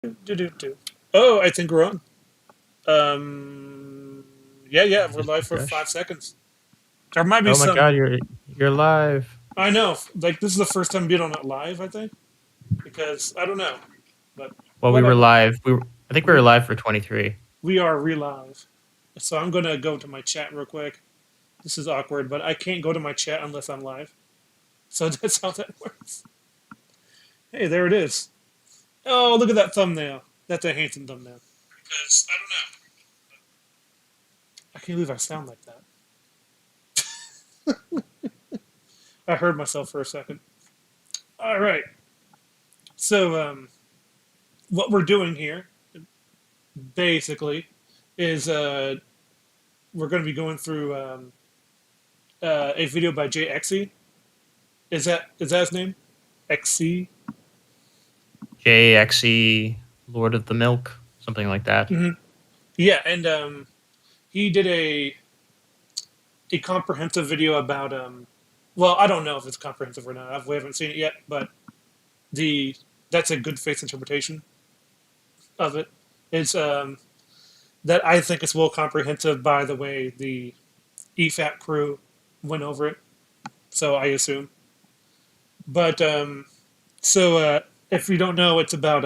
Do. Oh, I think we're on. Yeah, we're Just live for refresh. 5 seconds. There might be Oh my some. god, you're live. I know, like this is the first time being on it live. I think because I don't know, but Well, we were whatever. live. I think we were We live for 23. we are re-live. So I'm gonna go to my chat real quick. This is awkward, but I can't go to my chat unless I'm live. So that's how that works. Hey, there it is. Oh, look at that thumbnail. That's a handsome thumbnail. Because I don't know. I can't believe I sound like that. I heard myself for a second. All right. So what we're doing here, basically, is we're going to be going through a video by JXE. Is that his name? XC. JXE, Lord of the Milk, something like that. Mm-hmm. Yeah, and he did a comprehensive video about well, I don't know if it's comprehensive or not. We haven't seen it yet, but the that's a good faith interpretation of it. It's that I think is well comprehensive by the way the EFAP crew went over it. So I assume. But so if you don't know, it's about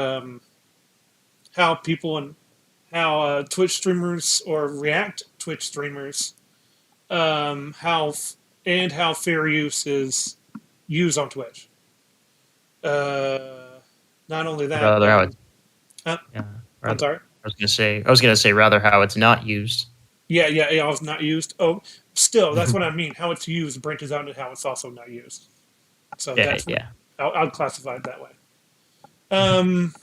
how people and how Twitch streamers or React Twitch streamers, how and how fair use is used on Twitch. Uh, Not only Or that, rather, but how it's yeah. I'm sorry. I was gonna say rather how it's not used. Yeah. It's not used. Oh, still, that's what I mean. How it's used branches out into how it's also not used. So Yeah, that's what yeah. I'll classify it that way. Um,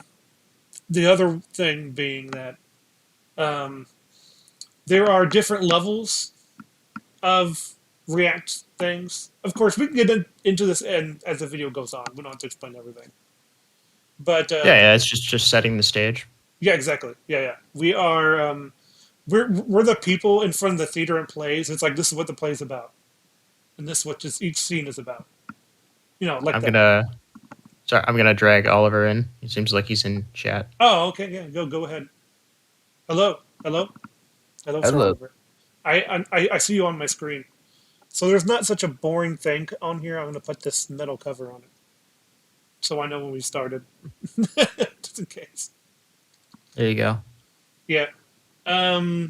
the other thing being that um, there are different levels of React things. Of course, we can get into this and as the video goes on. We don't have to explain everything. But Yeah. It's just setting the stage. yeah, exactly. Yeah. We are we're the people in front of the theater and plays. It's like this is what the play's about, and this is what just each scene is about. Like I'm that. gonna I'm gonna drag Oliver in. He seems like he's in chat. Oh, okay. Yeah, go ahead. Hello, Sir Hello. Oliver. I see you on my screen. So there's not such a boring thing on here. I'm going to put this metal cover on it, so I know when we started, just in case. There you go. Yeah. I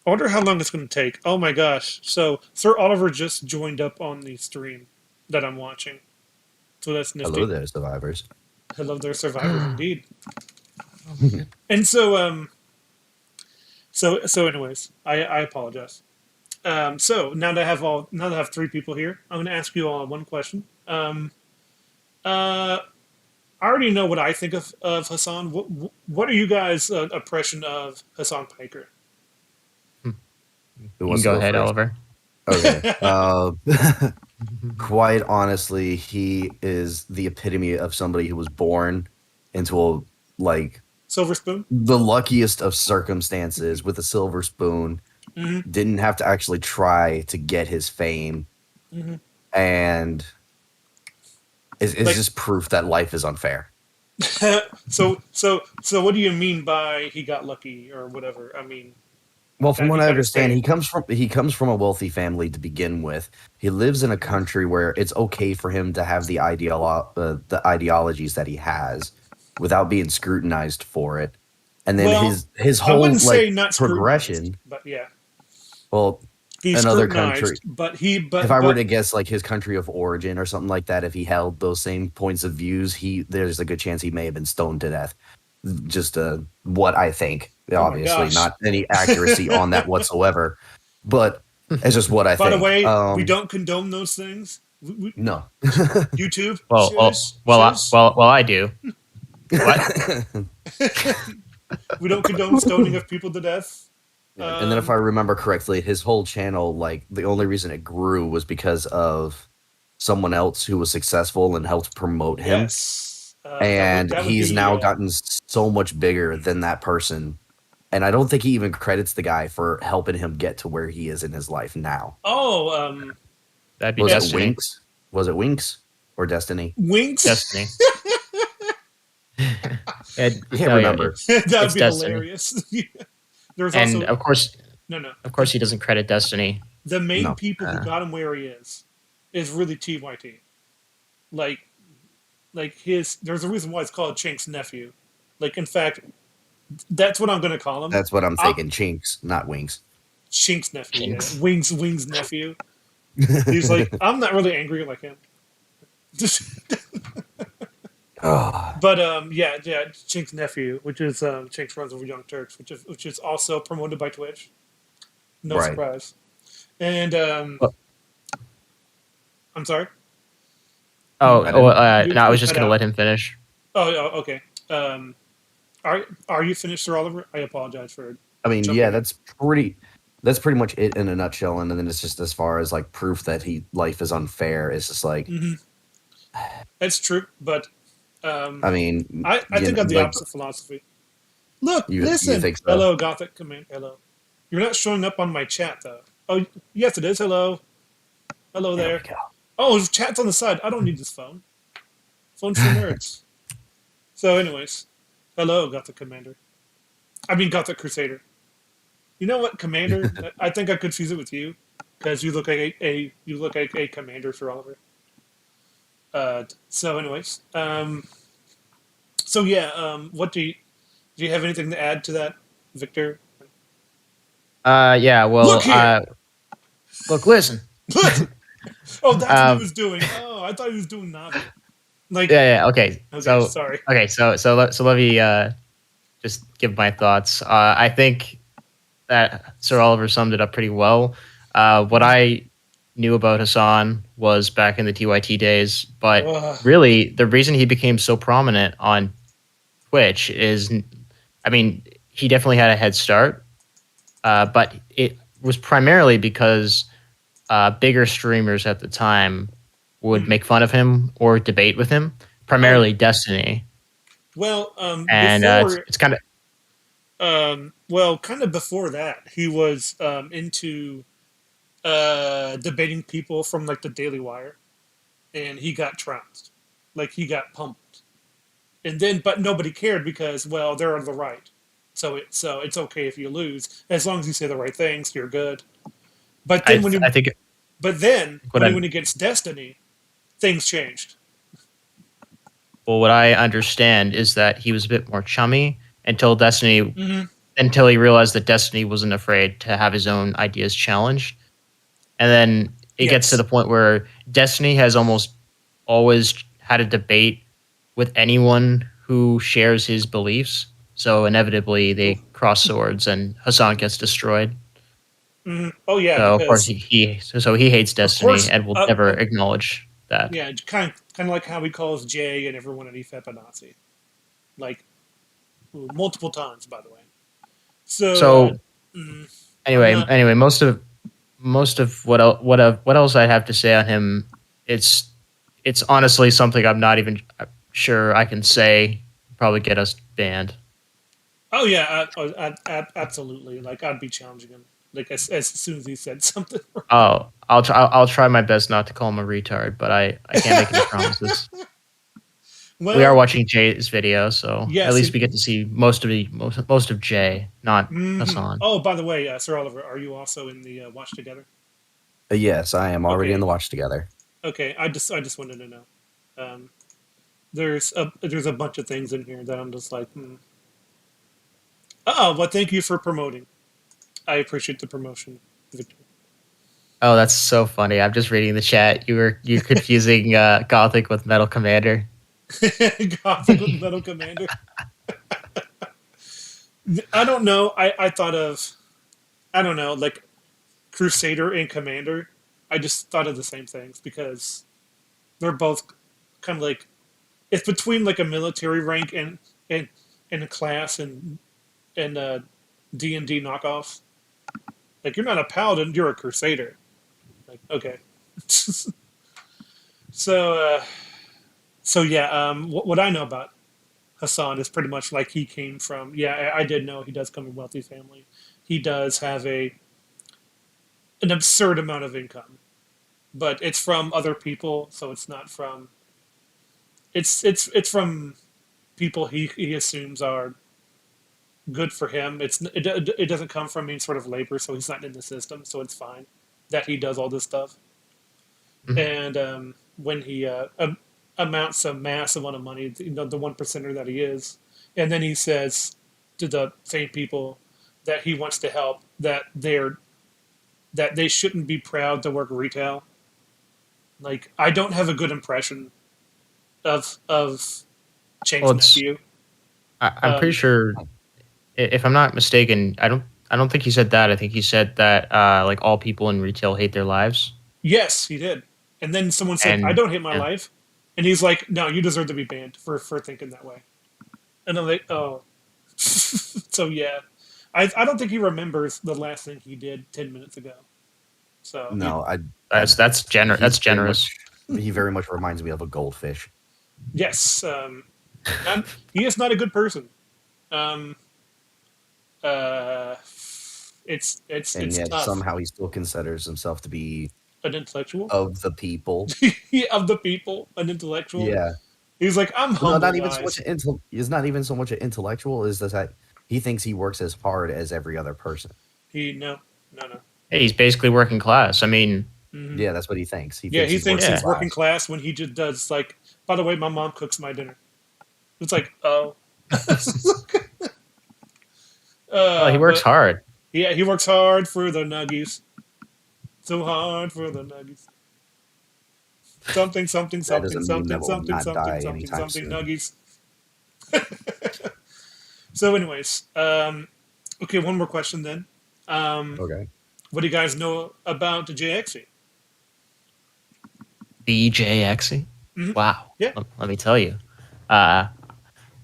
wonder how long it's going to take. Oh my gosh! So Sir Oliver just joined up on the stream that I'm watching, so that's Hello nifty. there, survivors. Hello there, survivors, indeed. Oh my god. And so anyways, I apologize. So now that I have three people here, I'm going to ask you all one question. Uh, I already know what I think of Hassan. What are you guys' impression of Hassan Piker? Hmm. Who You can wants to go go ahead, first? Oliver. Okay. Quite honestly, he is the epitome of somebody who was born into Silver spoon. the luckiest of circumstances with a silver spoon. Hmm. Didn't have to actually try to get his fame, Hmm. and is Like just proof that life is unfair. so what do you mean by he got lucky or whatever? I mean Well, from that what he I got his understand, fame. he comes from a wealthy family to begin with. He lives in a country where it's okay for him to have the ideologies that he has without being scrutinized for it. And then Well, his I whole wouldn't say not scrutinized, progression. but yeah, Well, he's another country. scrutinized. But he If I were but to guess, like his country of origin or something like that, if he held those same points of views, there's a good chance he may have been stoned to death. Just what I think. oh my Obviously, gosh. not any accuracy on that whatsoever, but it's just what I By the think. way, we don't condone those things. No. YouTube, well, well, shush, well, shush. I do. What? We don't condone stoning of people to death. Yeah, and then if I remember correctly, his whole channel, like the only reason it grew was because of someone else who was successful and helped promote him. Yes, And that would he's be now gotten so much bigger than that person. And I don't think he even credits the guy for helping him get to where he is in his life now. oh That'd be Was it Destiny. Winks? Was it Winks or Destiny? Winks. Destiny. And, I can't no, yeah, remember. That would it's be Destiny, hilarious. There's and also no. of course, he doesn't credit Destiny. The main No. people who got him where he is really TYT. Like his. There's a reason why it's called Chink's nephew. Like in fact, that's what I'm going to call him. That's what I'm I'm thinking. Chinks, not wings. Chink's nephew. Yeah, Jinx. Wings nephew. He's like, I'm not really angry like him. Oh, But yeah, Chink's nephew, which is Chink's runs over Young Turks, which is also promoted by Twitch. No right. surprise. And Well, I'm sorry. I didn't. no, I You was just cut gonna out. let him finish. Oh, okay. Um, are you finished, Sir Oliver? I apologize for I mean, yeah, jumping in. that's pretty much it in a nutshell. And then it's just as far as like proof that life is unfair. It's just like, Hmm. That's true, but um, I mean, I think I have the like opposite philosophy. Look, you listen. think so? Hello, Gothic Command. Hello. You're not showing up on my chat though. Oh, yes, it is. Hello. Hello There there. we go. Oh, chat's on the side. I don't need this phone. Phone's for nerds. So, anyways, hello, Gothic Commander. I mean, Gothic Crusader. You know what, Commander? I think I confuse it with you because you look like a commander, Sir Oliver. So, anyways, so yeah, what do you have anything to add to that, Victor? Yeah. Look Well, here. look, listen. Oh, that's what he Um, was doing. Oh, I thought he was doing Navi. Like, yeah. Okay. okay, sorry. So let me just give my thoughts. I think that Sir Oliver summed it up pretty well. What Mhm. I knew about Hassan was back in the TYT days, but Ugh. really the reason he became so prominent on Twitch is, I mean, he definitely had a head start, but it was primarily because bigger streamers at the time would Mm. make fun of him or debate with him, Oh yeah. primarily Destiny, Well, and before it's kind of kind of before that, he was into debating people from like the Daily Wire, and he got trounced, like he got pummeled, and then but nobody cared because well they're on the right, so it's okay if you lose as long as you say the right things, you're good. But then when I you think but then what when he I went against Destiny, things changed. well, what I understand is that he was a bit more chummy Hmm. until he realized that Destiny wasn't afraid to have his own ideas challenged. And then it gets to Yes. the point where Destiny has almost always had a debate with anyone who shares his beliefs. So inevitably they cross swords and Hassan gets destroyed. Hmm. Oh yeah, So of course because he hates of Destiny course, and will never acknowledge that. yeah, kind of like how he calls Jay and everyone at EFEP a Nazi, like multiple times, by the way. So So mm, I'm anyway, not. most of what else I have to say on him, it's it's honestly something I'm not even sure I can say. Probably get us banned. Oh yeah, absolutely. Like I'd be challenging him. Like as soon as he said something. Oh, I'll try my best not to call him a retard, but I can't make any promises. We are Well, watching Jay's video, so at yes. least we get to see most of Jay, not Mhm. Hassan. Oh, by the way, Sir Oliver, are you also in the watch together? Yes, I am already in Okay, the watch together. okay. I just wanted to know. Um, there's a bunch of things in here that I'm just like, oh, well, thank you for promoting. I appreciate the promotion, Victor. Oh, that's so funny. I'm just reading the chat. You're confusing Gothic with Metal Commander. Gothic with Metal Commander. I don't know. I thought of I don't know like Crusader and Commander. I just thought of the same things because they're both kind of like it's between like a military rank and and a class and D&D knockoff. Like you're not a paladin, you're a crusader. Like okay. so so yeah, what I know about Hassan is pretty much like he came from. Yeah, I did know he does come from a wealthy family. He does have a an absurd amount of income, but it's from other people, so it's not from. It's from people he assumes are good for him. It doesn't come from any sort of labor, so he's not in the system, so it's fine that he does all this stuff. Mhm. And when he amounts a massive amount of money, the 1%er that he is, and then he says to the same people that he wants to help that they shouldn't be proud to work retail. Like, I don't have a good impression of Chang's Well, it's nephew. I'm pretty sure, if I'm not mistaken, I don't think he said that. I think he said that like all people in retail hate their lives. Yes, he did. And then someone said, "I And don't hate my yeah. life," and he's like, "No, you deserve to be banned for thinking that way." And I'm like, "Oh." So yeah, I don't think he remembers the last thing he did 10 minutes ago. So No, That's he's very generous. much he very much reminds me of a goldfish. yes, he is not a good person. Um, uh, And it's yet tough. somehow he still considers himself to be An intellectual of the people. of the people, an intellectual. Yeah. He's like, I'm No, humble, not even so much guys. He's not even so much an intellectual is that he thinks he works as hard as every other person. No. Hey, he's basically working class. I mean, Hmm. Yeah, that's what he thinks. He Yeah, thinks he he's thinks working Yeah. he's working class. class when he just does like. By the way, my mom cooks my dinner. It's like, oh, well, he works but hard. yeah, he works hard for the nuggies. So hard for the nuggies. Something, something, That is a something, meme that something, will something, not something, die something, anytime something, soon. nuggies. So, anyways, okay, one more question then. Okay. What do you guys know about the JXE? BJXing. Hmm. Wow. Yeah. Let me tell you. Uh,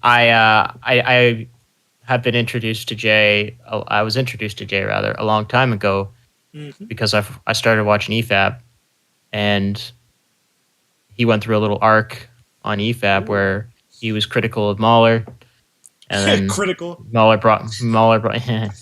I have been introduced to Jay. I was introduced to Jay rather a long time ago Hmm. because I started watching EFAB, and he went through a little arc on EFAB Ooh. where he was critical of Mahler, and then Critical. Mahler brought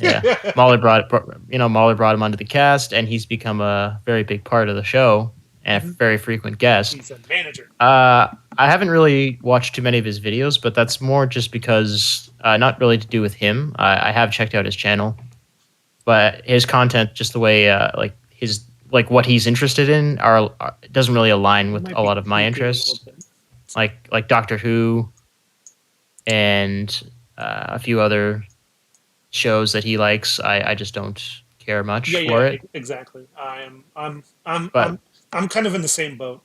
yeah, Mahler brought him onto the cast, and he's become a very big part of the show and a Mhm. very frequent guest. He's a manager. I haven't really watched too many of his videos, but that's more just because not really to do with him. I have checked out his channel, but his content, just the way like what he's interested in, doesn't really align You with might a be lot of my creeping a little interests. bit. Like Doctor Who and a few other shows that he likes. I just don't care much for it. Exactly. But I'm kind of in the same boat.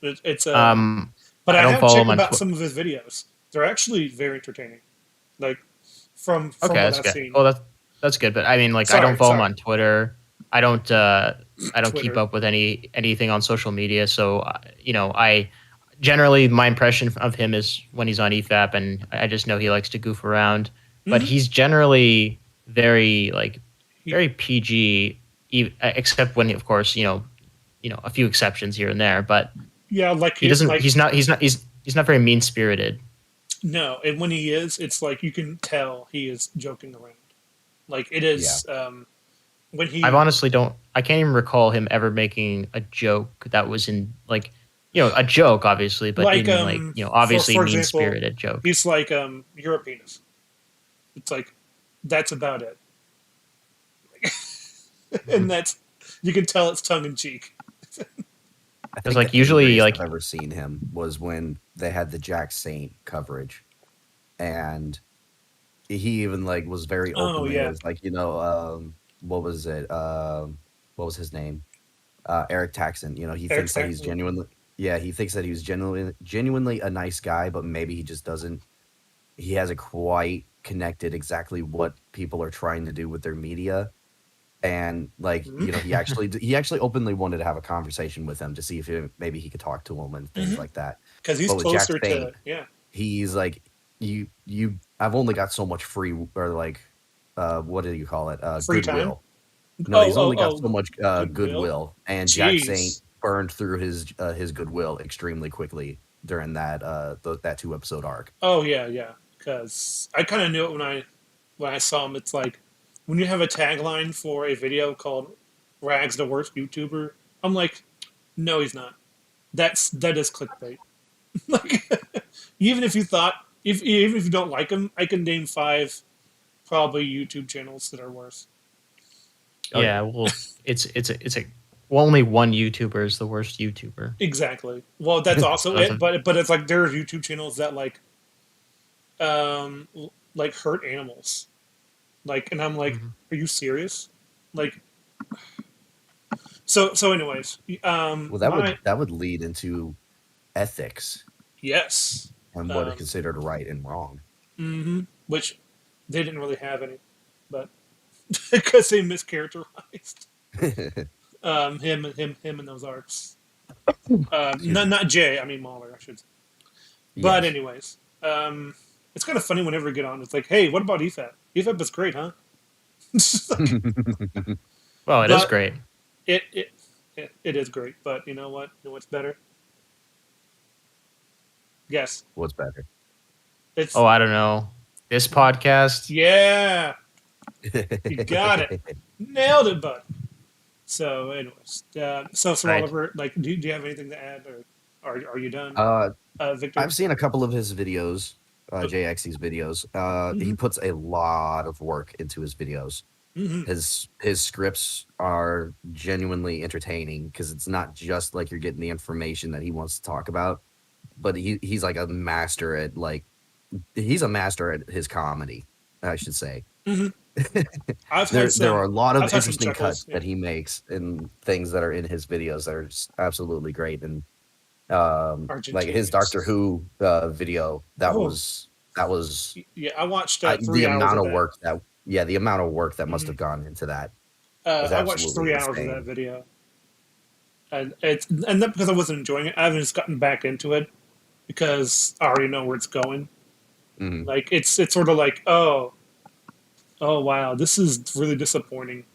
It's but I I don't have follow checked him on about Twitter. some of his videos. They're actually very entertaining. Like from Okay, what that's I've good. seen. Well, that's good. But I mean, like, I don't Sorry, follow him sorry. on Twitter. I don't. I don't keep Twitter. up with anything on social media. So, I generally my impression of him is when he's on EFAP, and I just know he likes to goof around. But Hmm. he's generally very He, very PG, except when, of course, a few exceptions here and there. But yeah, like he he doesn't. like He's not very mean spirited. no, and when he is, it's like you can tell he is joking around. Like it Yeah. is when I've he honestly don't. I can't even recall him ever making a joke that was in a joke, obviously, but like in obviously for mean example, spirited joke. he's like you're a penis. It's like that's about it. And that's you can tell it's tongue in cheek. I Because think the usually angriest I've ever seen him was when they had the Jack Saint coverage, and he even was very Oh openly yeah, was like, what was it? What was his name? Eric Taxon. He Eric thinks that he's Saxon. genuinely, yeah, he thinks that he was genuinely a nice guy, but maybe he just doesn't. He hasn't quite connected exactly what people are trying to do with their media, and he actually openly wanted to have a conversation with him to see if maybe he could talk to him and things like that. Because he's But with Jack closer Saint, to yeah. he's like, I've only got so much free, or what do you call it, Free time. goodwill. No, he's only got Oh, so much goodwill. goodwill, and Jack Saint Jeez. burned through his goodwill extremely quickly during that that 2 episode arc. Oh yeah. Because I kind of knew it when I saw him. It's like when you have a tagline for a video called "Rags the worst YouTuber." I'm like, no, he's not. That is clickbait. Like, even if you thought If even if you don't like him, I can name 5 probably YouTube channels that are worse. Oh, yeah. Yeah, well, it's a well, only one YouTuber is the worst YouTuber. Exactly. Well, that's also So that's it. a, But it's like there's YouTube channels that um like hurt animals. Like, and I'm like, Mhm. are you serious? Like, so anyways, Well, my that would lead into ethics yes, and what is um, considered right and wrong. which they didn't really have any, but because they mischaracterized him and those arcs. Excuse me. Not Jay. I mean Mahler. I should say. But Yes. anyways, it's kind of funny whenever we get on. It's like, hey, what about EFAP? EFAP is great, huh? well, it is But great. it, it it is great. But you know what? You know what's better? Guess. What's better? It's Oh, I don't know. This podcast. yeah. You got it. Nailed it, bud. So, anyways, so Right. Oliver, like, do you have anything to add, or are you done, uh, Victor? I've seen a couple of his videos, Oh, JXC's videos. He mm-hmm, puts a lot of work into his videos. mm-hmm, His scripts are genuinely entertaining because it's not just like you're getting the information that he wants to talk about, but he's like a master at he's a master at his comedy, I should say. mm-hmm. There are a lot of I've had some interesting chuckles. cuts Yeah. that he makes and things that are in his videos that are just absolutely great. And like his Doctor Argentinians. Who video, Oh, that was yeah. I watched the 3 hours amount of of that. work that yeah, the amount of work that must Mm-hmm. have gone into that is I watched absolutely 3 hours of that insane. video, and not because I wasn't enjoying it. I haven't just gotten back into it because I already know where it's going. Hmm. Like it's sort of like, oh wow, this is really disappointing.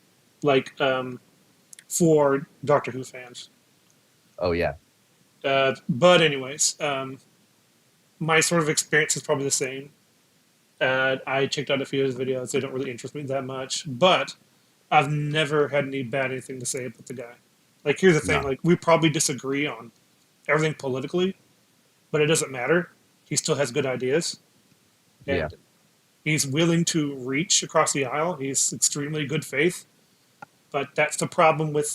Like for Doctor Who fans. Oh yeah. But anyways, my sort of experience is probably the same. I checked out a few of his videos. They don't really interest me that much, but I've never had any bad anything to say about the guy. Like, here's the thing: No. like, we probably disagree on everything politically, but it doesn't matter. He still has good ideas, Yeah. and he's willing to reach across the aisle. He's extremely good faith, but that's the problem with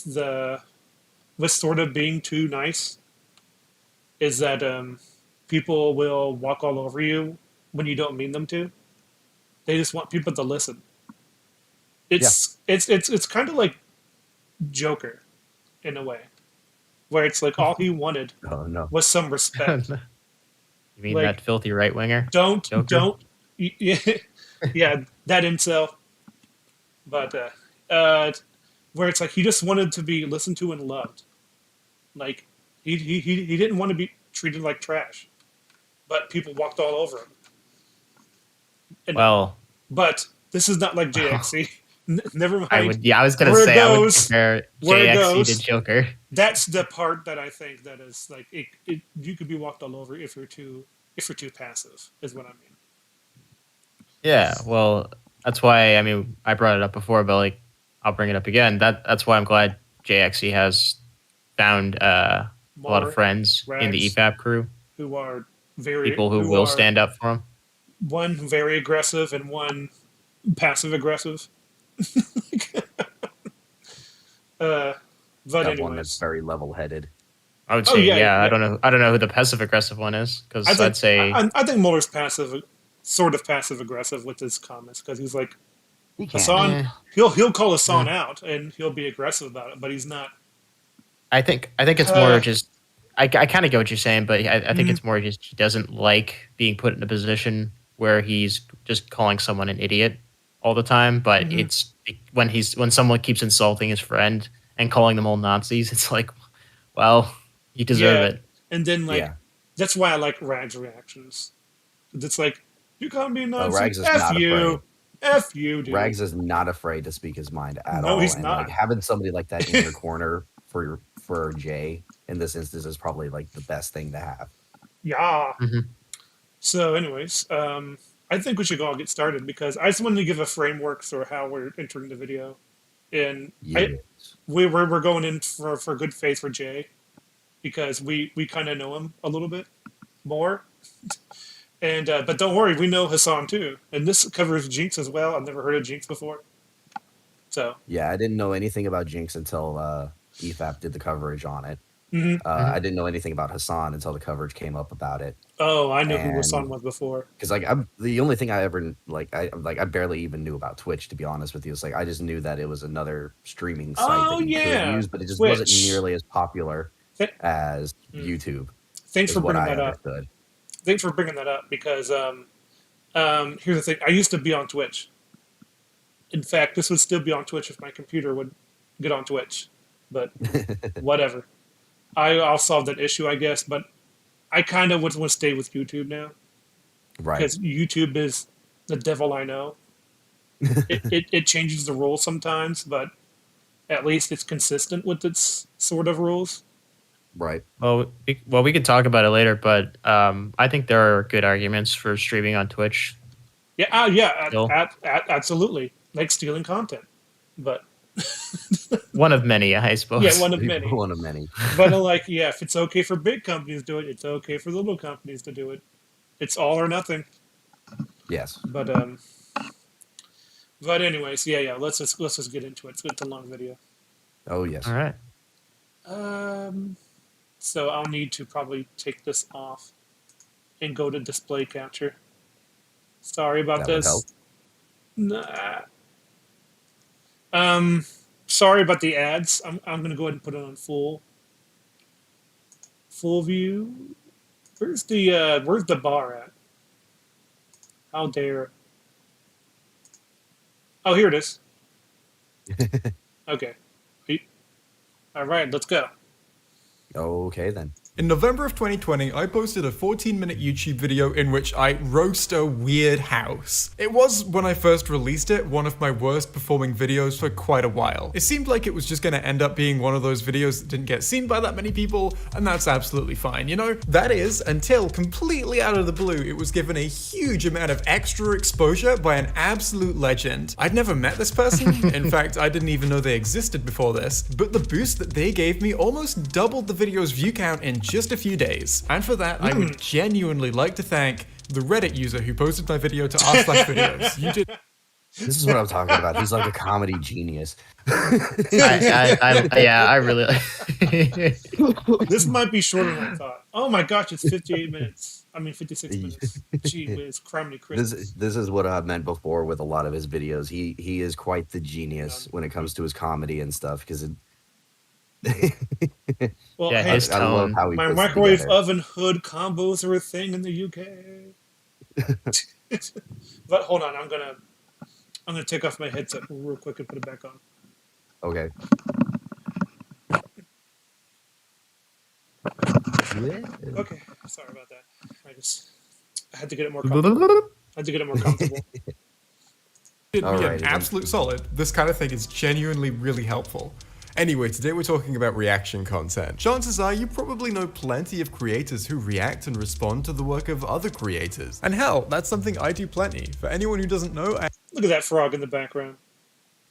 sort of being too nice. Is that people will walk all over you when you don't mean them to. They just want people to listen. Yeah. It's kind of like Joker in a way, where it's like all he wanted Oh no. was some respect. You mean that Like filthy right winger, don't Joker? don't yeah, yeah, that incel, but where it's like he just wanted to be listened to and loved. Like he didn't want to be treated like trash, but people walked all over him. And Well, but this is not like JXC. Never I mind would. Yeah, I was gonna where it say I would goes. compare Where it JXC to goes. Joker. That's the part that I think that is like you could be walked all over if you're too passive is what I mean. Yeah, well, that's why. I mean, I brought it up before, but like, I'll bring it up again. That's why I'm glad JXC has found a lot of More friends in the rags EFAP crew. who are People who who will are stand up for him. one very aggressive and one passive aggressive. uh, but Got one that's anyways, very level headed. I would oh say, yeah, yeah. yeah. I don't know who the passive aggressive one is I because think I'd say, I think Muller's passive, sort of passive aggressive with his comments because he's like He can be. Hassan. eh, He'll call eh. Hassan out and he'll be aggressive about it, but he's not. I think it's more Uh, just. I kind of get what you're saying, but I think mhm. it's more just he doesn't like being put in a position where he's just calling someone an idiot all the time. But Mhm. it's when someone keeps insulting his friend and calling them all Nazis, it's like, well, you deserve Yeah, it. and then like Yeah. that's why I like Rag's reactions. It's like you call me a Oh, Nazi, Rags is not afraid. f you, dude. Rags is not afraid to speak his mind at No, all, he's and like not. having somebody like that in your corner for Jay in this instance is probably like the best thing to have. Yeah. Mhm. So, anyways, I think we should all get started because I just wanted to give a framework for how we're entering the video, and Yes. we're going in for good faith for Jay because we kind of know him a little bit more. And but don't worry, we know Hassan too, and this covers Jinx as well. I've never heard of Jinx before, so Yeah, I didn't know anything about Jinx until EFAP did the coverage on it. mhm. I didn't know anything about Hassan until the coverage came up about it. Oh, I know who Hassan And was before. because like I'm the only thing I ever I barely even knew about Twitch, to be honest with you. It's like I just knew that it was another streaming site Oh that you could yeah, use, but it just wasn't Twitch. nearly as popular Th- as mm. YouTube. Thanks Is for what bringing I that up. understood. Thanks for bringing that up because here's the thing. I used to be on Twitch. In fact, this would still be on Twitch if my computer would get on Twitch, but whatever. I'll solve that issue, I guess. But I kind of would want to stay with YouTube now Right. because YouTube is the devil I know. It changes the rules sometimes, but at least it's consistent with its sort of rules. Right. Well, we could talk about it later, but I think there are good arguments for streaming on Twitch. Yeah, yeah, Still. absolutely. Like stealing content, but One of many, I suppose. yeah, one of many. One of many. But like, yeah, if it's okay for big companies to do it, it's okay for little companies to do it. It's all or nothing. Yes. But anyways, yeah. Let's just get into it. It's a long video. Oh yes. All right. So I'll need to probably take this off and go to display capture. Sorry about That would this. help. Nah. Sorry about the ads. I'm gonna go ahead and put it on full view. Where's the bar at? How dare? Oh, here it is. Okay. All right, let's go. Okay then. In November of 2020, I posted a 14-minute YouTube video in which I roast a weird house. It was, when I first released it, one of my worst performing videos for quite a while. It seemed like it was just gonna end up being one of those videos that didn't get seen by that many people, and that's absolutely fine, you know? That is, until completely out of the blue, it was given a huge amount of extra exposure by an absolute legend. I'd never met this person, in fact, I didn't even know they existed before this, but the boost that they gave me almost doubled the video's view count in just a few days. And for that, I would genuinely like to thank the Reddit user who posted my video to r/videos. You did. This is what I'm talking about. He's like a comedy genius. I really. This might be shorter than I thought. Oh my gosh, it's 58 minutes. I mean, 56 minutes. Gee whiz, criminy Christmas. This is what I meant before with a lot of his videos. He is quite the genius when it comes to his comedy and stuff because it. Well, Yeah, hey, his I love tone. how he my puts it microwave together. oven hood combos are a thing in the UK. But hold on, I'm gonna take off my headset real quick and put it back on. Okay. Okay, sorry about that. I had to get it more comfortable. Did me Alrighty an then. absolute solid. This kind of thing is genuinely really helpful. Anyway, today we're talking about reaction content. Chances are you probably know plenty of creators who react and respond to the work of other creators. And hell, that's something I do plenty. For anyone who doesn't know, I Look at that frog in the background.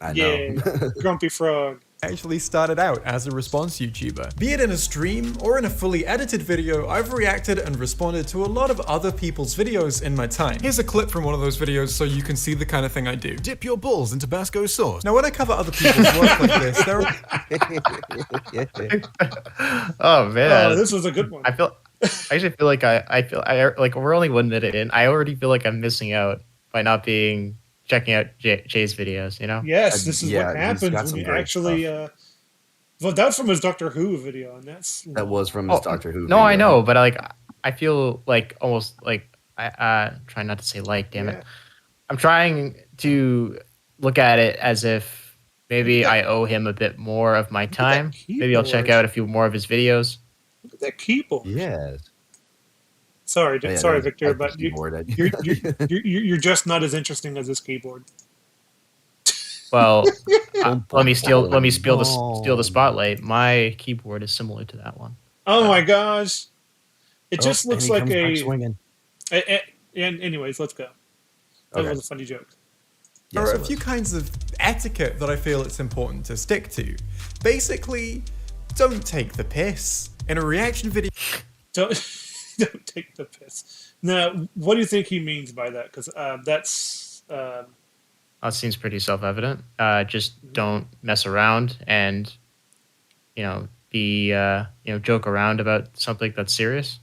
I Yeah, know. grumpy frog. actually started out as a response YouTuber. Be it in a stream or in a fully edited video, I've reacted and responded to a lot of other people's videos in my time. Here's a clip from one of those videos so you can see the kind of thing I do. Dip your balls in Tabasco sauce. Now when I cover other people's work like this, there are Oh man, Oh, this was a good one. I actually feel like like we're only 1 minute in. I already feel like I'm missing out by not checking out Jay's videos. You know? Yes, this is yeah, what he's happens got when some you great actually. Well, that's from his Doctor Who video, and that's That was from his Doctor Who. No, I video. know, but like I feel like almost like I try not to say like. Damn Yeah. it, I'm trying to look at it as if maybe I owe him a bit more of my that time. Maybe I'll check keyboard. out a few more of his videos. Look at that keyboard. Yes. Sorry, Yeah, sorry, I Victor, like the but keyboard. you're just not as interesting as this keyboard. Well, let me steal the spotlight. My keyboard is similar to that one. Oh my gosh! It Oh, just and looks he like comes back a. swinging. And anyways, let's go. That Okay. was a funny joke. There Yes, are it a few was. kinds of etiquette that I feel it's important to stick to. Basically, don't take the piss. In a reaction video, Don't Don't take the piss. Now, what do you think he means by that? Because that's That seems pretty self-evident. Just don't mess around and, joke around about something that's serious.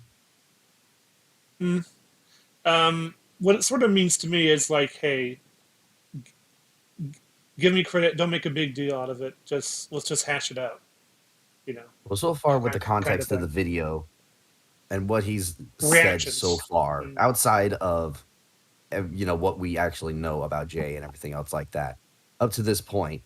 what it sort of means to me is like, hey, give me credit. Don't make a big deal out of it. Let's just hash it out. Well, so far with the context of the video and what he's said so far, outside of what we actually know about Jay and everything else like that, up to this point,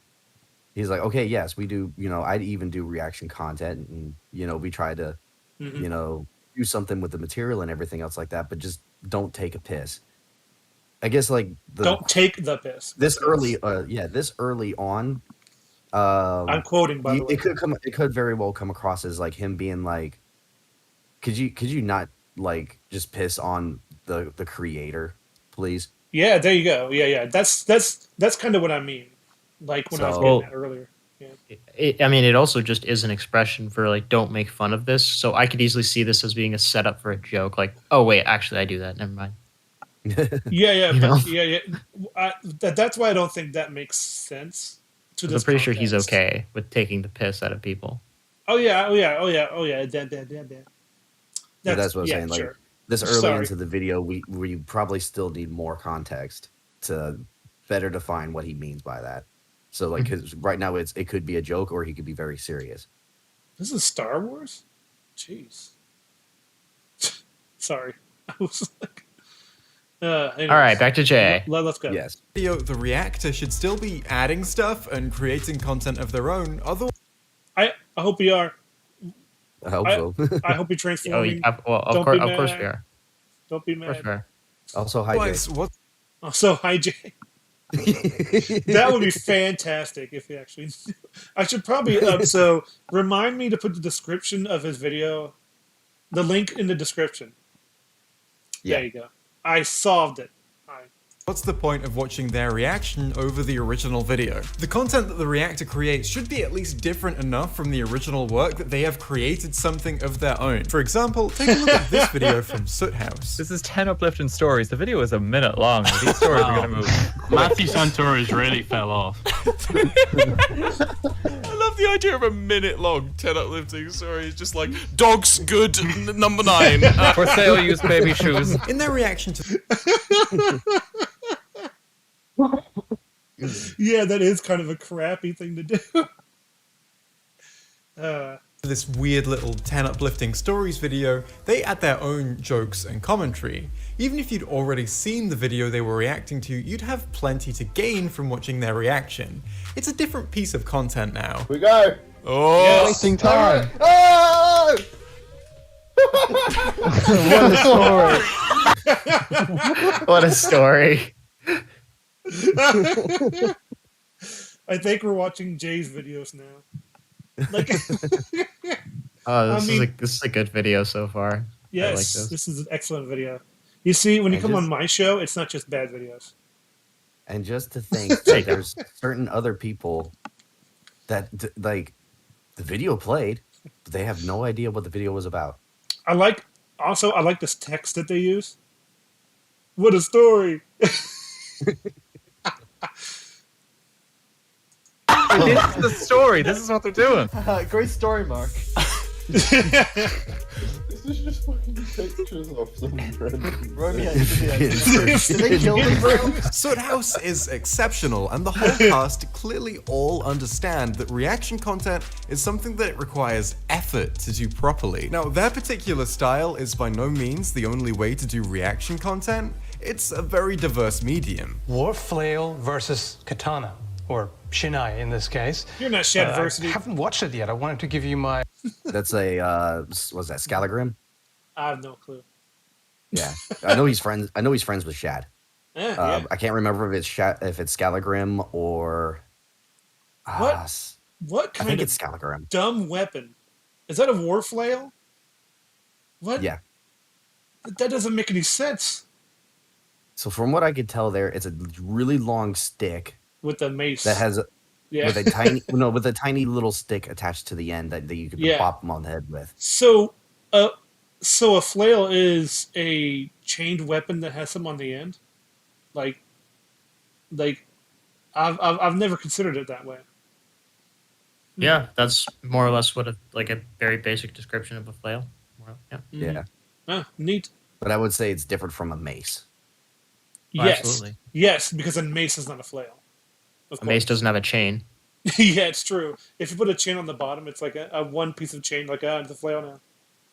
he's like, okay, yes, we do. I'd even do reaction content, and we try to, do something with the material and everything else like that, but just don't take a piss. I guess don't take the piss. This early on. I'm quoting, by the way. It could very well come across as like him being like, could you not like just piss on the creator, please? Yeah, there you go. Yeah. That's kind of what I mean. Like when I was getting that earlier. Yeah. It also just is an expression for like, don't make fun of this. So I could easily see this as being a setup for a joke. Like, oh wait, actually I do that. Never mind. Yeah. That's why I don't think that makes sense. I'm pretty sure he's okay with taking the piss out of people. Oh yeah. That's what I'm saying. Like sure. This early into the video, we probably still need more context to better define what he means by that. So like, because right now it could be a joke or he could be very serious. This is Star Wars? Jeez. Sorry. I was like... anyways. All right, back to Jay. Let's go. Yes. The reactor should still be adding stuff and creating content of their own. Otherwise, I hope we are. I hope so. I hope you're transforming. Of course we are. Don't be mad. Of course we are. Also, hi, Jay. Also, hi, Jay. That would be fantastic if he actually... I should probably... so, remind me to put the description of his video, the link in the description. Yeah. There you go. I solved it. what's the point of watching their reaction over the original video? The content that the reactor creates should be at least different enough from the original work that they have created something of their own. For example, take a look at this video from Soot House. This is 10 uplifting stories. The video is a minute long. These stories are going to move. Matthew Santora's really fell off. I love the idea of a minute long 10 uplifting stories, just like dogs good number 9. For sale, use baby shoes. In their reaction to Yeah, that is kind of a crappy thing to do. this weird little 10 uplifting stories video, they add their own jokes and commentary. Even if you'd already seen the video they were reacting to, you'd have plenty to gain from watching their reaction. It's a different piece of content now. We go! Oh! Wasting time! Oh! What a story. I think we're watching Jay's videos now. Like, This is a good video so far. yes, I like this. this is an excellent video. You see, when you come on my show, it's not just bad videos. And just to think that there's certain other people that like the video played, but they have no idea what the video was about. I like this text that they use. What a story! This is the story. This is what they're doing. Great story, Mark. This is just fucking pictures of some friend. Romeo, did they kill them? Soot House is exceptional, and the whole cast clearly all understand that reaction content is something that requires effort to do properly. Now, their particular style is by no means the only way to do reaction content. It's a very diverse medium. War flail versus katana, or shinai in this case. You're not Shadversity. I haven't watched it yet. I wanted to give you my... That's a was that Scalagrim? I have no clue. Yeah, I know he's friends. I know he's friends with Shad. Yeah. I can't remember if it's Scalagrim or What I kind think of it's Scalagrim. dumb weapon? Is that a war flail? What? Yeah. That doesn't make any sense. So from what I could tell, it's a really long stick With the mace. that has yeah. with a tiny little stick attached to the end that you could pop them on the head with. So, So a flail is a chained weapon that has something on the end. Like, like I've never considered it that way. Yeah, that's more or less what like a very basic description of a flail. Yeah. Yeah. Ah, neat. But I would say it's different from a mace. Oh, Yes, absolutely. yes, because a mace is not a flail. Of A mace course. doesn't have a chain. Yeah, it's true. If you put a chain on the bottom, it's like a one piece of chain. Like, it's a flail now.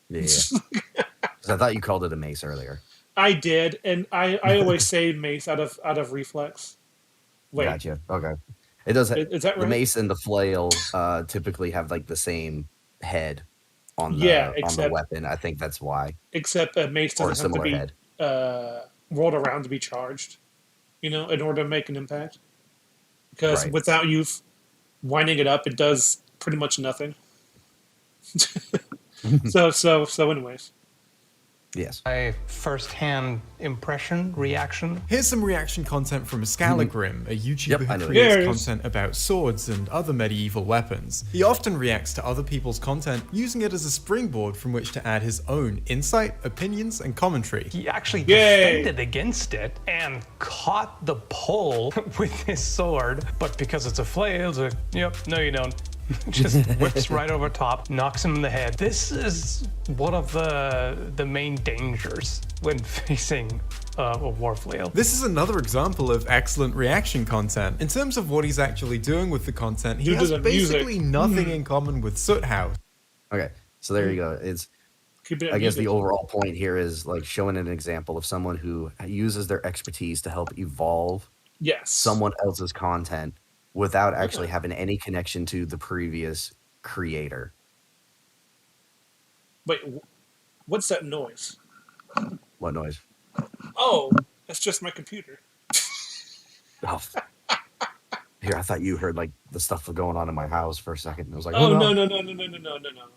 Yeah. Because I thought you called it a mace earlier. I did, and I always say mace out of reflex. Wait, Gotcha. Okay. It does. is that The right? mace and the flail typically have like the same head on Yeah, the weapon. I think that's why, except a mace or a doesn't have to similar be head. rolled around to be charged. In order to make an impact, because Right. without you winding it up, it does pretty much nothing. So anyways. Yes. My first-hand impression, reaction. Here's some reaction content from Scalagrim, a YouTuber Yep, I who know. creates There it is. content about swords and other medieval weapons. He often reacts to other people's content, using it as a springboard from which to add his own insight, opinions, and commentary. He actually Yay. defended against it and caught the pole with his sword, but because it's a flail, it's like, yep, no you don't. Just whips right over top, knocks him in the head. This is one of the main dangers when facing a war flail. This is another example of excellent reaction content. In terms of what he's actually doing with the content, he Due to has the music. basically nothing in common with Soothouse. Okay. So there you go. It's. Keep it I guess the music. overall point here is like showing an example of someone who uses their expertise to help evolve Yes. someone else's content without actually having any connection to the previous creator. Wait, what's that noise? What noise? Oh, that's just my computer. Oh. Here, I thought you heard like the stuff going on in my house for a second. I was like, Oh oh no no. no!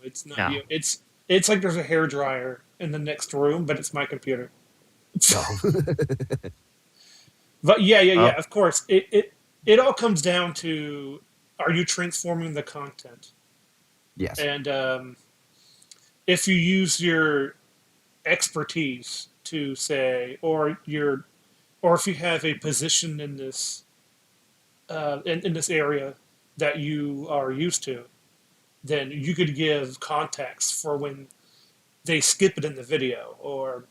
It's not No. you. It's like there's a hair dryer in the next room, but it's my computer. No. But yeah. Oh. Of course, it all comes down to, are you transforming the content? Yes. And if you use your expertise to say, or if you have a position in this in this area that you are used to, then you could give context for when they skip it in the video, or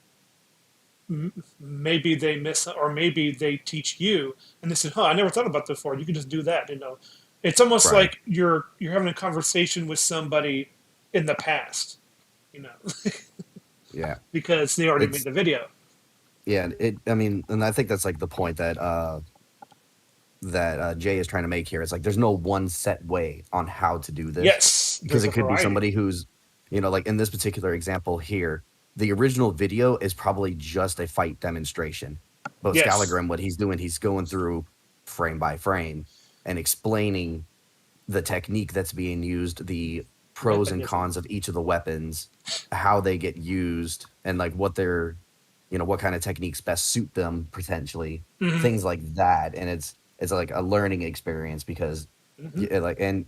maybe they miss, or maybe they teach you, and they said, "Huh, I never thought about that before." You could just do that. It's almost Right. like you're having a conversation with somebody in the past, Yeah. because they already It's- made the video. Yeah. I mean, and I think that's like the point that Jay is trying to make here. It's like there's no one set way on how to do this. Yes, Because there's it a could be variety. somebody who's, like in this particular example here, the original video is probably just a fight demonstration. But Yes. Scalagrim, what he's doing, he's going through frame by frame and explaining the technique that's being used, the pros and Mechanism. cons of each of the weapons, how they get used, and like what they're, what kind of techniques best suit them potentially, Mhm. things like that. And it's like a learning experience because and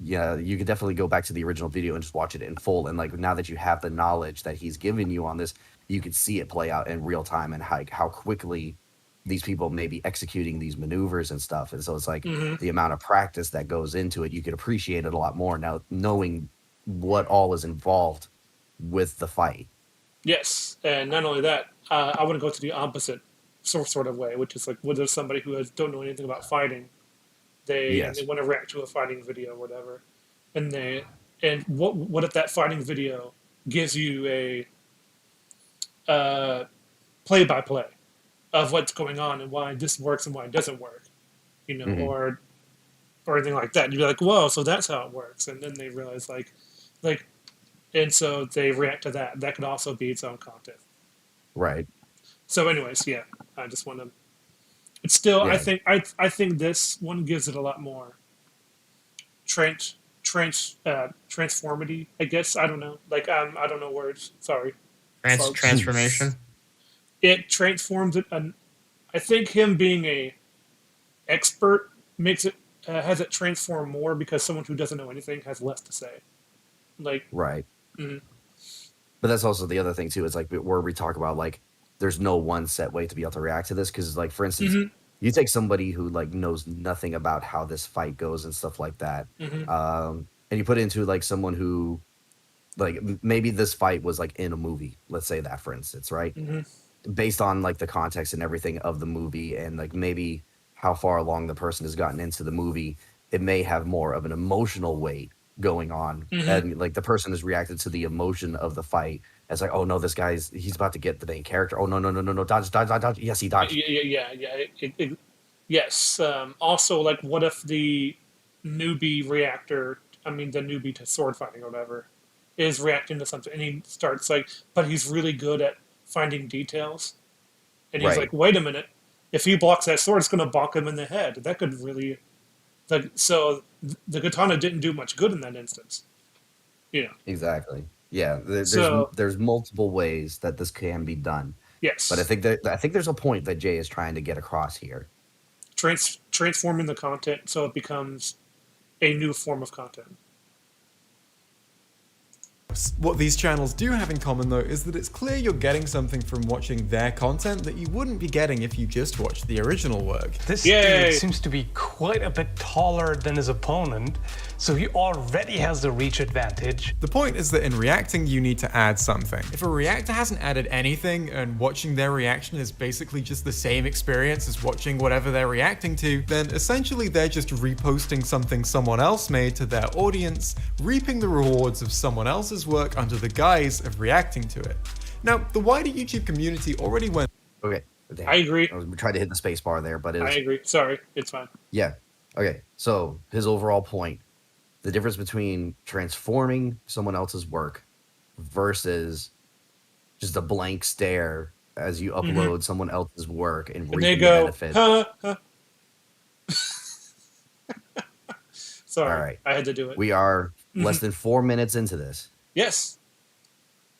you could definitely go back to the original video and just watch it in full. And like now that you have the knowledge that he's given you on this, you could see it play out in real time and how quickly these people may be executing these maneuvers and stuff. And so it's like the amount of practice that goes into it, you could appreciate it a lot more now knowing what all is involved with the fight. Yes, and not only that, I want to go to the opposite sort of way, which is like, when there's somebody who don't know anything about fighting, they want to react to a fighting video or whatever, and what if that fighting video gives you a play-by-play of what's going on and why this works and why it doesn't work, or anything like that. You'd be like, whoa, so that's how it works, and then they realize like, and so they react to that. That could also be its own content. Right. So, anyways, yeah, I just want to. It's still, Yeah. I think this one gives it a lot more transformity. I guess I don't know. Like I don't know words. Sorry. Folks. Transformation. It transforms it. I think him being a expert makes it has it transform more because someone who doesn't know anything has less to say. Like Right. But that's also the other thing too. Is like where we talk about like there's no one set way to be able to react to this because like for instance, you take somebody who like knows nothing about how this fight goes and stuff like that, and you put it into like someone who like maybe this fight was like in a movie. Let's say that for instance, right? Based on like the context and everything of the movie and like maybe how far along the person has gotten into the movie, it may have more of an emotional weight going on and like the person has reacted to the emotion of the fight as like, oh no, this guy's he's about to get the main character. Oh no, dodge. Yes, he dodged. Yes. Also, like, what if the newbie reactor, I mean, the newbie to sword fighting or whatever, is reacting to something and he starts like, but he's really good at finding details. And he's like, wait a minute, if he blocks that sword, it's going to bonk him in the head. That could really, like, so the katana didn't do much good in that instance. You know. Exactly. Yeah. There's multiple ways that this can be done. Yes. But I think there's a point that Jay is trying to get across here. Transforming the content so it becomes a new form of content. What these channels do have in common though is that it's clear you're getting something from watching their content that you wouldn't be getting if you just watched the original work. This dude seems to be quite a bit taller than his opponent, so he already has the reach advantage. The point is that in reacting you need to add something. If a reactor hasn't added anything and watching their reaction is basically just the same experience as watching whatever they're reacting to, then essentially they're just reposting something someone else made to their audience, reaping the rewards of someone else's work under the guise of reacting to it. Now, the wider YouTube community already went... Okay. Damn. I agree. I was trying to hit the space bar there, but I agree. Sorry, it's fine. Yeah. Okay. So his overall point, the difference between transforming someone else's work versus just a blank stare as you upload someone else's work and reap the benefit. Sorry, all right. I had to do it. We are less than 4 minutes into this. Yes.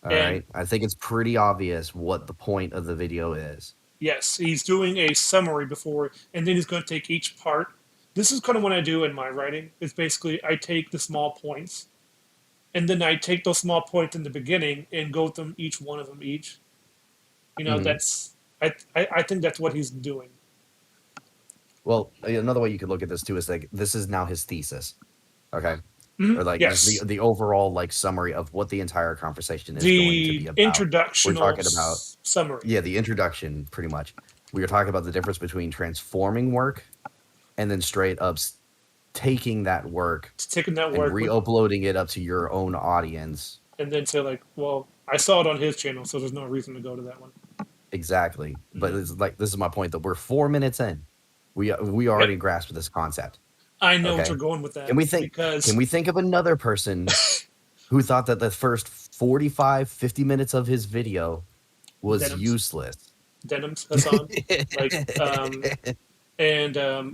All right. I think it's pretty obvious what the point of the video is. Yes, he's doing a summary before, and then he's going to take each part. This is kind of what I do in my writing. It's basically I take the small points, and then I take those small points in the beginning and go through each one of them each. You know, that's I think that's what he's doing. Well, another way you could look at this too is like this is now his thesis. Okay. Or like just the overall like summary of what the entire conversation is going to be about. Introduction. We're talking about summary. Yeah, the introduction, pretty much. We were talking about the difference between transforming work and then straight up taking that work, and re-uploading it up to your own audience, and then say like, "Well, I saw it on his channel, so there's no reason to go to that one." Exactly, but it's like this is my point that we're 4 minutes in. We already grasped this concept. I know what you're going with that. Can we think of another person who thought that the first 45, 50 minutes of his video was useless? Denims, Hassan.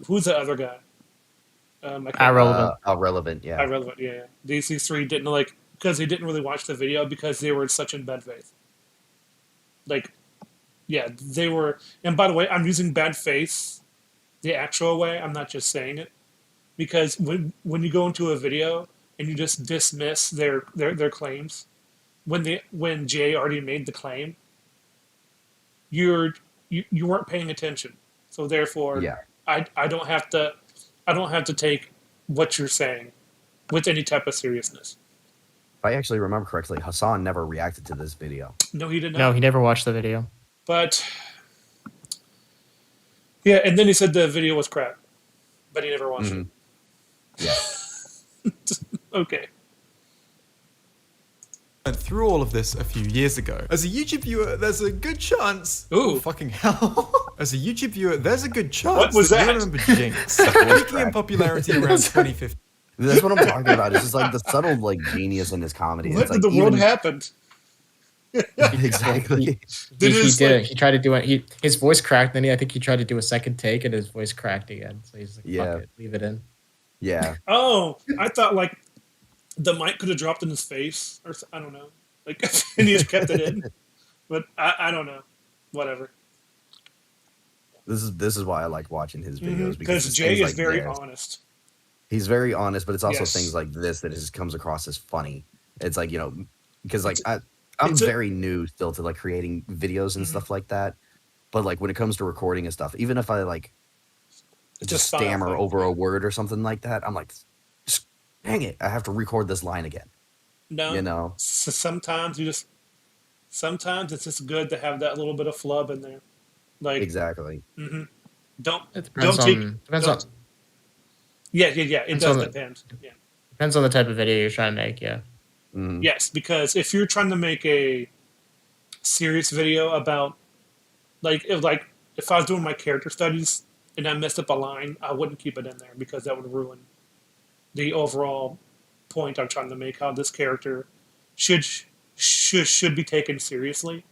Who's the other guy? Irrelevant, yeah. Irrelevant, yeah. These three didn't like, because they didn't really watch the video because they were such in bad faith. Like, yeah, they were, and by the way, I'm using bad faith the actual way, I'm not just saying it. Because when you go into a video and you just dismiss their claims, when Jay already made the claim, you weren't paying attention. So therefore, I don't have to take what you're saying with any type of seriousness. If I actually remember correctly, Hassan never reacted to this video. No, he did not. No, he never watched the video. But yeah, and then he said the video was crap, but he never watched it. Yeah. Okay. Went through all of this a few years ago. As a YouTube viewer, there's a good chance. Ooh. Oh, fucking hell. As a YouTube viewer, there's a good chance. What was that? You remember Jinx peaking in popularity around 2015. That's what I'm talking about. It's just like the subtle like genius in his comedy. What it's like in the world happened? Exactly. He did. He tried to do it. His voice cracked. Then I think he tried to do a second take, and his voice cracked again. So he's like, "Fuck it, leave it in." Yeah. Oh, I thought like the mic could have dropped in his face, or I don't know. Like, and he just kept it in. But I don't know. Whatever. This is why I like watching his videos because Jay is very honest. He's very honest, but it's also things like this that just comes across as funny. It's like, you know, because like I I'm very new still to like creating videos and stuff like that. But like when it comes to recording and stuff, even if I like just style stammer thing. over a word or something like that, I'm like, dang it, I have to record this line again. No, You know? sometimes sometimes it's just good to have that little bit of flub in there. Like, Exactly. don't It depends take on depends on yeah. It depends does on the- depend. Yeah. depends on the type of video you're trying to make. Yeah. Mhm. Yes, because if you're trying to make a serious video about if I was doing my character studies and I messed up a line, I wouldn't keep it in there because that would ruin the overall point I'm trying to make. How this character should be taken seriously.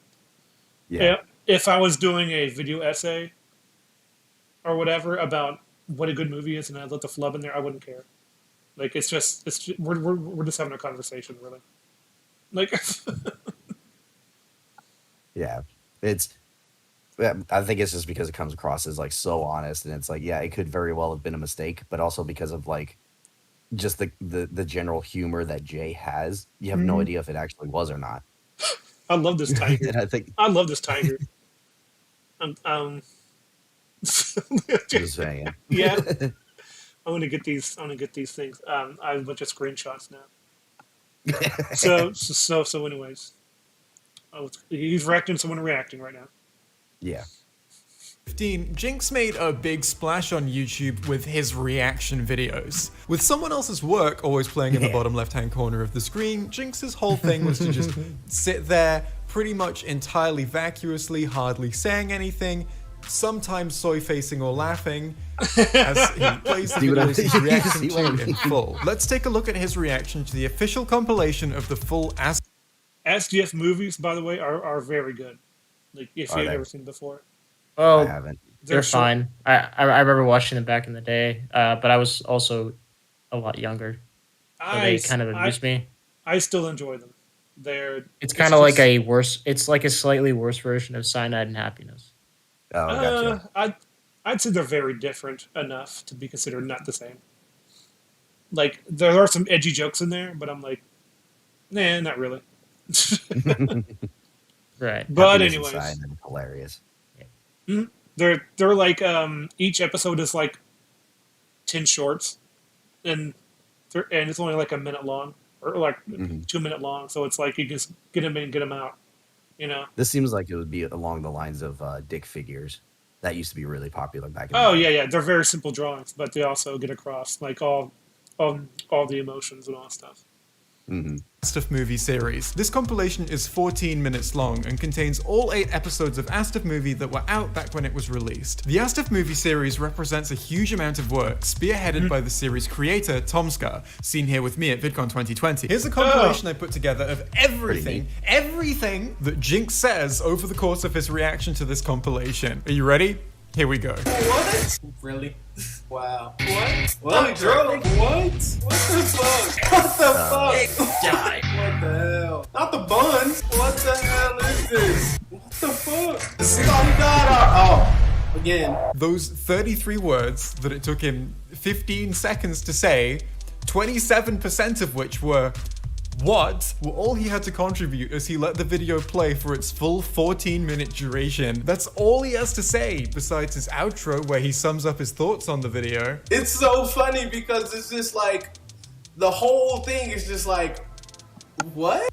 Yeah. If I was doing a video essay or whatever about what a good movie is and I let the flub in there, I wouldn't care. Like we're just having a conversation, really. Like Yeah. I think it's just because it comes across as like so honest, and it's like, yeah, it could very well have been a mistake, but also because of like just the general humor that Jay has, you have no idea if it actually was or not. I love this tiger. And I think I love this tiger. just saying. Yeah. I'm gonna get these things. I have a bunch of screenshots now. So anyways. He's reacting to someone reacting right now. Yeah. 15, Jinx made a big splash on YouTube with his reaction videos. With someone else's work always playing in the bottom left-hand corner of the screen, Jinx's whole thing was to just sit there pretty much entirely vacuously, hardly saying anything, sometimes soy-facing or laughing, as he plays the videos he's reacting to in full. Let's take a look at his reaction to the official compilation of the full SGF movies, by the way, are very good. Like if Are you've they? never seen before. I Well, haven't. they're short- fine. I remember watching them back in the day, but I was also a lot younger. So they kind of amused me. I still enjoy them. It's kind of like just- it's like a slightly worse version of Cyanide and Happiness. Oh, gotcha. I'd say they're very different enough to be considered not the same. Like there are some edgy jokes in there, but I'm like, nah, not really. Right. But Happiness anyways, Inside and hilarious. they're like each episode is like 10 shorts, and it's only like a minute long or like 2 minute long. So it's like you just get them in, get them out. You know. This seems like it would be along the lines of Dick Figures. That used to be really popular back in Oh the day. yeah. They're very simple drawings, but they also get across like all the emotions and all that stuff. Astuff movie series. This compilation is 14 minutes long and contains all 8 episodes of Astuff movie that were out back when it was released. The Astuff movie series represents a huge amount of work, spearheaded by the series creator Tomska, seen here with me at VidCon 2020. Here's a compilation I put together of everything that Jinx says over the course of his reaction to this compilation. Are you ready? Here we go. What? Really? Wow. What? Bro, what? What the fuck? What the fuck? Die. What the hell? Not the buns. What the hell is this? What the fuck? This is all we got. Oh, again. Those 33 words that it took him 15 seconds to say, 27% of which were what, were all he had to contribute as he let the video play for its full 14-minute duration. That's all he has to say, besides his outro where he sums up his thoughts on the video. It's so funny because it's just like, the whole thing is just like, what?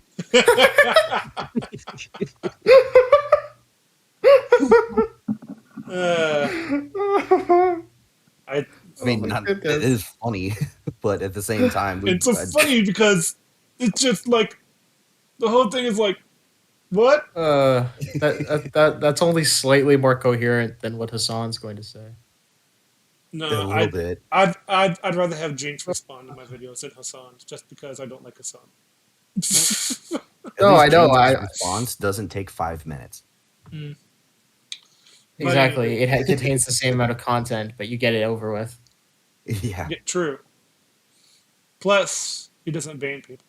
I mean, it is funny, but at the same time, it's so funny because it's just like the whole thing is like, what? That's only slightly more coherent than what Hassan's going to say. No, a little bit. I'd rather have Jinx respond to my videos than Hassan, just because I don't like Hassan. No, I know. James's response doesn't take 5 minutes. Exactly. It contains the same amount of content, but you get it over with. Yeah. True. Plus, he doesn't ban people.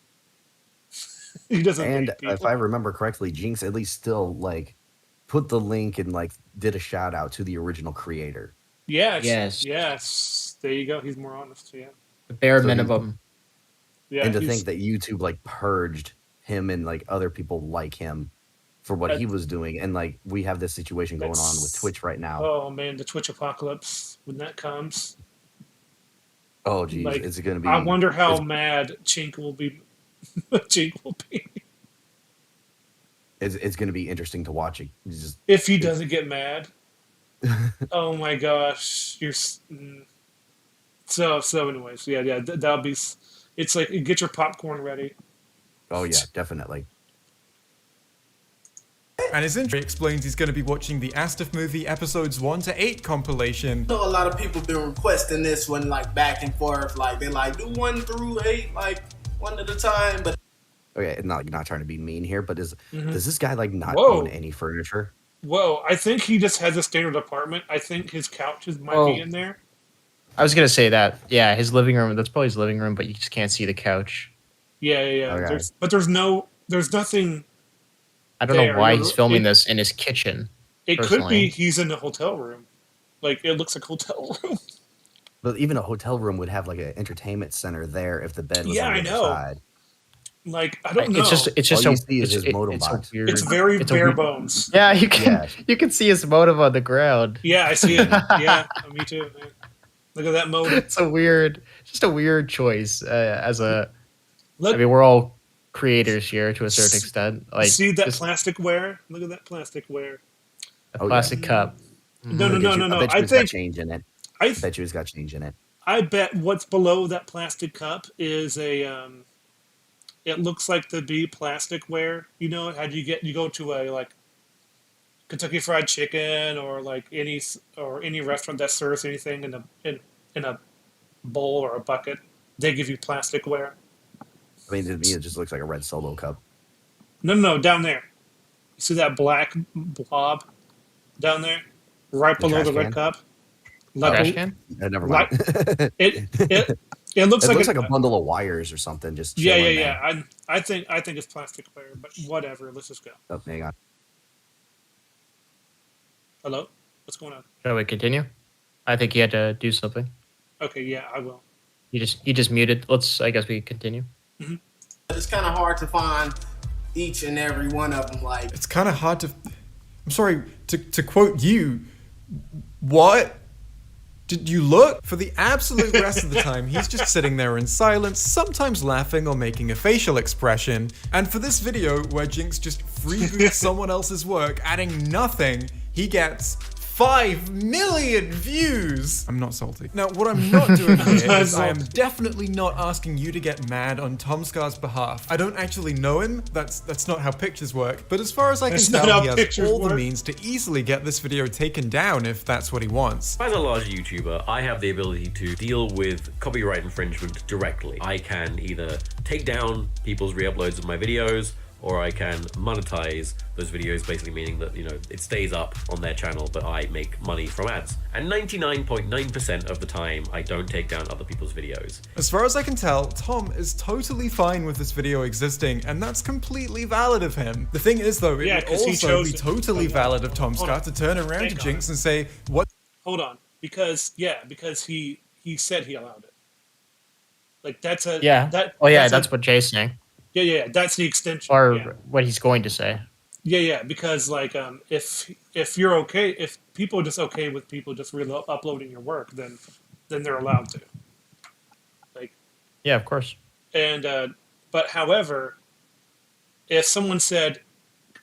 He doesn't And ban people. if I remember correctly, Jinx at least still like put the link and like did a shout out to the original creator. Yes. There you go. He's more honest. Yeah. The bare So minimum. Yeah. And to think that YouTube like purged him and like other people like him for what he was doing, and like we have this situation going on with Twitch right now. Oh man, the Twitch apocalypse when that comes. Oh geez, Like, it's gonna be. I wonder how mad Chink will be. Chink will be It's gonna be interesting to watch it. if he doesn't get mad. Oh my gosh, so. Anyways, yeah. That'll be. It's like get your popcorn ready. Oh yeah, definitely. And his intro explains he's going to be watching the Astaf movie episodes 1 to 8 compilation. I know a lot of people been requesting this one like back and forth, like they like do 1 through 8 like one at a time. But Okay, not trying to be mean here, but does this guy like not Whoa. own any furniture? Whoa, I think he just has a standard apartment. I think his couches might be in there. I was gonna say that. Yeah, his living room. That's probably his living room, but you just can't see the couch. Yeah. Okay. There's nothing. I don't know why he's filming this in his kitchen. It could personally. be he's in a hotel room. Like it looks like a hotel room. But even a hotel room would have like an entertainment center there if the bed was on the other side. Like I don't know. It's just All a, you see is it's, his modem it's a box. weird. It's very it's a bare weird- bones. Yeah, you can see his motive on the ground. Yeah, I see it. Yeah, me too. Man. Look at that motive. It's just a weird choice. As a, Look, I mean, we're all creators here to a certain extent. Like, see that just plasticware? Look at that plasticware. a plastic cup. No. I bet you I it's got think change in it. I Bet you it's got change in it. I bet what's below that plastic cup is a it looks like the be plasticware. You know, how you go to a like Kentucky Fried Chicken or like any restaurant that serves anything in a bowl or a bucket, they give you plasticware. I mean, to me, it just looks like a red Solo cup. No, down there. You see that black blob down there, right The below the trash red can? cup. Trash can? Never mind. It looks It like looks like a bundle of wires or something. Just Yeah. chilling there. I think it's plasticware, but whatever. Let's just go. Oh, hang on. Hello, what's going on? Shall we continue? I think he had to do something. Okay, yeah, I will. He just muted. I guess we continue. it's kind of hard to find each and every one of them. Like It's kind of hard to... I'm sorry, to quote you, what? Did you look? For the absolute rest of the time, he's just sitting there in silence, sometimes laughing or making a facial expression. And for this video, where Jinx just freeboots someone else's work, adding nothing, he gets 5 million views! I'm not salty. Now, what I'm not doing here is I am definitely not asking you to get mad on Tomscar's behalf. I don't actually know him, that's not how pictures work, but as far as I can That's not tell, how he has pictures all the work. means to easily get this video taken down if that's what he wants. As a large YouTuber, I have the ability to deal with copyright infringement directly. I can either take down people's re-uploads of my videos, or I can monetize those videos, basically meaning that, it stays up on their channel, but I make money from ads. And 99.9% of the time, I don't take down other people's videos. As far as I can tell, Tom is totally fine with this video existing, and that's completely valid of him. The thing is, though, it Yeah, would 'cause he also chose be to- totally Hold on. valid of Tom Hold Scott on. to turn around Hang to on. Jinx and say, what? Hold on, because he said he allowed it. Like that's a Yeah. that's That's what Jay's saying, yeah. That's the extension. or yeah. what he's going to say. Yeah, because like if you're okay, if people are just okay with people just uploading your work, then they're allowed to. Like Yeah, of course. and but however, if someone said,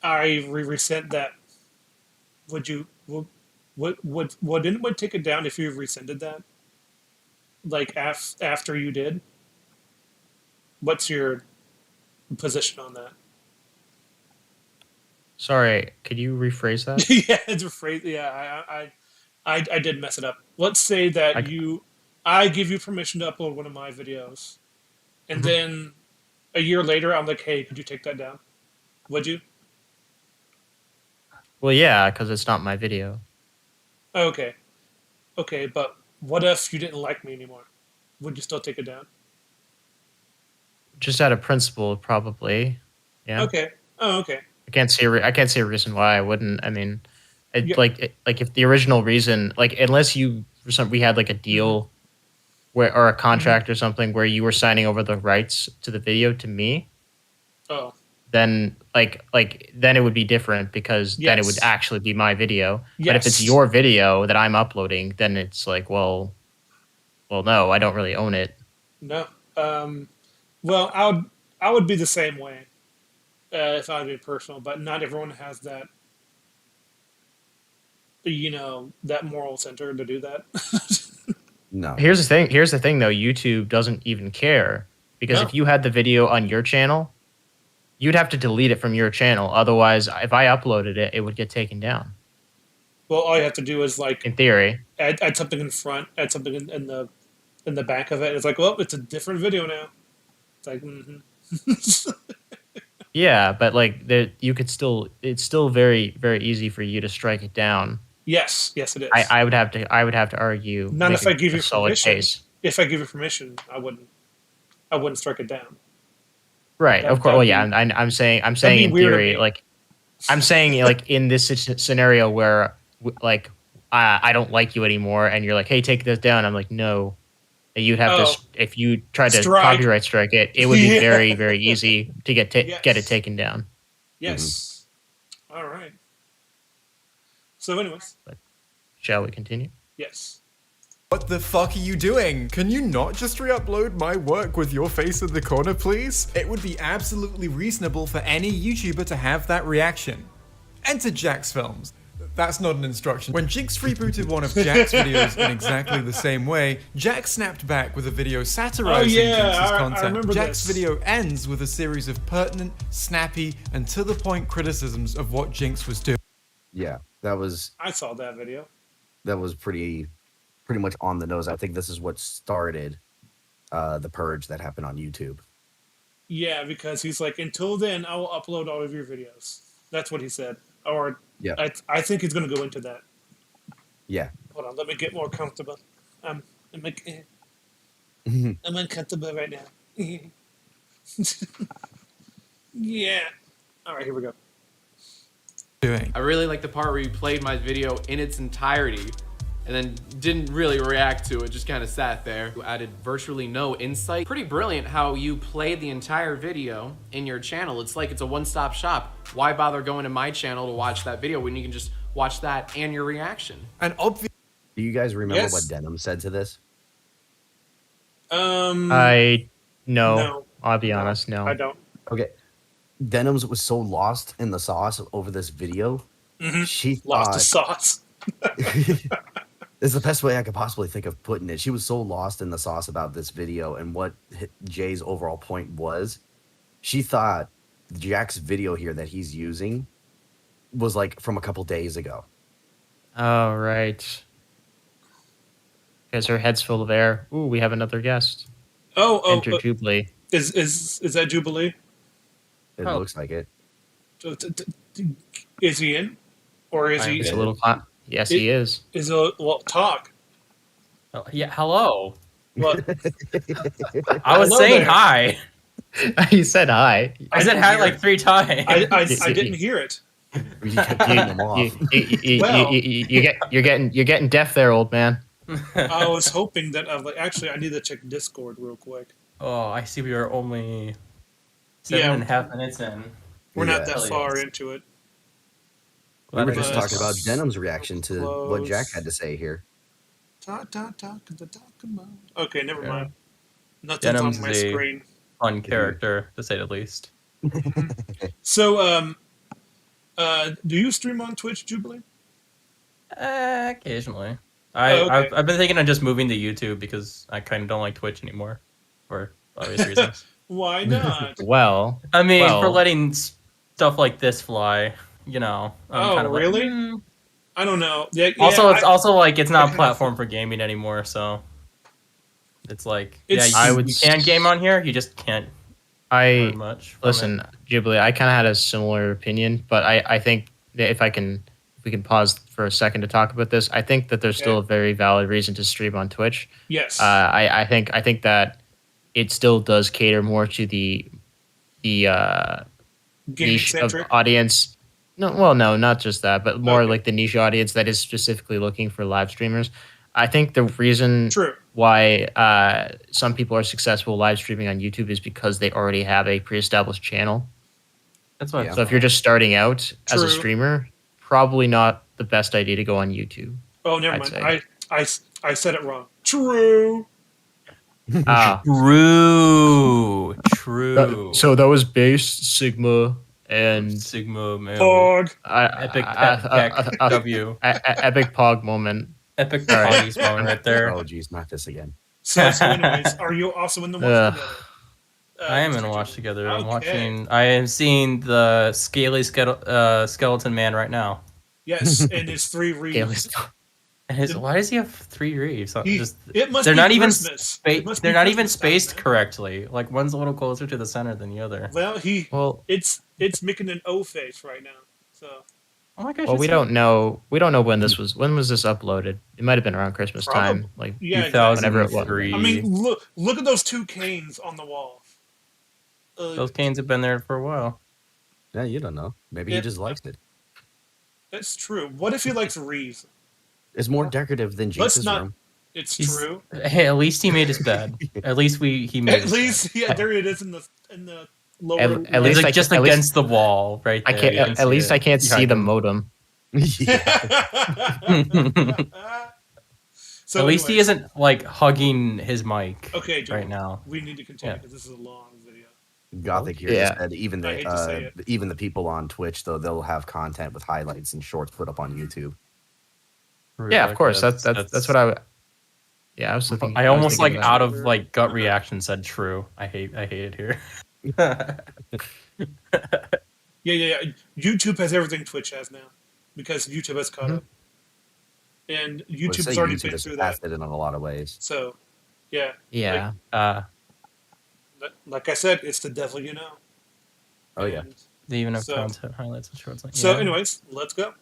"I resent that," would anyone take it down if you rescinded that? Like after you did, what's your position on that? Sorry, could you rephrase that? Yeah, it's a phrase. Yeah, I did mess it up. Let's say that I give you permission to upload one of my videos, and then a year later I'm like, hey, could you take that down? Would you? Well, yeah, because it's not my video. Okay, but what if you didn't like me anymore? Would you still take it down? Just out of principle, probably. Yeah. Okay. Oh, okay. I can't see a reason why I wouldn't. I mean, Yeah. like if the original reason, like unless we had like a deal where or a contract or something where you were signing over the rights to the video to me, Oh. then then it would be different because then it would Yes. actually be my video. But if it's Yes. your video that I'm uploading, then it's like, well, no, I don't really own it. No. Well, I would be the same way if I would be personal, but not everyone has that. That moral center to do that. No. Here's the thing though, YouTube doesn't even care because No. if you had the video on your channel, you'd have to delete it from your channel. Otherwise, if I uploaded it, it would get taken down. Well, all you have to do is like In theory. add something in front, add something in the back of it. It's like, well, it's a different video now. It's like, Yeah, but like you could still, it's still very, very easy for you to strike it down. yes, it is. I would have to argue. Not make if I a give you solid permission. case. If I give you permission, I wouldn't strike it down. Right, That- of course. Well, that'd yeah, be- I'm saying be in weird of theory, me. like I'm saying like in this scenario where like I don't like you anymore, and you're like, hey, take this down. I'm like, no. You'd have Oh. to if you tried to Strike. copyright strike it, it would be Yeah. very, very easy to get Yes. get it taken down. Yes. All right. So, anyways, Shall we continue? yes. What the fuck are you doing? Can you not just re-upload my work with your face in the corner, please? It would be absolutely reasonable for any YouTuber to have that reaction. Enter Jack's Films. That's not an instruction. When Jinx rebooted one of Jack's videos in exactly the same way, Jack snapped back with a video satirizing Oh, yeah, Jinx's I content. remember Jack's this. video ends with a series of pertinent, snappy, and to-the-point criticisms of what Jinx was doing. Yeah, that was I saw that video. pretty much on the nose. I think this is what started the purge that happened on YouTube. Yeah, because he's like, until then, I will upload all of your videos. That's what he said. Or Yeah. I think he's going to go into that. Yeah. Hold on, let me get more comfortable. I'm uncomfortable right now. Yeah. All right, here we go. I really like the part where you played my video in its entirety and then didn't really react to it, just kind of sat there. You added virtually no insight. Pretty brilliant how you played the entire video in your channel. It's like it's a one-stop shop. Why bother going to my channel to watch that video when you can just watch that and your reaction? And obviously, Do you guys remember Yes. what Denim said to this? No. No. I'll be honest, no. I don't. Okay. Denims was so lost in the sauce over this video. She Lost thought the sauce. it's the best way I could possibly think of putting it. She was so lost in the sauce about this video and what Jay's overall point was. She thought Jack's video here that he's using was like from a couple days ago. Oh, right. Because her head's full of air. Ooh, we have another guest. Oh, Enter Jubuli. is that Jubilee? It Oh. looks like it. Is he in, or is he? It's a little yes, he is. Is a well talk? Oh, yeah, hello. What? I was Hello saying there. hi. He said hi. I said didn't hi hear like it. 3 times. I didn't hear it. You kept getting them off. Well- You're getting deaf there, old man. I was hoping that actually I need to check Discord real quick. Oh, I see we are only Yeah. 7.5 minutes in. We're not Yeah. that far into it. We were Glad I just did talking about this. Denim's reaction to what Close. Jack had to say here. Talk about. Okay, never Yeah. mind. Nothing's Denim's on my the- screen. Fun character, to say the least. So, do you stream on Twitch, Jubilee? Occasionally. okay. I've been thinking of just moving to YouTube because I kind of don't like Twitch anymore, for obvious reasons. Why not? Well, I mean, Well- for letting stuff like this fly, you know. I'm Oh, kind of like, really? "Hmm." I don't know. Yeah, Also, yeah, it's also like it's not a platform for gaming anymore, so it's like It's- yeah, I you, would you can game on here, you just can't I learn much. From listen, Jubilee. I kind of had a similar opinion, but I think that if we can pause for a second to talk about this, I think that there's still a very valid reason to stream on Twitch. yes. I think that it still does cater more to the Gaming niche of centric. audience. No, well, no, not just that, but more Okay. like the niche audience that is specifically looking for live streamers. I think the reason True. why some people are successful live streaming on YouTube is because they already have a pre-established channel. That's what. Yeah. So if you're just starting out as a True. streamer, probably not the best idea to go on YouTube. Oh, never I'd mind. say. I said it wrong. True. Ah, True. so that was base, Sigma, and Sigma man. Pog. Epic Tech W. Epic Pog moment. Epic All right. Poggy's moment right there. Oh, geez, not this again. So anyways, are you also in the watch Ugh. together? I am in Mr. Watch Jubuli? Together. I'm Okay. watching. I am seeing the scaly skeleton man right now. Yes, and his 3 reads. And why does he have 3 reefs? It must They're be not even Christmas. It must be they're not even Christmas time, spaced man. correctly. Like one's a little closer to the center than the other. Well, it's making an O face right now. So. Oh my gosh. Well, we don't know. We don't know when this was. When was this uploaded? It might have been around Christmas time, like Yeah, whenever it was. I mean, look at those 2 canes on the wall. Those canes have been there for a while. Yeah, you don't know. Maybe he just likes it. That's true. What if he likes Reeve? It's more decorative than Let's Jinx's not. room. It's true. Hey, at least he made his bed. At least he made. At his least, bed. yeah, there it is in the lower. At least like just at least- against the wall, right I there. can't. At least I can't see the modem. So at least he anyways. isn't like hugging his mic. Okay, Joel, right now. we need to continue Yeah. because this is a long video. Gothic here Yeah. said even I hate to say the it. even the people on Twitch though they'll have content with highlights and shorts put up on YouTube. Yeah, of course. That's what I. Yeah, I was thinking. I was almost thinking like that. out of like gut reaction said true. I hate it here. Yeah. YouTube has everything Twitch has now because YouTube has caught up, and YouTube's say already YouTube been has through passed that. it in a lot of ways. So, yeah. Yeah. Like I said, it's the devil you know. Oh yeah. They even have So- content highlights and shorts. So, yeah. anyways, let's go.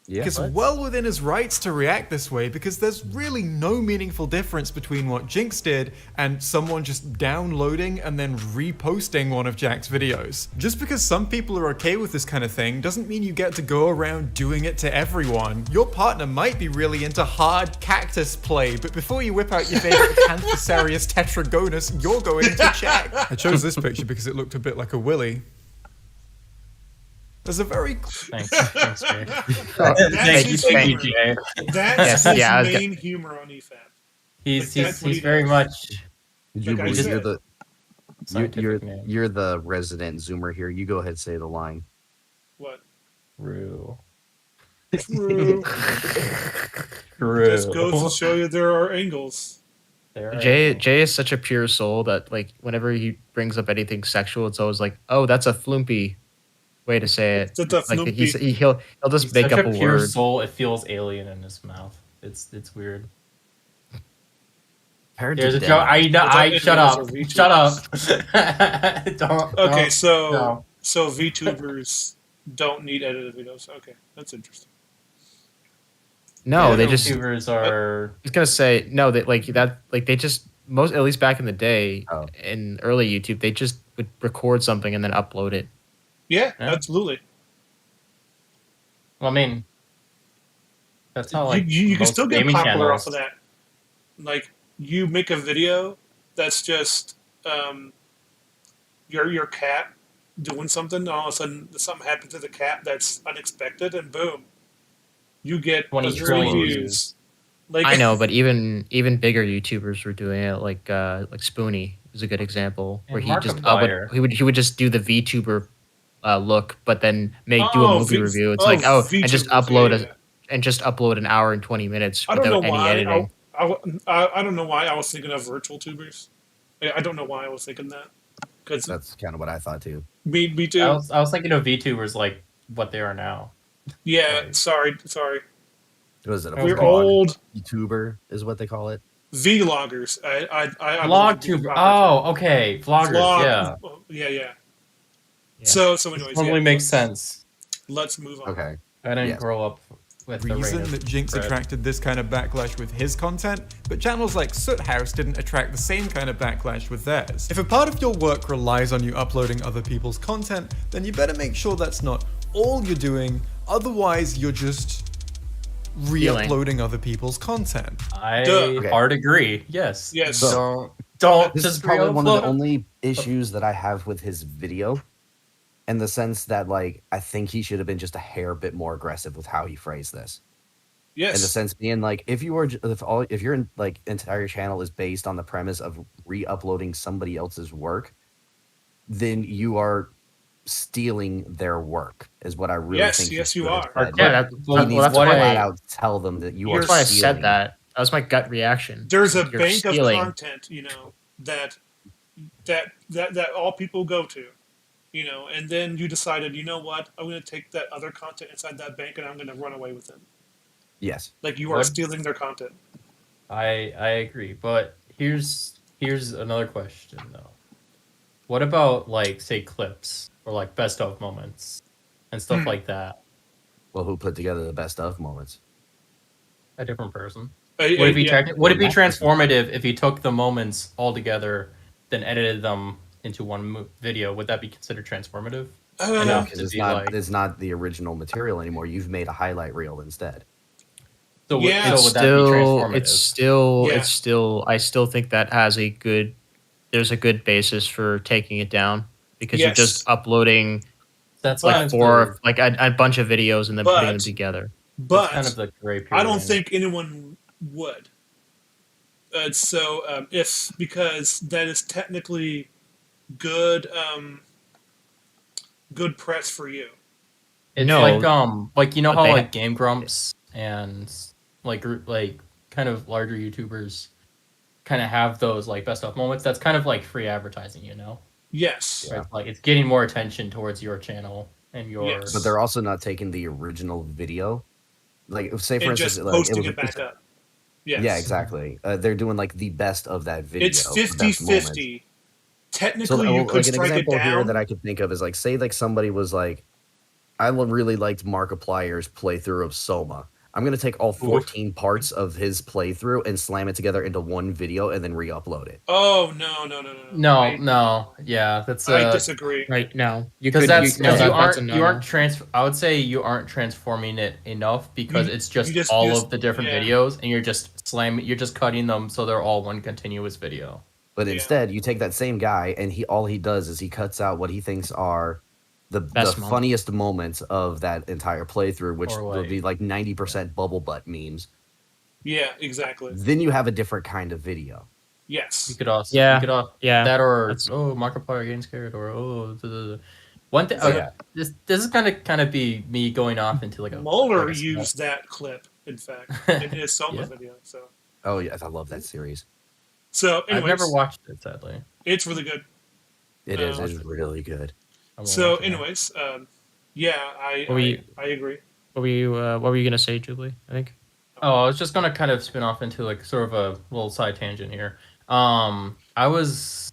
Yeah. It's well within his rights to react this way because there's really no meaningful difference between what Jinx did and someone just downloading and then reposting one of Jack's videos. Just because some people are okay with this kind of thing doesn't mean you get to go around doing it to everyone. Your partner might be really into hard cactus play, but before you whip out your favorite Canthocerius tetragonus, you're going to check. I chose this picture because it looked a bit like a willy. There's a very... Thanks, Jay. That's his Thank you, humor. Jay. That's his main humor on EFAP. He's that's what he very does. much. Jubili, I said. you're the Scientific name. you're the resident zoomer here. You go ahead and say the line. What? True. True. True. Just goes to show you there are angles. Jay is such a pure soul that like whenever he brings up anything sexual, it's always like, oh, that's a flumpy way to say it. That's a Like flumpy. he'll just He's make such up a a pure word. soul. It feels alien in his mouth. It's weird. Paired There's to a death. joke. I shut up. VTubers. Shut up. don't. Okay, don't- so no. so VTubers don't need edited videos. Okay, that's interesting. No, Yeah, they just. YouTubers are. I was gonna say no. That they just most at least back in the day Oh. in early YouTube they just would record something and then upload it. Yeah, Yeah. absolutely. Well, I mean, that's how like you can most still get gaming popular channels- off of that. Like you make a video that's just your cat doing something, and all of a sudden something happens to the cat that's unexpected, and boom, you get 20 a million trillion views. views. Like I know, but even bigger YouTubers were doing it. Like Spoonie is a good example where And he just Markiplier. he would just do the VTuber look, but then do a Oh, movie V- review. It's oh, like and just VTubers, upload yeah. and just upload an hour and 20 minutes I don't know without any why. editing. I don't know why I was thinking of virtual tubers. I don't know why I was thinking that. Because That's kind of what I thought too. me too. I was thinking of VTubers like what they are now. Yeah, sorry. What is it? A We're vlog old YouTuber is what they call it. vloggers. I Vlogtuber. Oh, okay. Vloggers. Yeah. Yeah. So anyways, Totally makes sense. Let's move on. Okay. I didn't Yes. grow up with the reason reign of that Jinx bread. attracted this kind of backlash with his content, but channels like Soot House didn't attract the same kind of backlash with theirs. If a part of your work relies on you uploading other people's content, then you better make sure that's not all you're doing, otherwise you're just re-uploading other people's content. I hard agree. Yes. Yes. Don't This just is probably one of the re-upload. only issues that I have with his video in the sense that like I think he should have been just a hair bit more aggressive with how he phrased this. Yes. In the sense being like if your like entire channel is based on the premise of re-uploading somebody else's work, then you are stealing their work. Is what I really think. Yes, you are. Yeah, he needs to flat out tell them that you are. That's why I stealing. said that. That was my gut reaction. There's a You're bank stealing. of content, that all people go to, and then you decided, you know what, I'm going to take that other content inside that bank and I'm going to run away with it. Yes. Like you are stealing their content. I agree, but here's another question though. What about like say clips or like best of moments and stuff like that? Well, who put together the best of moments? A different person. Yeah. Would it be transformative if he took the moments all together, then edited them into one video? Would that be considered transformative? No, because it's not the original material anymore. You've made a highlight reel instead. So yeah, would that be transformative? It's still. I still think that has a good. There's a good basis for taking it down because you're just uploading. That's like a bunch of videos and then putting them together. But kind of the gray period. I don't think anyone would. Because that is technically good. Good press for you. It's like you know how like Game Grumps and like kind of larger YouTubers kind of have those like best of moments. That's kind of like free advertising, Yes. Right? Like it's getting more attention towards your channel and your. Yes. But they're also not taking the original video, like say for and instance, just like, posting it back up. Yes. Yeah, exactly. They're doing like the best of that video. It's 50-50. Technically, you could like strike an example it down. here that I could think of is like say like somebody was like, I really liked Markiplier's playthrough of Soma. I'm going to take all 14 parts of his playthrough and slam it together into one video and then re-upload it. Oh, no. Yeah, that's. I disagree. Right, no. I would say you aren't transforming it enough because it's just all of the different videos and you're just cutting them so they're all one continuous video. But instead, you take that same guy and all he does is he cuts out what he thinks are the funniest moments of that entire playthrough, which would be like 90% bubble butt memes. Yeah, exactly. Then you have a different kind of video. Yes. You could also that or Markiplier getting scared or one thing. This is kind of be me going off into like a Mueller used that clip in fact in his Soma video. So. Oh yes, I love that series. So anyways, I've never watched it sadly. It's really good. It is. It's really good. So anyways, I agree. What were you gonna say, Jubuli? I think. Oh, I was just gonna kind of spin off into like sort of a little side tangent here. I was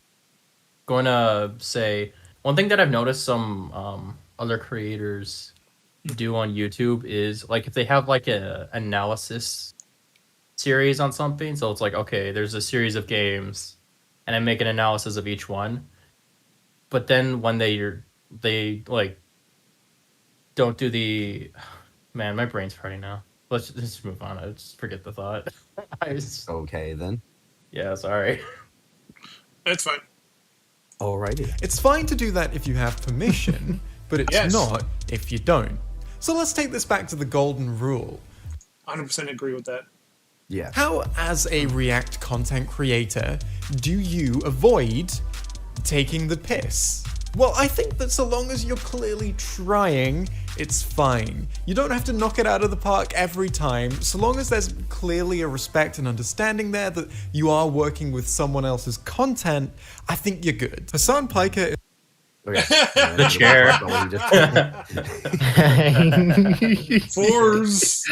going to say one thing that I've noticed some other creators do on YouTube is like if they have like a analysis series on something, so it's like okay, there's a series of games, and I make an analysis of each one. But then when they like don't do the man, my brain's farting now. Let's just move on. I just forget the thought. Okay then. Yeah, sorry. It's fine. Alrighty. It's fine to do that if you have permission, but it's not if you don't. So let's take this back to the golden rule. 100% agree with that. Yeah. How, as a React content creator, do you avoid taking the piss? Well, I think that so long as you're clearly trying, it's fine. You don't have to knock it out of the park every time. So long as there's clearly a respect and understanding there that you are working with someone else's content, I think you're good. Hassan Piker is... The chair. Fours.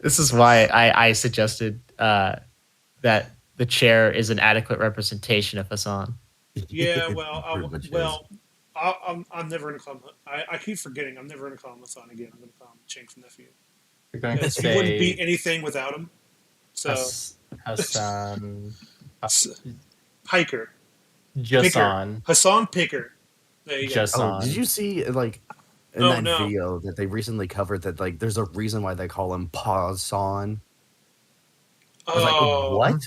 This is why I suggested that the chair is an adequate representation of Hassan. Yeah, I'm never going to call him. I keep forgetting. I'm never going to call him Hassan again. I'm going to call him Chink's nephew. You're going to say he wouldn't be anything without him. So Hassan Piker. Jason. Hassan Piker. There you go. Oh, did you see like in that video that they recently covered that like there's a reason why they call him Pazon? I was like, what?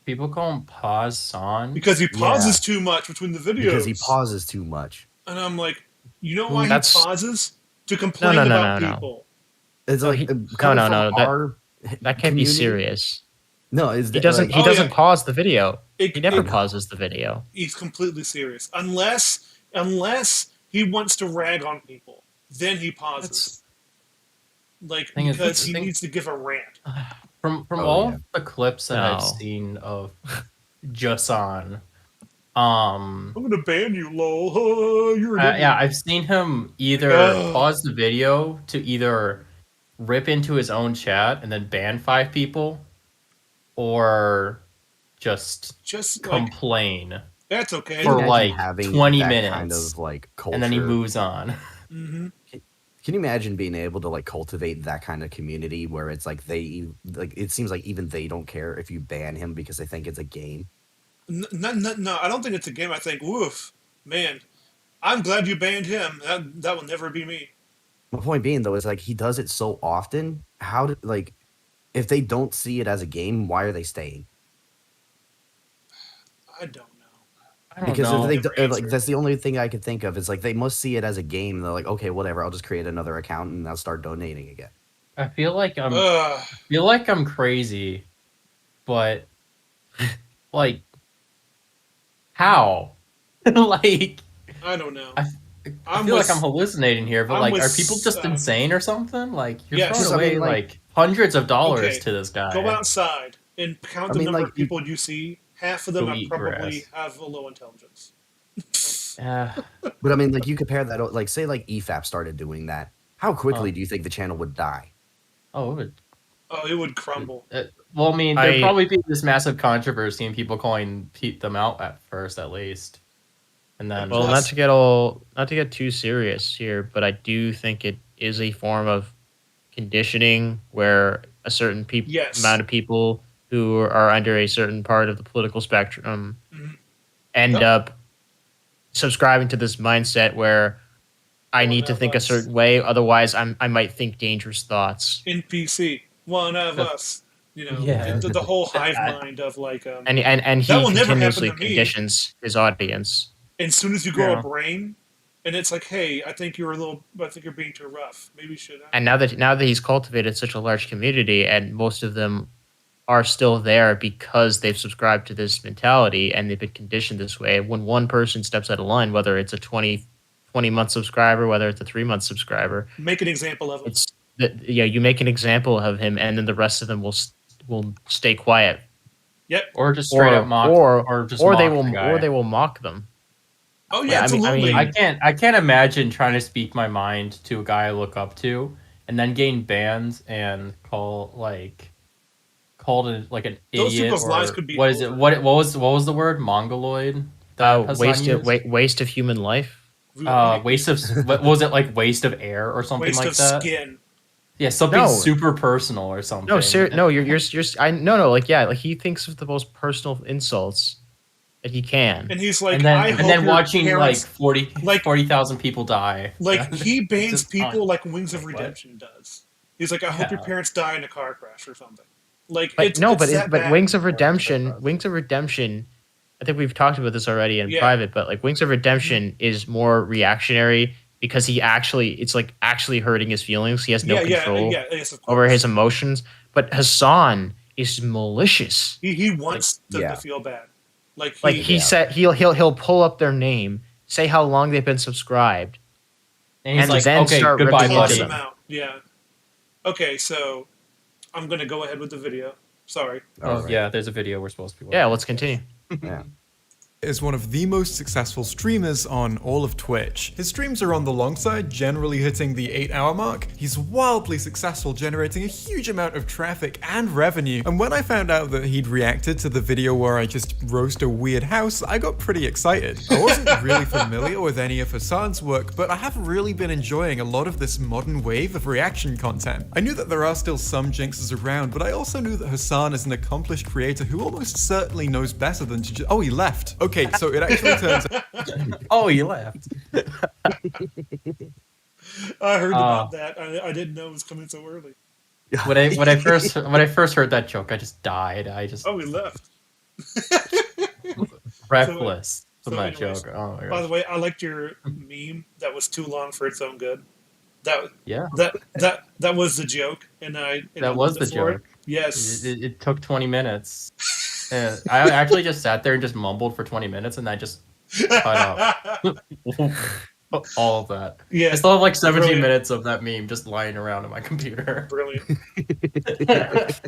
People call him Pazon because he pauses too much between the videos. Because he pauses too much. And I'm like, You know why he That's- pauses? To complain no, about no. people. It's No, like he- coming no, from that- our That can't be community- serious. No, is He doesn't. Like, He Oh, doesn't yeah. pause the video. It- He never it- pauses the video. He's completely serious. Unless he wants to rag on people, then he pauses. Thing is, Because he thing- needs to give a rant. From Oh, all yeah. of the clips that I've No. seen of Jason, I'm gonna ban you, lol. You're an idiot. yeah, I've seen him either Ugh. pause the video to either rip into his own chat and then ban 5 people, or just Just complain that's okay. for imagine like having 20 that minutes, kind of like culture. and then he moves on. hmm Can you imagine being able to like cultivate that kind of community where it's like it seems like even they don't care if you ban him because they think it's a game. No, I don't think it's a game. I think, woof, man, I'm glad you banned him. That will never be me. My point being though is like he does it so often. How did like if they don't see it as a game, why are they staying? I don't know. I don't Because know. if they Never like answered. that's the only thing I could think of is like they must see it as a game. And they're like, okay, whatever, I'll just create another account and I'll start donating again. I feel like Ugh. I'm crazy, but like, how? Like, I don't know. I I'm feel with- like I'm hallucinating here, but I'm like, with, are people just insane or something? Like, you're Yeah, throwing just, I away mean, like hundreds of dollars Okay, to this guy. Go outside and count I the mean, number like, of people you see. Half of them Go have eat probably grass. have a low intelligence. But I mean, like you compare that, like say like EFAP started doing that. How quickly do you think the channel would die? Oh, it would. Oh, it would crumble. Well, I mean, there'd I- probably be this massive controversy and people calling them out at first, at least, and then Well, Plus- not to get too serious here, but I do think it is a form of conditioning where a certain Yes. amount of people who are under a certain part of the political spectrum Mhm. end Yep. up subscribing to this mindset where I One need to of think a us. certain way, otherwise I might think dangerous thoughts. NPC, one of us. You know, Yeah. the whole hive mind of like. And he That will never happen continuously to me. conditions his audience. As soon as you grow Yeah. a brain, and it's like, hey, I think you're being too rough. Maybe you should. And now that he's cultivated such a large community, and most of them are still there because they've subscribed to this mentality and they've been conditioned this way. When one person steps out of line, whether it's a 20-month subscriber, whether it's a 3-month subscriber, Make an example of it. it's that you make an example of him, and then the rest of them will stay quiet, Yep. or just straight up mock, or just they mock will the guy. or they will mock them. Oh Yeah, yeah, I mean- absolutely. I can't imagine trying to speak my mind to a guy I look up to, and then getting bans and called it like an Those idiot. people's Or, lives could be what is it? over. What was the word? Mongoloid. that Hassan used? Waste of human life. Waste of what was it, like waste of air or something Waste like of that? skin. Yeah, something No. super personal or something. No, no, you're like he thinks of the most personal insults that he can. And he's like, and then, I and hope then your watching parents, like 40,000 people die. like he bans Just people on. like Wings of Like, Redemption does. He's like, I hope your Yeah. parents die in a car crash or something. Like, But it's no, it's but that bad. Wings of Redemption. I think we've talked about this already in Yeah. private, but like Wings of Redemption is more reactionary because it's like actually hurting his feelings. He has no control yes, of over course. his emotions. But Hassan is malicious. He wants them yeah. to feel bad. Like He said he'll pull up their name, say how long they've been subscribed, And he's and like, then okay, start goodbye, ripping calls into buddy. them them. out. Yeah. Okay, so I'm gonna go ahead with the video. Sorry. Oh, yeah, there's a video we're supposed to be watching. Yeah, let's continue. Yeah. Is one of the most successful streamers on all of Twitch. His streams are on the long side, generally hitting the 8-hour mark. He's wildly successful, generating a huge amount of traffic and revenue. And when I found out that he'd reacted to the video where I just roast a weird house, I got pretty excited. I wasn't really familiar with any of Hassan's work, but I have really been enjoying a lot of this modern wave of reaction content. I knew that there are still some jinxes around, but I also knew that Hassan is an accomplished creator who almost certainly knows better than to just— oh, he left. Okay, so it actually turns Oh, you left. I heard about that. I didn't know it was coming so early. When I first heard that joke, I just died. Oh, he left. Breathless. From that joke. Oh my by the gosh. way, I liked your meme that was too long for its own good. That Yeah. that was the joke, and I That loved was it the for it. joke. Yes. It took 20 minutes. I actually just sat there and just mumbled for 20 minutes, and I just cut out all of that. Yeah, I still have like 17 brilliant. minutes of that meme just lying around in my computer. Brilliant.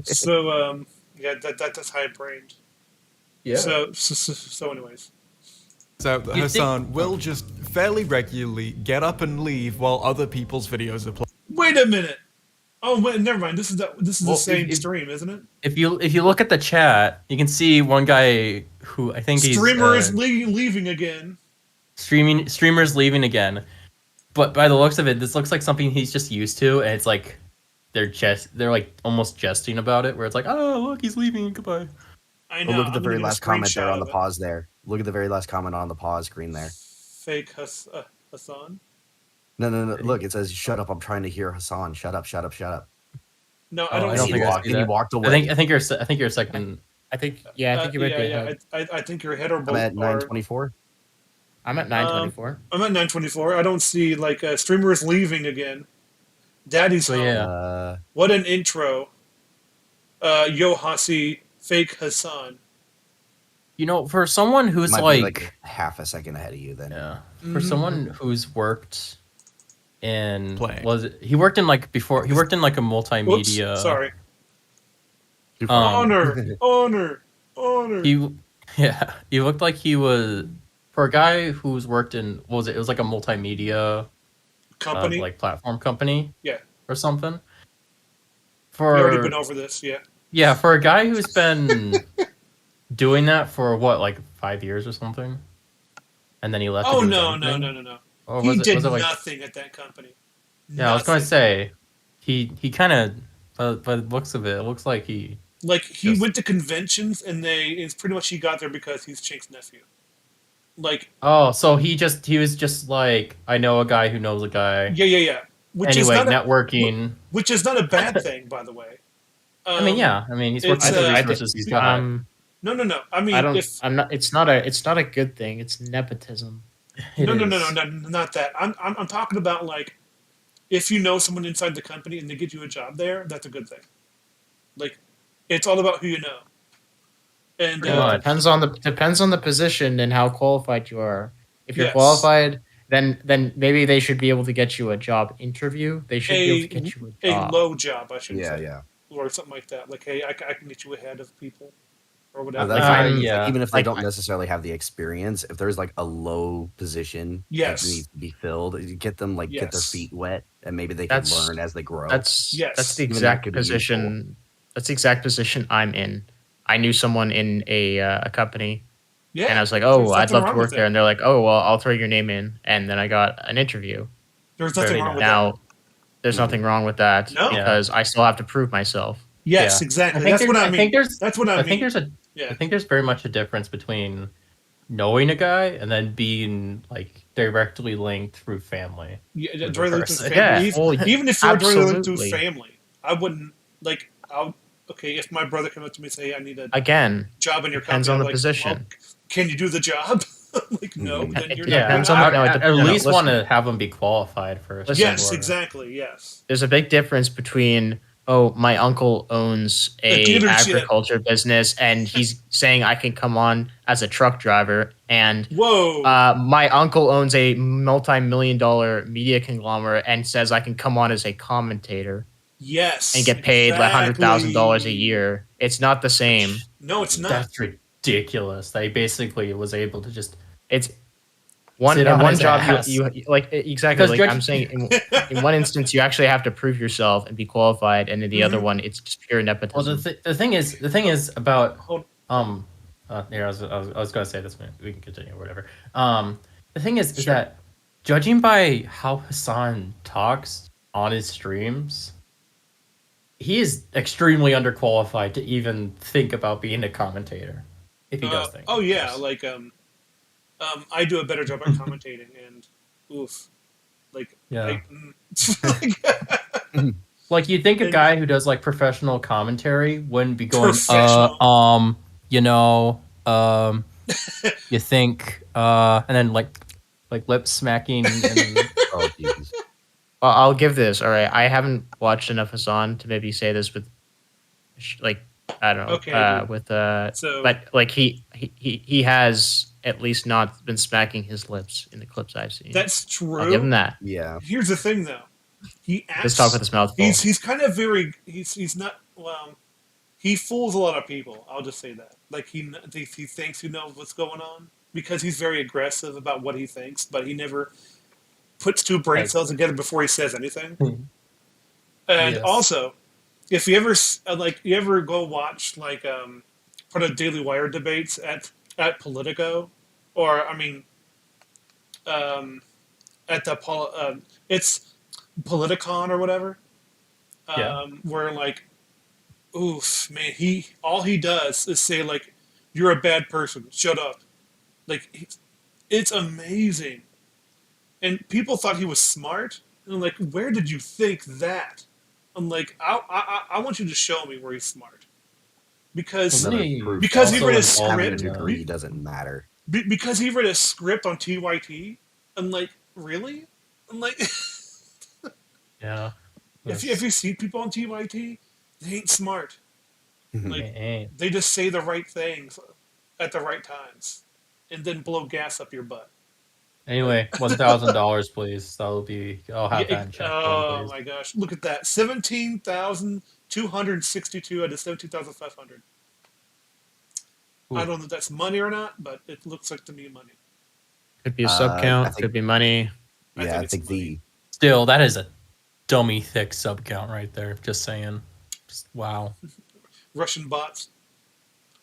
So yeah, that's high brained. Yeah. So anyways. So You Hassan will just fairly regularly get up and leave while other people's videos are playing. Wait a minute. Oh wait, never mind. This is the same stream, isn't it? If you look at the chat, you can see one guy who I think Streamer he's is leaving again. streamers leaving again. But by the looks of it, this looks like something he's just used to, and it's like they're like almost jesting about it, where it's like, oh look, he's leaving, goodbye. I know. Oh, look at the I'm very gonna get a last comment there screenshot on the of it. pause there. Look at the very last comment on the pause screen there. Fake Hassan. No. Look, it says, "Shut up! I'm trying to hear Hassan. Shut up! Shut up! Shut up." No, Oh, I don't. I don't see think that. I see And he that. walked away. I think you're second. I think you might be ahead. I think your head or both I'm at are. 924. I'm at 924. I'm at 924. I don't see like streamers leaving again. Daddy's So home. yeah. What an intro. Yo Hasi, fake Hassan. You know, for someone who's Might be like half a second ahead of you then. yeah, for someone who's worked in Playing. he worked in like before he worked in like a multimedia. Oops, sorry. Um, honor. He looked like he was for a guy who's worked in what was it? It was like a multimedia Company. like platform company. Yeah. Or something. We For already been over this. Yeah. yeah, for a guy who's been doing that for what, like 5 years or something, and then he left. Oh to do no. his own thing? Or He was did was like, nothing at that company. yeah, I was going to say, he kind of, by the looks of it, it looks like he he went to conventions and it's pretty much he got there because he's Chink's nephew. Like oh, so he was just like, I know a guy who knows a guy. yeah. Which Anyway, is not networking. which is not a bad thing, by the way. I mean, yeah. I mean, he's working with the resources he's got. No. I mean, I don't. I'm not. It's not a good thing. It's nepotism. No, not that. I'm talking about like, if you know someone inside the company and they get you a job there, that's a good thing. Like, it's all about who you know. And depends on the position and how qualified you are. If you're Yes. qualified, then maybe they should be able to get you a job interview. They should be able to get you a job. low job, I should Yeah, say. yeah. Or something like that. Like, hey, I can get you ahead of people, or No, whatever. that's fine. yeah. Even if they Like, don't necessarily have the experience, if there's like a low position Yes. that needs to be filled, you get them get their Yes. feet wet, and maybe they can That's- learn as they grow. That's Yes. that's the Even that exact could be position. That's the exact position I'm in. I knew someone in a company, Yeah. and I was like, There's "Oh, I'd nothing love to wrong work with there." it. And they're like, "Oh, well, I'll throw your name in." And then I got an interview. There's nothing Very wrong with Now, that. there's nothing wrong with that No. because I still have to prove myself. Yes, Yeah. exactly. That's what I mean. That's what I mean. I think there's very much a difference between knowing a guy and then being like directly linked through family. Yeah, with the directly to person. family. Yeah, Even if you're directly linked to absolutely. family, I wouldn't like. Okay, if my brother came up to me and say, "I need a Again, job in your depends company," on I'm the like, position. well, can you do the job? Like, no, then you're Yeah, not. depends good. on the- no, it I at depends- no, least listen. want to have them be qualified first. Listen. Yes, before- exactly. Yes. There's a big difference between my uncle owns A a dealership. agriculture business and he's saying I can come on as a truck driver, and Whoa. my uncle owns a multi-million-dollar media conglomerate and says I can come on as a commentator Yes. and get paid like $100,000 a exactly. year. It's not the same. No, it's not. That's ridiculous. They basically was able to just It's one Sit in on one his job ass. you like exactly Because like Judge- I'm saying in one instance you actually have to prove yourself and be qualified, and in the other one it's just pure nepotism. Well, the thing is about Hold- here I was gonna say this. We can continue or whatever. The thing is that judging by how Hassan talks on his streams, he is extremely underqualified to even think about being a commentator. If he does think. Oh of yeah, course. like I do a better job at commentating, and oof, like Yeah. like, Like you'd think a And- guy who does like professional commentary wouldn't be going Professional. you think And then like lip smacking. And... Oh Jesus. Well, I'll give this. All right, I haven't watched enough Hassan to maybe say this with, like, I don't know. Okay, with so- but like he has at least not been smacking his lips in the clips I've seen. That's true. I'll give him that. Yeah. Here's the thing, though. He acts, Let's talk with his mouth full. He's kind of very. He's not. Well, he fools a lot of people. I'll just say that. Like he thinks he knows what's going on because he's very aggressive about what he thinks, but he never puts two brain cells together before he says anything. And also, if you ever you ever go watch like part of Daily Wire debates at Politico, or I mean, at the it's Politicon or whatever, where like, oof, man, all he does is say like, "You're a bad person. Shut up." Like, it's amazing. And people thought he was smart. And I'm like, where did you think that? I'm like, I want you to show me where he's smart. Because he read a script. Degree doesn't matter. Because he read a script on TYT. I'm like, really? I'm like, yeah. If you see people on TYT, they ain't smart. Like, they just say the right things at the right times, and then blow gas up your butt. Anyway, $1,000, please. That'll be. I'll have that in chat. Oh my gosh! Look at that. 17,262 out of 17,500. I don't know if that's money or not, but it looks like to me money. Could be a sub count. Could be money. Yeah, I think the. Still, that is a dummy thick sub count right there. Just saying. Just, wow. Russian bots.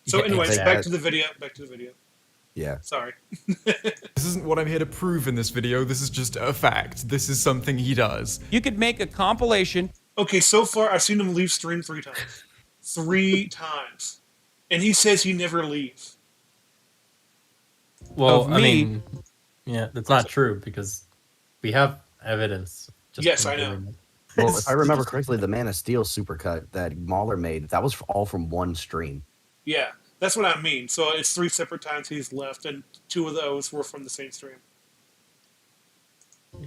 So, Yeah, anyways, exactly. back to the video. Back to the video. Yeah. Sorry. This isn't what I'm here to prove in this video. This is just a fact. This is something he does. You could make a compilation. Okay, so far I've seen him leave stream 3 times. 3 times. And he says he never leaves. Well, Of I me. mean, yeah, that's not true because we have evidence. Yes, I know. Well, if I remember correctly, the Man of Steel supercut that Mahler made, that was all from one stream. Yeah, that's what I mean. So it's 3 separate times he's left, and 2 of those were from the same stream.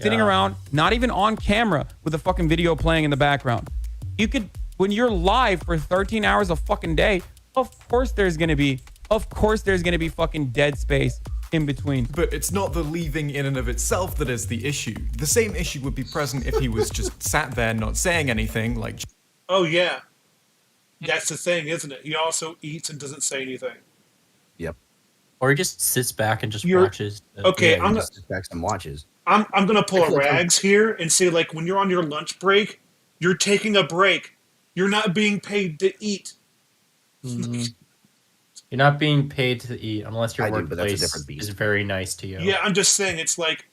Sitting around, not even on camera, with a fucking video playing in the background. You could, when you're live for 13 hours a fucking day, of course there's gonna be fucking dead space in between. But it's not the leaving in and of itself that is the issue. The same issue would be present if he was just sat there not saying anything, like... Oh, yeah. That's the thing, isn't it? He also eats and doesn't say anything. Yep. Or he just sits back and just You're- watches. Okay, Yeah, I'm he gonna just sits back and watches. I'm gonna pull a Actually, rags here and say, like, when you're on your lunch break, you're taking a break. You're not being paid to eat. You're not being paid to eat unless your I do, but that's a workplace different beast. is very nice to you. Yeah, I'm just saying, it's like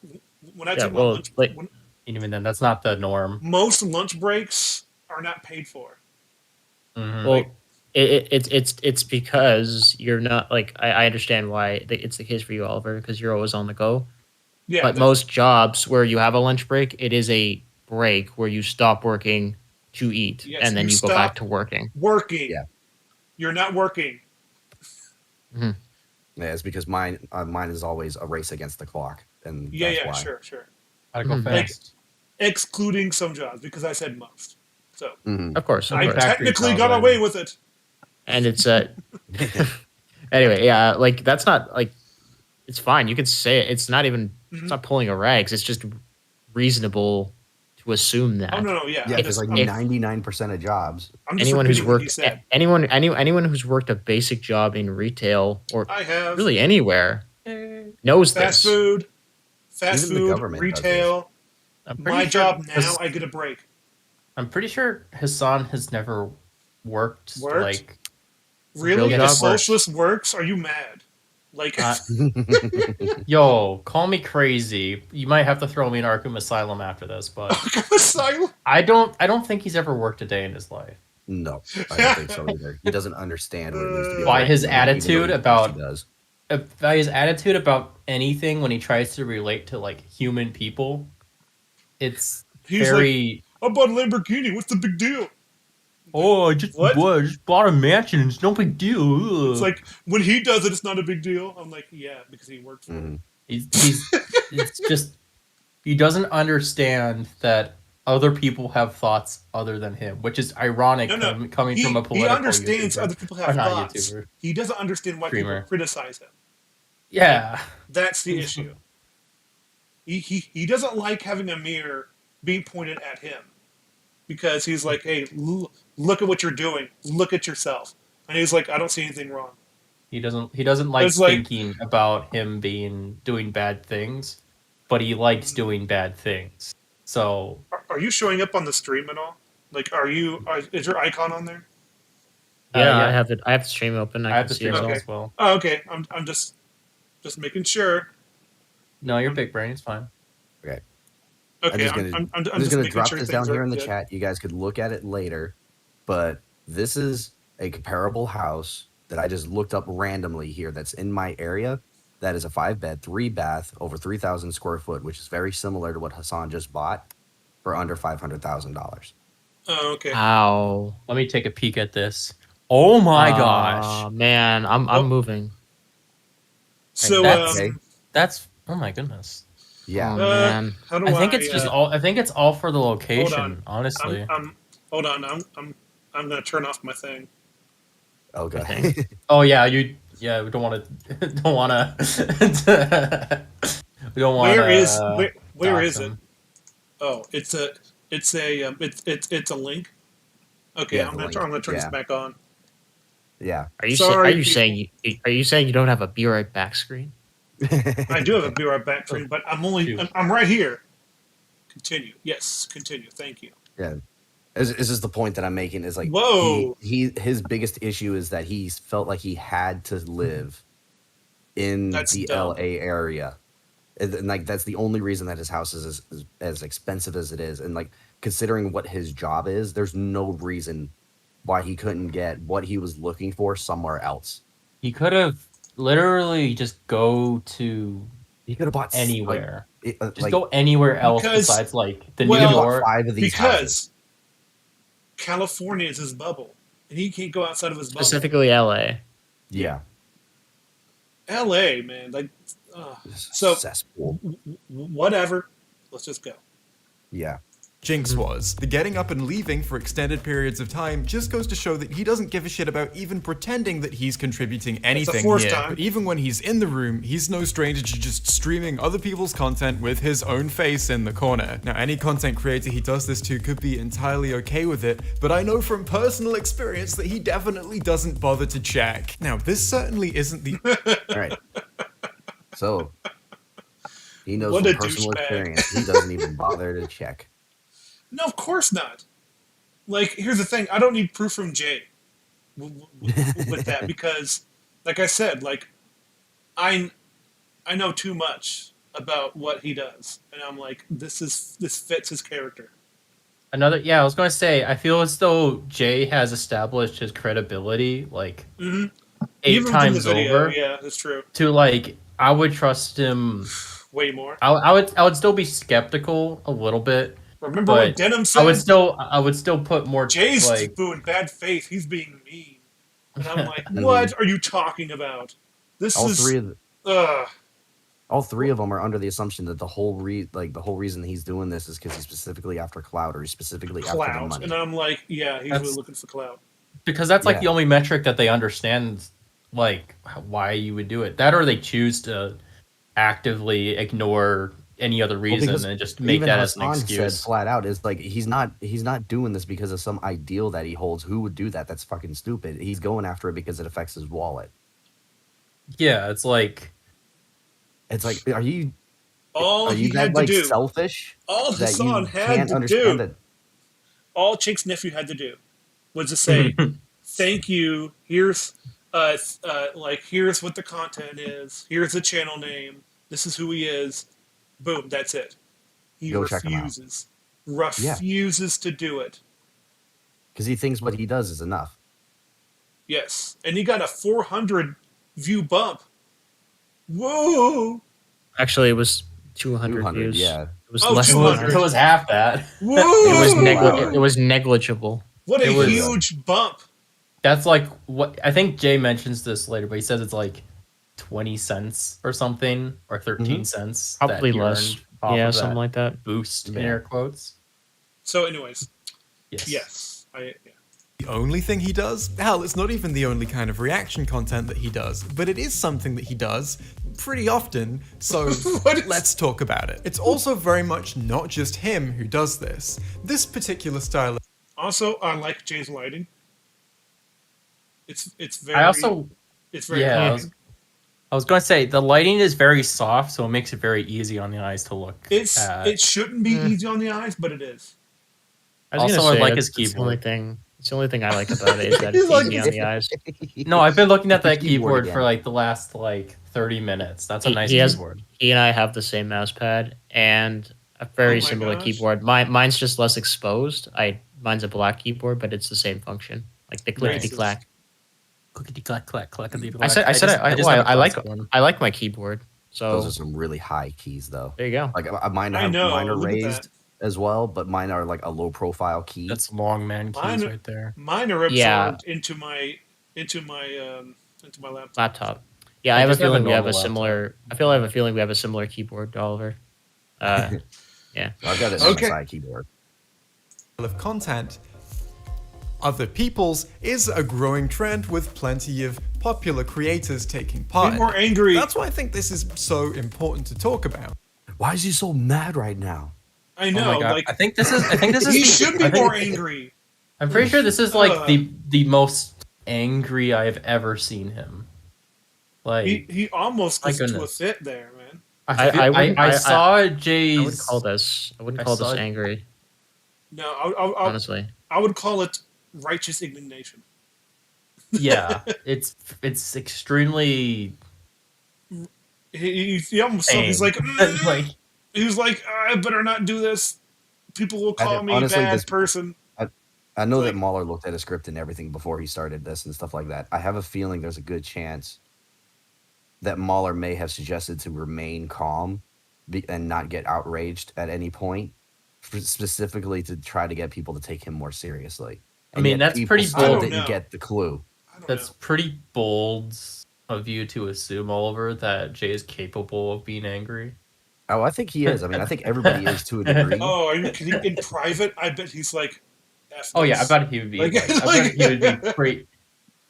when I Yeah, take my well, lunch, like- when, Even then, that's not the norm. most lunch breaks are not paid for. Mhm. Well, it's because you're not like I understand why it's the case for you, Oliver, because you're always on the go. Yeah, But most jobs where you have a lunch break, it is a break where you stop working to eat, Yes, and then you go stop back to working. working. Yeah. You're not working. Yeah, it's because mine is always a race against the clock, and Yeah, that's yeah, why. sure. Gotta go Mhm. fast. Excluding some jobs because I said most. So Mhm. Of course, I Factory technically job, got right? away with it. and it's anyway, yeah, like that's not like it's fine. You can say it. It's not even it's not pulling a rags. It's just reasonable to assume that. Oh no, yeah. Yeah, I'm because just, like I'm, 99% of jobs. I'm just anyone who's repeating what he worked said. anyone who's worked a basic job in retail or I have really anywhere knows fast this. food, fast Even the food, government does retail. I'm pretty My sure job now, Hass- I get a break. I'm pretty sure Hassan has never worked Worked? like. Really? Real The job works. socialist works? Are you mad? Like, Yo, call me crazy. You might have to throw me in Arkham Asylum after this, but asylum? I don't think he's ever worked a day in his life. No, I don't think so either. He doesn't understand what it means to be a By white his man, even though attitude he thinks about- he does. By his attitude about anything when he tries to relate to like human people, it's He's very. I bought a Lamborghini. What's the big deal? Oh, I just bought a mansion. It's no big deal. Ugh. It's like when he does it, it's not a big deal. I'm like, yeah, because he worked for it. He's it's just he doesn't understand that other people have thoughts other than him, which is ironic coming from a political He understands YouTuber. other people Or have not thoughts. YouTuber. He doesn't understand why Streamer. people criticize him. Yeah. That's the issue. He doesn't like having a mirror being pointed at him because he's like, hey, look at what you're doing. Look at yourself. And he's like, I don't see anything wrong. He doesn't like thinking about him doing bad things, but he likes doing bad things. So Are you showing up on the stream at all? Like, is your icon on there? Yeah, I have it. I have the stream open. I have can the see stream it as well. Oh, okay. I'm just making sure. No, you're big brain. It's fine. Okay. Okay, I'm I'm just gonna making drop sure this things down here are in the good. chat. You guys could look at it later, but this is a comparable house that I just looked up randomly here. That's in my area. That is a 5-bed, 3-bath, over 3,000 square foot, which is very similar to what Hassan just bought for under $500,000. Oh, okay. Ow. Let me take a peek at this. Oh my gosh, man, I'm moving. So that's oh my goodness. Yeah, man. How do I think it's just all. I think it's all for the location. Hold on. Honestly, hold on. I'm gonna turn off my thing. Okay. Oh yeah, we don't want to. Don't want to. We don't want. Where is it? Oh, it's a link. Okay, Yeah, I'm gonna link. turn this back on. Yeah. Are you Sorry, saying you don't have a be right back screen? I do have a be right back screen, but I'm right here. Continue. Yes, continue. Thank you. Yeah. This is the point that I'm making is like, whoa, his biggest issue is that he felt like he had to live in the LA area. And like, that's the only reason that his house is as expensive as it is. And like, considering what his job is, there's no reason why he couldn't get what he was looking for somewhere else. He could have literally just go to. He could have bought anywhere. Just like, go anywhere else besides like the New York. 5 of these houses. California is his bubble, and he can't go outside of his bubble. Specifically, LA. Yeah. LA, man, like, so whatever. Let's just go. Yeah. Jinx was. The getting up and leaving for extended periods of time just goes to show that he doesn't give a shit about even pretending that he's contributing anything here. But even when he's in the room, he's no stranger to just streaming other people's content with his own face in the corner. Now, any content creator he does this to could be entirely okay with it, but I know from personal experience that he definitely doesn't bother to check. Now, this certainly isn't the... Alright. So, he knows What from a personal douchebag. experience, he doesn't even bother to check. No, of course not. Like, here's the thing. I don't need proof from Jay with that because, like I said, like, I know too much about what he does, and I'm like, this fits his character. I was gonna say, I feel as though Jay has established his credibility like 8 Even times from the video, over. yeah, that's true. To like, I would trust him way more. I would still be skeptical a little bit. Remember what Denim said? I would still put more. Jay's like, in bad faith. He's being mean, and I'm like, what are you talking about? This all is all three of them are under the assumption that the whole reason he's doing this is because he's specifically after clout, or he's specifically after the money. And I'm like, yeah, he's really looking for clout. Because that's like the only metric that they understand, like why you would do it. That, or they choose to actively ignore any other reason and just make that as an excuse. Said flat out is like he's not doing this because of some ideal that he holds. Who would do that? That's fucking stupid. He's going after it because it affects his wallet. Yeah, it's like are you all he that had like to do, selfish? All that Hassan you had can't to understand do, that? all Chink's nephew had to do was to say, "Thank you. Here's here's what the content is. Here's the channel name. This is who he is." Boom, that's it. He refuses to do it. Because he thinks what he does is enough. Yes. And he got a 400 view bump. Whoa! Actually, it was 200 views. Yeah. It was less than 100. It was half that. Whoa! It was negligible. What a It was- huge bump. That's like what I think Jay mentions this later, but he says it's like 20 cents or something, or 13 cents. Probably that he less. earned off Yeah, of something that like that. boost in Yeah. air quotes. So, anyways, Yes. yes, yeah. The only thing he does? Hell, it's not even the only kind of reaction content that he does, but it is something that he does pretty often, so let's talk about it. It's also very much not just him who does this. This particular style. Also, I like Jay's lighting. It's very. I also, It's very. yeah, calming. I was going to say the lighting is very soft, so it makes it very easy on the eyes to look. It shouldn't be easy on the eyes, but it is. I was Also, gonna I say, like that's- his that's the only keyboard. thing. It's the only thing I like about it is that it's easy on the eyes. No, I've been looking at that The keyboard keyboard for again. like the last like 30 minutes. That's a nice He has- keyboard. He and I have the same mouse pad and a very Oh my similar gosh. keyboard. Mine's just less exposed. Mine's a black keyboard, but it's the same function, like the clickety clack. Clickety clack clack clackety I said I like my keyboard. So Those are some really high keys, though. there you go. Like mine, I know, mine are look at raised that. as well, but mine are like a low profile key. That's long man keys Mine- right there. Mine are absorbed Yeah. into my laptop. Laptop. Yeah, I I have a just have a feeling we have a normal similar. I have a feeling we have a similar keyboard, Oliver. Yeah. I've got an Okay. MSI keyboard. Of content, other people's is a growing trend with plenty of popular creators taking part. Be more angry. That's why I think this is so important to talk about. Why is he so mad right now? I Oh know. my God. Like I think this is he should be I think- more angry. I'm pretty sure this is like Uh. the most angry I've ever seen him. Like He almost My gets to a goodness. fit there, man. I saw Jay's. I wouldn't call this. I wouldn't I call this saw- angry. No, Honestly. I would call it righteous indignation. Yeah, it's extremely. He almost he's Pain. like, Like- he was like, I better not do this. People will call me honestly, bad this- person. I know that Like- Mahler looked at a script and everything before he started this and stuff like that. I have a feeling there's a good chance that Mahler may have suggested to remain calm and not get outraged at any point, specifically to try to get people to take him more seriously. I mean, yet that's people pretty still bold. didn't know. get the clue. I don't That's know. pretty bold of you to assume, Oliver, that Jay is capable of being angry. Oh, I think he is. I mean, I think everybody is to a degree. Oh, are you kidding? In private, I bet he's like. F Oh yeah, I this. bet he would be. Like- I bet he would be pretty.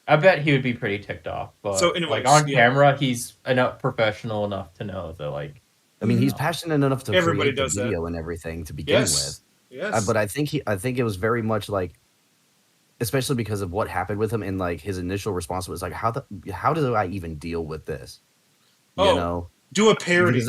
I bet he would be pretty ticked off. But So anyways, like on yeah. camera, he's enough professional enough to know that like. I mean, he's passionate enough to Everybody create the does that. video and everything to begin with. Yes. Yes. But I think it was very much like, especially because of what happened with him, and like his initial response was like, how do I even deal with this? You Oh, know, do a parody. because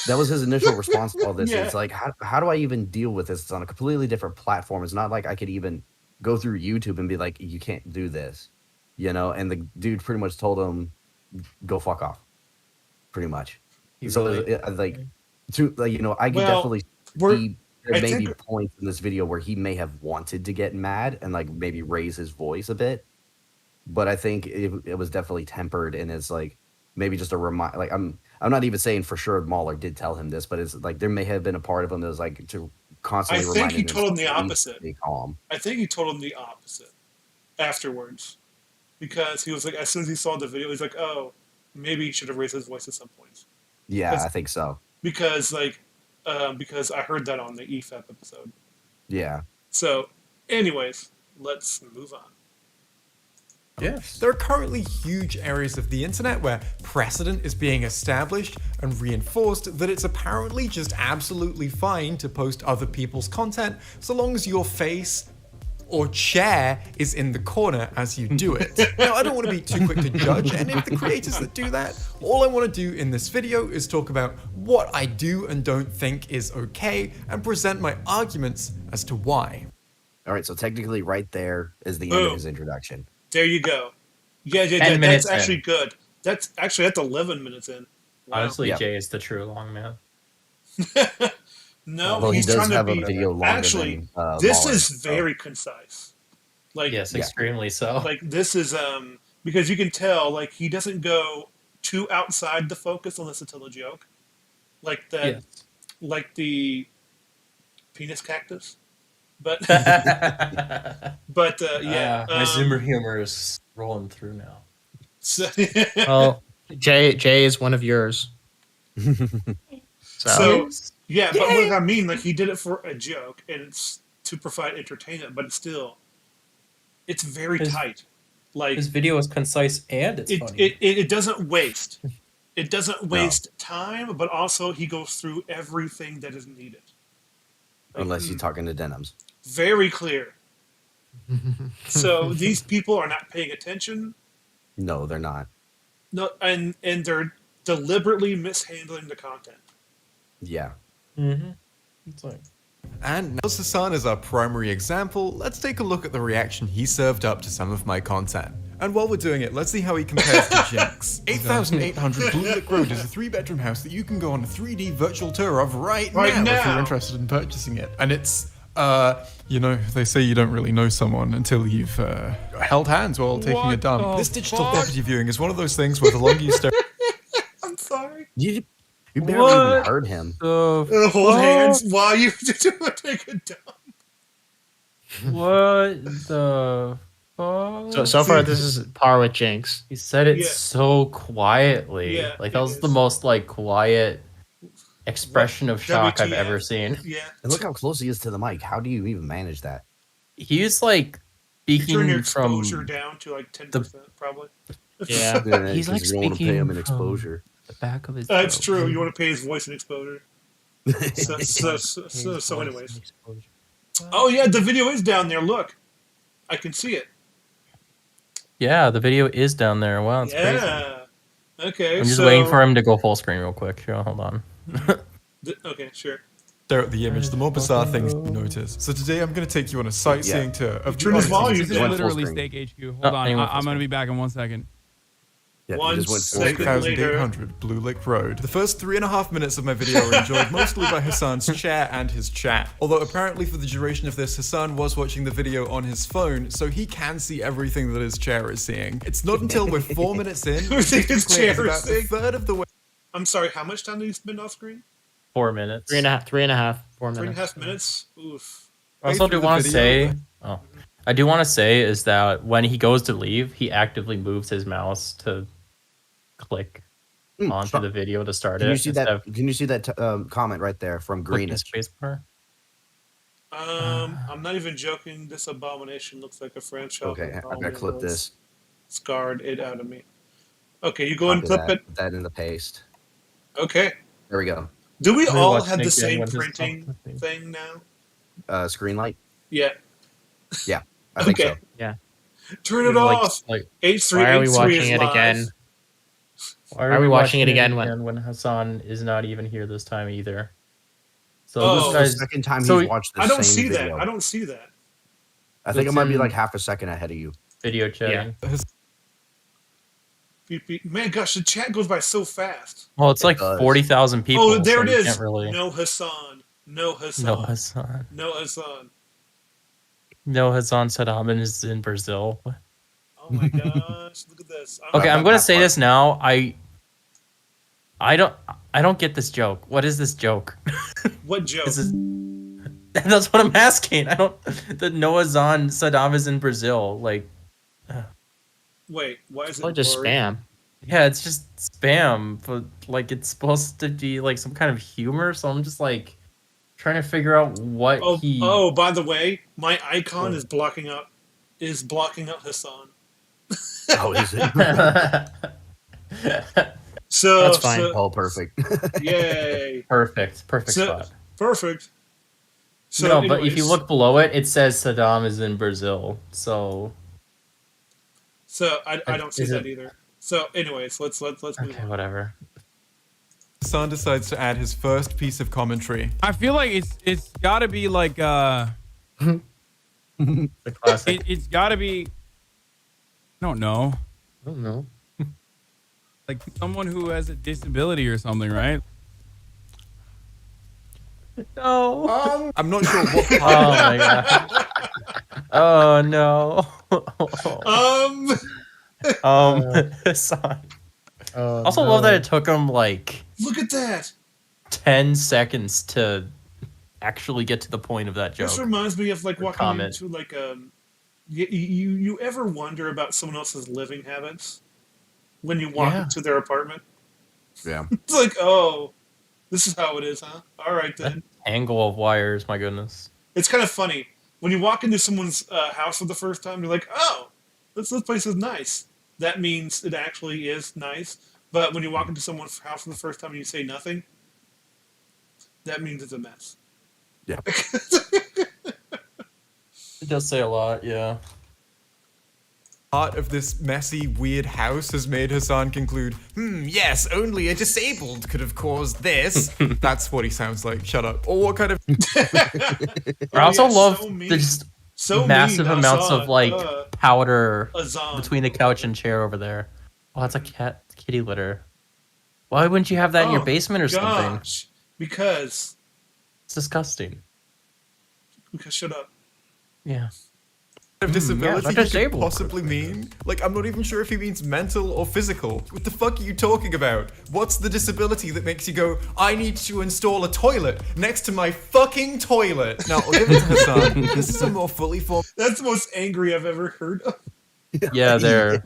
that was his initial response to all this. Yeah. It's like, how do I even deal with this? It's on a completely different platform. It's not like I could even go through YouTube and be like, you can't do this, you know. And the dude pretty much told him, go fuck off, pretty much. He So really- you know, I could Well, definitely we're- see there I may be think- points in this video where he may have wanted to get mad and like maybe raise his voice a bit, but I think it was definitely tempered, and it's like maybe just a remind. Like I'm not even saying for sure Mahler did tell him this, but it's like there may have been a part of him that was like to constantly I think remind he him told him the to opposite. stay calm. I think he told him the opposite afterwards, because he was like, as soon as he saw the video, he's like, oh, maybe he should have raised his voice at some points. Yeah, That's- I think so. Because because I heard that on the EFAP episode. Yeah. So, anyways, let's move on. Yes. There are currently huge areas of the internet where precedent is being established and reinforced that it's apparently just absolutely fine to post other people's content so long as your face or chair is in the corner as you do it. Now, I don't want to be too quick to judge any of the creators that do that. All I want to do in this video is talk about what I do and don't think is okay and present my arguments as to why. All right, so technically, right there is the end of Boom. his introduction. There you go. Yeah, 10 minutes that's actually in. good. That's 11 minutes in. Wow. Honestly, Yeah. Jay is the true long man. No, Although he he's does trying to have a be. video longer Actually, than this Mahler, is so- very concise. Like, Yes, Yeah. extremely so. like this is because you can tell like he doesn't go too outside the focus unless to tell a joke, like that, Yes. like the penis cactus. But yeah. My Zoomer humor is rolling through now. So, Well, Jay is one of yours. so yeah, but what I mean, like he did it for a joke, and it's to provide entertainment, but it's very tight. Like his video is concise and it's funny. It doesn't waste. It doesn't waste time, but also he goes through everything that is needed. Like, Unless you're talking to Denims. Very clear. So these people are not paying attention. No, they're not. No, and they're deliberately mishandling the content. Yeah. Mm-hmm. It's like. And now Hassan is our primary example, let's take a look at the reaction he served up to some of my content. And while we're doing it, let's see how he compares to Jinx. 8,800 Blue Lick Road is a 3-bedroom house that you can go on a 3D virtual tour of right now if you're interested in purchasing it. And it's, you know, they say you don't really know someone until you've held hands while taking a dump. This digital deputy viewing is one of those things where the longer you stare... I'm sorry. You barely even heard him. Hold hands while you take a dump. What the fuck? So far, this is par with Jinx. He said it so quietly. Yeah, like that was the most like quiet expression of shock I've ever seen. Yeah. And look how close he is to the mic. How do you even manage that? He's like speaking Turn your from exposure down to like 10%, probably. Yeah. He's like you don't want to pay speaking him in from exposure. the back of his. It's throat. true. You want to pay his voice and exposure. So anyways. Oh yeah, the video is down there. Look, I can see it. Yeah, the video is down there. Wow, it's crazy. Yeah. Okay. I'm just waiting for him to go full screen real quick. Here, hold on. Okay, sure. Stare at the image, the more bizarre things you notice. So today I'm going to take you on a sightseeing tour of Turn his volume This is down. literally Steak HQ. Hold on, I'm going to be back in 1 second. Yeah, One he just went full second screen. 8,800 Blue Lick Road. The first 3.5 minutes of my video are enjoyed mostly by Hassan's chair and his chat. Although apparently for the duration of this, Hassan was watching the video on his phone, so he can see everything that his chair is seeing. It's not until we're 4 minutes in, His chair is about a seeing. third of the way. I'm sorry. How much time did you spend off screen? 4 minutes. 3.5, 4 minutes. 3.5 minutes. Oof. I also do want to say, I do want to say is that when he goes to leave, he actively moves his mouse to click onto the video to start Can it. you see that? Can you see that comment right there from Greenest? Spacebar. I'm not even joking. This abomination looks like a franchise. Okay, I'm gonna clip this. Scarred it out of me. Okay, you go and Copy clip that, it. put that in the paste. Okay. There we go. Do we Maybe all watch have the Nick same Young when his printing thing now? Screen light. Yeah. Yeah, I think so. Yeah. Turn it off. H3. Why are we watching it again? Why are we watching it again when Hassan is not even here this time either? So Oh, this This is the guy's second time so he's watched the I don't same see video. that. I don't see that. I think it It's might be in- like half a second ahead of you. video chatting. Beep, beep. Man, gosh, the chat goes by so fast. Well, it's like does. 40,000 people. Oh, there so it you is. Can't really... No Hassan. No Hassan. No Hassan. No Hassan. No Hassan Saddam is in Brazil. Oh my gosh, look at this. Okay, I'm gonna say this now. I don't get this joke. What is this joke? What joke? That's what I'm asking. I don't. The Noah Zahn Saddam is in Brazil. Like, Wait, why is Probably it just blurry? spam. yeah, it's just spam, but like it's supposed to be like some kind of humor. So I'm just like trying to figure out what he. Oh, by the way, my icon is blocking out Hassan. Oh, is it? So That's fine. Oh, perfect. Yay. Perfect So- spot. Perfect. So No, but if you anyways, look below it, it says Saddam is in Brazil. So So I don't see Is that it- either. So anyways, let's move okay, on. whatever. Hassan decides to add his first piece of commentary. I feel like it's got to be like The classic. it's got to be. I don't know, I don't know. like someone who has a disability or something, right? No. I'm not sure what Oh my god. Oh no. Hassan. Also love that it took him like Look at that. 10 seconds to actually get to the point of that joke. This reminds me of like Or walking comment. into like you ever wonder about someone else's living habits when you walk Yeah. into their apartment? Yeah. It's like, oh, this is how it is, huh? All right then. Angle of wires, my goodness. It's kind of funny when you walk into someone's house for the first time. You're like, oh, this place is nice. That means it actually is nice. But when you walk into someone's house for the first time and you say nothing, that means it's a mess. Yeah. It does say a lot, yeah. Part of this messy, weird house has made Hassan conclude, yes, only a disabled could have caused this. That's what he sounds like. Shut up. Or what kind of... I also love so mean. the just So massive mean, amounts Azan. of like powder Azan. between the couch and chair over there. Oh, that's a kitty litter. Why wouldn't you have that in your basement or something? Gosh. Because It's disgusting. shut up. Yeah. of disability they're you could disabled. possibly mean? Like, I'm not even sure if he means mental or physical. What the fuck are you talking about? What's the disability that makes you go, I need to install a toilet next to my fucking toilet? Now, I'll give it to Hassan. This is a more fully formed That's the most angry I've ever heard of. Yeah, they're...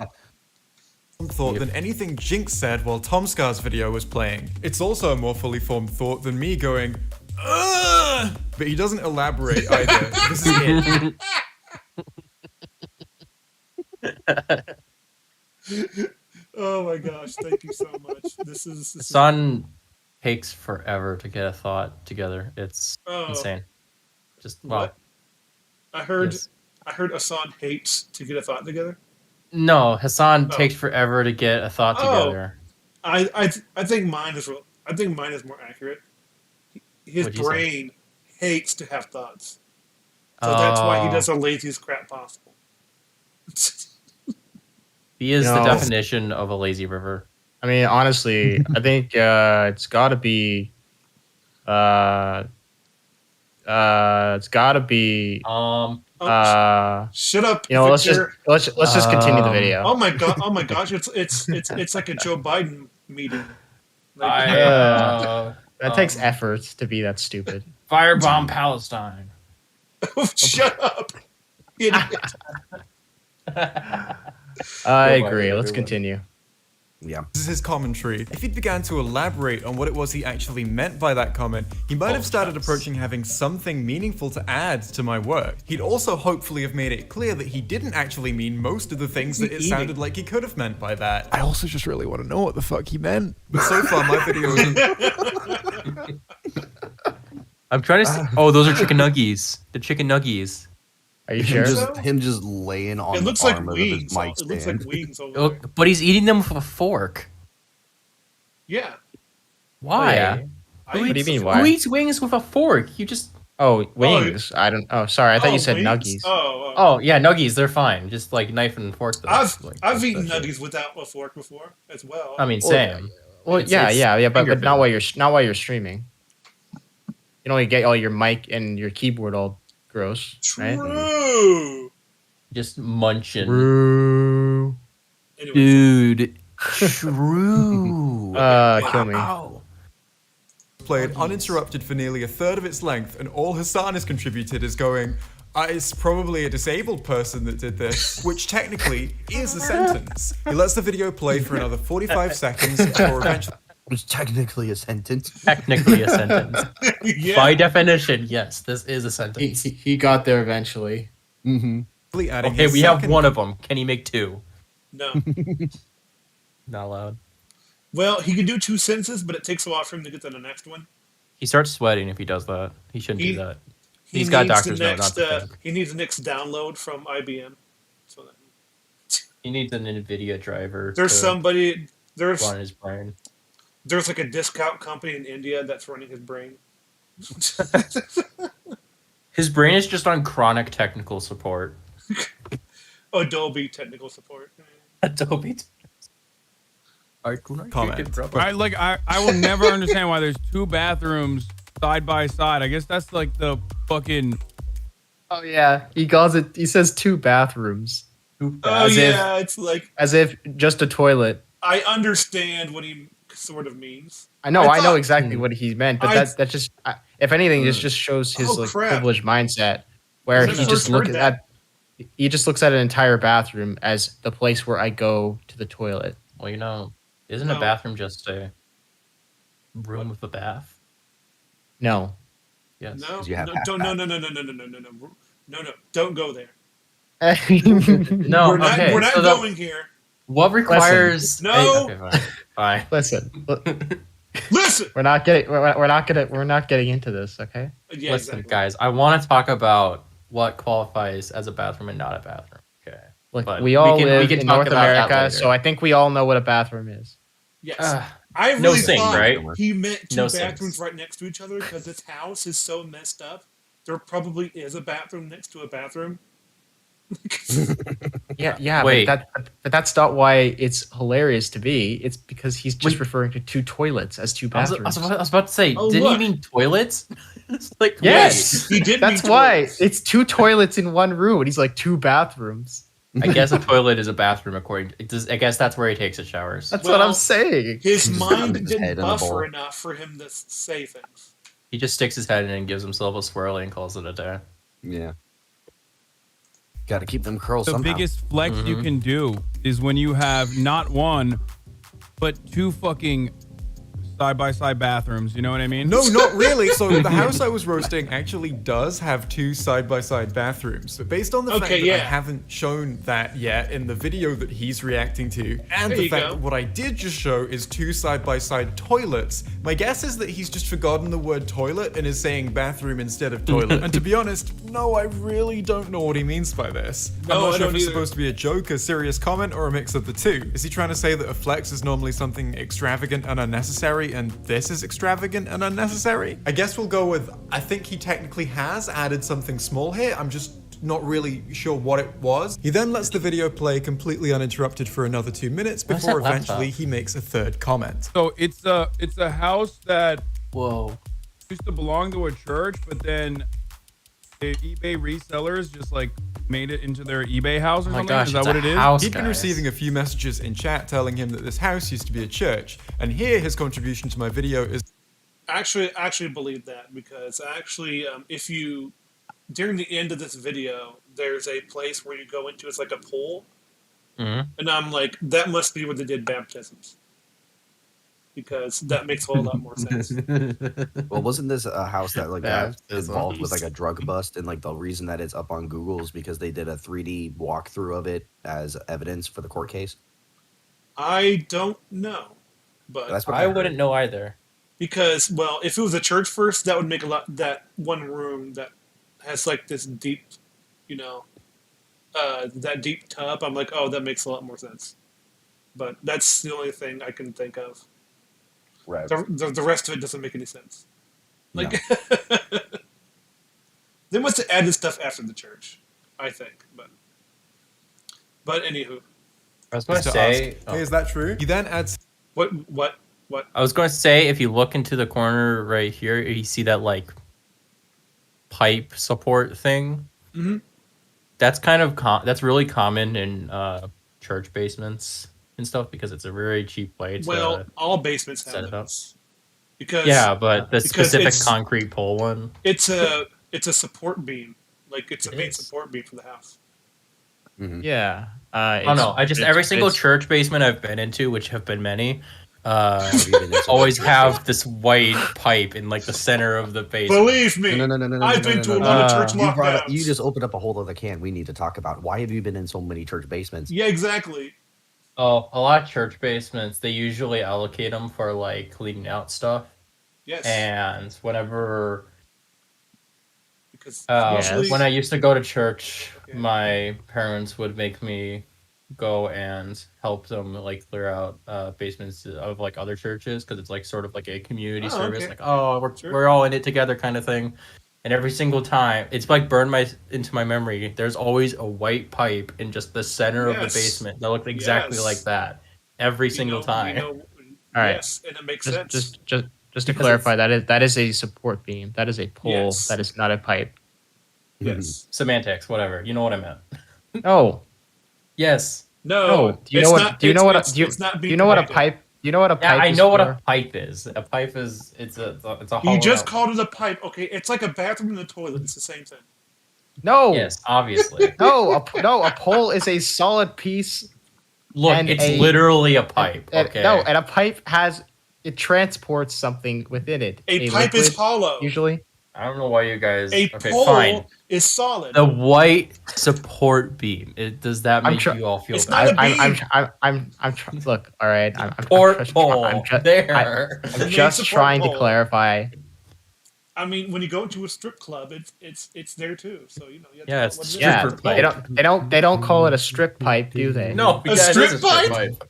thought than anything Jinx said while Tomscar's video was playing. It's also a more fully formed thought than me going, ugh! But he doesn't elaborate either. This is it. Oh my gosh, thank you so much. This is Sun takes forever to get a thought together. It's insane. Just wow. What? I heard Yes. Hassan hates to get a thought together. No, Hassan takes forever to get a thought together. I think mine is more accurate. His What'd you say? brain hates to have thoughts. So that's why he does the laziest crap possible. He is You the know, definition of a lazy river. I mean, honestly, I think it's got to be. It's got to be. Shut up. You know, Victor. let's just continue the video. Oh my god! Oh my gosh! It's like a Joe Biden meeting. Like, That takes effort to be that stupid. Firebomb Palestine. Shut up, idiot. I agree. Let's continue. Yeah. This is his commentary. If he began to elaborate on what it was he actually meant by that comment, he might have started approaching having something meaningful to add to my work. He'd also hopefully have made it clear that he didn't actually mean most of the things that it sounded like he could have meant by that. I also just really want to know what the fuck he meant. But so far, my video is... I'm trying to see. Oh, those are chicken nuggies. The chicken nuggies. Are you sure? Him just laying on It the looks like arm of wings. his mic It looks like stand. wings over Look, there. but he's eating them with a fork. Yeah. Why? yeah. Who What do you eats- mean, Who why? eats wings with a fork? You just... Oh, wings. I don't. Oh, sorry. I thought you said wings? nuggies. Oh, yeah, nuggies, they're fine. Just like knife and fork them. I've eaten nuggies without a fork before as well. I mean, same. Well, It's- yeah, it's but finger not while you're streaming. You don't get all your mic and your keyboard all gross, right? True. Just munching. True. Anyways, Dude. True. Kill me. played uninterrupted for nearly a third of its length, and all Hassan has contributed is going, it's probably a disabled person that did this, which technically is a sentence. He lets the video play for another 45 seconds before eventually... It's technically a sentence. Technically a sentence. yeah. By definition, yes, this is a sentence. He got there eventually. Mm-hmm. adding Okay, his we have second- one of them. Can he make two? No. Not allowed. Well, he can do two sentences, but it takes a while for him to get to the next one. He starts sweating if he does that. He shouldn't do that. He He's got needs doctor's the note, next, not to think. he needs the next download from IBM. So that, He needs an NVIDIA driver. there's to somebody there's run his brain. there's like a discount company in India that's running his brain. His brain is just on chronic technical support. Adobe technical support. Adobe. Comment. I will never understand why there's two bathrooms side by side. I guess that's like the fucking... Oh yeah, he calls it. He says two bathrooms. Oh yeah, it's like as if just a toilet. I understand what he sort of means. I know thought- exactly what he meant, but that's just If anything, this just shows his privileged mindset, where he just looks at an entire bathroom as the place where I go to the toilet. Well, isn't a bathroom just a room with a bath? No. Yes. No, don't go there. No, we're not going here. What requires? No. Okay, fine. Listen. Listen. We're not getting into this, okay? Yeah, Listen, exactly. guys. I want to talk about what qualifies as a bathroom and not a bathroom. Okay. Look, But we all can live in talk North about that America, later. so I think we all know what a bathroom is. Yes. I really no sing, thought right? he meant two No bathrooms sings. right next to each other because this house is so messed up. There probably is a bathroom next to a bathroom. Yeah, Wait. but that's not why it's hilarious to be. It's because he's just referring to two toilets as two I bathrooms. was about to say, didn't he mean toilets? It's like, Yes, he did. That's why it's two toilets in one room, and he's like two bathrooms. I guess a toilet is a bathroom according to. I guess that's where he takes his showers. That's what I'm saying. His mind his head didn't in a buffer bowl. enough for him to say things. He just sticks his head in and gives himself a swirly and calls it a day. Yeah. Got to keep them curls The somehow. biggest flex you can do is when you have not one, but two fucking side-by-side bathrooms. You know what I mean? No, not really. So the house I was roasting actually does have two side-by-side bathrooms. But based on the fact that I haven't shown that yet in the video that he's reacting to, and the fact that what I did just show is two side-by-side toilets, my guess is that he's just forgotten the word toilet and is saying bathroom instead of toilet. And to be honest, no, I really don't know what he means by this. I'm not sure if it's supposed to be a joke, a serious comment, or a mix of the two. Is he trying to say that a flex is normally something extravagant and unnecessary, and this is extravagant and unnecessary? I guess we'll go with, I think he technically has added something small here. I'm just not really sure what it was. He then lets the video play completely uninterrupted for another 2 minutes before eventually he makes a third comment. So it's a house that used to belong to a church, but then the eBay resellers just like made it into their eBay house or something? Is that what it is? He'd been receiving a few messages in chat telling him that this house used to be a church, and here his contribution to my video is. I actually believe that because if you during the end of this video, there's a place where you go into, it's like a pool, and I'm like, that must be where they did baptisms. Because that makes a whole lot more sense. Well, wasn't this a house that like got Baptisms. involved with like a drug bust, and like the reason that it's up on Google is because they did a 3D walkthrough of it as evidence for the court case? I don't know, but That's what I wouldn't know either. Because, well, if it was a church first, that would make a lot. That one room that has like this deep, that deep tub. I'm like, oh, that makes a lot more sense. But that's the only thing I can think of. Right. The rest of it doesn't make any sense. Like, they must have added stuff after the church, I think. But anywho, I was going to say, hey, is that true? He then adds. What? I was going to say, if you look into the corner right here, you see that like pipe support thing. Mm-hmm. That's kind of that's really common in church basements and stuff because it's a very cheap way to all basements have set it up. those. Because but the specific it's- concrete pole one. It's a support beam, like it's a main support beam for the house. Yeah. Oh no! Every single church basement I've been into, which have been many, always have this white pipe in like the center of the basement. Believe me, No, I've been to a lot of church lockdowns. You just opened up a whole other can we need to talk about. Why have you been in so many church basements? Yeah, exactly. Oh, a lot of church basements, they usually allocate them for like cleaning out stuff. Yes. And whenever because when I used to go to church, my parents would make me go and help them like clear out basements of like other churches because it's like sort of like a community service, like we're all in it together kind of thing. And every single time, it's like burned into my memory. There's always a white pipe in just the center of the basement that looked exactly like that every single time. All right. Yes, and it makes sense. Just to clarify, that is a support beam. That is a pole. Yes. That is not a pipe. Yes. Semantics, whatever. You know what I meant. No. Yes. No. Do you know what? Do you know what? Do you know what a pipe? You know what a pipe Yeah, I is know what for? a pipe is. A pipe is it's a You hollowed just out- called it a pipe. Okay, it's like a bathroom and a toilet. It's the same thing. No. Yes, obviously. No, a pole is a solid piece. Look, and it's literally a pipe. Okay. No, and a pipe it transports something within it. A pipe is liquid, hollow. Usually. I don't know why you guys. A Okay, pole fine. is solid. The white support beam. Does that make you all feel It's bad? not a beam. I'm trying. Look, all right. Support pole. I'm There. I'm just trying to clarify. I mean, when you go to a strip club, it's there too. So you know. You have to Yeah, know it's what it is. stripper pipe. They don't call it a strip pipe, do they? No, A yeah, it is strip pipe?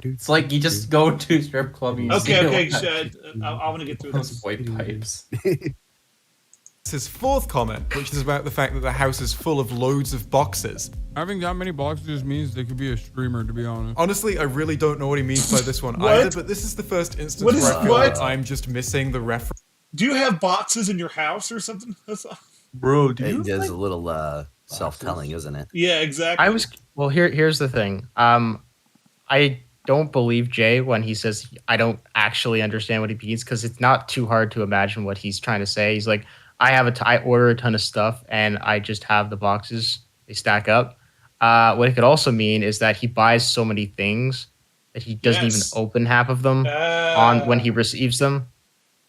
It's like you just go to a strip club and you see Okay, like, I want to get through those this. white pipes. It's his fourth comment, which is about the fact that the house is full of loads of boxes. Having that many boxes means they could be a streamer, to be honest. Honestly, I really don't know what he means by this one What? either, but this is the first instance What is- where I feel what? like I'm just missing the reference. Do you have boxes in your house or something? Bro, It is a little self-telling, isn't it? Yeah, exactly. Here's the thing. I don't believe Jay when he says I don't actually understand what he means because it's not too hard to imagine what he's trying to say. He's like, I order a ton of stuff and I just have the boxes. They stack up. What it could also mean is that he buys so many things that he doesn't even open half of them on when he receives them.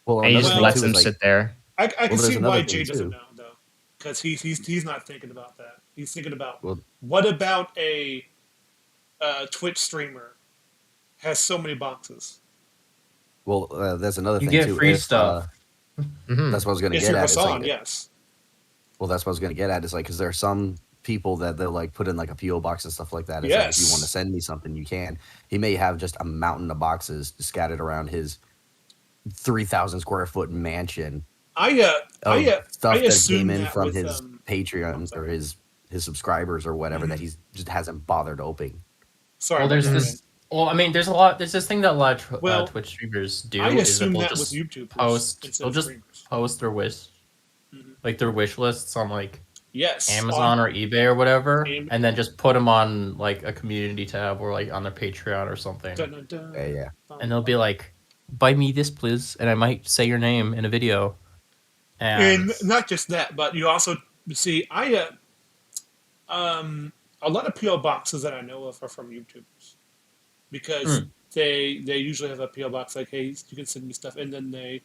Well, and he just another lets thing them too is, sit there. I can there's see another why thing, Jay doesn't too. know though, because he's not thinking about that. He's thinking about Well- what about a Twitch streamer has so many boxes. Well, there's another You thing get too. free If, stuff. That's what I was going to If get you're at. It's Hassan, like, yes. well, that's what I was going to get at. Is like, because there are some people that they'll like put in like a PO box and stuff like that. It's like, if you Yes. want to send me something, you can. He may have just a mountain of boxes scattered around his 3,000 square foot mansion. I Stuff that assume came in that from with, his Patreons or his subscribers or whatever that he's just hasn't bothered opening. Sorry. Well, there's about this. Well, I mean, there's this thing that a lot of Well, Twitch streamers do. I is that assume they'll that just with YouTubers post. instead They'll of just streamers. post their wish, like their wish lists on like Yes. Amazon or eBay or whatever, Am- and then just put them on like a community tab or like on their Patreon or something. Dun, dun, dun. Yeah. And they'll be like, "Buy me this, please," and I might say your name in a video. And not just that, but you also see a lot of PO boxes that I know of are from YouTubers because they usually have a PO box like, hey, you can send me stuff, and then they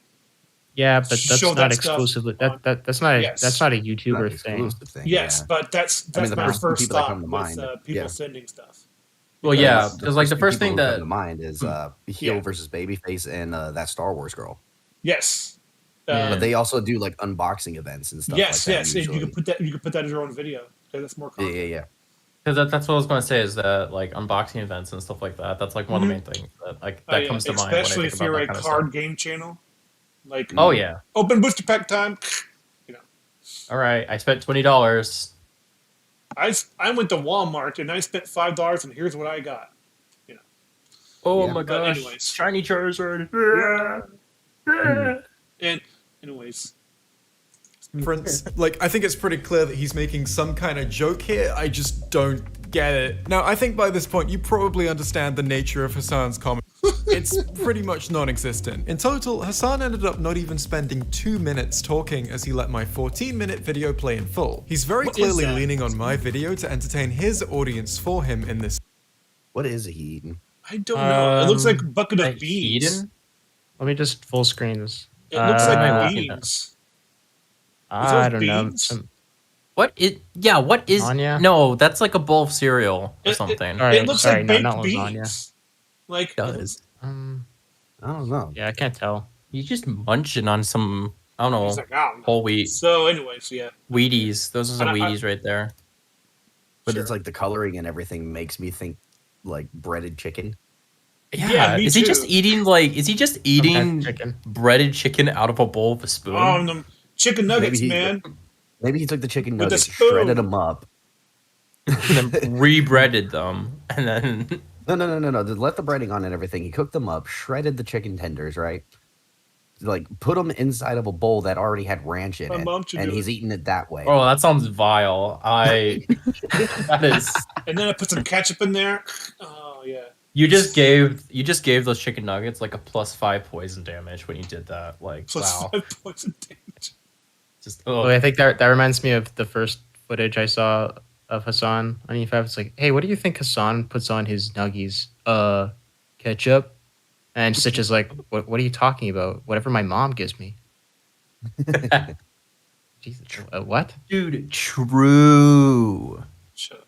Yeah, but that's show not that stuff exclusively. on- That's not Yes. that's not a YouTuber Not thing. exclusive thing. yes, yeah. but that's I mean, the my first first people that thought come to with mind, people yeah. sending stuff. Well, yeah, Because because like the first people thing who come that to mind is Heel versus Babyface and that Star Wars girl. Yes. But they also do like unboxing events and stuff. Yes, like that, yes. And you usually. can put that as your own video because that's more content. Yeah. Because that's what I was going to say is that like unboxing events and stuff like that. That's like one of the main things that like that comes to mind. Especially when I if think you're about a that kind of card stuff. game channel. Like Oh yeah. open booster pack time. All right, I spent $20. I went to Walmart and I spent $5 and here's what I got. Oh Yeah. my But gosh! anyways. Shiny Charizard. And anyways, Prince, like, I think it's pretty clear that he's making some kind of joke here. I just don't get it. Now, I think by this point, you probably understand the nature of Hassan's comment. It's pretty much non-existent. In total, Hassan ended up not even spending 2 minutes talking as he let my 14-minute video play in full. He's very What is clearly that? leaning on my video to entertain his audience for him in this. What is he eating? I don't know. It looks like a bucket of like beans. Eden? Let me just full screen this. It looks am I like looking at? beans. I don't know. beans? What it? Yeah, what is? Lasagna? No, that's like a bowl of cereal or something. All right, It looks sorry, like no, baked not lasagna. beans. Like It does. I don't know. Yeah, I can't tell. You just munching on some, I don't know, It's like, I don't know. whole wheat. So, anyways, yeah. Wheaties. Those are some And I- Wheaties right there. But it's like the coloring and everything makes me think like breaded chicken. Yeah, me is he just too. eating like? Is he just eating chicken. breaded chicken out of a bowl with a spoon? Oh, them chicken nuggets, Maybe he- man. Maybe he took the chicken With a nuggets, spoon. shredded them up. and then re-breaded them, and then No. Let the breading on and everything. He cooked them up, shredded the chicken tenders, right? Like put them inside of a bowl that already had ranch in My it, mom should and do he's it. eating it that way. oh, that sounds vile. That is. And then I put some ketchup in there. Oh, yeah. You just gave those chicken nuggets like a +5 poison damage when you did that. Like wow. +5 poison damage. Just I think that reminds me of the first footage I saw of Hassan on E5. It's like, hey, what do you think Hassan puts on his nuggies? Ketchup. And Stitch is like, what are you talking about? Whatever my mom gives me. Jesus, what? Dude, true. Shut up.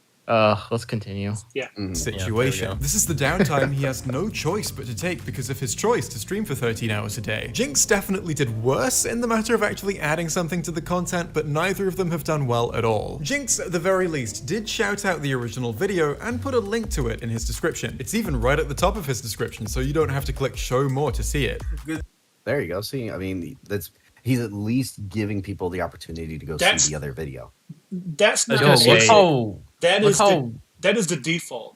Let's continue. Yeah. Situation. Yeah, This is the downtime he has no choice but to take because of his choice to stream for 13 hours a day. Jinx definitely did worse in the matter of actually adding something to the content, but neither of them have done well at all. Jinx, at the very least, did shout out the original video and put a link to it in his description. It's even right at the top of his description, so you don't have to click show more to see it. There you go. See, I mean, he's at least giving people the opportunity to go see the other video. That's not that is the default.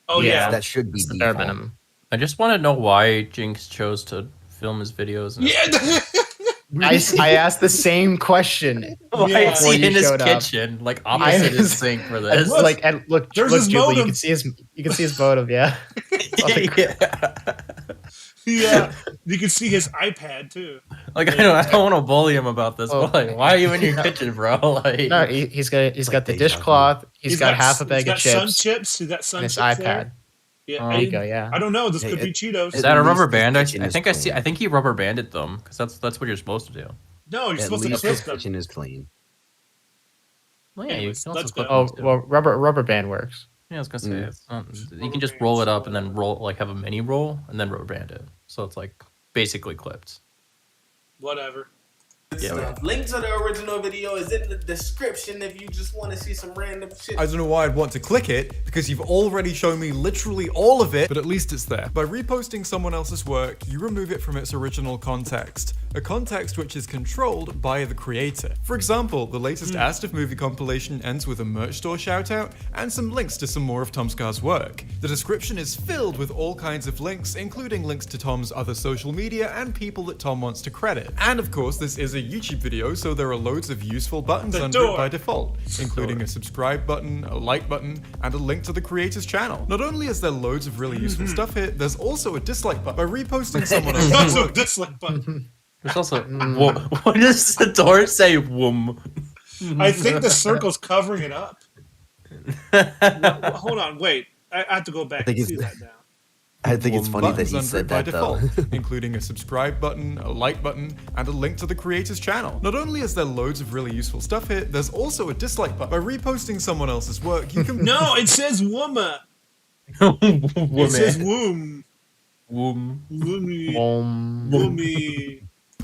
Oh yeah. That should be the bare minimum. I just want to know why Jinx chose to film his videos. I asked the same question. Why is he in his kitchen, like opposite his sink for this? Look, Jubuli, you can see his motive. Yeah. Yeah, you can see his iPad too. Like I don't want to bully him about this, but like, why are you in your kitchen, bro? Like, no, he's got the dishcloth. He's got half a bag of chips. Sun chips. He's got sun and his chips iPad. There. Yeah, there you go. Yeah. I don't know. This could be Cheetos. Is that a rubber band? I think he rubber banded them because that's what you're supposed to do. No, you're supposed to clip them. Kitchen is clean. Well, yeah, you can also clip rubber band works. Yeah, I was gonna say you can just roll it up and then have a mini roll and then rubber band it, so it's like basically clipped. Whatever. Yeah. Link to the original video is in the description if you just want to see some random shit. I don't know why I'd want to click it, because you've already shown me literally all of it, but at least it's there. By reposting someone else's work, you remove it from its original context, a context which is controlled by the creator. For example, the latest Asked If movie compilation ends with a merch store shoutout and some links to some more of Tomscar's work. The description is filled with all kinds of links, including links to Tom's other social media and people that Tom wants to credit. And of course, this is a YouTube video, so there are loads of useful buttons under it by default, including a subscribe button, a like button, and a link to the creator's channel. Not only is there loads of really useful stuff here, there's also a dislike button. By reposting someone else's Also a work, dislike button. There's also what does the door say? Whoom. I think the circle's covering it up. Hold on, wait. I have to go back and see that now. I think it's funny that he buttons said by that though. default, including a subscribe button, a like button, and a link to the creator's channel. Not only is there loads of really useful stuff here, there's also a dislike button. By reposting someone else's work, you can No, it says wooma. It says womb. Womb. Woomy. Woomy.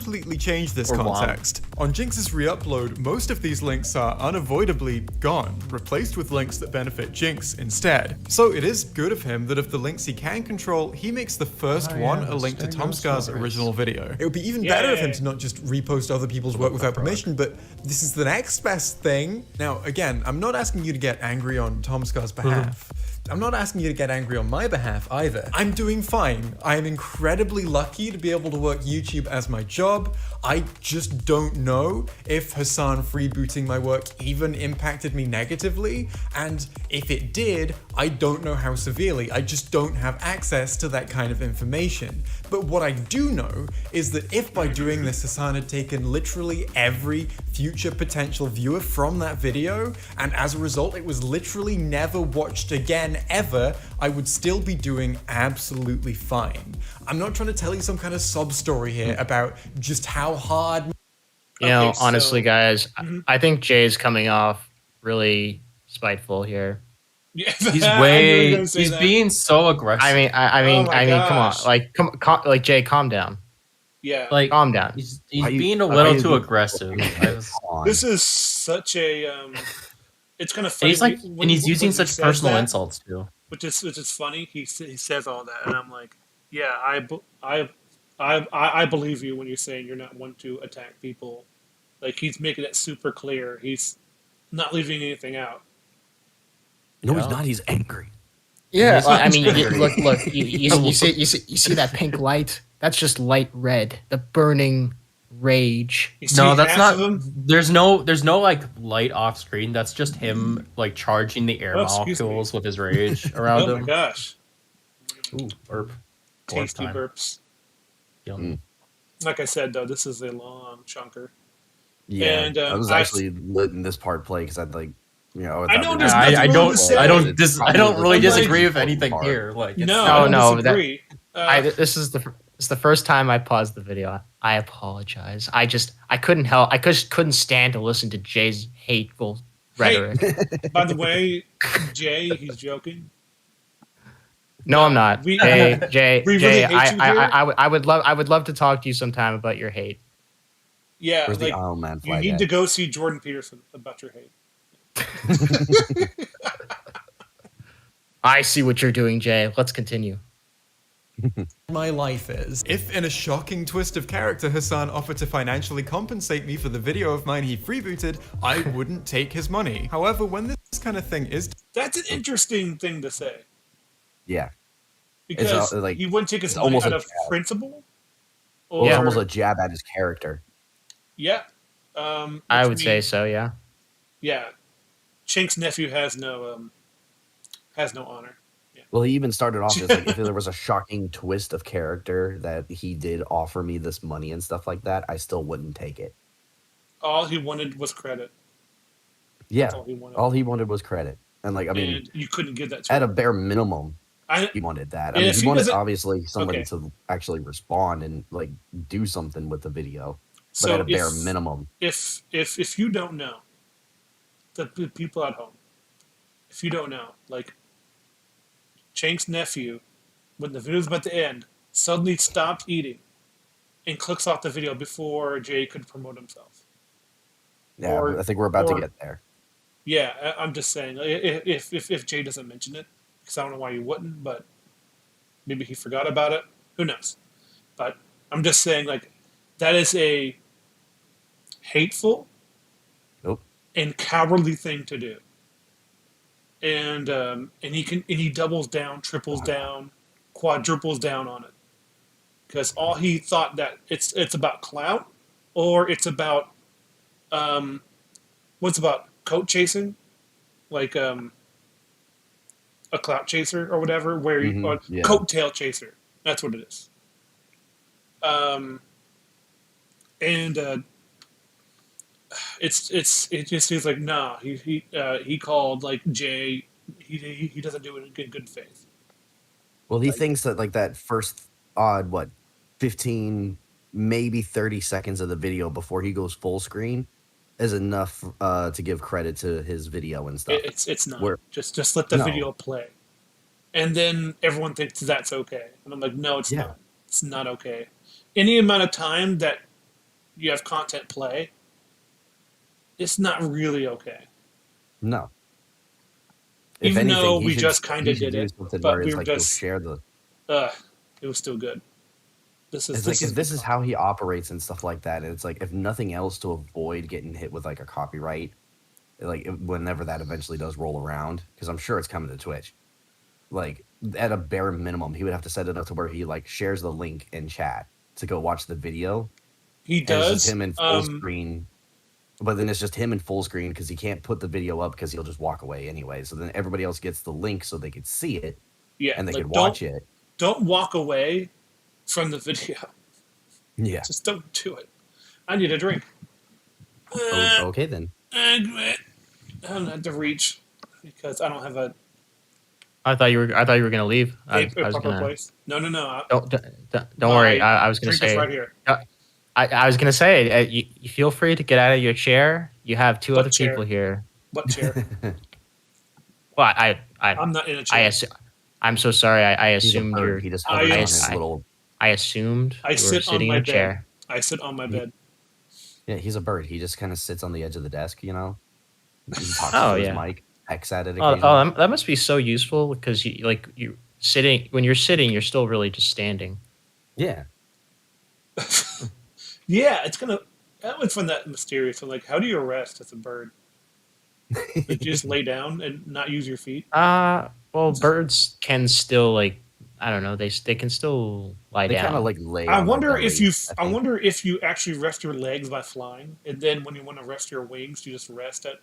completely change this context. On Jinx's re-upload, most of these links are unavoidably gone, replaced with links that benefit Jinx instead. So it is good of him that of the links he can control, he makes the first one a link to Tomscar's original video. It would be even better of him to not just repost other people's work without permission, but this is the next best thing. Now, again, I'm not asking you to get angry on Tomscar's behalf. I'm not asking you to get angry on my behalf either. I'm doing fine. I am incredibly lucky to be able to work YouTube as my job. I just don't know if Hassan freebooting my work even impacted me negatively, and if it did, I don't know how severely. I just don't have access to that kind of information. But what I do know is that if by doing this Hassan had taken literally every future potential viewer from that video, and as a result it was literally never watched again ever, I would still be doing absolutely fine. I'm not trying to tell you some kind of sob story here about just how hard... You know, honestly, guys, I think Jay's coming off really spiteful here. Yeah, he's being so aggressive. I mean, come on, like Jay, calm down. Yeah, like calm down. He's being a little too aggressive. This is such a it's kind of funny. And he's using such personal insults too. Which is funny. He says all that, and I'm like, yeah, I believe you when you're saying you're not one to attack people. Like, he's making it super clear. He's not leaving anything out. No, he's not. He's angry. Yeah, I mean, look. You see that pink light? That's just light red. The burning rage. No, that's not. There's no like light off screen. That's just him like charging the air molecules with his rage around him. Oh my gosh. Ooh, burp. tasty time. burps. Yum. Like I said, though, this is a long chunker. Yeah, And I was actually letting this part play because I'd like, I know there's nothing I really don't to say. I don't really I'm disagree like- with anything here. Like, it's No, not- I don't disagree. This is the first time I paused the video. I apologize. I just couldn't stand to listen to Jay's hateful rhetoric. By the way, Jay, he's joking. No, I'm not. We- Jay, we really hate you here. I would love to talk to you sometime about your hate. Yeah, Where's the like Iron Man you flag need at? to go see Jordan Peterson about your hate. I see what you're doing, Jay. Let's continue. My life is. If in a shocking twist of character Hassan offered to financially compensate me for the video of mine he freebooted, I wouldn't take his money. However, when this kind of thing is... That's an interesting thing to say. Yeah. Because like, he wouldn't take his it's money almost out a of jab. principle. Well, it's Or- almost a jab at his character. Yeah. I which would say so, yeah. Yeah. Chink's nephew has no honor. Well, he even started off as like, if there was a shocking twist of character that he did offer me this money and stuff like that, I still wouldn't take it. All he wanted was credit. Yeah, That's all he wanted. all he wanted was credit, and like I mean, And you couldn't give that to at him. a bare minimum, I- he wanted that. and I mean, if he he wanted doesn't- obviously somebody Okay. to actually respond and like do something with the video, but So at a bare if- minimum. If you don't know, the people at home, if you don't know, like Chink's nephew, when the video's about to end, suddenly stopped eating and clicks off the video before Jay could promote himself. Yeah, Or- I think we're about or- to get there. Yeah, I'm just saying, if Jay doesn't mention it, because I don't know why he wouldn't, but maybe he forgot about it. Who knows? But I'm just saying, like, that is a hateful Nope. and cowardly thing to do. And he doubles down, triples down, quadruples down on it, because all he thought that it's about clout, or it's about what's about coat chasing, like a clout chaser or whatever, where you or yeah. coattail chaser. That's what it is. And it just seems like nah. He called like Jay. He doesn't do it in good faith. Well, he thinks that like that first odd 15, maybe 30 seconds of the video before he goes full screen is enough to give credit to his video and stuff. It's not. Where- Just let the No. video play, and then everyone thinks that's okay. And I'm like, no, it's Yeah. not. It's not okay. Any amount of time that you have content play, it's not really okay. No. If Even anything, though he we should- just kind he of should did do it, something but where we it's were like he'll just share the. it was still good. This is It's like if this is how he operates and stuff like that. And it's like if nothing else to avoid getting hit with like a copyright, like whenever that eventually does roll around, because I'm sure it's coming to Twitch. Like at a bare minimum, he would have to set it up to where he like shares the link in chat to go watch the video. He And it's just does. him in full screen, but then it's just him in full screen because he can't put the video up because he'll just walk away anyway. So then everybody else gets the link so they could see it, Yeah, and they like, could watch it. Don't walk away from the video. Yeah. Just don't do it. I need a drink. Okay then. I don't have to reach because I don't have a I thought you were gonna leave. I was proper gonna. place. No. Don't worry. I was gonna drink is say. right here. I was gonna say you feel free to get out of your chair. You have two What other chair? people here. What chair? Well, I'm not in a chair. I'm so sorry. I He's a assumed bird. you're. He just hovers on his little. I assumed I you were sit on sitting my in a bed. chair. I sit on my bed. Yeah, he's a bird. He just kind of sits on the edge of the desk, you know. He talks Oh, to his yeah. mic, hecks at it. Oh, occasionally. that must be so useful because you sitting when you're sitting, you're still really just standing. Yeah. Yeah, it's gonna. I always find that mysterious. I'm like, how do you rest as a bird? Like, you just lay down and not use your feet. Well, birds can still I don't know. They can still lie They down. kind of like lay. I on their wonder if belly, you. I I think. wonder if you actually rest your legs by flying, and then when you want to rest your wings, you just rest at.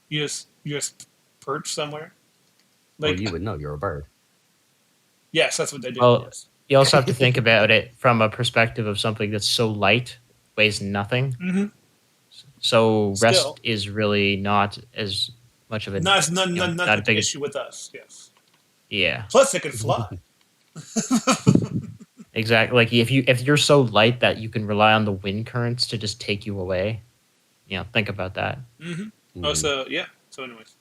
You just perch somewhere. Well, you would know you're a bird. Yes, that's what they did. Well, yes. you also have to think about it from a perspective of something that's so light, weighs nothing. Mm-hmm. So rest Still. is really not as much of a Not not a an big issue with us. Yes. Yeah. Plus, it can fly. Exactly. Like if you're so light that you can rely on the wind currents to just take you away, think about that. Mm-hmm. Oh, so yeah. So, anyways.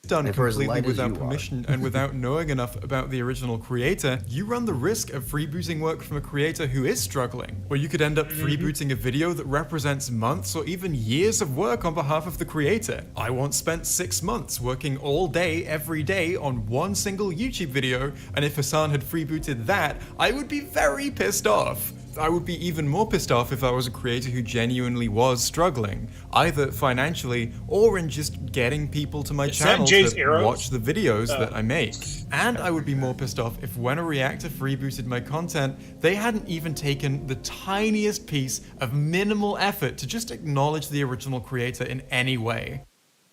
Done And for as completely light as without you are. permission and without knowing enough about the original creator, you run the risk of freebooting work from a creator who is struggling. Or you could end up freebooting a video that represents months or even years of work on behalf of the creator. I once spent 6 months working all day, every day on one single YouTube video, and if Hassan had freebooted that, I would be very pissed off. I would be even more pissed off if I was a creator who genuinely was struggling, either financially or in just getting people to my Is that channel Jay's to arrows? watch the videos that I make. And I would be more pissed off if when a reactor freebooted my content, they hadn't even taken the tiniest piece of minimal effort to just acknowledge the original creator in any way.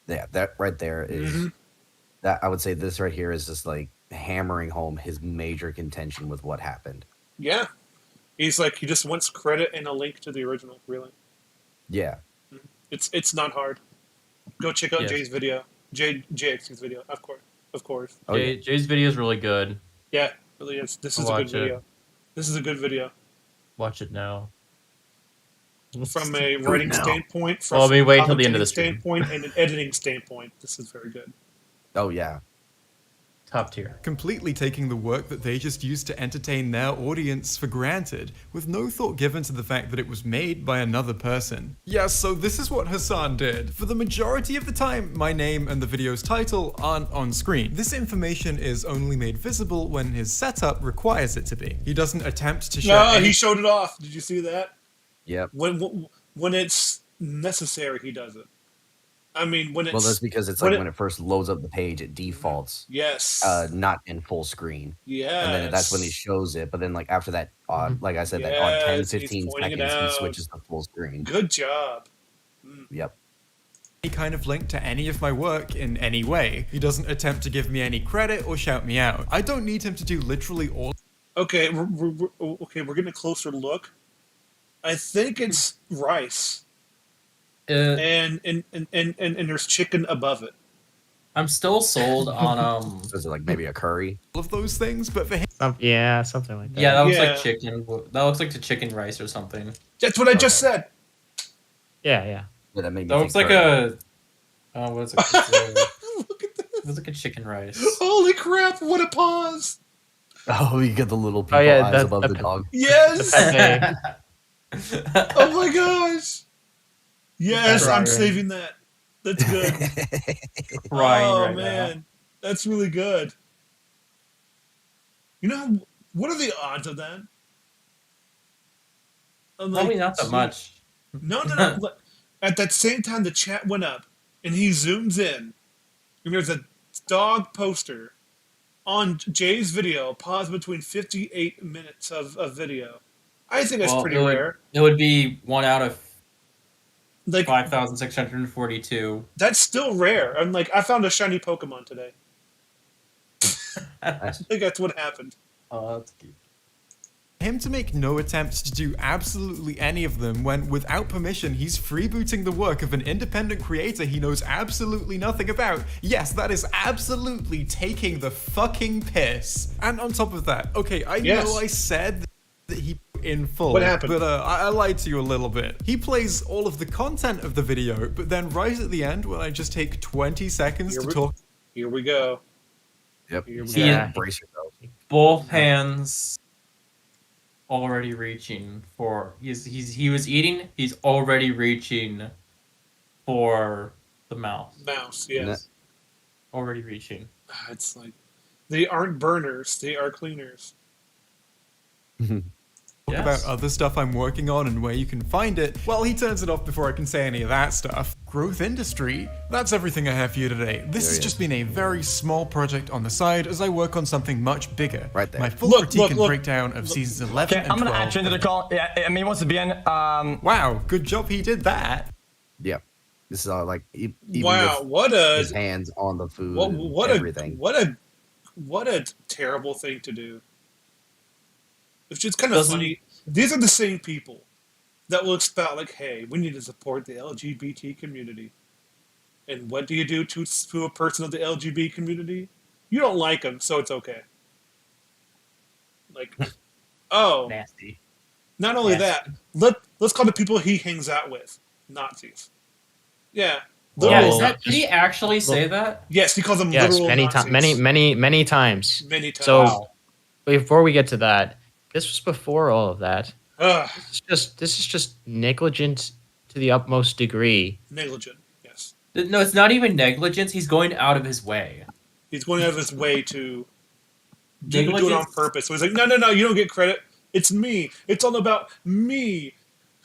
Yeah, that right there is that I would say this right here is just like hammering home his major contention with what happened. Yeah. He's like, he just wants credit and a link to the original, really. Yeah. It's not hard. Go check out Yes. Jay's video. JX's video, of course. Oh, yeah. Jay's video is really good. Yeah, really is. This is a Watch good video. it. This is a good video. Watch it now. From a writing now. standpoint, from Well, I mean, wait till the commentating end of the stream. standpoint, and an editing standpoint. This is very good. Oh yeah. Top tier. Completely taking the work that they just used to entertain their audience for granted, with no thought given to the fact that it was made by another person. Yeah, so this is what Hassan did. For the majority of the time, my name and the video's title aren't on screen. This information is only made visible when his setup requires it to be. He doesn't attempt to share No, any- he showed it off. Did you see that? Yep. When it's necessary, he does it. I mean, when it's Well, that's because it's like when it first loads up the page, it defaults. Yes. Not in full screen. Yes. And then that's when he shows it. But then like after that odd, like I said, that odd 10, Yes, he's 15 pointing it seconds, he out. switches to full screen. Good job. Yep. any kind of link to any of my work in any way. He doesn't attempt to give me any credit or shout me out. I don't need him to do literally all. Okay, we're getting a closer look. I think it's rice. And there's chicken above it. I'm still sold on Is it like maybe a curry? All of those things, but for him, Yeah, something like that. Yeah, that looks Yeah. like chicken. That looks like the chicken rice or something. That's what I just said. Yeah, yeah. Yeah, that made me That looks think like curry. what is it? It's it looks like a chicken rice. Holy crap! What a pause! Oh, you get the little people yeah, eyes that- above that- the dog. Yes! Pepe. Oh my gosh! Yes, I'm Crying. saving that. That's good. Crying Oh right man, that's really good. You know, what are the odds of that? I'm Probably not that much. No. Look, at that same time, the chat went up, and he zooms in, and there's a dog poster on Jay's video, paused between 58 minutes of video. I think that's pretty rare. It would be 1 out of Like 5,642. that's still rare. I'm like, I found a shiny Pokemon today. I think that's what happened. Oh, that's cute. him to make no attempt to do absolutely any of them when, without permission, he's freebooting the work of an independent creator he knows absolutely nothing about. Yes, that is absolutely taking the fucking piss. And on top of that, okay, I know I said that he in full. What happened? But I lied to you a little bit. He plays all of the content of the video, but then right at the end, when I just take 20 seconds to talk. Here we go. Yep. Here we Yeah. go. Brace yourself. Both hands already reaching for he was eating, he's already reaching for the mouse. Mouse, yes. Already reaching. It's like they aren't burners, they are cleaners. Talk about other stuff I'm working on and where you can find it. Well, he turns it off before I can say any of that stuff. Growth industry? That's everything I have for you today. This has just been a very small project on the side as I work on something much bigger. Right there. My full critique and breakdown of seasons 11 and 12. I'm gonna add you into the call. Yeah, I mean, he wants to be in. Wow, good job he did that. Yep. This is all like even Wow, with what a his hands on the food. what everything. what a what a terrible thing to do. It's just kind of funny. These are the same people that will spout like, "Hey, we need to support the LGBT community." And what do you do to a person of the LGBT community? You don't like them, so it's okay. Like, oh, Nasty. not only that, let's call the people he hangs out with Nazis. Yeah. Yeah, did he actually say that? Yes, he calls them Yes, literal many Nazis. times, many times. Many times. So, Wow. before we get to that, this was before all of that. Ugh. This is just negligent to the utmost degree. Negligent, yes. No, it's not even negligence. He's going out of his way. He's going out of his way to do it on Negligence- purpose. So he's like, no, you don't get credit. It's me. It's all about me.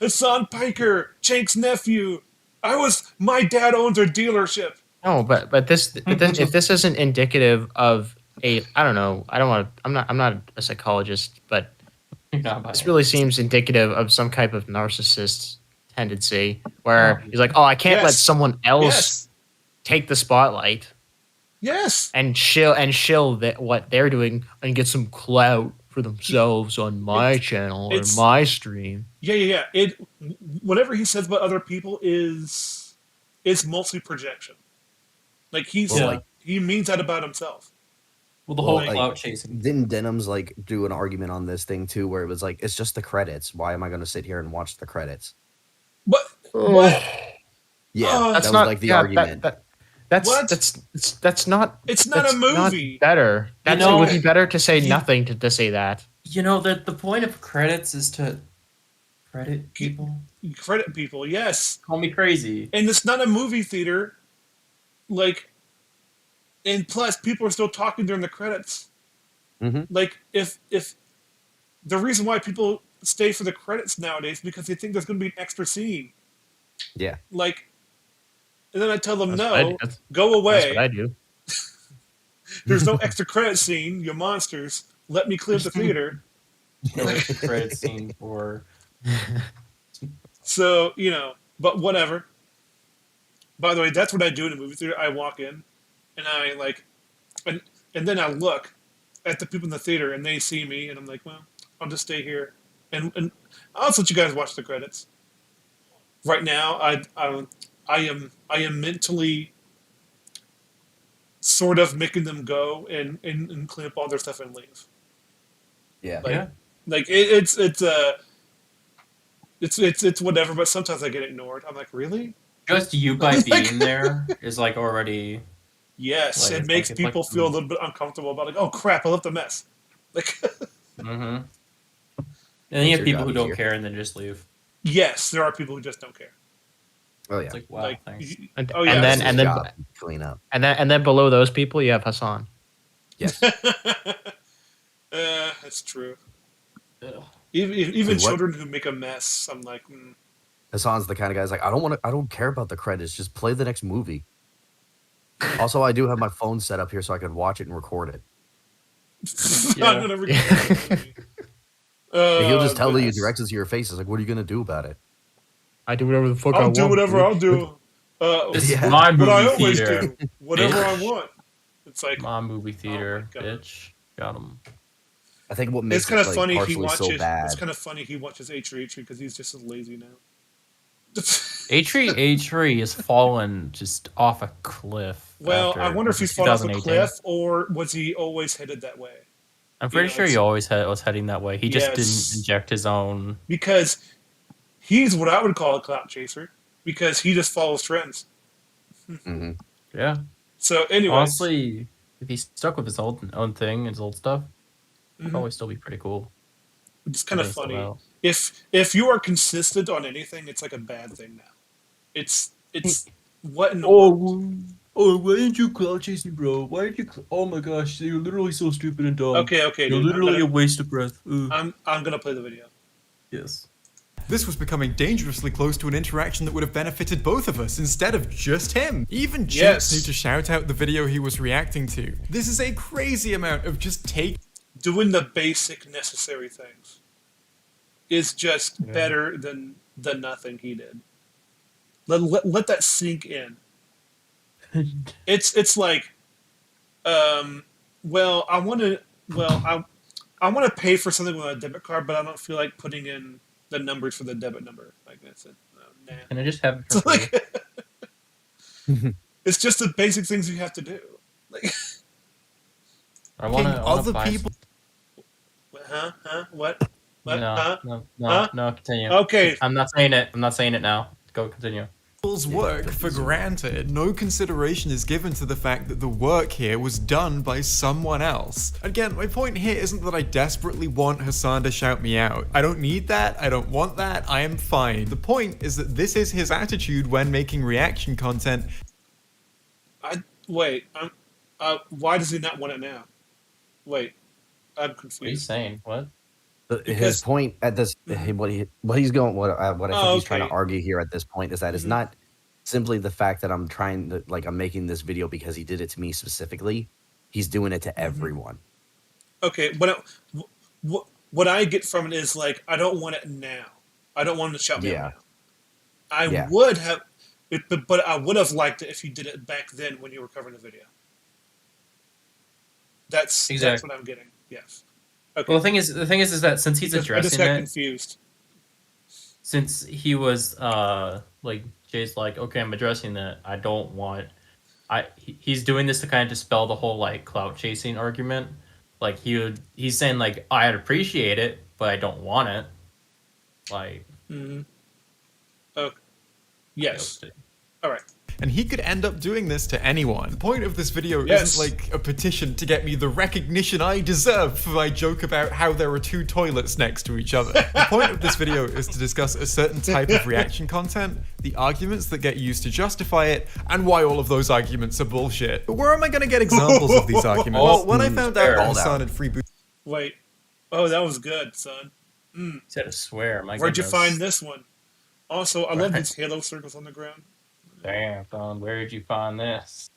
Hassan Piker, Chank's nephew. My dad owns a dealership. No, but if this isn't indicative of I'm not a psychologist, but this really seems indicative of some type of narcissist tendency where he's like, oh, I can't let someone else take the spotlight. Yes. And shill that what they're doing and get some clout for themselves on my channel or my stream. Yeah. Whatever he says about other people is mostly projection. Like he means that about himself. Well, the whole clout chasing. Didn't Denham's do an argument on this thing too, where it was like, it's just the credits. Why am I going to sit here and watch the credits? What? Yeah, that's that not was the argument. That's not. It's not that's a movie. Not better. It would be better to say nothing to say that. You know that the point of credits is to credit people. Credit people, yes. Call me crazy. And it's not a movie theater. And plus, people are still talking during the credits. Mm-hmm. Like, if the reason why people stay for the credits nowadays is because they think there's going to be an extra scene. Yeah. And then I tell them, That's go away. That's what I do. There's no extra credit scene, you monsters. Let me clear the theater. No extra credit scene for. So, but whatever. By the way, that's what I do in a movie theater. I walk in, and I and then I look at the people in the theater, and they see me, and I'm like, well, I'll just stay here, and I'll just let you guys watch the credits. Right now, I am mentally sort of making them go and clean up all their stuff and leave. Yeah. It's whatever, but sometimes I get ignored. I'm like, really? Just you by being there is already. Yes, it makes people feel a little bit uncomfortable about oh crap, I left a mess. Mm-hmm. And then you have people who don't care and then just leave. Yes, there are people who just don't care. Oh yeah. It's like, wow, thanks. And then clean up. And then below those people you have Hassan. Yes. That's true. Even children who make a mess, I'm like. Hassan's the kind of guy who's like, I don't care about the credits. Just play the next movie. Also, I do have my phone set up here so I can watch it and record it. I'm gonna record it. He'll just tell you, direct it to your face. It's like, what are you gonna do about it? I do whatever the fuck I want. I'll do whatever I'll do. This is my movie I always theater. do. Whatever I want. It's like my movie theater, bitch. Got him. I think what makes it's kind of funny he partially watches. so bad. It's kind of funny he watches H3 because he's just so lazy now. H3 has fallen just off a cliff. Well, I wonder if he's fallen off a 2018. cliff or was he always headed that way? I'm pretty sure he always was heading that way. He just didn't inject his own. Because he's what I would call a clout chaser. Because he just follows trends. Mm-hmm. Yeah. So, anyway. Honestly, if he stuck with his own thing, his old stuff, it'd probably still be pretty cool. It's kind of funny. If you are consistent on anything, it's like a bad thing now. It's what in the world? Oh, why didn't you cloud chase me, bro? Why did you? Oh my gosh, you're literally so stupid and dumb. Okay, You're dude, literally a waste of breath. I'm gonna play the video. Yes. This was becoming dangerously close to an interaction that would have benefited both of us instead of just him. Even Jinx knew to shout out the video he was reacting to. This is a crazy amount of just doing the basic necessary things is just better than the nothing he did. Let that sink in. It's like Well, I want to. Well, I want to pay for something with a debit card, but I don't feel like putting in the numbers for the debit number. Like I said, nah. Can I just have it for So, free? like, it's just the basic things you have to do. Like, I want to other buy people. huh? What? What? No, Huh? no, no, Huh? no. Continue. Okay. I'm not saying it. I'm not saying it now. Go continue. People's work for granted. No consideration is given to the fact that the work here was done by someone else. Again, my point here isn't that I desperately want Hassan to shout me out. I don't need that. I don't want that. I am fine. The point is that this is his attitude when making reaction content. Wait. Why does he not want it now? Wait. I'm confused. What are you saying? What? His point at this, what I think he's trying to argue here at this point is that it's not simply the fact that I'm trying to, like, I'm making this video because he did it to me specifically. He's doing it to everyone. Okay, but what I get from it is, like, I don't want it now. I don't want him to shout me out now. I would have, but I would have liked it if you did it back then when you were covering the video. That's what I'm getting. Yes. Okay. Well, the thing is that since he's addressing I just got it, confused. Since he was like Jay's like, okay, I'm addressing that. I don't want. He's doing this to kind of dispel the whole like clout chasing argument. Like he's saying like I'd appreciate it, but I don't want it. Like. Mm-hmm. Okay. Yes. All right. And he could end up doing this to anyone. The point of this video isn't like a petition to get me the recognition I deserve for my joke about how there are two toilets next to each other. The point of this video is to discuss a certain type of reaction content, the arguments that get used to justify it, and why all of those arguments are bullshit. But where am I going to get examples of these arguments? Well, when I found out that Hassan had free boost. Wait. Oh, that was good, son. He said to swear. Where'd you find this one? Also, I love these halo circles on the ground. Damn, son, where did you find this?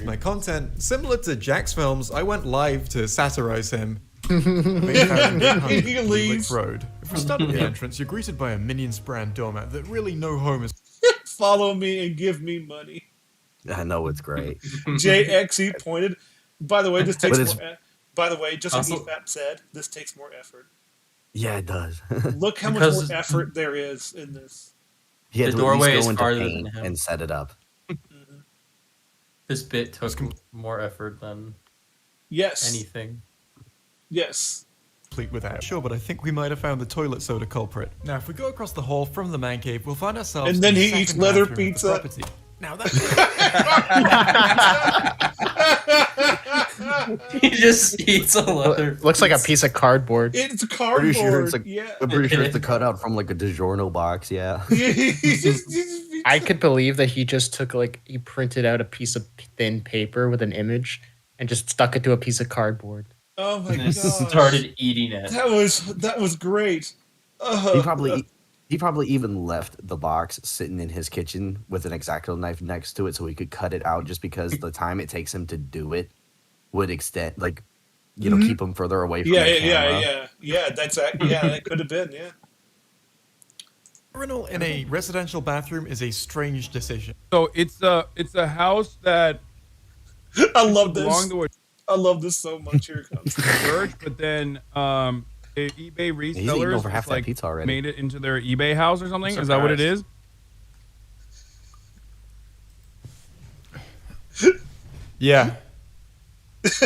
My content, similar to Jack's films, I went live to satirize him. He leaves. Road. If we start at the entrance, you're greeted by a Minions brand doormat that really no home is. Follow me and give me money. I know it's great. JXE pointed. By the way, this takes more. By the way, just like Ethan said, this takes more effort. Yeah, it does. Look how much more effort there is in this. He had the to doorway at is least go farther into than paint him. and set it up. This bit took more effort than anything. Yes. Complete with that. Sure, but I think we might have found the toilet soda culprit. Now, if we go across the hall from the man cave, we'll find ourselves. And then in the he eats second leather bathroom of the pizza. property. Now that. He just eats a leather. Looks like a piece of cardboard. It's a cardboard. Pretty sure it's like, yeah. I'm pretty sure it's the cutout from like a DiGiorno box. Yeah. I could believe that he just took he printed out a piece of thin paper with an image and just stuck it to a piece of cardboard. Oh my god! Started eating it. That was great. He probably even left the box sitting in his kitchen with an X-Acto knife next to it so he could cut it out just because the time it takes him to do it would extend, keep him further away from the camera. Yeah, that could have been, yeah. Urinal in a residential bathroom is a strange decision. So it's a house that I love this. I love this so much. Here it comes. Church, but then the eBay He's eating resellers over half that pizza already. made it into their eBay house or something. Is that what it is? Yeah. Donkey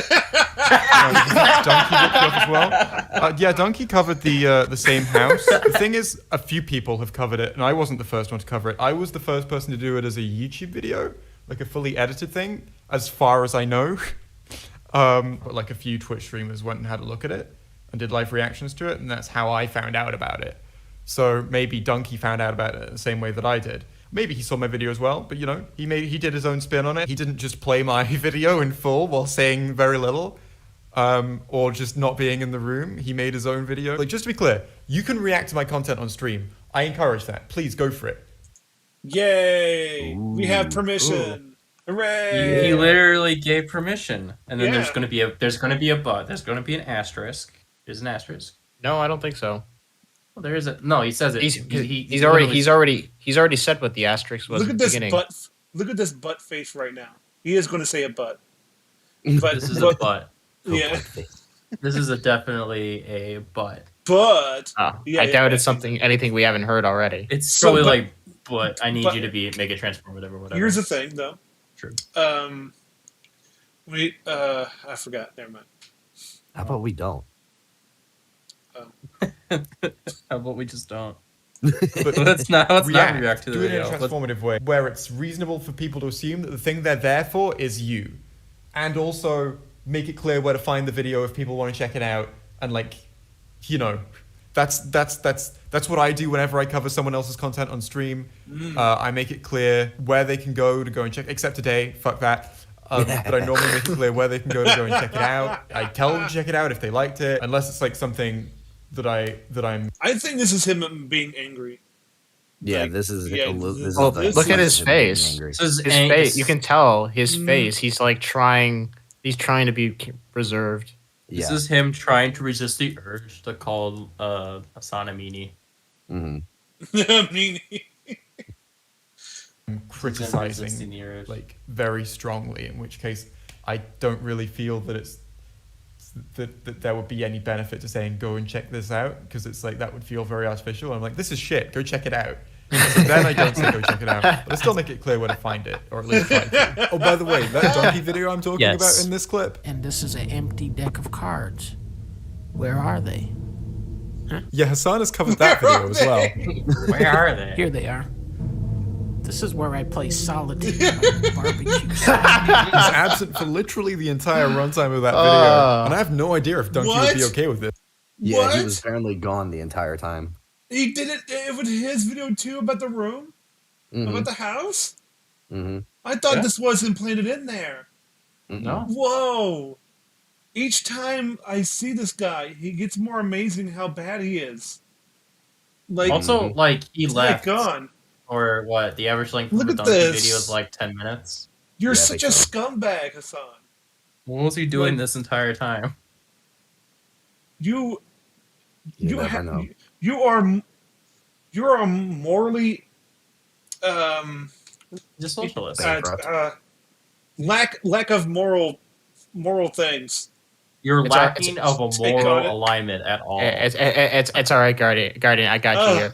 looked up as well. Yeah, Donkey covered the same house. The thing is, a few people have covered it, and I wasn't the first one to cover it. I was the first person to do it as a YouTube video, like a fully edited thing, as far as I know. But like a few Twitch streamers went and had a look at it and did live reactions to it, and that's how I found out about it. So maybe Donkey found out about it the same way that I did. Maybe he saw my video as well, but he did his own spin on it. He didn't just play my video in full while saying very little, or just not being in the room. He made his own video. Like, just to be clear, you can react to my content on stream. I encourage that. Please go for it. Yay! We have permission. Hooray! He literally gave permission, and then there's gonna be a but. There's gonna be an asterisk. There's an asterisk. No, I don't think so. Well, there is a no. He says it. He's already said what the asterisk was. Look at at the this beginning. butt. Look at this butt face right now. He is going to say a butt. But This is a butt. Yeah. This is definitely a butt. But I doubt it's anything we haven't heard already. It's So, probably but- like, but I need but- you to make it transformative or whatever. Here's the thing, though. True. I forgot. Never mind. How about we don't? How about we just don't? But let's not react to the do it in a video. transformative way where it's reasonable for people to assume that the thing they're there for is you, and also make it clear where to find the video if people want to check it out. And like, you know, that's what I do whenever I cover someone else's content on stream. I make it clear where they can go and check. Except today, fuck that. But I normally make it clear where they can go and check it out. I tell them to check it out if they liked it, unless it's like something that I'm. I think this is him being angry. Yeah, Like, this is. yeah, This is Well, the- look at his him being face. angry. His face. You can tell his face. He's like trying. He's trying to be preserved. This is him trying to resist the urge to call Hassan a meanie. Meanie. Criticizing like very strongly, in which case I don't really feel that it's that there would be any benefit to saying go and check this out, because it's like that would feel very artificial. I'm like, this is shit, go check it out. So then I don't say go check it out, but I still make it clear where to find it, or at least try to. Oh, by the way, that donkey video I'm talking about in this clip. And this is an empty deck of cards. Where are they? Huh? Yeah, Hassan has covered that video as well. Where are they? Here they are. This is where I play solitaire on barbecue. He's absent for literally the entire runtime of that video, and I have no idea if Donkey would be okay with it. Yeah, What? he was apparently gone the entire time. He did it with his video too about the room, about the house. I thought this wasn't planted in there. No. Whoa! Each time I see this guy, he gets more amazing how bad he is. Like Also, like he it's left. like gone. Or what? The average length Look of a at donkey this. video is like 10 minutes. You're such a scumbag, Hassan. What was he doing Like- this entire time? You never know. you are morally Just socialist. lack of moral things. You're It's lacking of a take on it. moral alignment at all. It's all right, Guardian. I got you here.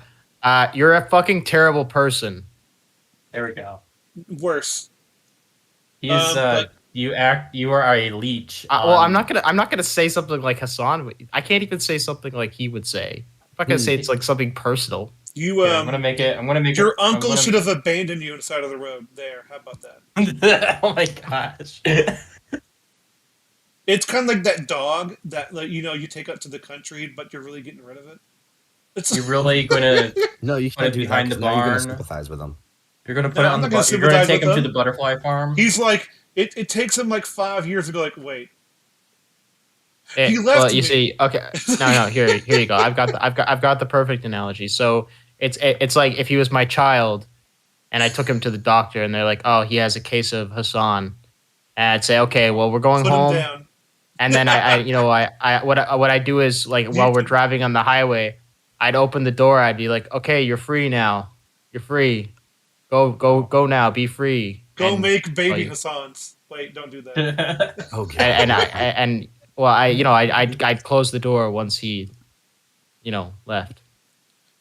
You're a fucking terrible person. There we go. Worse. He's but- you are a leech. Well, I'm not gonna say something like Hassan. I can't even say something like he would say. I'm not gonna say it's like something personal. You I'm gonna make it. Your uncle should have abandoned you on the side of the road. There, how about that? Oh my gosh. It's kind of like that dog that you take out to the country, but you're really getting rid of it. It's You're really gonna No, you put can't it do behind that. the 'Cause now you're gonna barn. sympathize with him. You're gonna put No, it on I'm the. not gonna You're gonna sympathize take him with to him. the butterfly farm. He's like it takes him like 5 years to go like wait. Eh, He left well, you me. see, okay, no, here you go. I've got the perfect analogy. So it's like if he was my child, and I took him to the doctor, and they're like, oh, he has a case of Hassan, and I'd say, okay, well, we're going Put him home, down. and then what I do is like while we're driving on the highway, I'd open the door, I'd be like, okay, you're free now, you're free, go now, be free. Go And, make baby like, Hassans. Wait, don't do that. Okay. I'd close the door once he, left.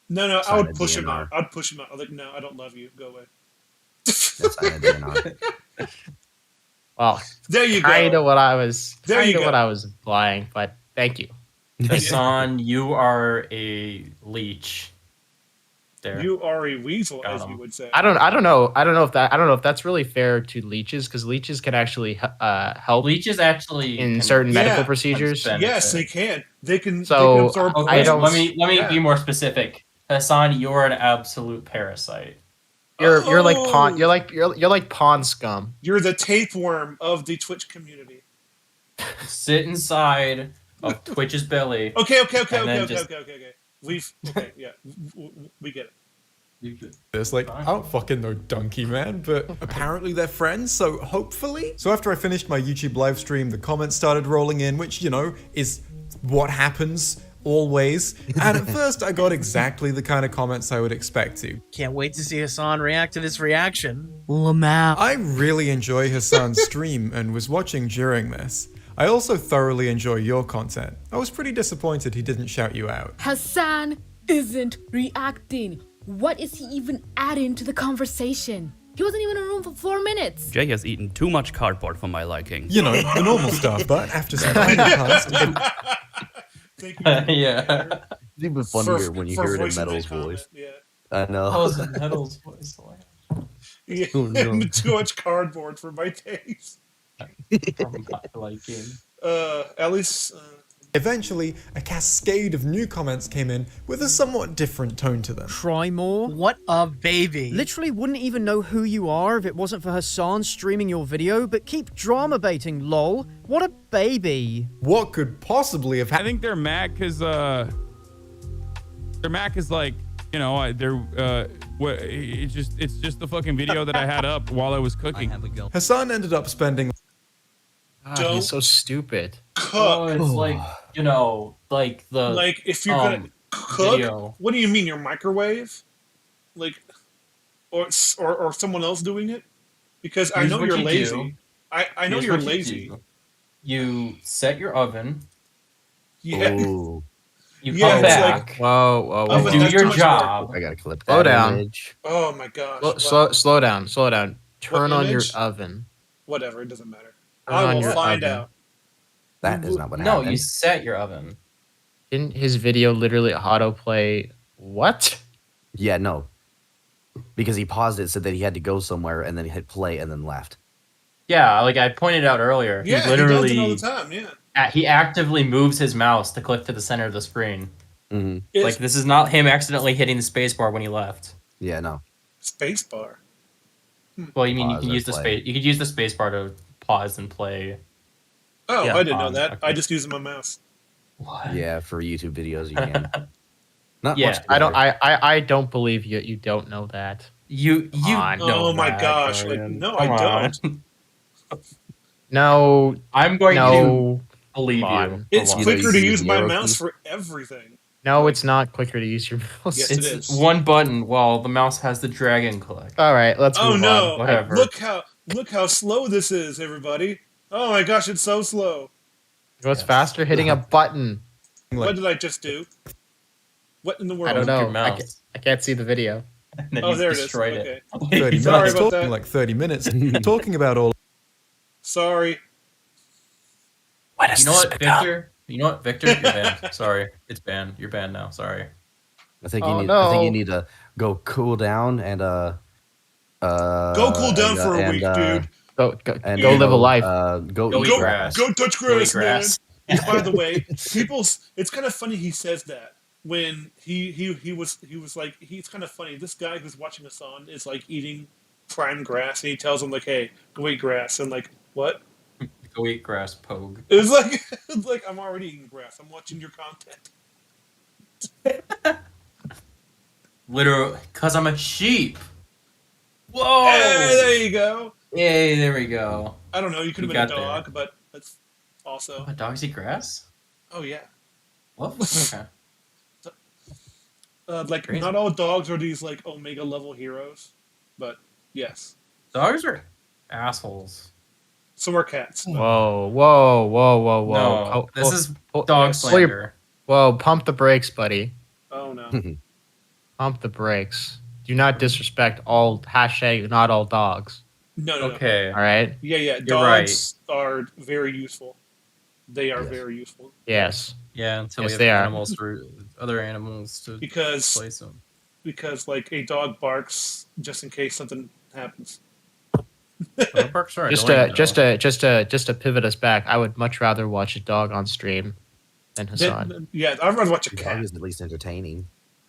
No, I Sign would a push him DNR. out. I'd push him out. I'm like, no, I don't love you. Go away. That's not a DNR. Well, There you go. kind of what I was, There you kind of go. what I was implying, but thank you. Hassan, you are a leech. There. You are a weasel, Got as him. you would say. I don't know if that's really fair to leeches, because leeches can actually help Leeches actually in can- certain medical Yeah. procedures. Benefit. Yes, they can. They can. So, they can absorb Okay, I don't- let me Yeah. be more specific. Hassan, you're an absolute parasite. You're like Oh. pawn. You're like pawn scum. You're the tapeworm of the Twitch community. Sit inside of Twitch's belly. Okay. And then just- We get it. It's like, I don't fucking know Donkey Man, but apparently they're friends, so hopefully. So after I finished my YouTube live stream, the comments started rolling in, which, is what happens always. And at first I got exactly the kind of comments I would expect to. Can't wait to see Hassan react to this reaction. Lamau. I really enjoy Hassan's stream and was watching during this. I also thoroughly enjoy your content. I was pretty disappointed he didn't shout you out. Hassan isn't reacting. What is he even adding to the conversation? He wasn't even in a room for 4 minutes. Jay has eaten too much cardboard for my liking. You know, the normal stuff, but after some time passed, Yeah. It's even funnier when you hear it in Metal's voice. I know. How is Metal's voice? Yeah, Oh, no. too much cardboard for my taste. From my liking. At least. Eventually, a cascade of new comments came in with a somewhat different tone to them. Try more? What a baby. Literally wouldn't even know who you are if it wasn't for Hassan streaming your video, but keep drama baiting, lol. What a baby. What could possibly have I think they're mad because their Mac is like, you know, it's just the fucking video that I had up while I was cooking. Hassan ended up spending. God, he's so stupid. Oh, it's like, you know, like the Like, if you're gonna cook, video. what do you mean, your microwave? Like, or someone else doing it? Because I Here's know what you're you lazy. do. I know Here's you're what lazy. do. You set your oven. Yeah. Ooh. You Yeah, come it's back. like- Whoa. Oven do has your too much job. I gotta clip that Slow down. image. Oh my gosh. Slow down. Turn on your image? oven. Whatever, it doesn't matter. Turn I on will your find oven. out. That is not what No, happened. you set your oven. Didn't his video literally autoplay? What? Yeah, no. Because he paused it, said that he had to go somewhere, and then he hit play and then left. Yeah, like I pointed out earlier. Yeah, he literally he does it all the time, yeah. He actively moves his mouse to click to the center of the screen. Mm-hmm. Like this is not him accidentally hitting the spacebar when he left. Yeah, no. Spacebar. Well, you mean you Pause can or use the play. space. You could use the spacebar to pause and play. Oh, Yeah, I didn't know that. okay. I just used my mouse. What? Yeah, for YouTube videos you can. Not Yeah, much. I don't believe you. You don't know that. You on, Oh know my that, gosh! Brian. Like, no, Come I on. don't. No. I'm going No. to believe Come you. on. It's Hold on. quicker to you use use my the arrow mouse key? for everything. No, it's not quicker to use your mouse. Yes, it It's is. one button while the mouse has the dragon click. All right, let's Oh move no! on. Whatever. Look how slow this is, everybody. Oh my gosh, it's so slow. It goes faster hitting a button. What did I just do? What in the world? I don't Your know. I mouse. can't see the video. And then Oh, you there it is. destroyed Okay. 30 Sorry minutes, about talking that. like 30 minutes, talking about all. Sorry. You know what, Victor? You know what, Victor? You're banned. Sorry, it's banned. You're banned now. Sorry. I think Oh, you need. I think no. you need to go cool down and Go cool down for a week, dude. Go And live a life. Go Go eat eat grass. grass. Go touch Go eat grass, man. grass. By the way, it's kind of funny he says that when he was like, he's kind of funny. This guy who's watching Hassan is like eating prime grass, and he tells him like, "Hey, go eat grass," and like, what? Go eat grass, Pogue. It's like I'm already eating grass. I'm watching your content. Literally, cause I'm a sheep. Whoa! Hey, there you go. Yay! There we go. I don't know. You could have You been a got there. dog, but that's also. What, dogs eat grass? Oh yeah. What? Okay. Like Crazy. not all dogs are these like omega level heroes, but yes, Dogs are assholes. some are cats. but- Whoa. No, this is dog pull your- slander. Whoa, pump the brakes, buddy. Oh no. Pump the brakes. Do not disrespect all hashtag not all dogs. No. Okay. All right. Yeah. You're Dogs are very useful. They are very useful Yes. Yeah, until Yes, we have they are. animals for other animals to because place them. like a dog barks just in case something happens. Dog barks are Just annoying, to pivot us back, I would much rather watch a dog on stream than Hassan. Yeah, I'd rather watch a The cat. dog is at least entertaining.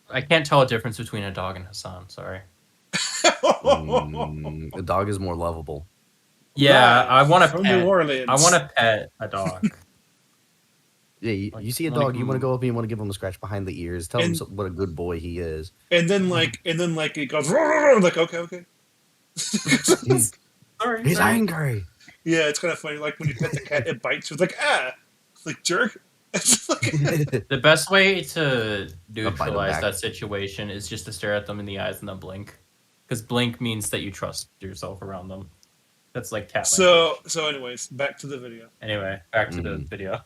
I can't tell a difference between a dog and Hassan. Sorry. The dog is more lovable. Yeah, Live I want to from pet. New Orleans. I want to pet a dog. Yeah, you see a Like, dog, you want to go up and you want to give him a scratch behind the ears. Tell him what a good boy he is. And then like it goes like okay. Sorry. He's angry. Yeah, it's kind of funny. Like when you pet the cat, it bites you. It's like it's like jerk. The best way to bite 'em neutralize back. that situation is just to stare at them in the eyes and then blink. Because blink means that you trust yourself around them. That's like cat language. So anyways, back to the video. Anyway, back to the video.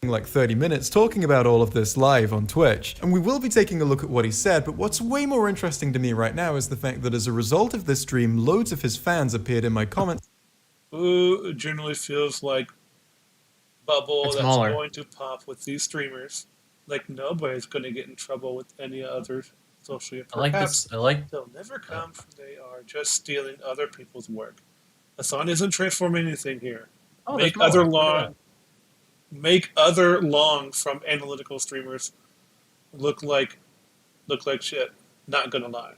Like 30 minutes talking about all of this live on Twitch, and we will be taking a look at what he said, but what's way more interesting to me right now is the fact that as a result of this stream, loads of his fans appeared in my comments. Ooh, it generally feels like bubble It's that's smaller. going to pop with these streamers. Like nobody's going to get in trouble with any other social. I like Perhaps this. I like. they'll never come from they are just stealing other people's work. Hassan isn't transforming anything here. Oh, make there's other more. Look at long, make other long from analytical streamers look like shit. Not gonna lie.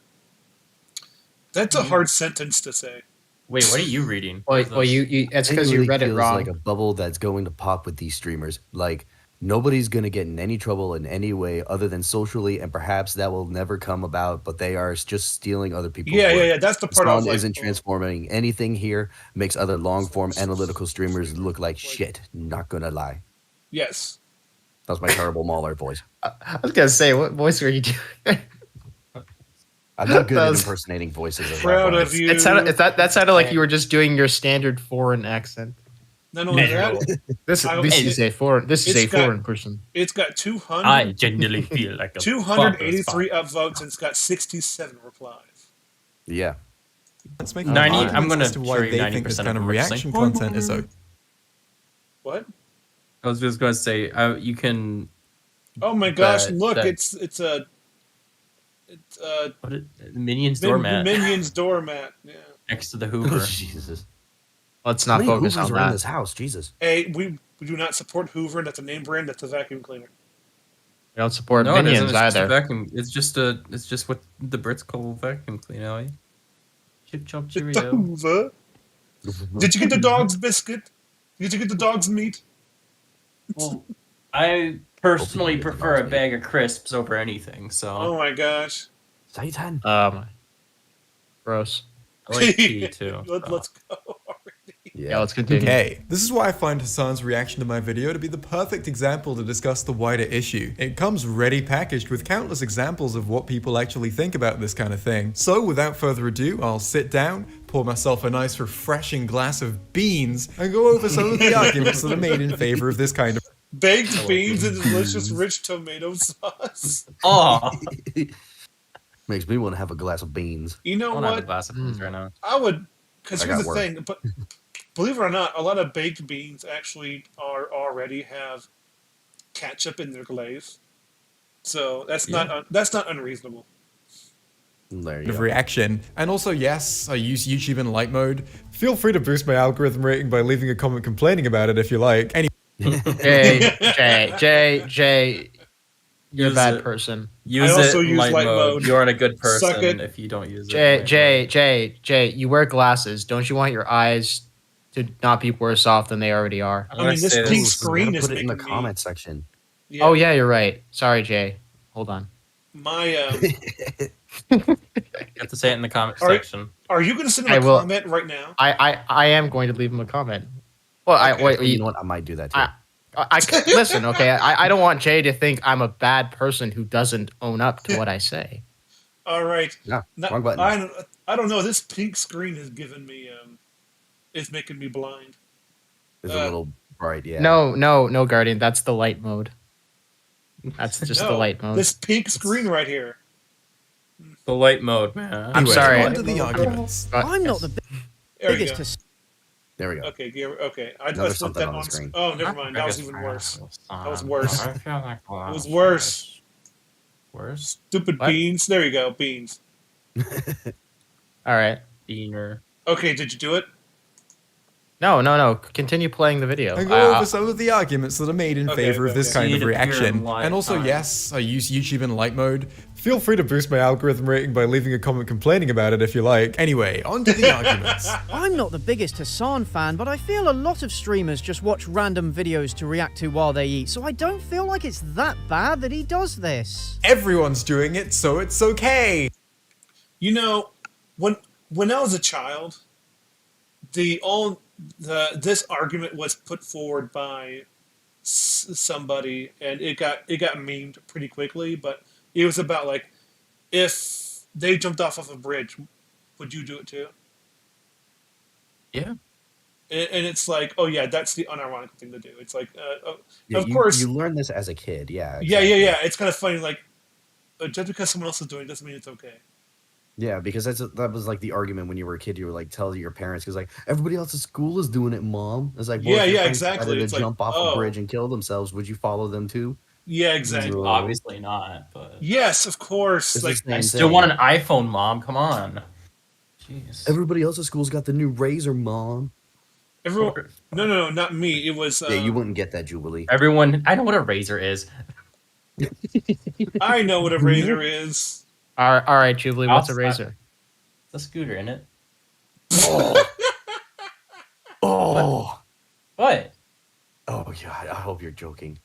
That's a hard sentence to say. Wait, what are you reading? Well, you it's It because you really read it feels wrong. like a bubble that's going to pop with these streamers. Like nobody's going to get in any trouble in any way other than socially, and perhaps that will never come about. But they are just stealing other people's work. Yeah. That's the part I was Hassan like, isn't transforming anything here. Makes other long form analytical streamers look like shit. Not gonna lie. yes. That was my terrible Mauler voice. I was gonna say, what voice were you doing? I'm not good That at was- impersonating voices. Of Proud that of voice. you. That sounded like you were just doing your standard foreign accent. Not only that, This I- is a foreign. This is it's a got- foreign person. it's got 200. I genuinely feel like a 283 upvotes and it's got 67 replies. Yeah. Let's make 90 arguments I'm gonna as to why show you they think this 90% kind of of them are just reaction saying, content is okay. What? I was just going to say, you can. Oh my gosh! that- Look, that- it's a What Minions doormat Minions doormat. Yeah. next to the Hoover. Jesus. Let's How not many focus Hoovers on are in that. this house? Jesus. Hey, we do not support Hoover. That's a name brand. That's a vacuum cleaner. We don't support No, it isn't. minions It's just a either. vacuum. It's just what the Brits call vacuum cleaner. Eh? Chip chop It's a Cheerio. Hoover. Did you get the dog's biscuit? Did you get the dog's meat? Well, I personally prefer a bag of crisps over anything. So Oh my gosh! Satan. Gross. I like tea too. Let's go. Yeah, let's continue. Okay, this is why I find Hassan's reaction to my video to be the perfect example to discuss the wider issue. It comes ready packaged with countless examples of what people actually think about this kind of thing. So without further ado, I'll sit down, pour myself a nice refreshing glass of beans, and go over some of the arguments that are made in favor of this kind of Baked beans and delicious rich tomato sauce. Oh, Makes me want to have a glass of beans. You know I want to have a what? glass of beans right now. I would, because I here's got the work. thing. But believe it or not, a lot of baked beans actually already have ketchup in their glaze, so that's not unreasonable. There you of go. reaction. And also, yes, I use YouTube in light mode. Feel free to boost my algorithm rating by leaving a comment complaining about it if you like. Anyway, Jay, you're a Use bad it. person. Use I also it in use light light mode. mode. You're a good Suck person it. if you don't use it. Jay, you wear glasses. Don't you want your eyes to not be worse off than they already are? I mean, this say pink Ooh, screen gotta is put it in making the me. comment section. Yeah, Oh yeah, you're right. Sorry, Jay. Hold on. My You have to say it in the comment Are- section. are you going to send him I a will- comment right now? I am going to leave him a comment. Well, You know what? I might do that too. listen, okay. I don't want Jay to think I'm a bad person who doesn't own up to what I say. All right. No, No, wrong button. I don't know. This pink screen has given me is making me blind. It's a little bright, yeah. No, Guardian. That's the light mode. That's just the No, light mode. This pink screen right here. The light mode, man. I'm sorry. on to the arguments. I'm not the There we biggest go. to There we go. Okay, okay. I Now there's just put something that on the on screen. Oh, never mind. That was even worse. That was worse. It was worse. Worse? Stupid What? beans. There you go. Beans. All right. Beaner. Okay, did you do it? No. Continue playing the video. And go over some of the arguments that are made in Okay, favor of this okay. kind See of it appear in reaction. light And also, time. yes, I use YouTube in light mode. Feel free to boost my algorithm rating by leaving a comment complaining about it if you like. Anyway, on to the arguments. I'm not the biggest Hassan fan, but I feel a lot of streamers just watch random videos to react to while they eat, so I don't feel like it's that bad that he does this. Everyone's doing it, so it's okay. You know, when I was a child, this argument was put forward by somebody, and it got memed pretty quickly. But it was about like, if they jumped off of a bridge, would you do it too? Yeah. And it's like, oh yeah, that's the unironic thing to do. It's like, Yeah, of course, you learn this as a kid. Yeah. yeah. It's kind of funny. Like, just because someone else is doing it doesn't mean it's okay. Yeah, because that was like the argument when you were a kid. You were like, tell your parents because like everybody else at school is doing it, mom. It's like, well, if your friends exactly. decided It's to like, jump off a bridge and kill themselves, would you follow them too? Yeah, exactly. No. Obviously not, but yes, of course. It's Like, the I same still thing. want an iPhone, Mom. Come on. Jeez. Everybody else at school's got the new Razor, mom. everyone. No, not me. It was. Yeah, you wouldn't get that, Jubilee. Everyone, I know what a razor is. I know what a razor is. All right, Jubilee, what's a razor? The scooter in it. Oh. What? Oh God, I hope you're joking.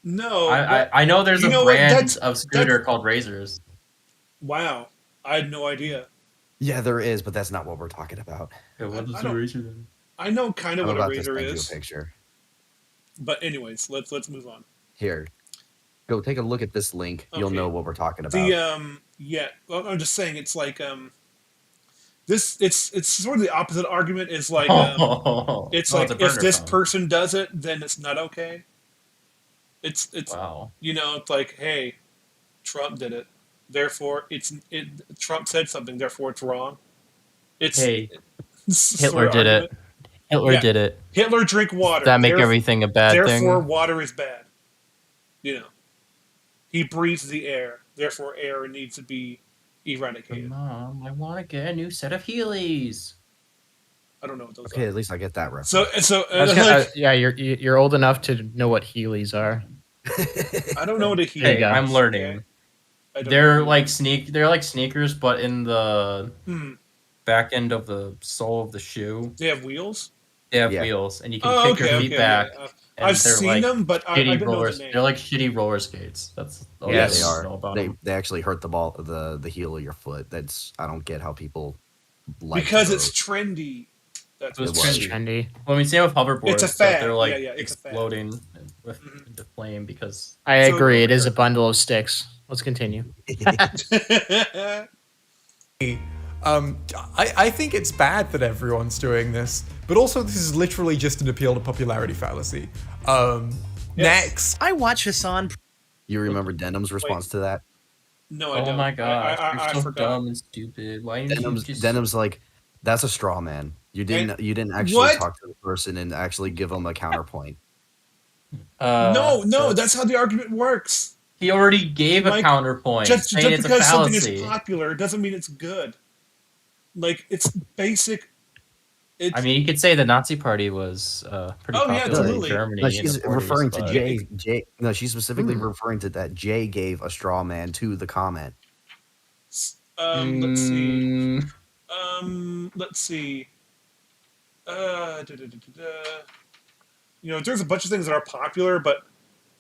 No, I know there's a brand of scooter called razors. Wow, I had no idea. Yeah, there is, but that's not what we're talking about. Yeah, what is I a don't- razor then? I know kind of I'm what a about to razor send you is. a picture. But anyways, let's move on. Here, go take a look at this link. You'll Okay. know what we're talking about. The yeah, well, I'm just saying it's like this it's sort of the opposite argument is like it's like a if burner this phone. person does it, then it's not okay. It's Wow. you know, it's like, hey, Trump did it, therefore Trump said something, therefore it's wrong. It's Hey, it's Hitler sort of did it. argument. Hitler Yeah. did it. Hitler drink water. Does that make Theref- everything a bad Therefore, thing? water is bad. You know, he breathes the air. Therefore, air needs to be eradicated. Mom, I want to get a new set of Heelys. I don't know what those Okay, are. at least I get that reference. So I was gonna- yeah, you're old enough to know what Heelys are. I don't know what a heel Hey, is. I'm learning. Okay? I don't They're know. like they're like sneakers, but in the Hmm. back end of the sole of the shoe, They have wheels. they have Yeah. wheels, and you can Oh, kick okay, your feet okay, back. yeah. and I've they're seen like them, but I shitty didn't know the rollers. name. They're like shitty roller skates. That's all Yeah, I they are. know about They them. they actually hurt the heel of your foot. That's I don't get how people like Because those. it's trendy. That's It was what's trendy. Trendy. Well, I mean, same with hoverboards. It's a that fad. They're like Yeah, it's a fad. exploding with into flame because I So- agree. It is a bundle of sticks. Let's continue. I think it's bad that everyone's doing this, but also this is literally just an appeal to popularity fallacy. Next, I watch Hassan. You remember Denim's response to that? No, I oh don't. my god, I you're so forgot. dumb and stupid. Why didn't you just? Denim's like, that's a straw man. You didn't actually What? talk to the person and actually give them a counterpoint. No, so that's how the argument works. he already gave a Like, counterpoint. Just saying it's a because something fallacy. is popular doesn't mean it's good. Like, it's basic. It's, I mean, you could say the Nazi Party was pretty Oh, yeah, popular absolutely. in Germany. No, in she's the 40s, referring to but- Jay. No, she's specifically referring to that Jay gave a straw man to the comment. let's see. Mm, Let's see. You know, there's a bunch of things that are popular, but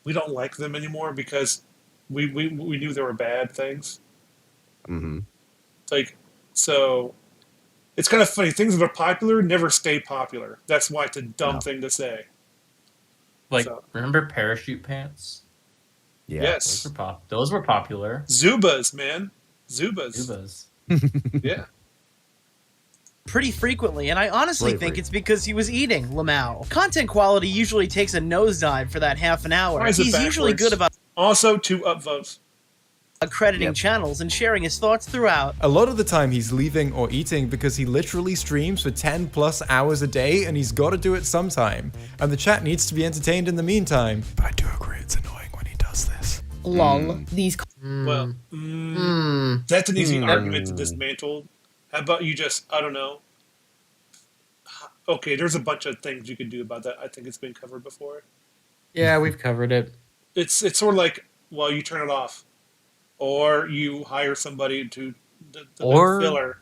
we don't like them anymore because we knew they were bad things. Mm-hmm. Like, so it's kind of funny. Things that are popular never stay popular. That's why it's a dumb thing to say. like, So- remember parachute pants? Yeah. Yes. Those were popular. Zubas, man. Zubas. Zubas. Yeah. Pretty frequently, and I honestly Slavery. think it's because he was eating Lamau. Content quality usually takes a nosedive for that half an hour. Why is it He's usually backwards? good about Also, 2 upvotes. crediting channels and sharing his thoughts throughout. a lot of the time he's leaving or eating because he literally streams for 10 plus hours a day and he's got to do it sometime. And the chat needs to be entertained in the meantime. But I do agree it's annoying when he does this. Lol. These. Well, that's an easy argument to dismantle. How about you just, I don't know. Okay, there's a bunch of things you could do about that. I think it's been covered before. Yeah, we've covered it. It's sort of like, well, you turn it off, or you hire somebody to the Or- filler,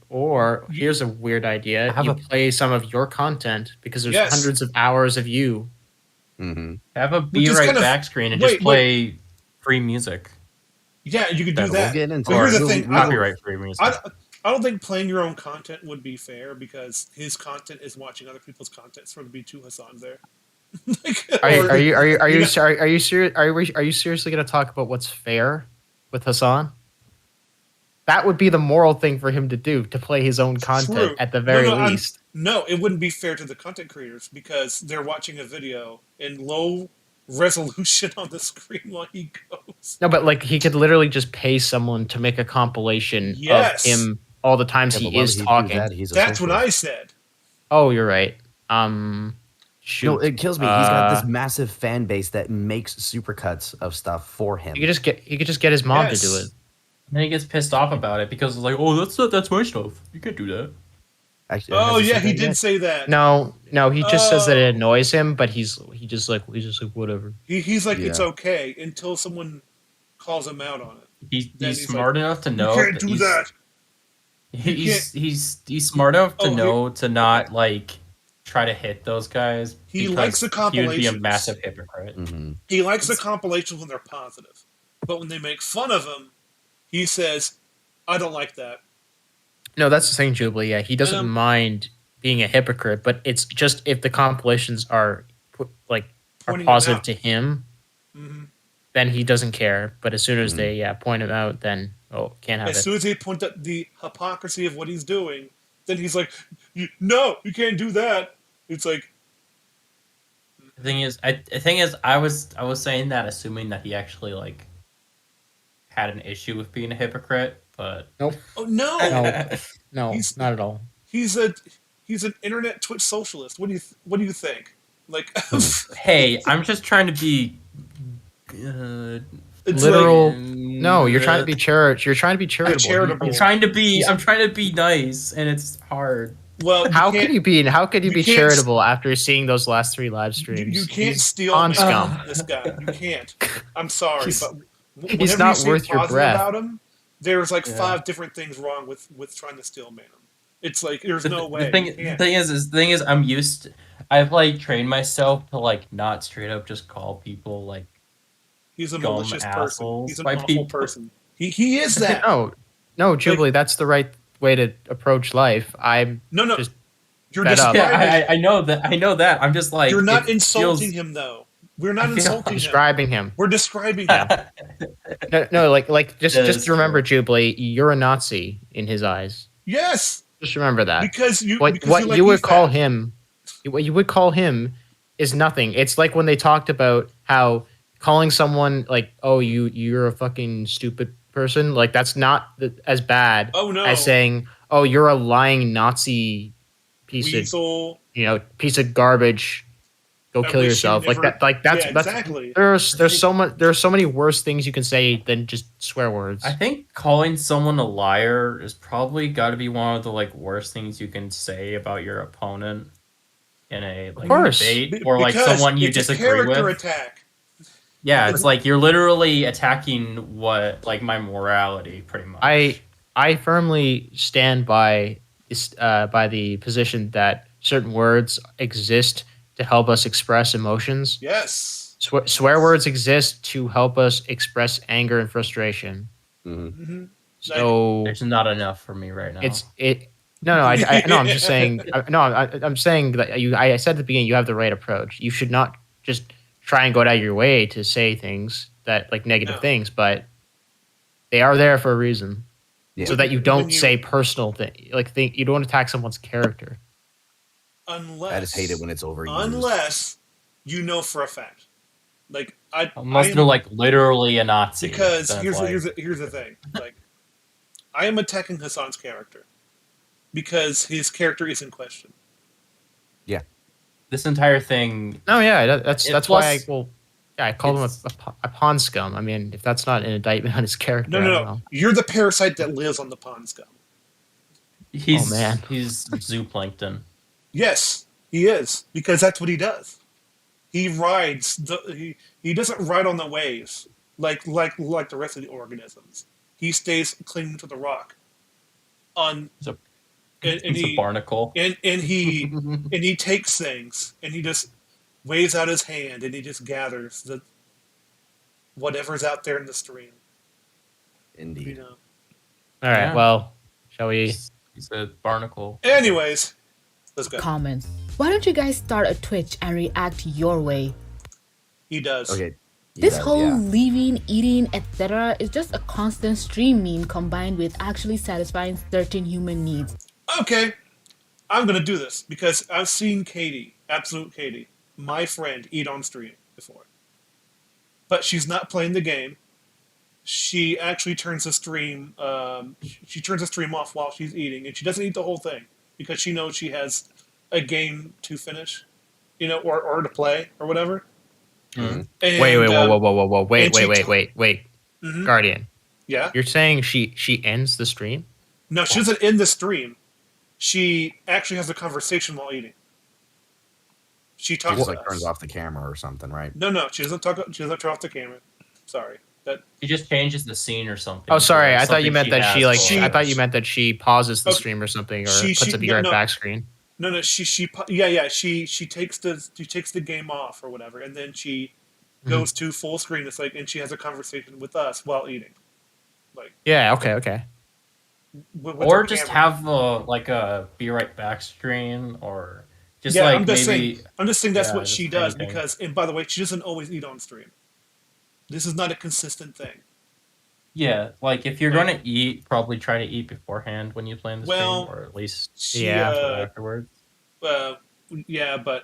Or here's a weird idea: you play some of your content because there's Yes. hundreds of hours of you. Mm-hmm. Have a Which be is right kind of- back screen and wait, just play free music. yeah, you could do We'll that. get into But here's it. the thing: Copyright free music. I don't think playing your own content would be fair because his content is watching other people's content, so there'd be 2 Hassans there. Are you seriously going to talk about what's fair with Hassan? That would be the moral thing for him to do, to play his own content True. at the very least. No, it wouldn't be fair to the content creators because they're watching a video in low resolution on the screen while he goes. No, but like he could literally just pay someone to make a compilation Yes. of him all the times Yeah, but he why is would he do talking. that? He's a That's what socialist. I said. Oh, you're right. Shoot. No, it kills me. He's got this massive fan base that makes supercuts of stuff for him. He could just get his mom to do it. And then he gets pissed off about it because it's like, oh, that's my stuff. You can't do that. Actually, Oh yeah, he did say that. No, he just says that it annoys him, but he's just like whatever. He's like it's Yeah. okay until someone calls him out on it. He's smart enough to know. You can't do that. He's smart enough to know to not like try to hit those guys. He because likes the He would be a compilations. massive hypocrite. He likes the compilations when they're positive, but when they make fun of him, he says, "I don't like that." No, that's the thing, Jubili. Yeah, he doesn't mind being a hypocrite, but it's just if the compilations are Pointing him positive out. to him, hmm then he doesn't care. But as soon as they point him out, then can't have As it. soon as they point out the hypocrisy of what he's doing, then he's like, "No, you can't do that." It's like, The thing is, I was saying that assuming that he actually like had an issue with being a hypocrite, but Nope. oh no, No, not at all. he's an internet Twitch socialist. What do you think? Like, hey, I'm just trying to be it's Literal. like- No, you're trying to be You're trying to be charitable. I'm trying to be nice, and it's hard. Well, How could you be can't- charitable after seeing those last 3 live streams? You can't He's steal on man scum. from this guy. You can't. I'm sorry, He's- but he's whenever not you say worth your positive breath. about him, there's like Yeah. 5 different things wrong with trying to steal man him. It's like there's no way. The thing is, I'm used to, I've like trained myself to like not straight up just call people like He's a dumb malicious person. assholes He's an by awful people. person. He is that. No, Jubilee, that's the right way to approach life. I'm No. just You're fed up. Yeah, I know that. I'm just like You're not it insulting feels- him though. We're not I feel- insulting him. describing him. We're describing him. No, like just That is remember, Jubilee, you're a Nazi in his eyes. Yes. Just remember that. Because you what because you, like you would Ethan. call him, what you would call him, is nothing. It's like when they talked about how calling someone like, "Oh, you're a fucking stupid person," like that's not as bad Oh, no. as saying, "Oh, you're a lying Nazi piece Weasel. of piece of garbage. Go I kill wish you yourself." never- Like that's Yeah, that's exactly. there's so many worse things you can say than just swear words. I think calling someone a liar is probably got to be one of the like worst things you can say about your opponent in a like course. debate or like Because someone you it's a disagree character with. attack. Yeah, it's like you're literally attacking what like my morality pretty much. I firmly stand by the position that certain words exist to help us express emotions. Yes. Swear words exist to help us express anger and frustration. Mm-hmm. So There's not enough for me right now. No, I'm just saying. I'm saying that I said at the beginning you have the right approach. You should not just try and go out of your way to say things that like negative things, but they are there for a reason, so that you don't say personal you don't attack someone's character. Unless I just hate it when it's overused. Unless you know for a fact, like Unless they're like literally a Nazi. Because then, here's like, here's the thing, like I am attacking Hassan's character because his character is in question. Yeah. This entire thing. No, yeah, that's why plus- I called him a pawn scum. I mean, if that's not an indictment on his character, I don't No. know. You're the parasite that lives on the pond scum. He's Oh, man. he's zooplankton. Yes, he is, because that's what he does. He rides he doesn't ride on the waves like the rest of the organisms. He stays clinging to the rock. He's a He barnacle. and he takes things and he just waves out his hand and he just gathers the whatever's out there in the stream. Indeed. You know. All right, Yeah. well, shall we? He's a barnacle. Anyways, let's go. Comments. Why don't you guys start a Twitch and react your way? He does. Okay. This whole leaving, eating, etc. is just a constant stream meme combined with actually satisfying certain human needs. Okay, I'm gonna do this because I've seen Katie, absolute Katie, my friend, eat on stream before. But she's not playing the game. She actually turns the stream. She turns the stream off while she's eating, and she doesn't eat the whole thing because she knows she has a game to finish, or to play or whatever. Mm-hmm. And, wait, whoa, wait, Mhm. Guardian. Yeah. You're saying she ends the stream? No, she doesn't end the stream. She actually has a conversation while eating. She She talks just to like us. turns off the camera or something, right? No, she doesn't talk. She doesn't turn off the camera. Sorry. That He just changes the scene or something. Oh, sorry. Like I thought you meant that she like. has I thought you meant that she pauses the Okay. stream or something, or She- puts she- a no, right no. back screen. No. She takes the game off or whatever, and then she goes to full screen. It's like, and she has a conversation with us while eating. Like, Yeah. Okay. with Or her just camera. have like a be right back screen, or just yeah, like I'm just maybe. saying. I'm just saying that's yeah, what just she does anything. because. And by the way, she doesn't always eat on stream. This is not a consistent thing. Yeah, like if you're going to eat, probably try to eat beforehand when you plan the Well, stream, or at least she, afterwards. Yeah, but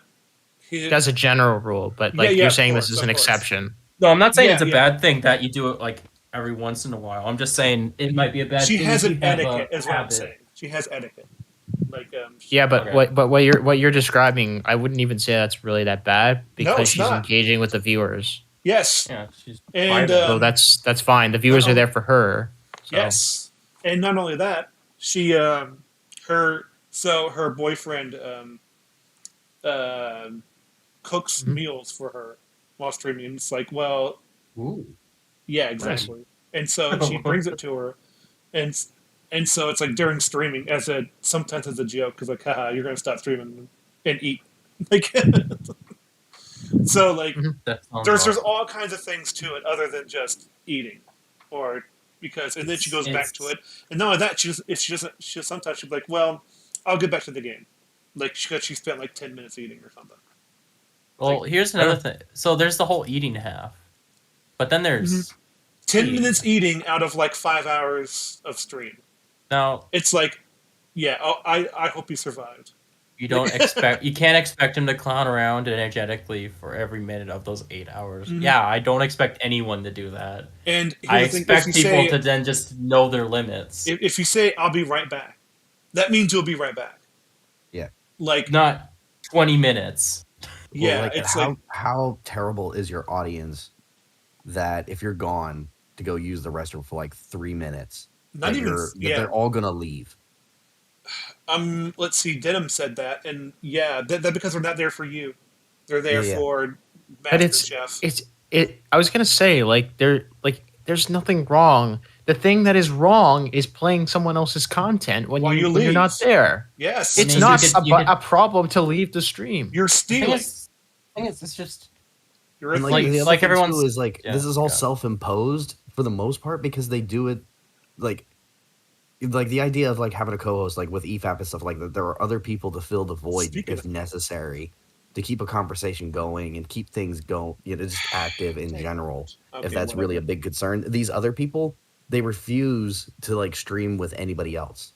That's a general rule, but like Yeah, you're of saying course, this is of an course. exception. No, I'm not saying Yeah, it's a yeah. bad thing that you do it like every once in a while. I'm just saying it might be a bad she thing. has if an you have a etiquette, is what I'm habit. saying. She has etiquette. Like Yeah, but Okay. what you're describing, I wouldn't even say that's really that bad because it's she's not. engaging with the viewers. Yes. Yeah, she's And So that's fine. The viewers are there for her. So. yes, and not only that, she her boyfriend cooks meals for her while streaming. It's like, well, Ooh. yeah, exactly. And so she brings it to her, and so it's like during streaming, sometimes as a joke, because like, haha, you're gonna stop streaming and eat, like. So like, That sounds there's awesome. all kinds of things to it other than just eating, or because and then she goes back to it, and not only that, she sometimes she'll be like, well, I'll get back to the game, like because she spent like 10 minutes eating or something. Well, Like, here's another thing. So there's the whole eating half, but then there's 10 minutes eating out of like 5 hours of stream. now It's like, yeah, I hope he survived. you can't expect him to clown around energetically for every minute of those 8 hours. Mhm. Yeah, I don't expect anyone to do that. And here's I the thing, expect if you people say- to then just know their limits. If you say I'll be right back, that means you'll be right back. Yeah. Like not 20 minutes. Yeah, like, it's how like how terrible is your audience that if you're gone to go use the restroom for like 3 minutes, Not that even- that yeah. they're all gonna leave. let's see, Denim said that, and yeah, that because they're not there for you. They're there Yeah. for But MasterChef. I was gonna say there's nothing wrong. The thing that is wrong is playing someone else's content when While you when you're not leave. there. Yes. It's And not you could- a problem to leave the stream. You're stealing. thing is, it's just you're And like- like, the other like thing, everyone's- too, is like yeah, this is all yeah. self-imposed for the most part because they do it like the idea of like having a co-host like with EFAP and stuff like that. There are other people to fill the void if necessary to keep a conversation going and keep things going, just active in general. Okay, If that's really a big concern, these other people, they refuse to like stream with anybody else.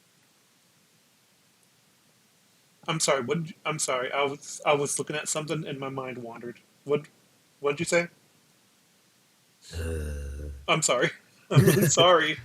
I'm sorry. I'm sorry. I was looking at something and my mind wandered. What'd you say? I'm sorry. I'm really sorry.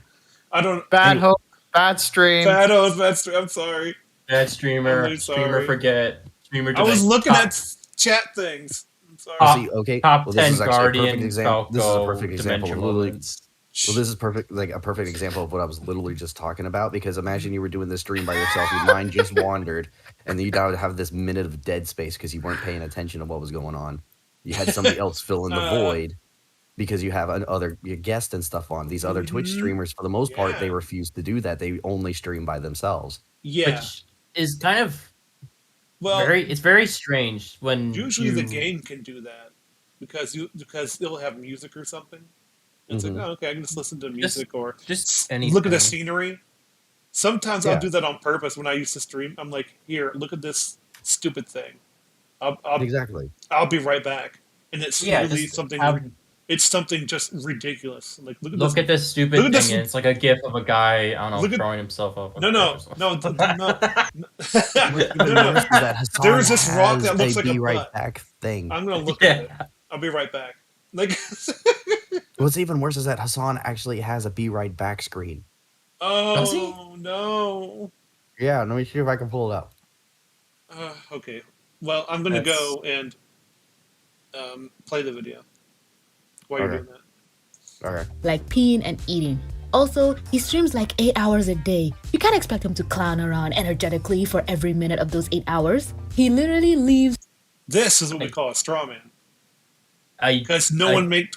I don't. Bad host, bad stream. Bad host, bad stream. I'm sorry. Bad I'm streamer, really streamer sorry. forget, streamer. I was delete. looking Top- at chat things. I'm sorry. See, okay, top well, this 10 is actually a perfect Guardian, example. This is a Falco, perfect example of Dimension literally. Moments. Well, this is perfect, like a perfect example of what I was literally just talking about. Because imagine you were doing this stream by yourself, your mind just wandered, and then you now have this minute of dead space because you weren't paying attention to what was going on. You had somebody else fill in the void because you have your guest and stuff on. These other Twitch Mhm. streamers, for the most part, they Yeah. refuse to do that. They only stream by themselves. Yeah. Which is kind of Well, it's very strange when usually the you- game can do that because they'll have music or something. It's like, oh, okay, I can just listen to music or just look at anything. the scenery. Sometimes Yeah. I'll do that on purpose when I used to stream. I'm like, here, look at this stupid thing. I'll Exactly. I'll be right back. And it's Yeah, really just something. have- It's something just ridiculous. Like Look at this stupid look at thing, this- and it's like a gif of a guy, I don't Look know, at- throwing himself up. No. Even worse is that Hassan There is this rock has that looks like be a right butt. back thing. I'm gonna look at it. I'll be right back. Like, What's even worse is that Hassan actually has a be right back screen. oh no. Yeah, let me see if I can pull it up. Okay. Well, I'm gonna That's- go and play the video while you're Okay. doing that. Okay. Like peeing and eating. Also, he streams like 8 hours a day. You can't expect him to clown around energetically for every minute of those 8 hours. He literally leaves. This is what we call a straw man. Because no one made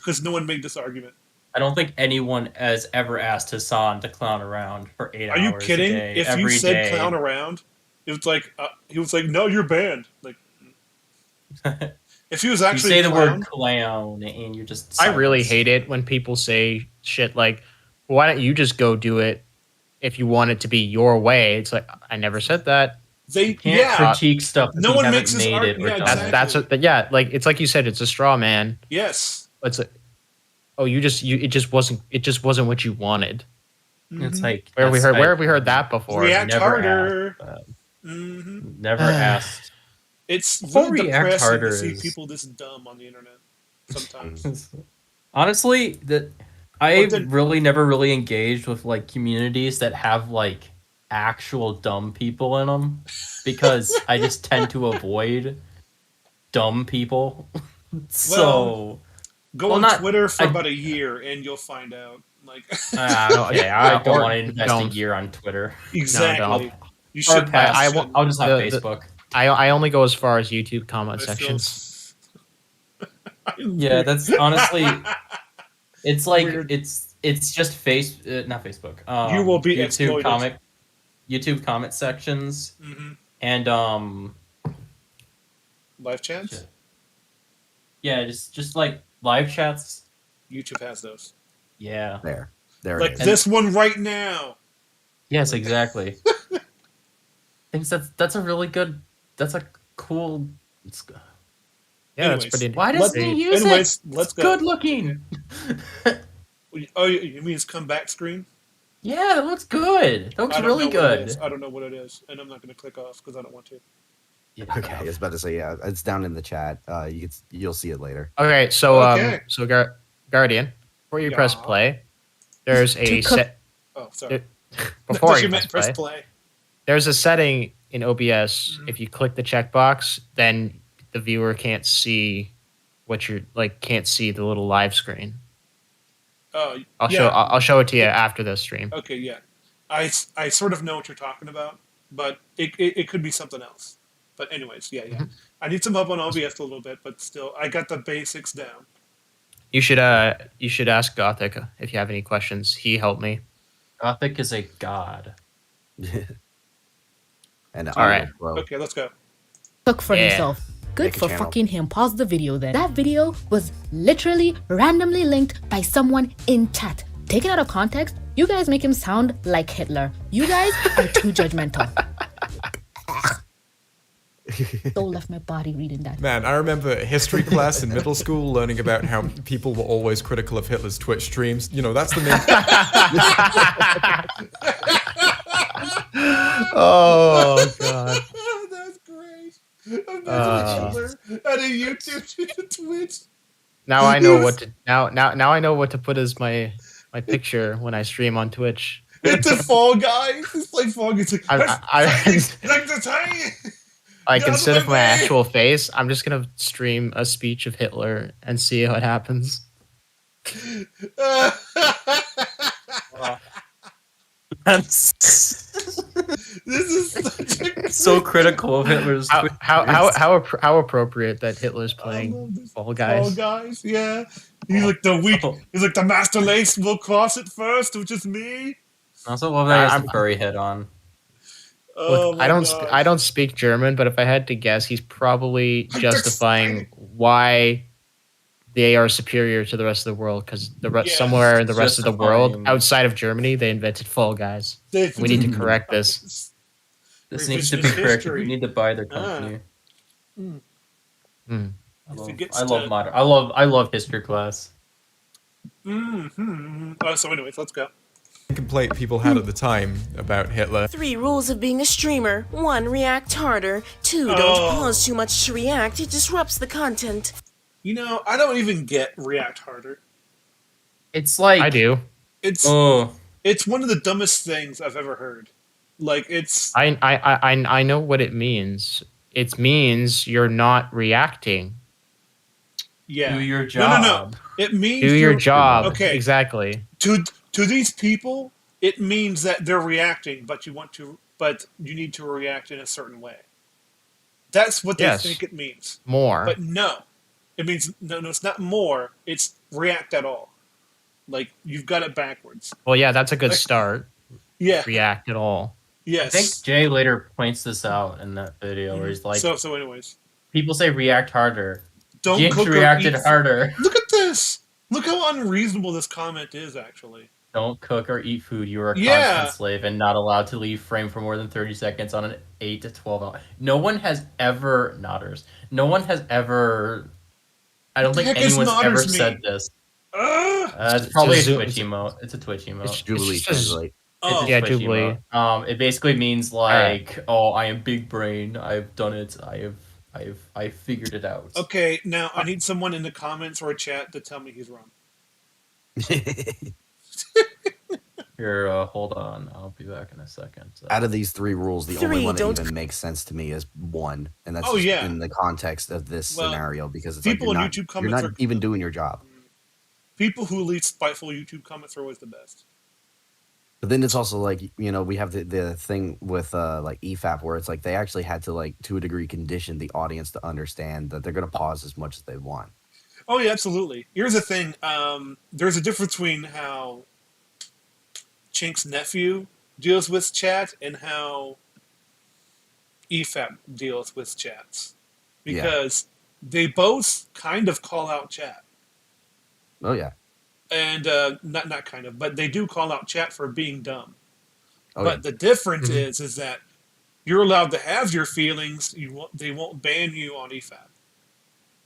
this argument. I don't think anyone has ever asked Hassan to clown around for 8 hours. Are you kidding? A day, If you every said day. clown around, it was like he was like, "No, you're banned." Like, if he was You actually say the clown, word clown, and you're just. I really silenced. hate it when people say shit like, "Why don't you just go do it if you want it to be your way?" It's like, I never said that. they Can't critique stuff. No if you one haven't makes this made art- it or yeah, done exactly. it. That's like it's like you said, it's a straw man. yes, It's like, oh, it just wasn't what you wanted. It's like Where that's- have we heard that before? react never harder. asked, Mhm. Never asked. It's Before really react depressing harder to see is- people this dumb on the internet. Sometimes. Honestly, I Well, then- really never really engaged with like communities that have like actual dumb people in them because I just tend to avoid dumb people. So Go well, on not- Twitter for I- about a year and you'll find out. Like, okay, I don't Or want to invest don't. a year on Twitter. exactly. No, You should pass. I'll just have the- Facebook. I only go as far as YouTube comment I feel sections. Yeah, that's honestly. It's like Weird. it's just not Facebook. You will be YouTube exploited. YouTube comment sections Mhm. and Live chats. yeah, just like live chats. YouTube has those. Yeah. There it Like is. this one right now. Yes, exactly. I think that's a really good. That's a cool. Yeah, Anyways, that's pretty. Why doesn't he use anyways, it? let's It's go. good looking. Oh, you mean it's comeback screen? Yeah, that looks good. That looks I don't really know what it good. is. I don't know what it is, and I'm not going to click off because I don't want to. Okay, I was about to say, yeah, it's down in the chat. You'll see it later. Okay, so Okay. Guardian, before you press Yeah. play, there's a set. Oh, sorry. Before Thought you meant press press play, play. there's a setting in OBS. If you click the checkbox, then the viewer can't see what you're like. Can't see the little live screen. Oh, I'll yeah. I'll show it to you after the stream. Okay, yeah. I sort of know what you're talking about, but it could be something else. But anyways, yeah. I need some help on OBS a little bit, but still, I got the basics down. You should ask Gothic if you have any questions. He helped me. Gothic is a god. And All right. Okay, let's go. Cook for Yeah. himself. Good Make a for channel. fucking him. Pause the video then. That video was literally randomly linked by someone in chat. Taken out of context, you guys make him sound like Hitler. You guys are too judgmental. Soul left my body reading that. Man, I remember history class in middle school learning about how people were always critical of Hitler's Twitch streams. You know, that's the main. Oh god. That's great. Imagine Hitler at a YouTube Twitch. Now I know what to now I know what to put as my picture when I stream on Twitch. It's a Fall Guys. It's like Fall Guys. It's like, like the tiny. Like instead of my actual face, I'm just gonna stream a speech of Hitler and see what happens. This is such a So critical of Hitler's. How appropriate that Hitler's playing Fall Guys. Fall Guys, yeah. He's like the weak. He's like the Master Lace will cross it first, which is me. I also love that he has the furry head on. Oh Look, I don't speak German, but if I had to guess, he's probably justifying why they are superior to the rest of the world because somewhere in the rest of the world, outside of Germany, they invented Fall Guys. We need to correct this. This needs to be corrected. We need to buy their Ah. company. Mm. I love history class. So anyways, let's go. Complaint people had at the time about Hitler. 3 rules of being a streamer. 1. React harder. 2. Don't pause too much to react. It disrupts the content. You know, I don't even get react harder. It's like I do. It's one of the dumbest things I've ever heard. Like it's I know what it means. It means you're not reacting. Yeah. Do your job. No. It means Do your job. Okay. Exactly. To these people, it means that they're reacting, but you need to react in a certain way. That's what they think it means. More. But no. It means no, it's not more. It's react at all. Like you've got it backwards. Well, yeah, that's a good start. Yeah. React at all. Yes. I think Jay later points this out in that video where he's like, So anyways. People say react harder. Don't Jinx cook or reacted eat. harder. Look at this. Look how unreasonable this comment is, actually. Don't cook or eat food. You are a Yeah. constant slave and not allowed to leave frame for more than 30 seconds on an 8 to 12 hour. No one has ever I don't think anyone's ever said this. It's probably a Twitch emote. It's a Twitch emote. It's Jubuli translate. Yeah, Jubuli. It basically means like, oh, I am big brain. I've done it. I figured it out. Okay, now I need someone in the comments or chat to tell me he's wrong. Here, hold on. I'll be back in a second. So. Out of these 3 rules, the only 3, one that don't- even makes sense to me is 1, and that's Oh, just yeah. in the context of this scenario because it's like people you're in not, YouTube you're comments not are- even doing your job. People who leave spiteful YouTube comments are always the best. But then it's also like, you know, we have the thing with like EFAP where it's like they actually had to like to a degree condition the audience to understand that they're going to pause as much as they want. Oh yeah, absolutely. Here's the thing. There's a difference between how Chink's nephew deals with chat and how EFAP deals with chats. Because they both kind of call out chat. Oh yeah. And not kind of, but they do call out chat for being dumb. Oh, but yeah. the difference is that you're allowed to have your feelings. They won't ban you on EFAP.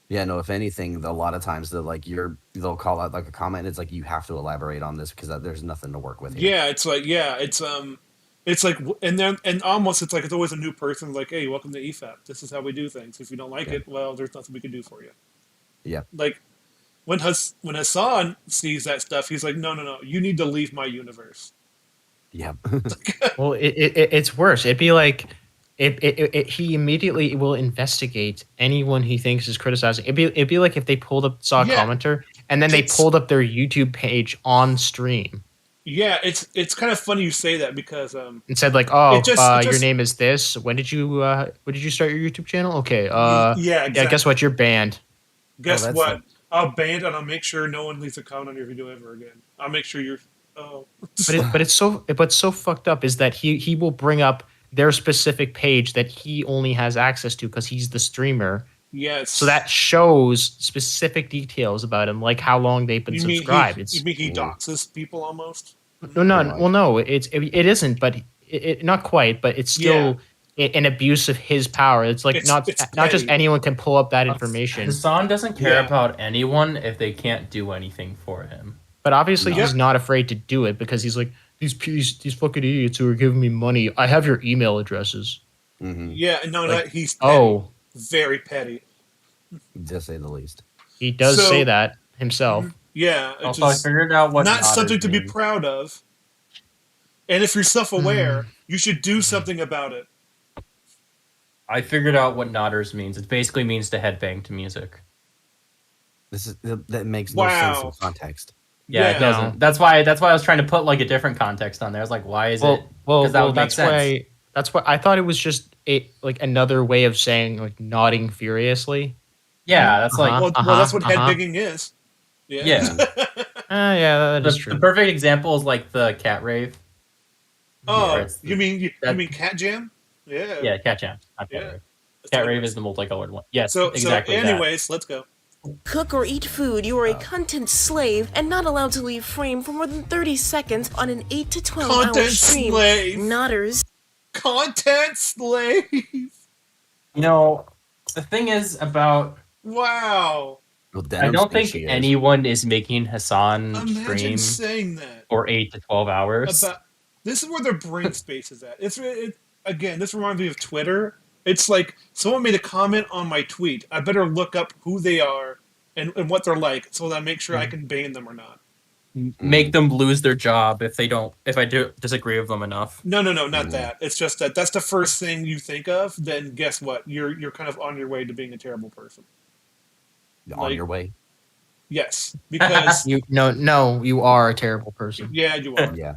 Yeah, no, if anything, a lot of times they'll call out like a comment. It's like you have to elaborate on this because there's nothing to work with here. Yeah, it's like and almost it's like it's always a new person like, hey, welcome to EFAP. This is how we do things. If you don't like it, well, there's nothing we can do for you. Yeah. Like when Hassan sees that stuff, he's like, no, you need to leave my universe. Yeah. Well, it's worse. It'd be like he immediately will investigate anyone he thinks is criticizing. It'd be like if they saw a commenter and then they pulled up their YouTube page on stream. Yeah, it's kind of funny you say that because and said like, your name is this. When did you start your YouTube channel? Okay. Yeah, exactly. Guess what? You're banned. Guess what? I'll ban it and I'll make sure no one leaves a comment on your video ever again. I'll make sure you're. Oh. What's so fucked up is that he will bring up their specific page that he only has access to because he's the streamer. Yes. So that shows specific details about him, like how long they've been subscribed. You mean he doxes people almost? No. It isn't, but it not quite, but it's still an abuse of his power. It's like not just anyone can pull up that information. Hassan doesn't care about anyone if they can't do anything for him. But obviously he's not afraid to do it because he's like, these fucking idiots who are giving me money, I have your email addresses. Mm-hmm. Yeah, no, he's petty. Very petty. To say the least. He does say that himself. Yeah. Also, I figured out what not something to be proud of. And if you're self-aware, you should do something about it. I figured out what Nodders means. It basically means to headbang to music. That makes no sense in context. Yeah, it doesn't. That's why I was trying to put like a different context on there. I was like, why is it? Because that would make sense. That's why I thought it was just another way of saying like nodding furiously. Yeah, that's like well, that's what headbanging is. Yeah. That is true. The perfect example is like the cat rave. Oh, you mean cat jam? Yeah. Yeah, cat jam. Not cat rave. Cat rave is the multicolored one. Yes, exactly. So anyways, let's go. Cook or eat food, you are a content slave and not allowed to leave frame for more than 30 seconds on an 8 to 12 hour stream. Slave. Nodders. Content slave. You know, the thing is about. Wow. Well, I Denim don't thinks think she is. anyone is making Hassan Imagine stream saying that. for 8 to 12 hours. About this is where their brain space is at. Again, this reminds me of Twitter. It's like someone made a comment on my tweet. I better look up who they are and what they're like so that I make sure I can ban them or not. Make them lose their job if I do disagree with them enough. No, not that. It's just that's the first thing you think of. Then guess what? You're kind of on your way to being a terrible person. On your way. Yes, because you are a terrible person. Yeah, you are. Yeah.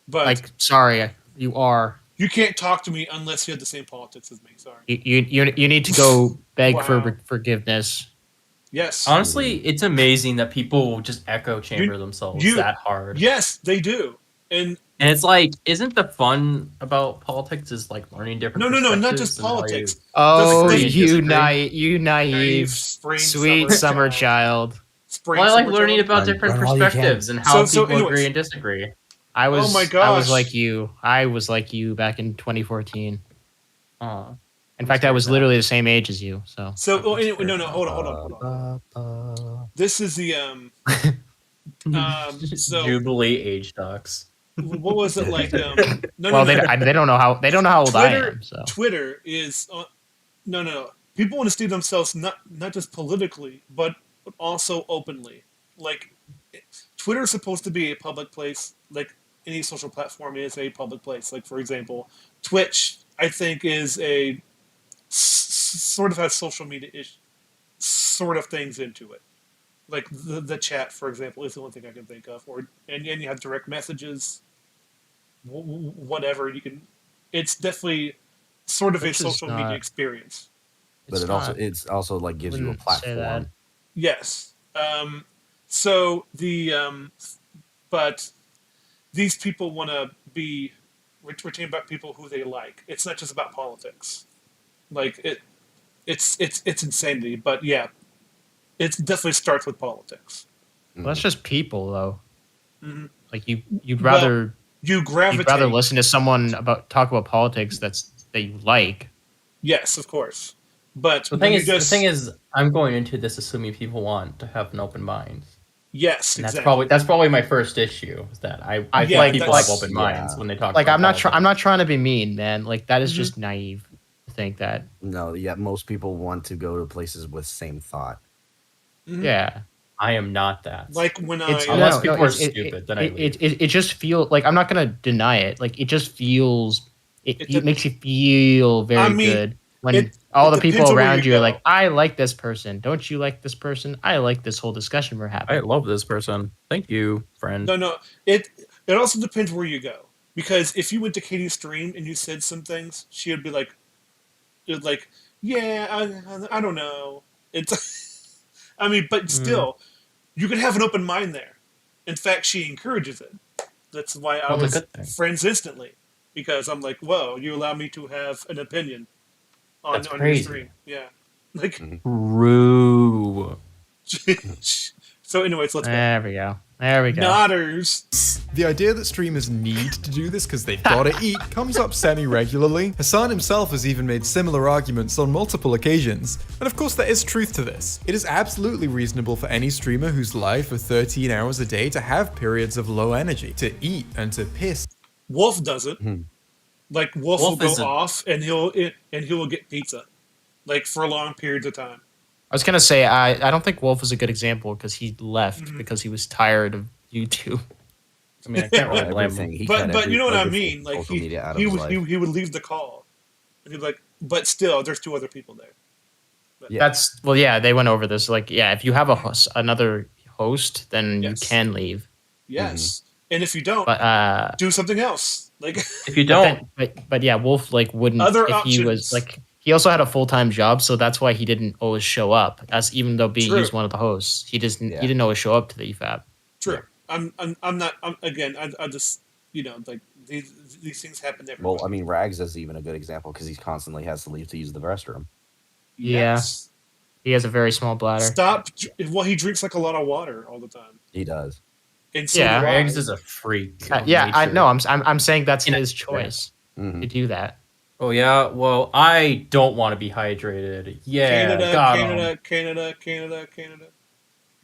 But like, sorry, you are. You can't talk to me unless you have the same politics as me. Sorry. You need to go beg Wow. for forgiveness. Yes. Honestly, it's amazing that people just echo chamber themselves that hard. Yes, they do. And it's like, isn't the fun about politics is like learning different No, not perspectives just and how politics. Oh, you disagree? naive sweet summer child. Well, I like learning about different perspectives and how people agree and disagree. I was. Oh my I gosh. was like you. I was like you back in 2014. In fact, I was literally the same age as you. So. Anyway, no, hold on. This is the so Jubilee age docs. What was it like? Well, they don't know how old I am. So Twitter is no. People want to see themselves not just politically, but also openly. Like Twitter is supposed to be a public place. Like any social platform is a public place. Like for example, Twitch, I think, is a sort of has social media sort of things into it. Like the chat, for example, is the only thing I can think of. And you have direct messages. Whatever you can, it's definitely sort of a social media experience. But it's also like gives you a platform. Yes. So but these people want to be retain about people who they like. It's not just about politics. Like it's insanity. But yeah, it definitely starts with politics. well, that's just people, though. Mm-hmm. Like you'd rather you gravitate. You'd rather listen to someone talk about politics that you like. Yes, of course. But the thing is, I'm going into this assuming people want to have an open mind. Yes, and exactly. That's probably my first issue is that I like people have open minds when they talk. Like about I'm not trying to be mean, man. Like that is just naive to think that. No, yeah, most people want to go to places with same thought. Mm-hmm. Yeah. I am not that. Like when unless people are stupid, then I leave. It just feels like I'm not gonna deny it. Like it just feels it makes you feel very good when all the people around you are like, I like this person. Don't you like this person? I like this whole discussion we're having. I love this person. Thank you, friend. No. It also depends where you go. Because if you went to Katie's stream and you said some things, she would be like, yeah, I don't know. It's, I mean, but still, you can have an open mind there. In fact, she encourages it. That's why I was friends instantly. Because I'm like, whoa, you allow me to have an opinion on your stream. Yeah. Like, True. So anyways, let's go. There we go. Nodders. The idea that streamers need to do this because they've got to eat comes up semi-regularly. Hassan himself has even made similar arguments on multiple occasions. And of course there is truth to this. It is absolutely reasonable for any streamer who's live for 13 hours a day to have periods of low energy, to eat and to piss. Wolf does it. Like Wolf will go off and he will get pizza. Like for long periods of time. I was gonna say I don't think Wolf is a good example because he left because he was tired of YouTube. I mean, I can't really blame him. But you know what I mean? Like he would leave the call, and he'd be like, but still, there's two other people there. But, they went over this. Like, yeah, if you have another host, then you can leave. Yes, and if you don't, do something else. Like if you don't, but yeah, Wolf wouldn't. Other if options. He was he also had a full-time job, so that's why he didn't always show up. As even though he was one of the hosts, he didn't always show up to the EFAP. True. I'm not. I just like these things happen everywhere. Well, I mean, Rags is even a good example because he constantly has to leave to use the restroom. Yes. Yeah, he has a very small bladder. Well, he drinks like a lot of water all the time. He does. And so Rags is a freak. I know. I'm saying that's his choice to do that. Oh yeah, well I don't want to be hydrated. Yeah, got 'em. Canada.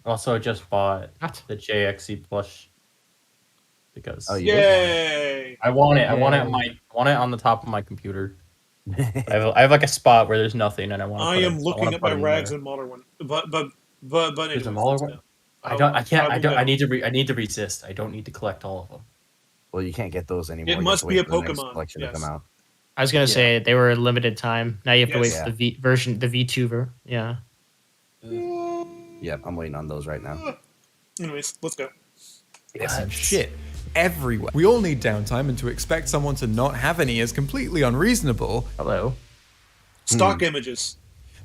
Also, I just bought the JXE plush because Yay! I want it. I want it on on the top of my computer. I have like a spot where there's nothing, and I want to. I am looking at my rags there. and Mahler one, but There's a anyways, Mahler let's one. go. I don't. I can't. I don't. I know. need to resist. I don't need to collect all of them. Well, you can't get those anymore. It You have must to be wait a for the next Pokemon, collection to yes. come out. I was gonna say they were a limited time. Now you have to wait Yes. for the V2 Yeah. Yep, I'm waiting on those right now. Anyways, let's go. Yes, shit. Everywhere. We all need downtime, and to expect someone to not have any is completely unreasonable. Hello. Stock images.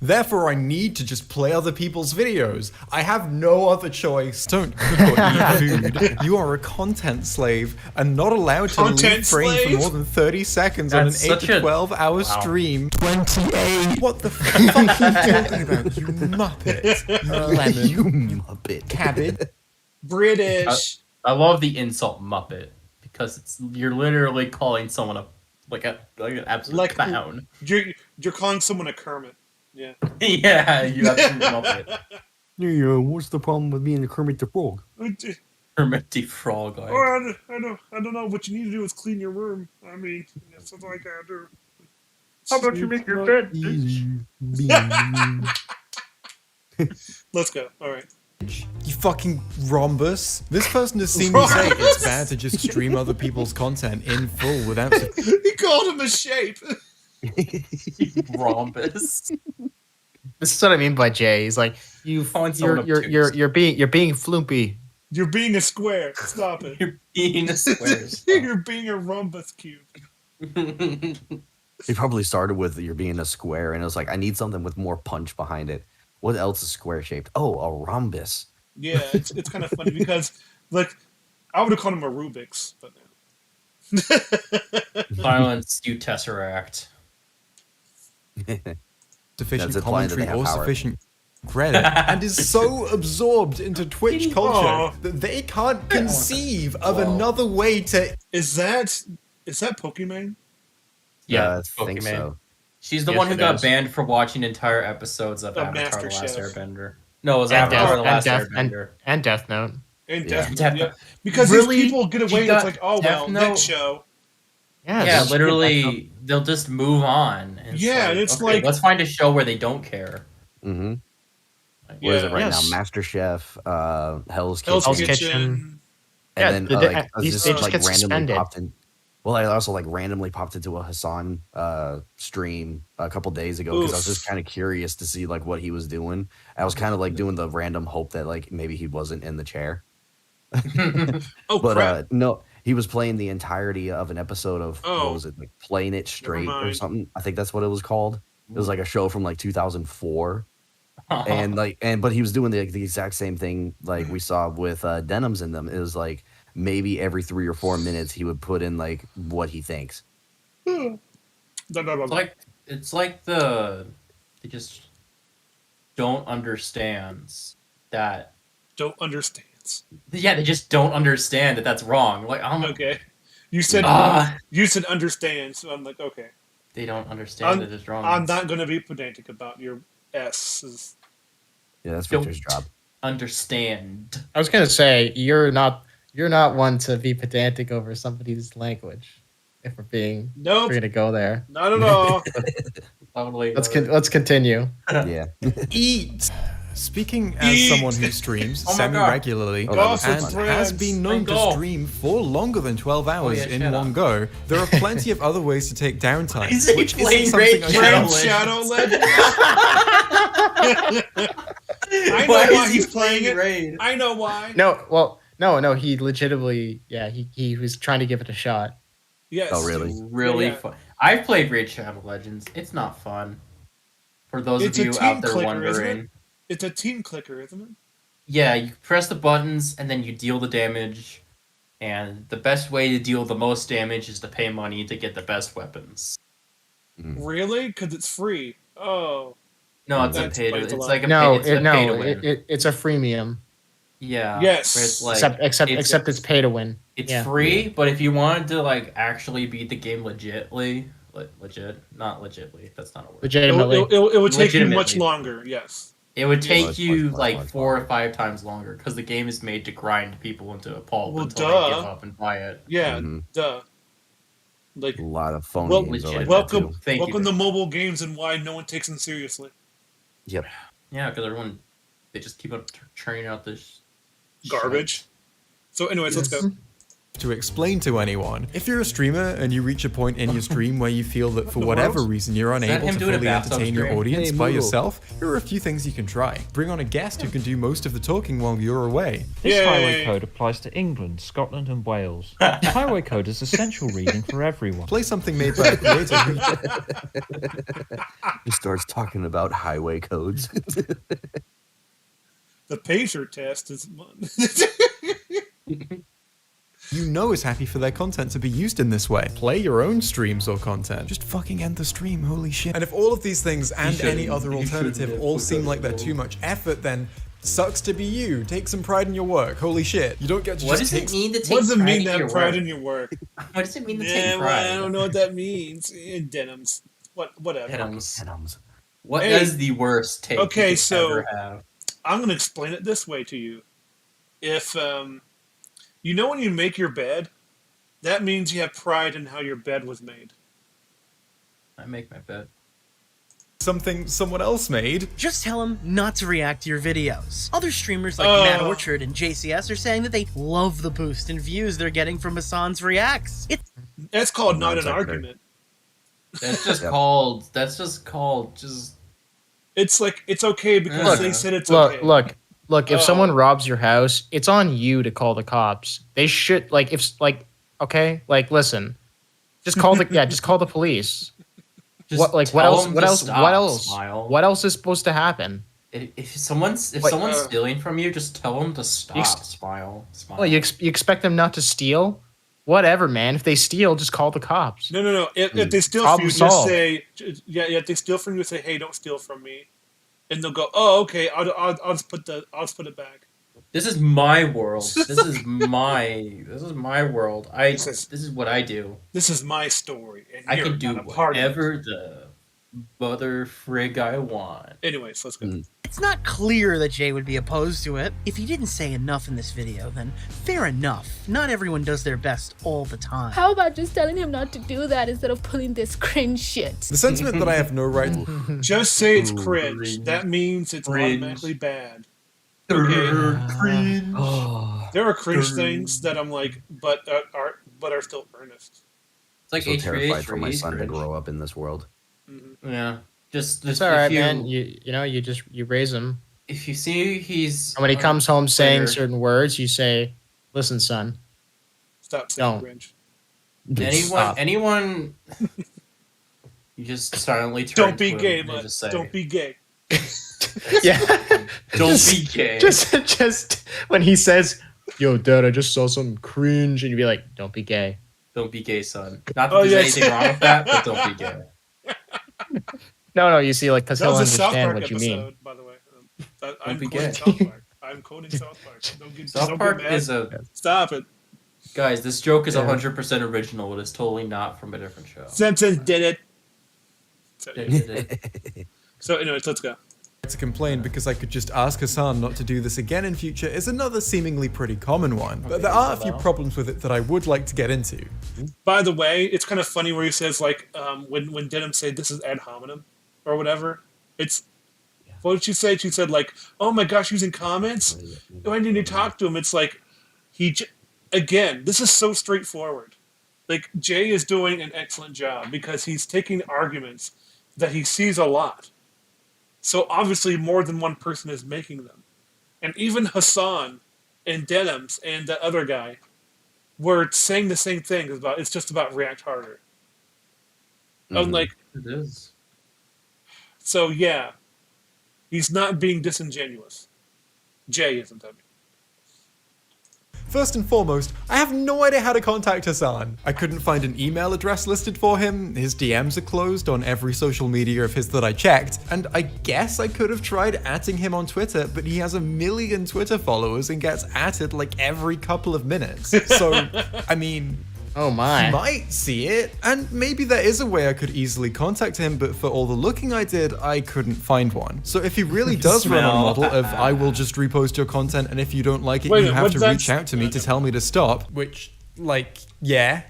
Therefore, I need to just play other people's videos. I have no other choice. Don't cook or eat food. You are a content slave and not allowed to leave frame for more than 30 seconds on an 8 to 12 hour stream. 28. What the fuck are you talking about, you muppet? You lemon. You muppet. Cabbage. British. I love the insult Muppet because you're literally calling someone a like an absolute clown. You're calling someone a Kermit. Yeah. Yeah, you absolute Muppet. Yeah, what's the problem with being a Kermit the Frog? Kermit the Frog. Like. Oh, I don't know. What you need to do is clean your room. I mean, that's what I gotta do. How about you make your bed? Let's go. All right. You fucking rhombus. This person has seen me say it's bad to just stream other people's content in full without... He called him a shape. Rhombus. This is what I mean by Jay. He's like, you're being floopy. You're being a square. Stop it. You're being a square. You're being a rhombus cube. He probably started with you're being a square, and it was like, I need something with more punch behind it. What else is square shaped? Oh, a rhombus. Yeah, it's kind of funny because, like, I would have called him a Rubik's, but Silence, you Tesseract. Sufficient commentary or sufficient credit, and is so absorbed into Twitch culture that they can't conceive of another way to... Is that Pokemon? Yeah, I think so. She's the one who got banned for watching entire episodes of Avatar: The Last Airbender. No, it was Avatar: The Last Airbender. And Death Note. And Death Note, yeah. Because these people get away, it's like, oh, well, next show. Yeah, literally, they'll just move on. And it's okay, like... let's find a show where they don't care. Mm-hmm. What is it right now? MasterChef, Hell's Kitchen. And then they just get randomly suspended. popped in. Well, I also randomly popped into a Hassan stream a couple days ago because I was just kind of curious to see what he was doing. I was kind of doing the random hope that maybe he wasn't in the chair. But no, he was playing the entirety of an episode of what was it, Playing It Straight or something. I think that's what it was called. It was a show from 2004. And but he was doing the exact same thing we saw with Denims in them. It was maybe every 3 or 4 minutes he would put in what he thinks. It's like they just don't understand that. Don't understand. Yeah, they just don't understand that that's wrong. Okay, you said understand, so I'm like, okay. They don't understand that it's wrong. I'm not going to be pedantic about your S's. Yeah, that's Victor's job. Understand. I was gonna say you're not one to be pedantic over somebody's language. If we're being, nope, we're gonna go there. Not at all. Totally. Let's continue. Yeah. Eat. Speaking as someone who streams semi-regularly and has been known to stream for longer than 12 hours in one go, there are plenty of other ways to take downtime, which isn't something I Shadow Legends. I know why he's playing it. I know why. No. He legitimately, he was trying to give it a shot. Yes. Oh, really? Really fun. I've played Raid Shadow Legends. It's not fun. For those of you out there wondering. It's a team clicker, isn't it? Yeah, you press the buttons and then you deal the damage. And the best way to deal the most damage is to pay money to get the best weapons. Really? Because it's free. Oh. No, it's a pay to win. It's like a pay to win. It's a freemium. Yeah. Yes. Except it's pay to win. It's free, but if you wanted to actually beat the game legitly, legit, not legitly. That's not a word. Legitimately. It would take you much Legitimately. longer. Yes. It would take Much, you much, like much 4 or 5 times longer because the game is made to grind people into a pulp Well, until duh. they give up and buy it. Yeah. Mhm. Duh. Like A lot of phone Well, games are like that welcome, too. Thank you, welcome to Victor. mobile games and why no one takes them seriously. Yep. Yeah, because everyone they just keep on churning out this Garbage. So, anyways, let's go. To explain to anyone. If you're a streamer and you reach a point in your stream where you feel that for whatever reason you're that unable him to doing a fully bathtub entertain your stream? audience Hey, by Moogle. yourself, here are a few things you can try. Bring on a guest who can do most of the talking while you're away. This Yay. highway code applies to England, Scotland, and Wales. The highway code is essential reading for everyone. Play something made by a creator who He starts talking about highway codes. The pacer test is you know is happy for their content to be used in this way. Play your own streams or content. Just fucking end the stream, holy shit. And if all of these things and any other alternative all seem like they're too much effort, then sucks to be you. Take some pride in your work, holy shit. You don't get to What just does take... it mean to take What does it pride mean in to have your pride work? in your work? What does it mean to Yeah, take well, pride? I don't know what that means. Denims. Whatever. Denims. What Hey. is the worst take Okay, you could so ever have? I'm going to explain it this way to you. If you know when you make your bed, that means you have pride in how your bed was made. I make my bed. Something someone else made. Just tell him not to react to your videos. Other streamers like Matt Orchard and JCS are saying that they love the boost in views they're getting from Hassan's reacts. That's called not an Exactly. argument. That's just called. That's just called. Just. It's like it's okay because Look, they said it's look, okay. look. If someone robs your house, it's on you to call the cops. They should okay, listen, just call the police. Just What tell else? them What to else? stop, What else? Smile. What else is supposed to happen? If someone's stealing from you, just tell them to stop. Smile. Well, you expect them not to steal? Whatever, man. If they steal, just call the cops. No. If they steal from Problem you, solved. just say, if they steal from you, say, hey, don't steal from me, and they'll go, oh, okay, I'll just put it back. This is my world. This is my world. This is what I do. This is my story, and I you're can do not a part of it. whatever the mother frig I want. Anyways, let's go. It's not clear that Jay would be opposed to it. If he didn't say enough in this video, then fair enough. Not everyone does their best all the time. How about just telling him not to do that instead of pulling this cringe shit? The sentiment that I have no right Just say it's cringe. That means it's automatically bad. Okay. Cringe. There are cringe things that I'm like, but are still earnest. It's like so terrified for my H3H son to cringe. grow up in this world. Yeah. Just It's all right, man. You raise him. If you see he's And when he comes home saying Twitter, certain words, you say, "Listen, son, Stop saying don't." cringe. anyone you just silently turn Don't be to him gay, and man. just say, Don't be gay. Yeah. Don't be gay. Just when he says, "Yo, Dad, I just saw something cringe," and you'd be like, "Don't be gay." Don't be gay, son. Not that there's anything wrong with that, but don't be gay. No, you see, because That he'll was a South understand Park what you episode, mean. by the way. Don't I'm be quoting gay. South Park. I'm quoting South Park. South Park is Stop it. Guys, this joke is 100% original. It is totally not from a different show. Simpsons did it. Did it. So, anyways, let's go. To complain because I could just ask Hassan not to do this again in future is another seemingly pretty common one, but there are a few problems with it that I would like to get into. By the way, it's kind of funny where he says, like, when Denim said this is ad hominem or whatever, it's, what did she say? She said, like, oh my gosh, using comments? Do I need to talk to him? It's like, again, this is so straightforward. Like, Jay is doing an excellent job because he's taking arguments that he sees a lot. So obviously more than one person is making them. And even Hassan and Denims and the other guy were saying the same thing about it's just about React Harder. I'm like, it is. So yeah, he's not being disingenuous. Jay isn't, I mean. First and foremost, I have no idea how to contact Hassan. I couldn't find an email address listed for him, his DMs are closed on every social media of his that I checked, and I guess I could have tried atting him on Twitter, but he has 1 million Twitter followers and gets atted like every couple of minutes. So, I mean, Oh my. He might see it, and maybe there is a way I could easily contact him, but for all the looking I did, I couldn't find one. So if he really does run a model of I will just repost your content, and if you don't like it, you have to reach out to me to tell me to stop, which, like, yeah,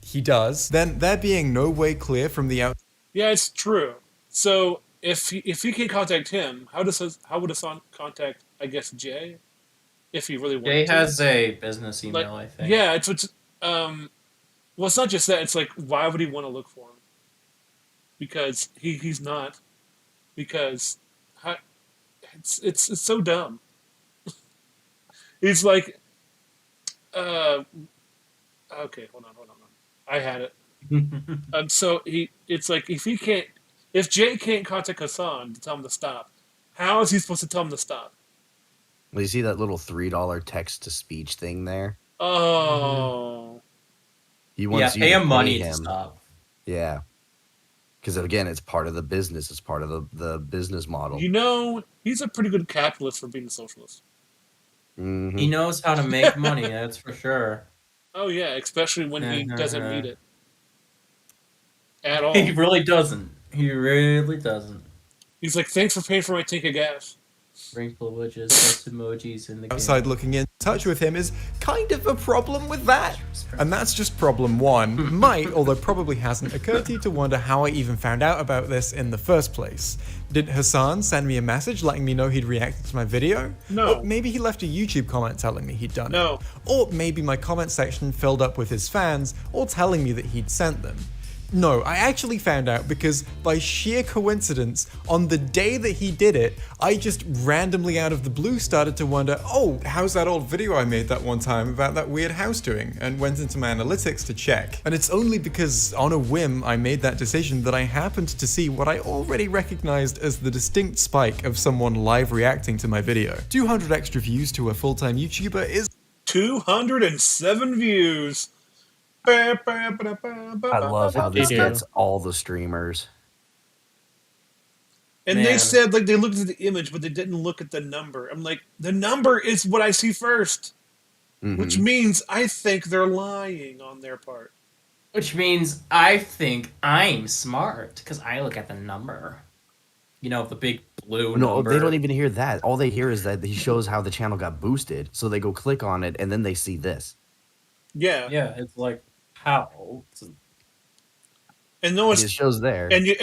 he does, then there being no way clear from the out. Yeah, it's true. So if he can contact him, how would Hassan contact, I guess, Jay? If he really wanted Jay to. has a business email, Like, I think. Yeah, well, it's not just that. It's like, why would he want to look for him? Because he's not. Because it's so dumb. He's like, okay, hold on. I had it. So it's like if Jay can't contact Hassan to tell him to stop, how is he supposed to tell him to stop? Well, you see that little $3 text-to-speech thing there? Oh. He wants you pay to him money him. to stop. Yeah. Because, again, it's part of the business. It's part of the business model. You know, he's a pretty good capitalist for being a socialist. Mm-hmm. He knows how to make money, that's for sure. Oh, yeah, especially when he doesn't need it. At all. He really doesn't. He really doesn't. He's like, thanks for paying for my tank of gas. Wrinkle widgets, plus emojis in the Outside game. looking in touch with him is kind of a problem with that. And that's just problem one. Might, although probably hasn't, occurred to you to wonder how I even found out about this in the first place. Did Hassan send me a message letting me know he'd reacted to my video? No. Or maybe he left a YouTube comment telling me he'd done No. it. Or maybe my comment section filled up with his fans, all telling me that he'd sent them. No, I actually found out because by sheer coincidence, on the day that he did it, I just randomly out of the blue started to wonder, oh, how's that old video I made that one time about that weird house doing? And went into my analytics to check. And it's only because on a whim I made that decision that I happened to see what I already recognized as the distinct spike of someone live reacting to my video. 200 extra views to a full-time YouTuber is 207 views. I love how this gets all the streamers. And they said, like, they looked at the image, but they didn't look at the number. I'm like, the number is what I see first. Which means I think they're lying on their part. Which means I think I'm smart, because I look at the number. You know, the big blue No, number. they don't even hear that. All they hear is that he shows how the channel got boosted. So they go click on it, and then they see this. Yeah. Yeah, it's like, how? And notice it shows there. And you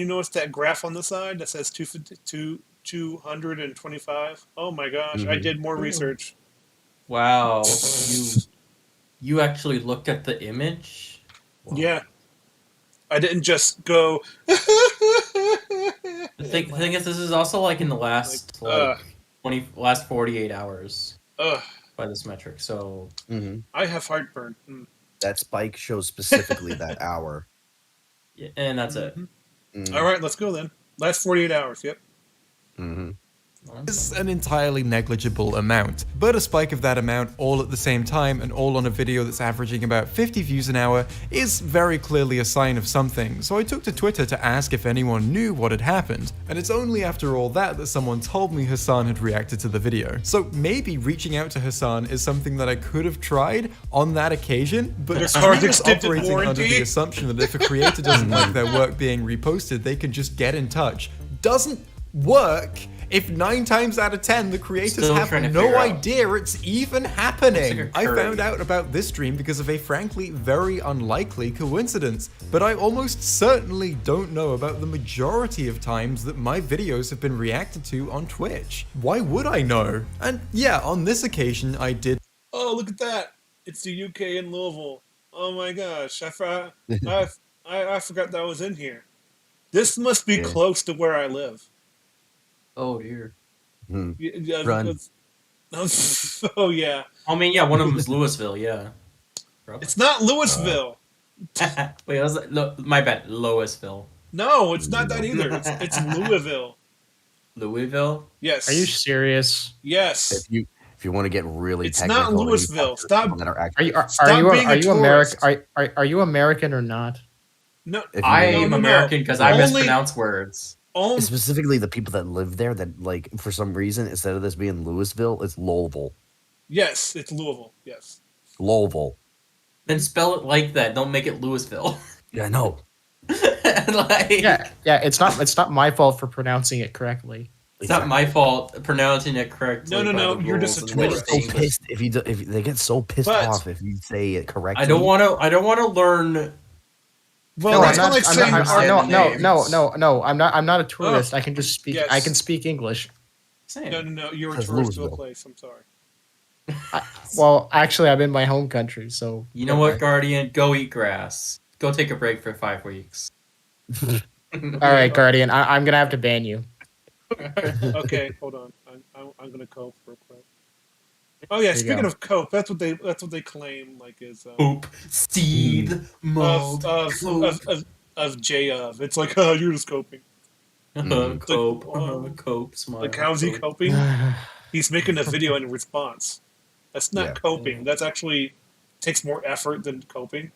notice that graph on the side that says 225. Oh my gosh, I did more research. Wow, you actually looked at the image? Wow. Yeah, I didn't just go. The thing is, this is also like in the last last 48 hours by this metric. So I have heartburn. That spike shows specifically that hour. Yeah, and that's it. All right, let's go then. Last 48 hours. Yep. Is an entirely negligible amount, but a spike of that amount all at the same time and all on a video that's averaging about 50 views an hour is very clearly a sign of something, so I took to Twitter to ask if anyone knew what had happened, and it's only after all that someone told me Hassan had reacted to the video. So maybe reaching out to Hassan is something that I could have tried on that occasion, but There's hard he was extended operating under warranty. the assumption that if a creator doesn't like their work being reposted, they can just get in touch. Doesn't work if 9 times out of 10 the creators Still have trying to no figure out. idea it's even happening. It's like a I curve. found out about this stream because of a frankly very unlikely coincidence, but I almost certainly don't know about the majority of times that my videos have been reacted to on Twitch. Why would I know? And yeah, on this occasion I did. Oh, look at that! It's the UK in Louisville. Oh my gosh, I forgot that was in here. This must be close to where I live. Oh dear. Yeah, Run. Oh yeah. I mean, yeah, one of them is Louisville. Yeah. It's not Louisville. Wait, was it? My bad. Louisville. No, it's not that either. It's Louisville. Louisville. Yes. Are you serious? Yes. If you want to get really It's technical, not Louisville. Stop. Are you being a American? tourist. Are you American or not? No, I am American because I mispronounce words. Specifically, the people that live there, that like for some reason, instead of this being Louisville, it's Louisville. Yes, it's Louisville. Yes. Louisville. Then spell it like that. Don't make it Louisville. Yeah, no. Yeah, it's not my fault for pronouncing it correctly. It's not my fault pronouncing it correctly. No. You're just a They get tourist. so pissed if they get so pissed off if you say it correctly. I don't want to learn. Well, that's not like saying no. I'm not a tourist. I can just speak. Yes. I can speak English. No. You're a tourist to a place. I'm sorry. Well, actually, I'm in my home country, so. You know what, Guardian? Go eat grass. Go take a break for 5 weeks. All right, Guardian. I'm gonna have to ban you. Okay, hold on. I'm gonna cope real quick. Oh yeah, speaking of cope, that's what they claim like is cope, seed, mold, of J of. It's like you're just coping. Cope, smile. Like how's he coping? He's making a video in response. That's not coping. That's actually takes more effort than coping.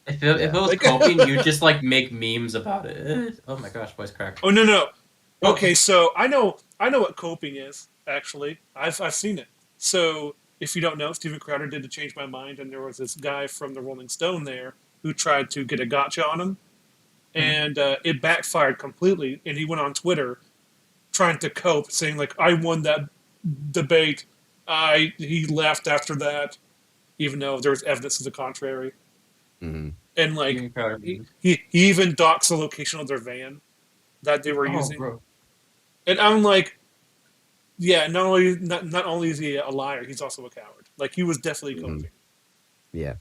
If it was coping, you just like make memes about it. Oh my gosh, voice crack. Oh no. Okay, so I know what coping is. Actually, I've seen it. So if you don't know, Steven Crowder did To Change My Mind, and there was this guy from the Rolling Stone there who tried to get a gotcha on him, and it backfired completely. And he went on Twitter trying to cope, saying like, "I won that debate. He left after that, even though there was evidence to the contrary." Mm-hmm. And like he even doxed the location of their van that they were using. Bro. And I'm like, yeah, not only is he a liar, he's also a coward. Like he was definitely coping. Yeah.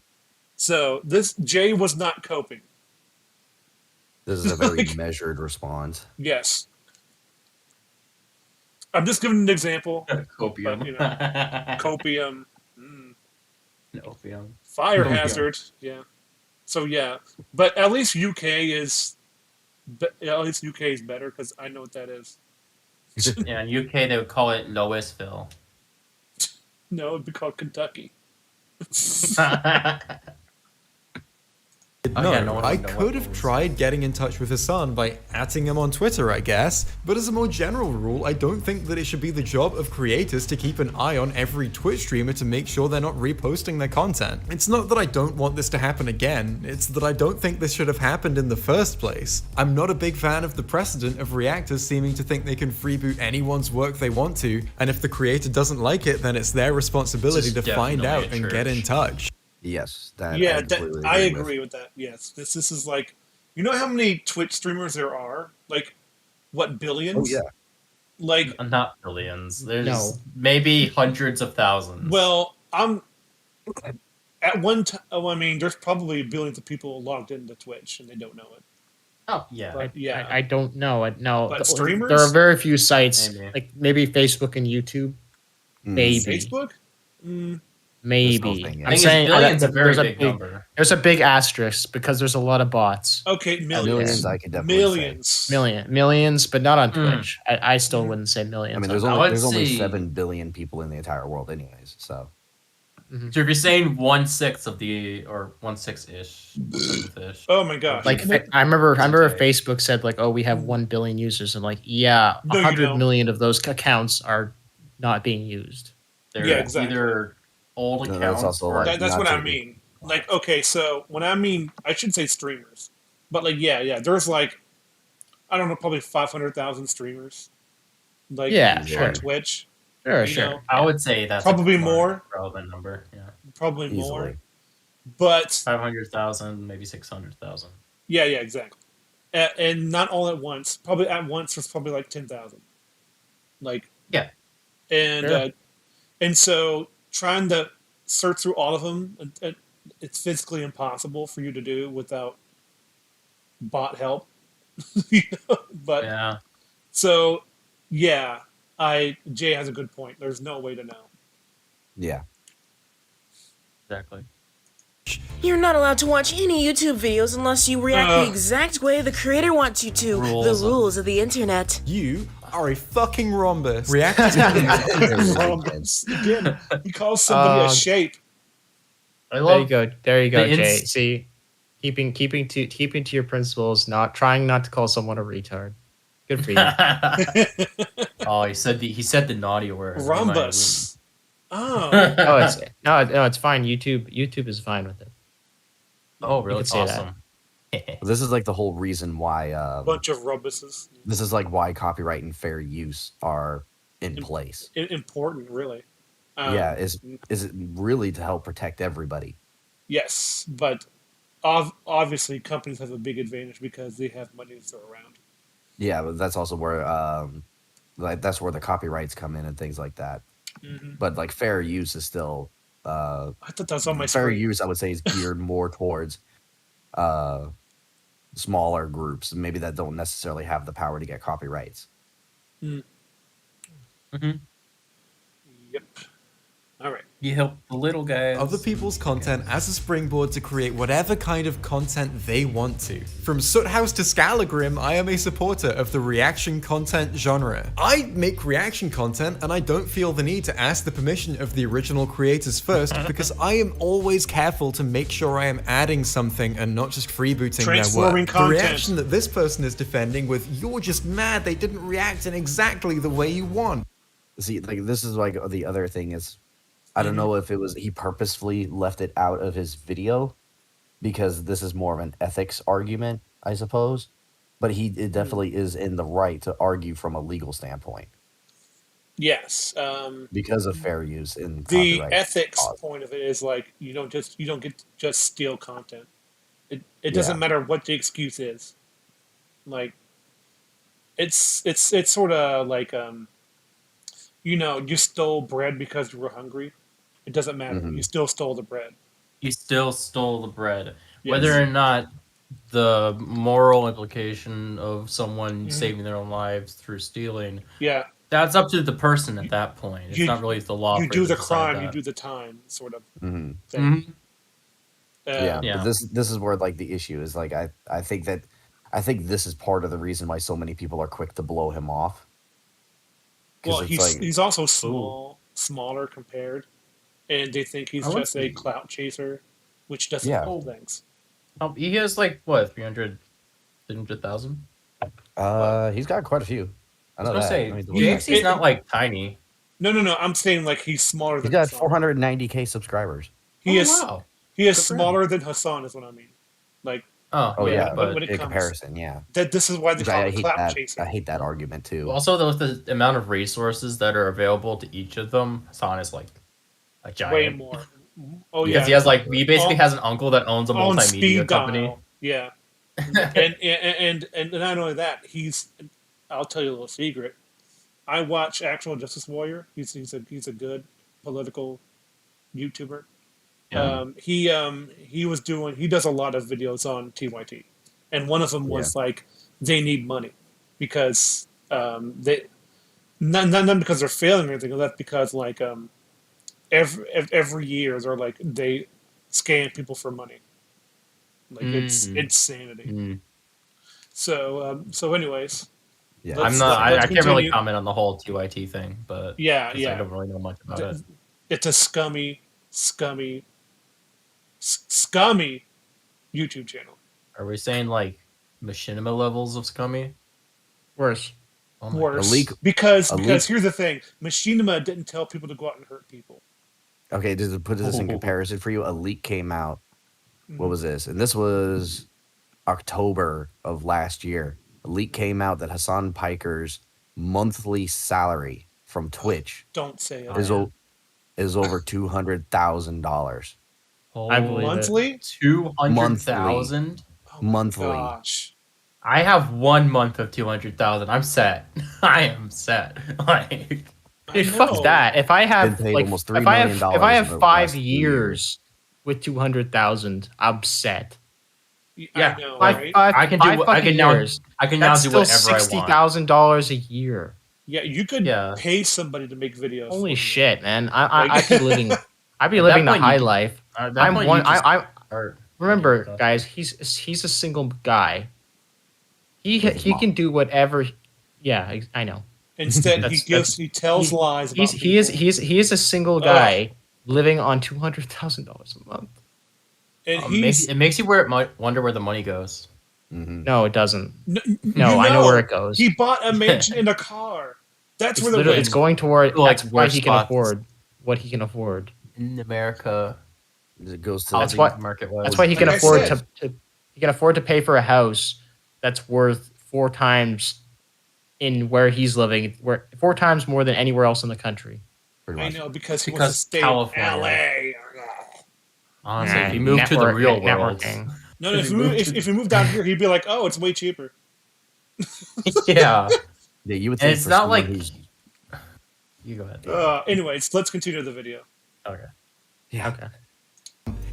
So this Jay was not coping. This is a very measured response. Yes. I'm just giving an example. Copium. But, copium. Opium. Fire hazard. Yeah. So yeah, but at least UK is better because I know what that is. Yeah, in UK they would call it Louisville. No, it'd be called Kentucky. No, I could have tried getting in touch with Hassan by @ing him on Twitter, I guess. But as a more general rule, I don't think that it should be the job of creators to keep an eye on every Twitch streamer to make sure they're not reposting their content. It's not that I don't want this to happen again, it's that I don't think this should have happened in the first place. I'm not a big fan of the precedent of reactors seeming to think they can freeboot anyone's work they want to, and if the creator doesn't like it, then it's their responsibility to find out and get in touch. Yes, I agree with that. Yes, this is like, you know how many Twitch streamers there are? Like, what, billions? Oh yeah, like not billions. There's maybe hundreds of thousands. Well, I'm at one time. I mean, there's probably billions of people logged into Twitch and they don't know it. Oh yeah, but, I don't know. No, but streamers. There are very few sites, like maybe Facebook and YouTube. Maybe Facebook. Maybe. I'm saying billions a very big number. There's a big asterisk because there's a lot of bots. Okay, millions. I could definitely say. Millions, but not on Twitch. I still wouldn't say millions. I mean, there's only 7 billion people in the entire world, anyways. So. So if you're saying 1/6 of the, or 1/6-ish. Oh my gosh! Like I remember Facebook said like, oh, we have 1 billion users, and like, yeah, 100 million of those accounts are not being used. They're exactly. either old accounts. That's also that's what I mean. Like, okay, so when I mean, I should say streamers, but like, yeah, there's like, I don't know, probably 500,000 streamers. Like, on Twitch. Sure. I would say that's probably more relevant number. Yeah, probably more. But 500,000, maybe 600,000. Yeah, exactly. And not all at once. Probably at once there's probably like 10,000. Like and so trying to search through all of them, it's physically impossible for you to do without bot help. But so Jay has a good point. There's no way to know. Yeah. Exactly. You're not allowed to watch any YouTube videos unless you react the exact way the creator wants you to. The rules of the internet. You are a fucking rhombus. React to rhombus. Again, he calls somebody a shape. There you go, Jay. See, keeping to your principles, trying not to call someone a retard. Good for you. Oh, he said the naughty word. Rhombus. Oh. No, it's fine. YouTube is fine with it. Oh, You really? could say Awesome. This is like the whole reason why Bunch of rubuses. this is like why copyright and fair use are in place. Important, really. Yeah, is it really to help protect everybody? Yes, but obviously companies have a big advantage because they have money to throw around. Yeah, but that's also where like that's where the copyrights come in and things like that. Mhm. But like fair use is still I thought that was on my fair screen. use I would say is geared more towards smaller groups, maybe that don't necessarily have the power to get copyrights. Mm. Mm-hmm. Yep. All right. You help the little guys. Other people's content as a springboard to create whatever kind of content they want to. From Soothouse to Scalagrim, I am a supporter of the reaction content genre. I make reaction content and I don't feel the need to ask the permission of the original creators first because I am always careful to make sure I am adding something and not just freebooting their work. Transforming The content. reaction that this person is defending with, "You're just mad they didn't react in exactly the way you want." See, like this is like the other thing is I don't know if it was he purposefully left it out of his video because this is more of an ethics argument, I suppose. But it definitely is in the right to argue from a legal standpoint Yes. because of fair use in The copyright ethics laws. point of it is like you don't get to just steal content. It doesn't matter what the excuse is. Like it's sort of like you stole bread because you were hungry. It doesn't matter. Mhm. You still stole the bread. You still stole the bread. Yes. Whether or not the moral implication of someone Mhm. saving their own lives through stealing, Yeah. that's up to the person at that point. It's not really the law. You for do to the decide crime, you that. do the time, sort of Mhm. thing. Mhm. Yeah, Yeah. but this is where like the issue is. Like I think this is part of the reason why so many people are quick to blow him off. 'Cause Well, it's he's also smaller compared, and they think he's I would just a say- clout chaser, which doesn't Yeah. hold things. He has like what 300,000. He's got quite a few. I I know was that. gonna say I mean, JXC's not like tiny. No. I'm saying like he's smaller he's than got Hassan. 490K subscribers. He Oh, is wow. he is Good for him. smaller than Hassan is what I mean. Like Oh yeah, when but it in comes comparison, yeah. that this is why they Which call I it hate clout that. chasing. I hate that argument too. Also, the amount of resources that are available to each of them, Hassan is like a giant. Way more. Oh Because yeah. he has like he basically has an uncle that owns a on multimedia speed company. dial. Yeah. and not only that, I'll tell you a little secret. I watch Actual Justice Warrior. He's a good political YouTuber. Yeah. He does a lot of videos on TYT, and one of them was like they need money because they not because they're failing or anything. That's because like every year they're like they scam people for money. Like it's insanity. So anyways. Yeah. I can't really comment on the whole TYT thing, but Yeah. I don't really know much about it. It's a scummy YouTube channel. Are we saying like machinima levels of scummy? Worse. Oh my Worse. God. Because here's the thing. Machinima didn't tell people to go out and hurt people. Okay, just to put this in comparison for you, a leak came out. What was this? And this was October of last year. A leak came out that Hassan Piker's monthly salary from Twitch Don't say it. is over $200,000. I believe monthly? 200,000 monthly. Gosh. I have 1 month of 200,000. I'm set. I am set. Like, Dude, fuck that. If I have Been paid like, almost $3 if I million have, if I in have the 5 last 2 years with 200,000, I'm set. Yeah, I know, Five, right? five, I can do five what- I fucking can now- years. I can now That's do still whatever I want. $60,000 a year. Yeah, you could pay somebody to make videos. Holy for you. shit, man! I'd be living the At that high point, you- life. at that point, you just Remember, guys, he's a single guy. He can do whatever. Yeah, I know. Instead, he tells lies about he is a single guy living on $200,000 a month. And it makes you wonder where the money goes. No, it doesn't. No, I know where it goes. He bought a mansion and a car. That's where the it's going toward Like that's why he can spots. afford what he can afford. In America, It goes to That's why That's why he can afford to he can afford to pay for a house that's worth 4 times in where he's living, 4 times more than anywhere else in the country. I know because he wants to stay California. in LA. Honestly, if he moved to the real world. No, if he moved down here, he'd be like, "Oh, it's way cheaper." Yeah. Yeah, you would And think it's for not someone like who's- you go ahead. Anyways, let's continue the video. Okay. Yeah. Okay.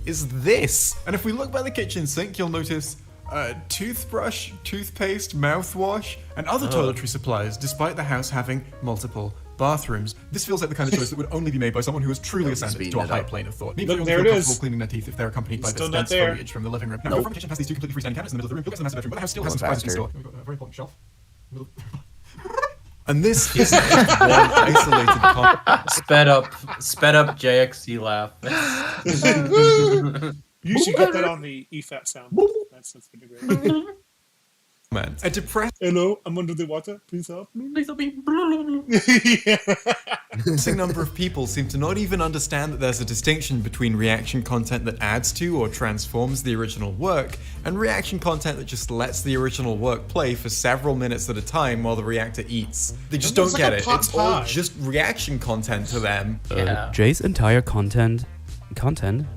Is this. And if we look by the kitchen sink, you'll notice toothbrush, toothpaste, mouthwash, and other toiletry supplies, despite the house having multiple bathrooms. This feels like the kind of choice that would only be made by someone who has truly ascended to a high plane of thought. Maybe Look, only there feel it comfortable is. cleaning their teeth if they're accompanied by Still this not dense there. foliage from the living room. Now, the front kitchen has these 2 completely freestanding cabinets in the middle of the room. Go back to the master bedroom, but the house still has some surprises in store. We've got a very important shelf. And this is one isolated Sped up JXC laugh. You should get that on the EFAT sound. That's pretty great. Man, a depressed. Hello, I'm under the water. Please help me. Please help me. A number of people seem to not even understand that there's a distinction between reaction content that adds to or transforms the original work, and reaction content that just lets the original work play for several minutes at a time while the reactor eats. They just don't get it. It's all just reaction content to them. Jay's entire content?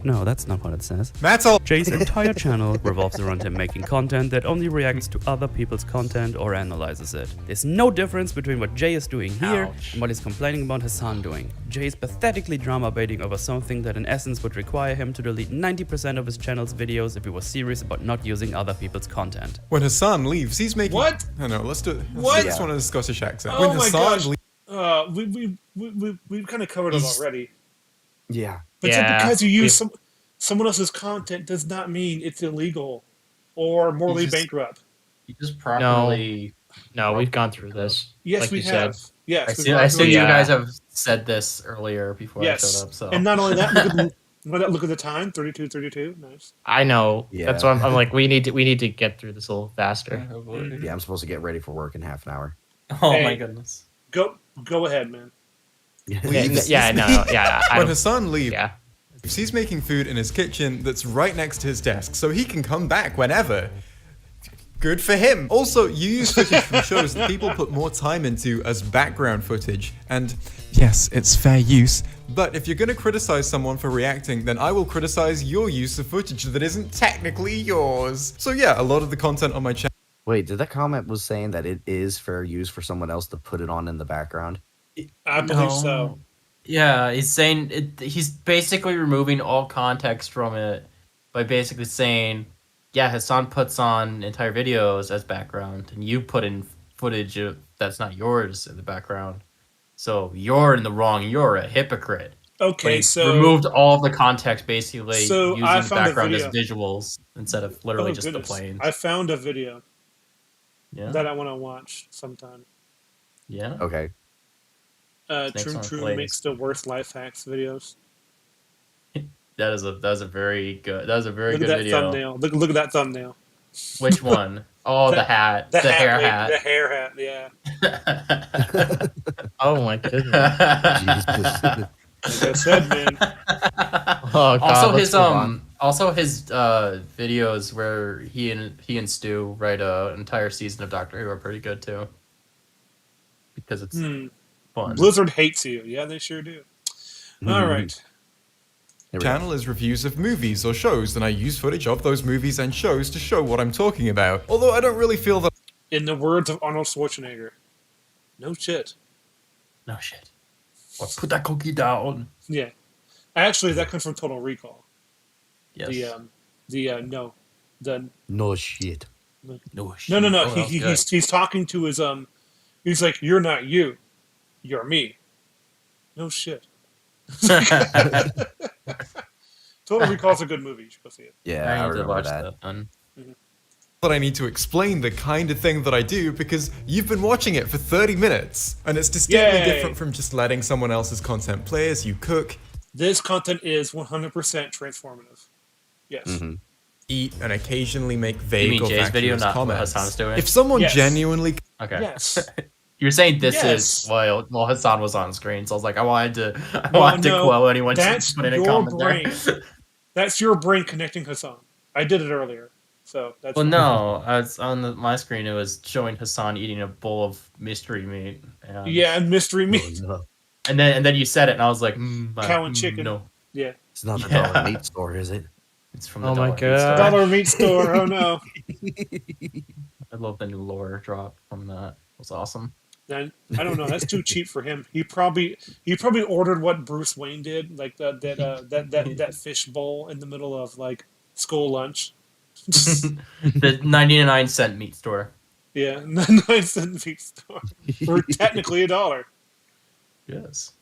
No, that's not what it says. That's all. Jay's entire channel revolves around him making content that only reacts to other people's content or analyzes it. There's no difference between what Jay is doing here and what he's complaining about Hassan doing. Jay is pathetically drama baiting over something that in essence would require him to delete 90% of his channel's videos if he was serious about not using other people's content. When Hassan leaves, he's making. What? I know. Let's do it. What? This one in a Scottish accent. Oh when my Hassan gosh. We've kind of covered it already. Yeah. But just because you use someone else's content does not mean it's illegal or morally bankrupt. You just properly. No, we've gone through this. Yes, like we you have. said. Yes, I see you guys have said this earlier before I showed up. So. And not only that, look at the time, 32:32. Nice. I know. Yeah. That's why I'm like, we need to get through this a little faster. Yeah, I'm supposed to get ready for work in half an hour. Oh my goodness. Go ahead, man. Yeah, when Hassan leaves, he's making food in his kitchen that's right next to his desk, so he can come back whenever. Good for him. Also, you use footage from shows that people put more time into as background footage, and yes, it's fair use. But if you're going to criticize someone for reacting, then I will criticize your use of footage that isn't technically yours. So yeah, a lot of the content on my channel. Wait, did that comment was saying that it is fair use for someone else to put it on in the background? I believe so. Yeah, he's saying he's basically removing all context from it by basically saying, yeah, Hassan puts on entire videos as background, and you put in footage that's not yours in the background. So you're in the wrong. You're a hypocrite. Okay, so removed all the context, basically so using the background as visuals instead of literally just the planes. I found a video. Yeah. That I want to watch sometime. Yeah. Okay. True makes the worst life hacks videos. That is a very good Look good at that video. thumbnail. Look at that thumbnail. Which one? Oh, the hat. The hair hat. The hair hat, yeah. Oh my goodness. Jesus. Like I said, man. Oh, God, also his videos where he and Stu write an entire season of Doctor Who are pretty good too. Because it's fun. Blizzard hates you. Yeah, they sure do. All right. Channel is reviews of movies or shows, and I use footage of those movies and shows to show what I'm talking about. Although I don't really feel that. In the words of Arnold Schwarzenegger, no shit. No shit. Or put that cookie down. Yeah. Actually, that comes from Total Recall. Yes. No shit. No shit. No. Oh, He's talking to his He's like, you're not you, you're me. No shit. Total Recall's a good movie. You should go see it. Yeah, I remember that. But I need to explain the kind of thing that I do because you've been watching it for 30 minutes, and it's distinctly different from just letting someone else's content play as you cook. This content is 100% transformative. Yes. Mm-hmm. Eat and occasionally make vague you mean or Jay's video, vacuous not comments. what Hassan's doing? If someone genuinely... Okay. Yes. You're saying this Yes. is well Hassan was on screen, so I was like, I wanted to no, quote anyone that's to put in a your comment brain. there. That's your brain connecting Hassan. I did it earlier, so that's. Well, no, as on my screen, it was showing Hassan eating a bowl of mystery meat. And, Yeah, and mystery meat. Oh, no. and then you said it, and I was like, Cow and chicken. No, Yeah. It's not the dollar meat store, is it? it's from the Oh my Dollar Meat Store. God. Dollar meat store. Oh no. I love the new lore drop from that. It was awesome. Then I don't know. That's too cheap for him. He probably ordered what Bruce Wayne did, like that fish bowl in the middle of like school lunch. The 99-cent meat store. Yeah, 9-cent meat store for technically $1. Yes.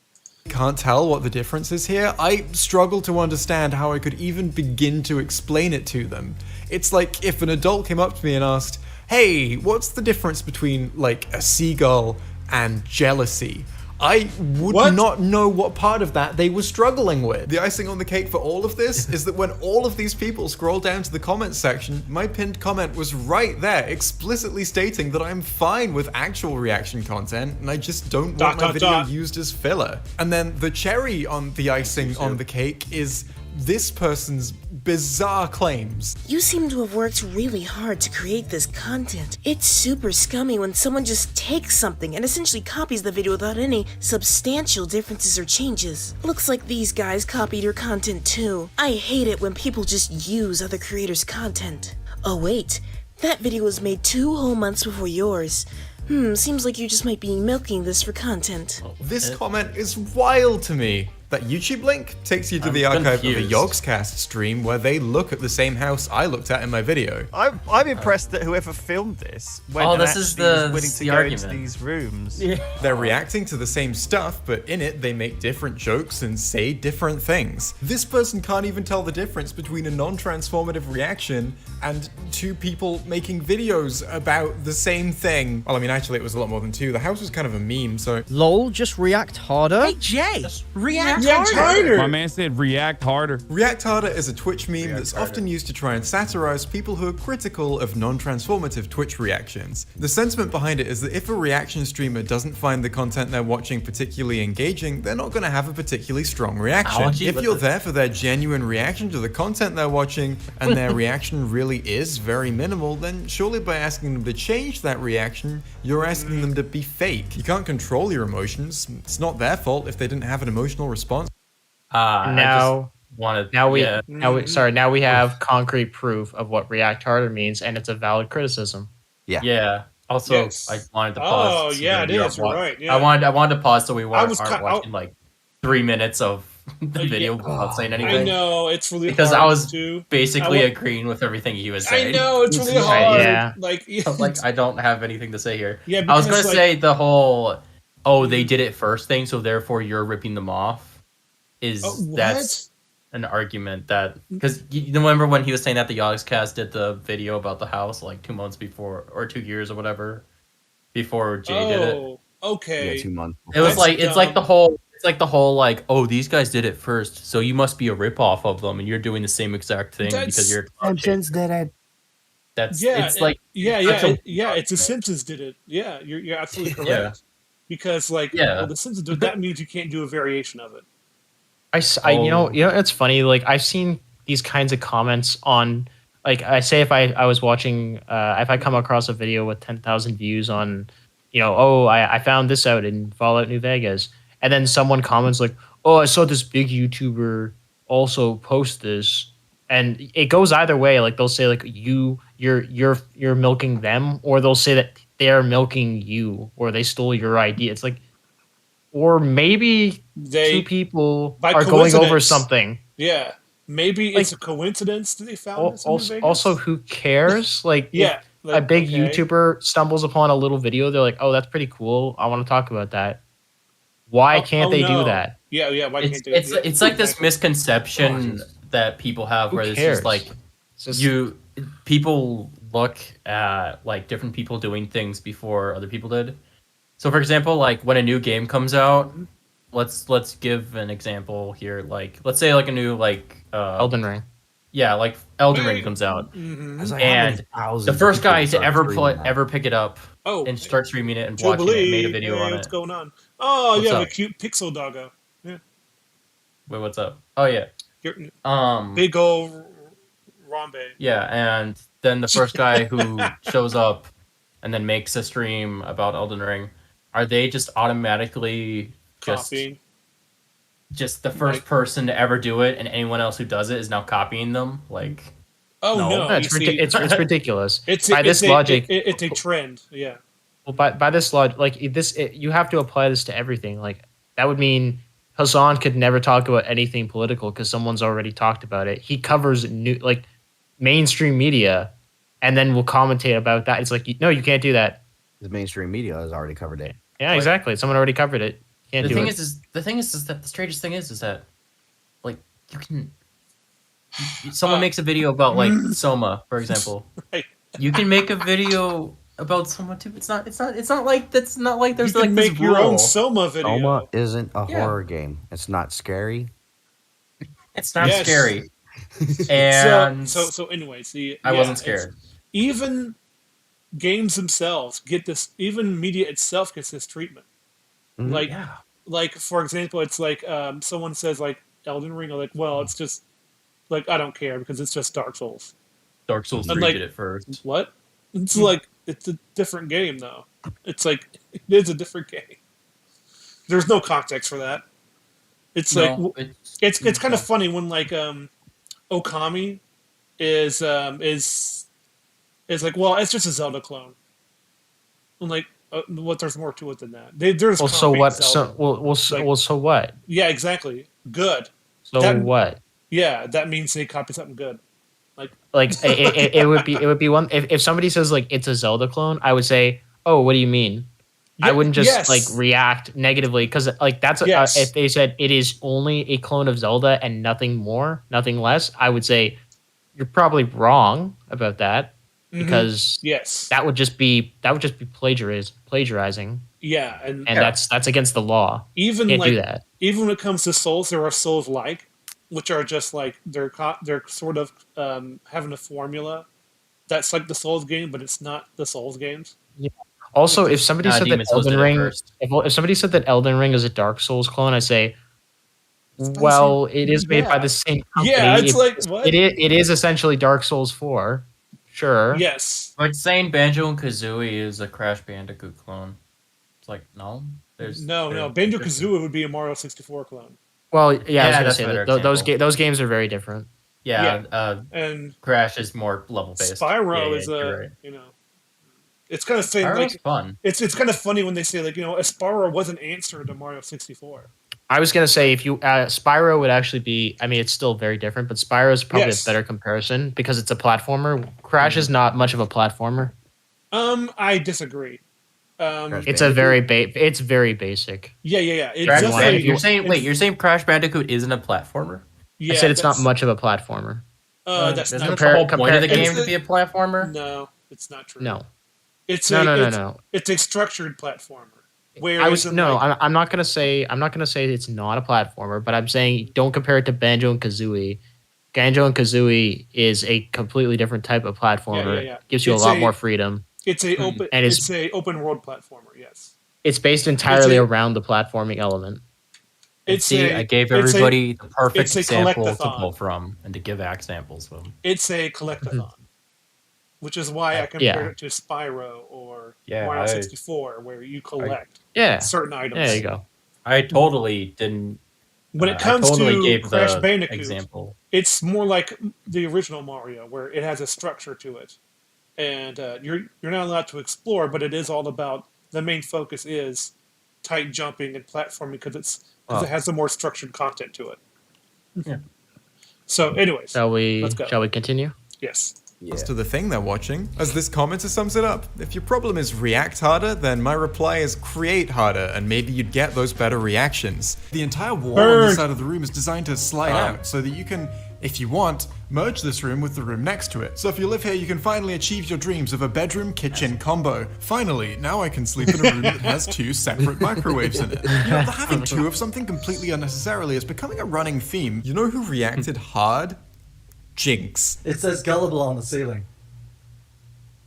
Can't tell what the difference is here. I struggle to understand how I could even begin to explain it to them. It's like if an adult came up to me and asked, hey, what's the difference between like a seagull and jealousy? I would not know what part of that they were struggling with. The icing on the cake for all of this is that when all of these people scroll down to the comments section, my pinned comment was right there, explicitly stating that I'm fine with actual reaction content, and I just don't want my video used as filler. And then the cherry on the icing on the cake is this person's bizarre claims. You seem to have worked really hard to create this content. It's super scummy when someone just takes something and essentially copies the video without any substantial differences or changes. Looks like these guys copied your content too. I hate it when people just use other creators' content. Oh wait, that video was made 2 whole months before yours. Seems like you just might be milking this for content. This comment is wild to me. That YouTube link takes you to the archive of a Yogscast stream where they look at the same house I looked at in my video. I'm impressed that whoever filmed this went and actually was willing to go into these rooms. They're reacting to the same stuff, but in it they make different jokes and say different things. This person can't even tell the difference between a non-transformative reaction and 2 people making videos about the same thing. Well, I mean, actually it was a lot more than 2. The house was kind of a meme, so... Lol, just react harder? Hey, Jay! React harder! My man said react harder. React harder is a Twitch meme that's often used to try and satirize people who are critical of non-transformative Twitch reactions. The sentiment behind it is that if a reaction streamer doesn't find the content they're watching particularly engaging, they're not going to have a particularly strong reaction. If you're there for their genuine reaction to the content they're watching, and their reaction really is very minimal, then surely by asking them to change that reaction, you're asking them to be fake. You can't control your emotions. It's not their fault if they didn't have an emotional response. Now we have concrete proof of what react harder means, and it's a valid criticism. Yeah. Also, I wanted to pause. Oh yeah, it is. You're right. Yeah. I wanted to pause so we aren't watching like 3 minutes of the video without saying anything. I know it's really because hard I was to, basically agreeing with everything he was saying. I know it's really hard. Yeah. Like I don't have anything to say here. Yeah, I was gonna say the whole they did it first thing, so therefore you're ripping them off. That's an argument that because you remember when he was saying that the Yogscast did the video about the house like 2 months before or 2 years or whatever before Jay did it. Okay. Yeah, 2 months. It was like it's like the whole like these guys did it first, so you must be a ripoff of them, and you're doing the same exact thing because you're. Simpsons did it. It's the Simpsons did it. Yeah, you're absolutely correct. Yeah. Because well, the Simpsons did that means you can't do a variation of it. You know, it's funny. Like I've seen these kinds of comments on, like I say if I was watching, if I come across a video with 10,000 views on, I found this out in Fallout New Vegas, and then someone comments like, oh, I saw this big YouTuber also post this, and it goes either way. Like they'll say like you're milking them, or they'll say that they're milking you, or they stole your idea. It's like. Or maybe 2 people are going over something. Yeah. Maybe it's a coincidence that they found this in Vegas. Also, who cares? Like, a big YouTuber stumbles upon a little video, they're like, oh, that's pretty cool. I want to talk about that. Why can't they do that? Yeah, why can't they do that? It's like this misconception that people have where it's just like people look at like different people doing things before other people did. So, for example, like when a new game comes out, let's give an example here. Like, let's say like a new Elden Ring. Yeah, like Elden Ring comes out, and the first guy to ever pick it up and start streaming it and watching it and made a video on it. What's going on? Oh, you have a cute pixel doggo. Yeah. Wait, what's up? Oh yeah. Big ol' Rambe. Yeah, and then the first guy who shows up and then makes a stream about Elden Ring, are they just automatically Copying? Just the first person to ever do it, and anyone else who does it is now copying them? Like, oh no, it's ridiculous. It's by this logic, it's a trend. Yeah. Well, by this logic, like you have to apply this to everything. Like that would mean Hassan could never talk about anything political because someone's already talked about it. He covers mainstream media, and then will commentate about that. It's like, no, you can't do that. The mainstream media has already covered it. Yeah, exactly. Someone already covered it. Can't do it. The thing is that the strangest thing is that, like, you can. Someone makes a video about like Soma, for example. Right. You can make a video about Soma too. It's not like there's You like can this make your rule. own Soma video. Soma isn't a horror game. It's not scary. It's not scary. And so anyways, I wasn't scared. Even games themselves get this. Even media itself gets this treatment. Mm-hmm. Like for example, it's like someone says like Elden Ring, or like, well, it's just like, I don't care because it's just Dark Souls. Dark Souls 3 did it first. What? It's like, it's a different game though. It's like, it is a different game. There's no context for that. It's it's kind of funny when like Okami is like, well, it's just a Zelda clone. I'm like, what? There's more to it than that. There's well, so what? Zelda. So what? Yeah, exactly. Good. So what? Yeah, that means they copy something good. It would be one if somebody says like it's a Zelda clone, I would say, oh, what do you mean? Yeah, I wouldn't just like react negatively because like that's if they said it is only a clone of Zelda and nothing more, nothing less, I would say you're probably wrong about that because that would just be plagiarizing. Yeah, and that's against the law. Even can't like do that. Even when it comes to Souls, there are Souls like, which are just like they're sort of having a formula that's like the Souls game, but it's not the Souls games. Yeah. Also, if somebody said that Elden Ring, if somebody said that Elden Ring is a Dark Souls clone, I say, well, it is made by the same company. Yeah, it's like what? It is essentially Dark Souls 4. Sure. Yes. Like saying Banjo and Kazooie is a Crash Bandicoot clone. It's like no, no. Banjo Kazooie would be a Mario 64 clone. Well, yeah, I was gonna say those games are very different. Yeah, and Crash is more level based. Spyro is it's kind of saying like fun. It's kind of funny when they say like, Spyro was an answer to Mario 64. I was gonna say if you Spyro would actually be. I mean, it's still very different, but Spyro is probably a better comparison because it's a platformer. Crash is not much of a platformer. I disagree. It's very basic. Yeah. You're saying Crash Bandicoot isn't a platformer? Yeah, I said it's not much of a platformer. That's not the whole point of the game to be a platformer. No, it's not true. No. It's no. It's a structured platformer. I'm not gonna say it's not a platformer, but I'm saying don't compare it to Banjo and Kazooie. Banjo and Kazooie is a completely different type of platformer. Yeah. Gives you a lot more freedom. It's a open world platformer. Yes. It's based entirely around the platforming element. I gave everybody the perfect example to pull from and to give examples from. It's a collectathon, which is why I compared it to Spyro or Mario 64, where you collect certain items. There you go. I totally didn't. When it comes to Crash Bandicoot, example. It's more like the original Mario, where it has a structure to it, and you're not allowed to explore, but it is all about the main focus is tight jumping and platforming because it has a more structured content to it. Yeah. So, anyways, shall we continue? Yes. As to the thing they're watching, as this commenter sums it up, if your problem is react harder, then my reply is create harder, and maybe you'd get those better reactions. The entire wall on this side of the room is designed to slide out so that you can, if you want, merge this room with the room next to it. So if you live here, you can finally achieve your dreams of a bedroom-kitchen combo. Finally, now I can sleep in a room that has 2 separate microwaves in it. Having 2 of something completely unnecessarily is becoming a running theme. You know who reacted hard? Jinx. It says gullible on the ceiling.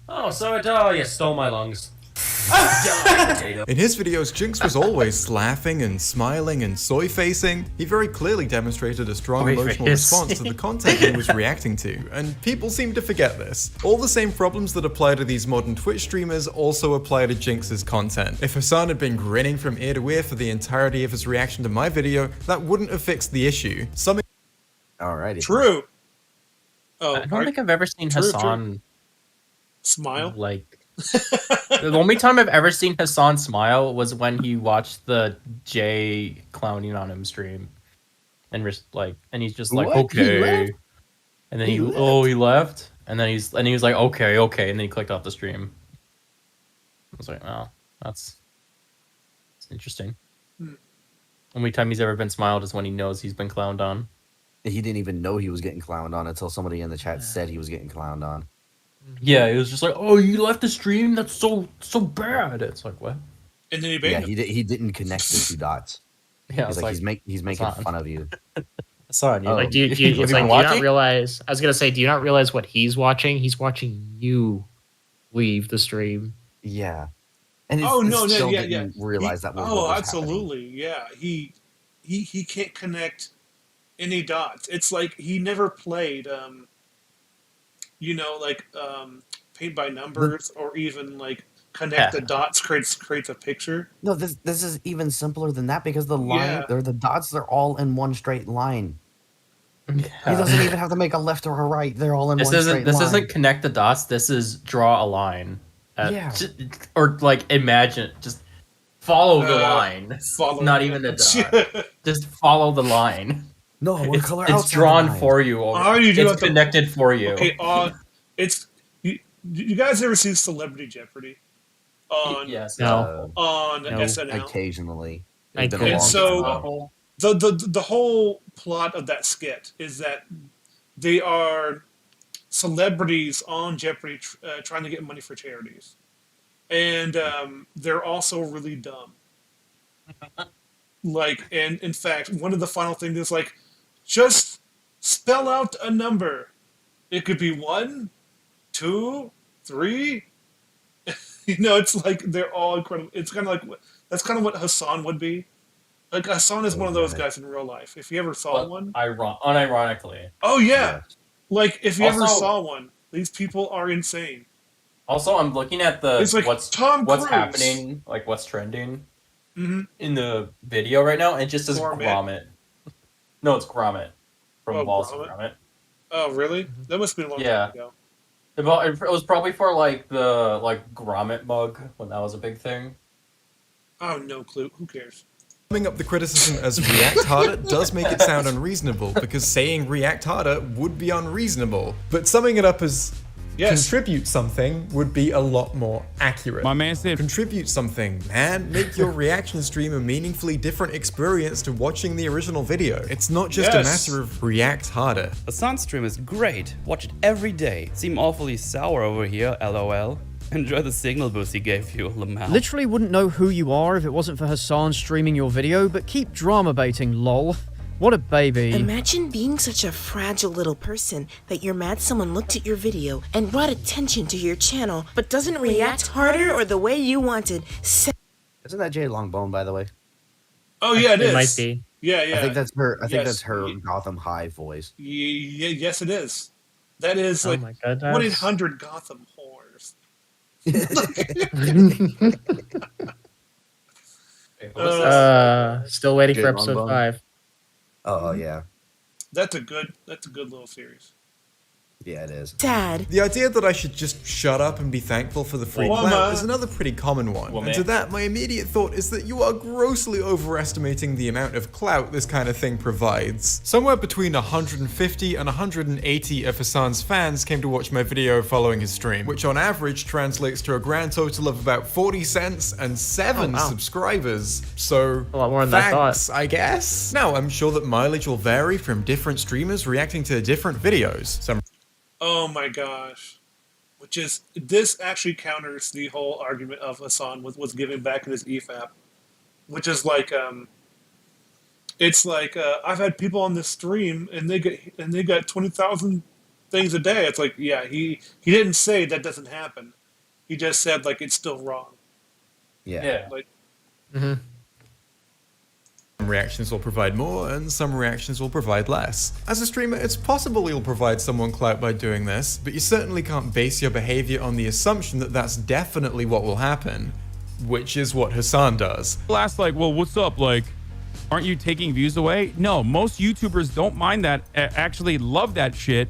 Oh, so you stole my lungs. In his videos, Jinx was always laughing and smiling and soy-facing. He very clearly demonstrated a strong emotional response to the content he was reacting to, and people seem to forget this. All the same problems that apply to these modern Twitch streamers also apply to Jinx's content. If Hassan had been grinning from ear to ear for the entirety of his reaction to my video, that wouldn't have fixed the issue. Alrighty. True. Oh, I don't think I've ever seen Hassan smile. Like, the only time I've ever seen Hassan smile was when he watched the Jay clowning on him stream, and he's just like, What? okay, and then he left, and then he was like, okay, and then he clicked off the stream. I was like, oh, that's interesting. Only time he's ever been smiled is when he knows he's been clowned on. He didn't even know he was getting clowned on until somebody in the chat said he was getting clowned on. Yeah, he was just like, "Oh, you left the stream? That's so bad." It's like, what? And then he banned him. He didn't connect the two dots. Yeah, he's like, he's making fun of you. Son, you like, do you not realize? I was gonna say, do you not realize what he's watching? He's watching you leave the stream. Yeah. And didn't realize that. Was absolutely, yeah. He can't connect any dots. It's like he never played, paint by numbers or even like connect the dots creates a picture. No, this is even simpler than that because the line or the dots, they're all in one straight line. He doesn't even have to make a left or a right. They're all in one straight line. This isn't connect the dots. This is draw a line. Or like imagine, just follow the line. Not even a dot. Just follow the line. No, it's drawn for you. It's connected for you. Okay, it's you guys ever see Celebrity Jeopardy? On SNL? Occasionally. And so the whole plot of that skit is that they are celebrities on Jeopardy trying to get money for charities, and they're also really dumb. And in fact, one of the final things is like, just spell out a number. It could be 1, 2, 3. It's like they're all incredible. It's kind of like that's kind of what Hassan would be. Like Hassan is one of those guys in real life. If you ever saw one, unironically. Oh yeah, like if you ever saw one, these people are insane. Also, I'm looking at what's Cruise. happening, like what's trending in the video right now. It just says Gromit. No, it's Gromit from Balls of Gromit. Oh really? That must have been a long time ago. It was probably for the Gromit mug when that was a big thing. Oh, no clue. Who cares? Summing up the criticism as react harder does make it sound unreasonable, because saying react harder would be unreasonable. But summing it up as contribute something would be a lot more accurate. My man said, contribute something, man. Make your reaction stream a meaningfully different experience to watching the original video. It's not just a matter of react harder. Hassan's stream is great. Watch it every day. Seem awfully sour over here, lol. Enjoy the signal boost he gave you, Lamau. Literally wouldn't know who you are if it wasn't for Hassan streaming your video, but keep drama baiting, lol. What a baby. Imagine being such a fragile little person that you're mad someone looked at your video and brought attention to your channel, but doesn't react harder or the way you wanted. Isn't that Jay Longbone, by the way? Oh yeah, it is. It might be. Yeah. I think that's her. I think that's her Gotham High voice. Yes, it is. That is like 1-800 Gotham whores. Still waiting for episode 5. Oh yeah. That's a good little series. Yeah, it is. Sad. The idea that I should just shut up and be thankful for the free clout is another pretty common one. And to that, my immediate thought is that you are grossly overestimating the amount of clout this kind of thing provides. Somewhere between 150 and 180 of Hassan's fans came to watch my video following his stream, which on average translates to a grand total of about 40 cents and 7 subscribers. So, a lot more than I thought. I guess. Now, I'm sure that mileage will vary from different streamers reacting to different videos. Oh my gosh. This actually counters the whole argument of Hassan was giving back in his EFAP. Which is like, it's like, I've had people on this stream and they got 20,000 things a day. It's like, yeah, he didn't say that doesn't happen. He just said like it's still wrong. Yeah. Like, Some reactions will provide more, and some reactions will provide less. As a streamer, it's possible you'll provide someone clout by doing this, but you certainly can't base your behavior on the assumption that that's definitely what will happen, which is what Hassan does. People ask like, well, what's up? Like, aren't you taking views away? No, most YouTubers don't mind that, actually love that shit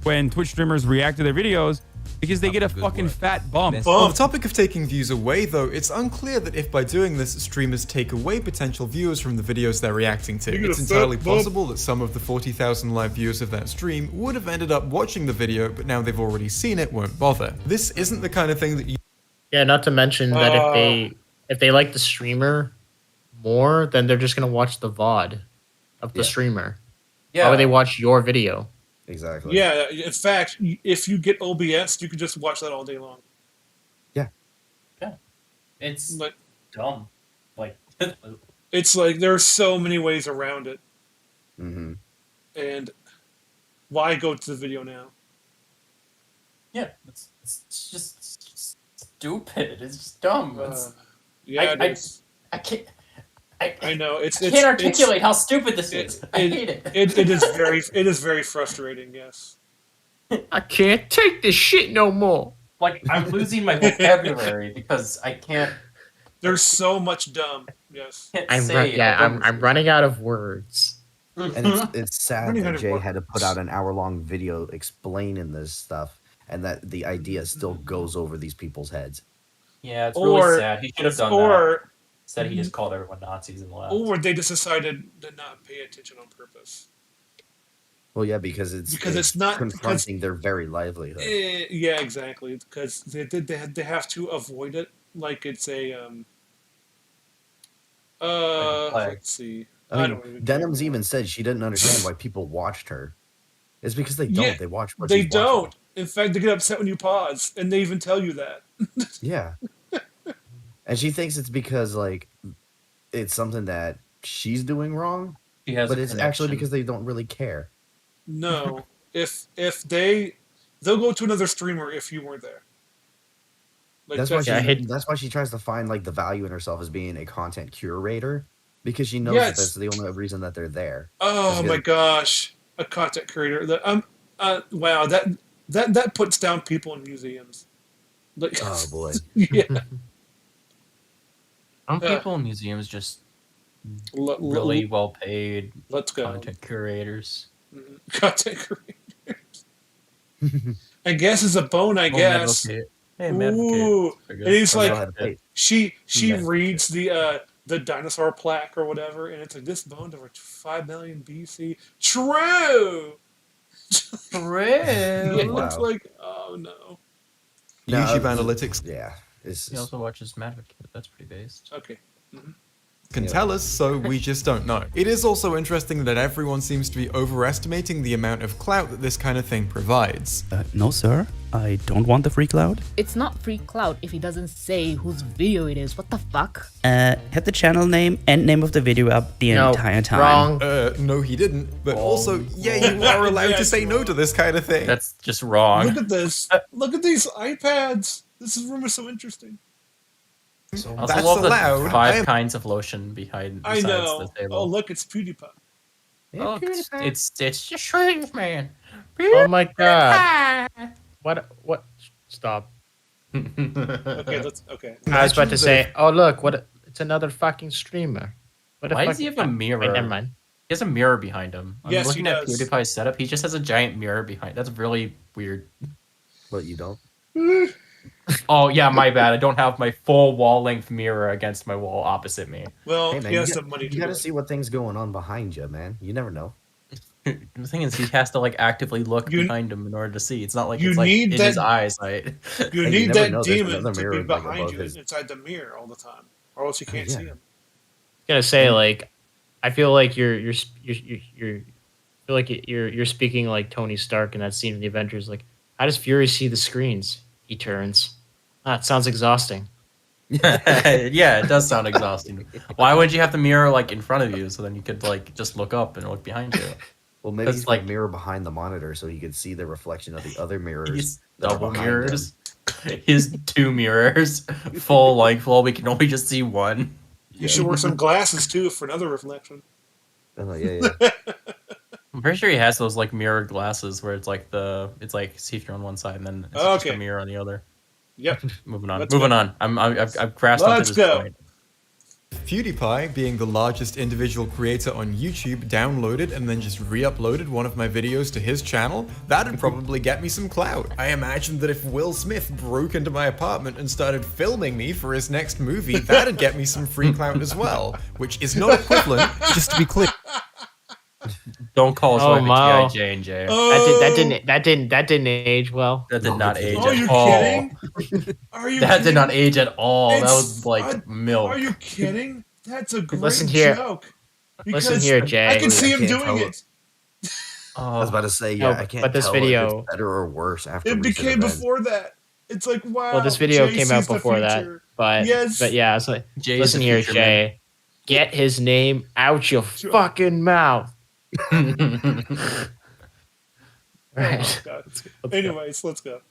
when Twitch streamers react to their videos because they get a fucking fat bump. On the topic of taking views away, though, it's unclear that if by doing this, streamers take away potential viewers from the videos they're reacting to. It's entirely possible that some of the 40,000 live viewers of that stream would have ended up watching the video, but now they've already seen it, won't bother. This isn't the kind of thing that you... Yeah, not to mention that if they like the streamer more, then they're just gonna watch the VOD of the streamer. Why would they watch your video? Exactly. Yeah, in fact, if you get OBS, you can just watch that all day long. Yeah. It's like dumb. Like it's like there are so many ways around it. And why go to the video now? Yeah, it's just stupid. It's just dumb. Yeah, I can't. I know I can't articulate how stupid this is. I hate it. It is very frustrating. Yes. I can't take this shit no more. Like I'm losing my vocabulary because I can't. There's so much dumb. Yes. I'm running out of words. And it's sad that Jay had to put out an hour-long video explaining this stuff, and that the idea still goes over these people's heads. Yeah, it's really sad. He should have done that. Instead, he just called everyone Nazis and left. Or they just decided to not pay attention on purpose. Well, yeah, because it's not confronting their very livelihood. Yeah, exactly. Because they have to avoid it like it's a let's see. I mean, Denim's even said she didn't understand why people watched her. It's because they don't. Yeah, they watch what they she's don't. watching. In fact, they get upset when you pause, and they even tell you that. Yeah. And she thinks it's because, like, it's something that she's doing wrong, but it's actually because they don't really care. No. if they'll go to another streamer if you weren't there. Like, that's why she tries to find, like, the value in herself as being a content curator, because she knows that that's the only reason that they're there. Oh my gosh, a content creator! Wow, that puts down people in museums. Like, oh boy. Yeah. Aren't people in museums just really well paid content curators? Content creators. I guess it's a bone, I guess. Hey, ooh. And he's like, she reads the dinosaur plaque or whatever, and it's like, this bone over 5 million BC. True! True! Yeah, Wow. it's like, oh no. YouTube analytics. Yeah. He also watches Mad Kid. That's pretty based. Okay. Can tell us, so we just don't know. It is also interesting that everyone seems to be overestimating the amount of clout that this kind of thing provides. No, sir. I don't want the free cloud. It's not free clout if he doesn't say whose video it is. What the fuck? Had the channel name and name of the video up the entire time. Wrong. No, he didn't. But also, yeah, you are allowed to say no to this kind of thing. That's just wrong. Look at this. Look at these iPads. This room is so interesting. I also love the 5 kinds of lotion behind I know. the table. Oh, look, it's PewDiePie. Oh, it's just shrooms, man. Oh my god. What? Stop. Okay, okay. I was about to say, oh look, it's another fucking streamer. Why does he have a mirror? Wait, never mind. He has a mirror behind him. I'm Yes, looking he at does. PewDiePie's setup. He just has a giant mirror behind. That's really weird. But you don't? Oh yeah, my bad. I don't have my full wall-length mirror against my wall opposite me. Well, Hey man, he has you some money to gotta do it. see what things going on behind you, man. You never know. The thing is, he has to like actively look behind him in order to see. It's not like You it's like need in that- his eyes. Like You Hey, need never that know, there's demon another to mirror, be like, behind above you his- inside the mirror all the time, or else you can't see him. gonna say like, I feel like you're speaking like Tony Stark in that scene in the Avengers. Like, how does Fury see the screens? He turns. It sounds exhausting. Yeah, it does sound exhausting. Why would you have the mirror like in front of you so then you could like just look up and look behind you? Well, maybe That's he's like a mirror behind the monitor so he could see the reflection of the other mirrors. He's that are double behind mirrors. him. his 2 mirrors full. We can only just see one. You should wear some glasses too for another reflection. Yeah. I'm pretty sure he has those mirror glasses where it's see-through on one side and then it's just a mirror on the other. Yep. Moving on. I've grasped up to this point. PewDiePie, being the largest individual creator on YouTube, downloaded and then just re-uploaded one of my videos to his channel, that'd probably get me some clout. I imagine that if Will Smith broke into my apartment and started filming me for his next movie, that'd get me some free clout as well, which is not equivalent, just to be clear. Don't call us G.I. Jane, Jay. That didn't age well. That did not age Are you at all. kidding? Are you That kidding? did not age at all. That was milk. Are you kidding? That's a great Listen here. joke. Listen here, Jay. I can see him doing it. I was about to say, I can't but this tell video, if it's better or worse after It recent became events. before that. It's like, wow. well, this video Jay came out sees the before that, future. but yeah, it's like, Jay's listen the here, future Jay. Get his name out your fucking mouth. Right. Oh, anyways, let's go.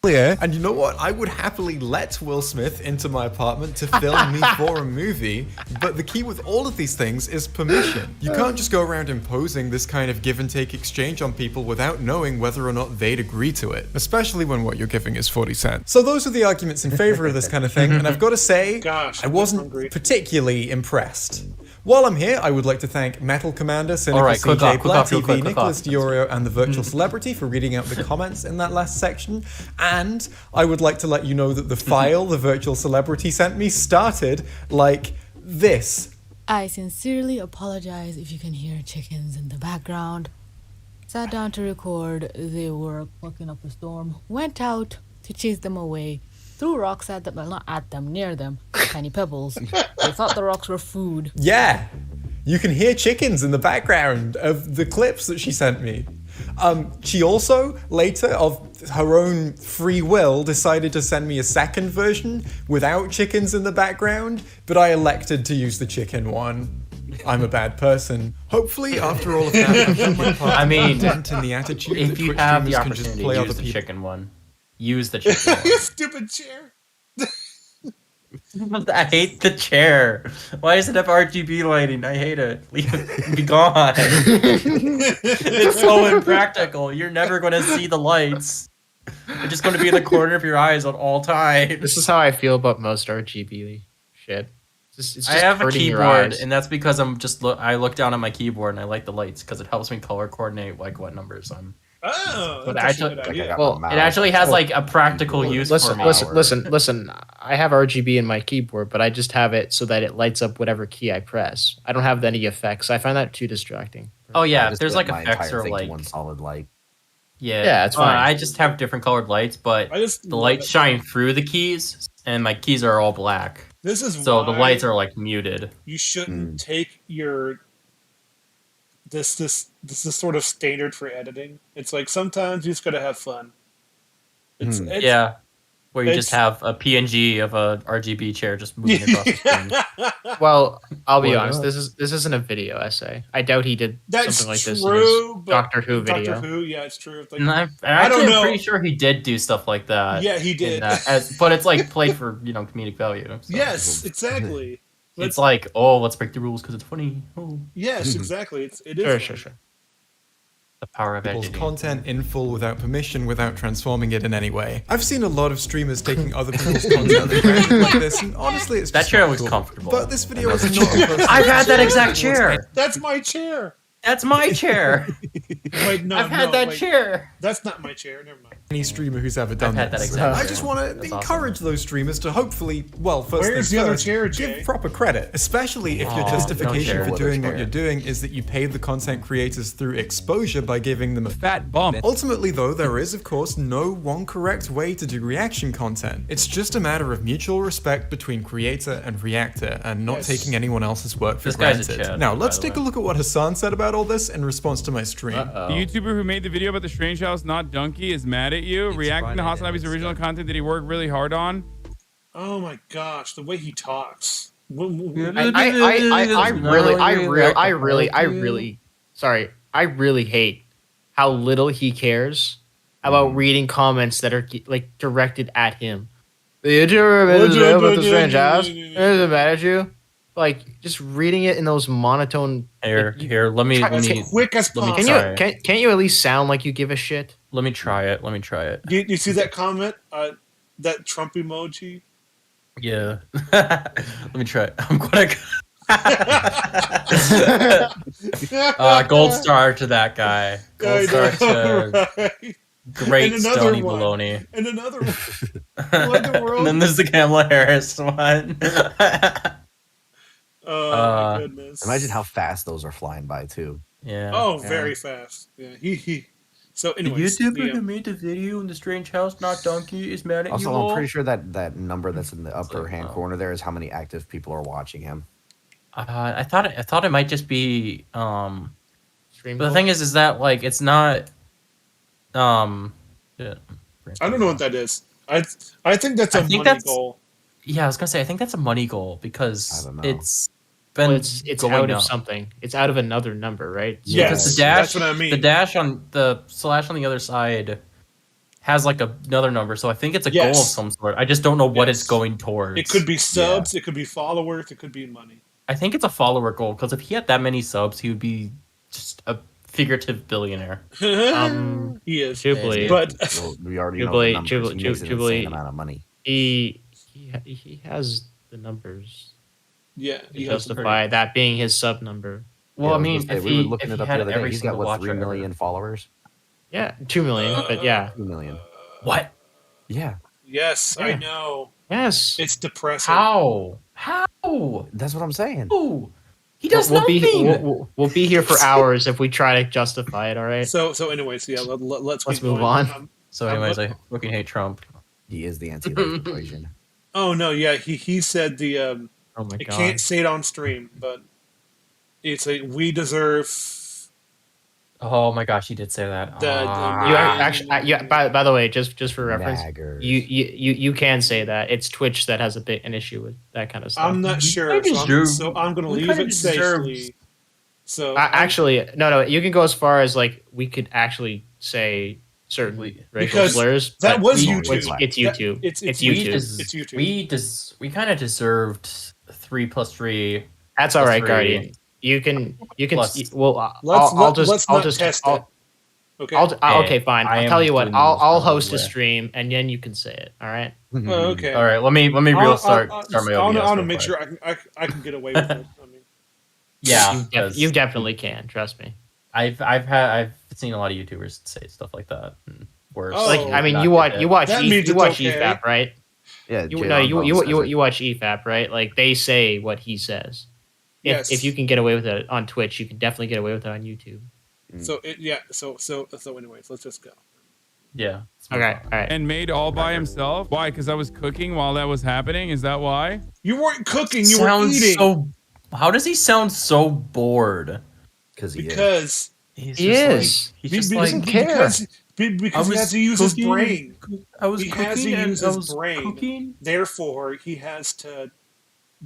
And you know what? I would happily let Will Smith into my apartment to film me for a movie, but the key with all of these things is permission. You can't just go around imposing this kind of give and take exchange on people without knowing whether or not they'd agree to it, especially when what you're giving is 40 cents. So those are the arguments in favor of this kind of thing, and I've got to say, I wasn't particularly impressed. While I'm here, I would like to thank Metal Commander, Cynical CJ, Black TV, Nicholas Diorio, and the Virtual Celebrity for reading out the comments in that last section. And I would like to let you know that the file the Virtual Celebrity sent me started like this. I sincerely apologize if you can hear chickens in the background. Sat down to record, they were plucking up a storm, went out to chase them away, threw rocks at them, well, not at them, near them, tiny pebbles. They thought the rocks were food. Yeah, you can hear chickens in the background of the clips that she sent me. She also, later, of her own free will, decided to send me a second version without chickens in the background, but I elected to use the chicken one. I'm a bad person. Hopefully, after all of that, I've done my part. I mean, in the attitude if that you Twitch have the streamers can just opportunity play to other use the people. chicken one, use the chicken one. Stupid chair. I hate the chair. Why does it have RGB lighting? I hate it. Leave it. Be gone. It's so impractical. You're never going to see the lights. They're just going to be in the corner of your eyes at all times. This is how I feel about most RGB shit. It's just I have a hurting your keyboard, eyes. and that's because I look down at my keyboard and I like the lights because it helps me color coordinate what numbers I'm. Oh, But that's actually, a good idea. well, It actually has a practical use for me. Listen. I have RGB in my keyboard, but I just have it so that it lights up whatever key I press. I don't have any effects. I find that too distracting. Oh yeah, just there's split my effects entire or thing to one solid light. Yeah, it's fine. I just have different colored lights, but the lights shine through the keys, and my keys are all black. This is so the why lights are muted. You shouldn't take your this is sort of standard for editing. It's like sometimes you just gotta have fun. It's Yeah, where you just have a PNG of a RGB chair just moving across the screen. Well, I'll be honest. This isn't a video essay. I doubt he did something like this in his Doctor Who video. Doctor Who, yeah, it's true. Like, I don't know. I'm pretty sure he did do stuff like that. Yeah, he did. But it's played for comedic value. So. Yes, exactly. It's let's break the rules because it's funny. Oh. Yes, exactly. It is. Sure. The power of People's editing. content in full without permission, without transforming it in any way. I've seen a lot of streamers taking other people's content for granted like this, and honestly, it's That just chair not looks cool. comfortable. But this video is not a personal I've had that critique exact towards chair. That's my chair. That's my chair. Wait, no, I've had that chair. That's not my chair. Never mind. any streamer who's ever done had that this. exact I chair. just want to That's encourage those streamers to hopefully, first Where's things the other first, chair, Jay? give proper credit, especially if your no justification chair. for doing what you're doing is that you paid the content creators through exposure by giving them a fat bump. Ultimately, though, there is, of course, no one correct way to do reaction content. It's just a matter of mutual respect between creator and reactor, and not taking anyone else's work for This guy's a granted. Chad, Now, by let's the take a way. look at what Hassan said about all this in response to my stream. The YouTuber who made the video about the Strange House not donkey is mad at you. Reacting to Hasanabi's original content that he worked really hard on. Oh my gosh, the way he talks. I really hate how little he cares about reading comments that are like directed at him. Did you ever know about the strange house? Does it matter to you? Like just reading it in those monotone. Let me quick as possible. Can't you at least sound like you give a shit? Let me try it. Do you see that comment? That Trump emoji. Yeah. Let me try it. I'm gonna. Gold star to that guy. Gold star to great Stony Baloney. And another one. What the world? And then there's the Kamala Harris one. Oh my goodness! Imagine how fast those are flying by too. Yeah. Oh, very fast. Yeah. He. So, anyways, the YouTuber who made the video in the strange house, not Donkey, is mad at Also, you. I'm pretty sure that number that's in the upper hand corner there is how many active people are watching him. I thought it might just be But the thing is that like it's not yeah. I don't know what that is. I think that's a money goal. Yeah, I was gonna say I think that's a money goal because it's been it's out of something. It's out of another number, right? Yeah, because the dash, that's what I mean. The dash on the slash on the other side has like another number, so I think it's a goal of some sort. I just don't know what it's going towards. It could be subs, it could be followers, it could be money. I think it's a follower goal because if he had that many subs, he would be just a figurative billionaire. He is, Jubuli, but we already know the numbers. He makes an insane Jubuli, amount of money. He has the numbers. Yeah, to justify that being his sub number. Well, I mean, if we were looking it up the other day. He's got what, 3 million followers? Yeah, 2 million, but yeah, 2 million. What? Yeah. Yes, I know. Yes, it's depressing. How? That's what I'm saying. Ooh, he does we'll nothing. We'll be here for hours if we try to justify it. All right. So anyways, yeah, let's move on. So anyways, I fucking hate Trump. He is the anti-life equation. Oh no, yeah, he said the oh my I god, can't say it on stream, but it's a we deserve. Oh my gosh, he did say that. You actually, by the way, just for reference, you can say that. It's Twitch that has an issue with that kind of stuff. I'm not sure, so I'm going to leave it safely. So actually, no, you can go as far as like we could actually say certain racial slurs. That was YouTube. It's YouTube. It's YouTube. It's YouTube. We kind of deserved 3 + 3. That's all right, Guardian. You can. Well, let's not test it. Okay. Okay, fine. I'll tell you what. I'll host a stream, and then you can say it. All right. Oh, okay. All right. Let me start my OBS. I want to make sure I can get away with it. I mean, yeah, you definitely can. Trust me. I've seen a lot of YouTubers say stuff like that. Worse. Like I mean, you watch EFAP, right? Yeah. You watch EFAP, right? Like they say what he says. If you can get away with it on Twitch, you can definitely get away with it on YouTube. So anyways, let's just go. Yeah. Okay. All right. And made all by himself. Why? Because I was cooking while that was happening. Is that why? You weren't cooking. You were eating. How does he sound so bored? Because he is. He doesn't care. Because he has to use his brain. He has to use his brain. Therefore, he has to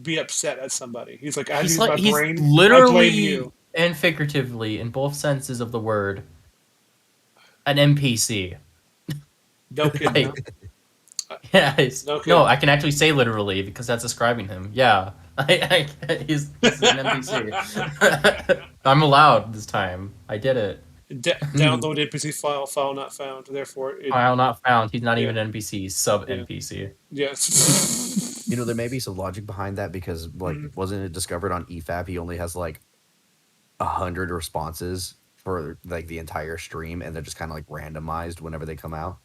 be upset at somebody. He's like, I use my brain. Literally and figuratively, in both senses of the word, an NPC. No kidding. Yeah, no, I can actually say literally because that's describing him. Yeah, he's an NPC. I'm allowed this time. I did it. Download NPC file not found. Therefore, file not found. He's not even an NPC. Sub NPC. Yes. You know, there may be some logic behind that because, like, wasn't it discovered on EFAP? He only has like 100 responses for like the entire stream, and they're just kind of like randomized whenever they come out.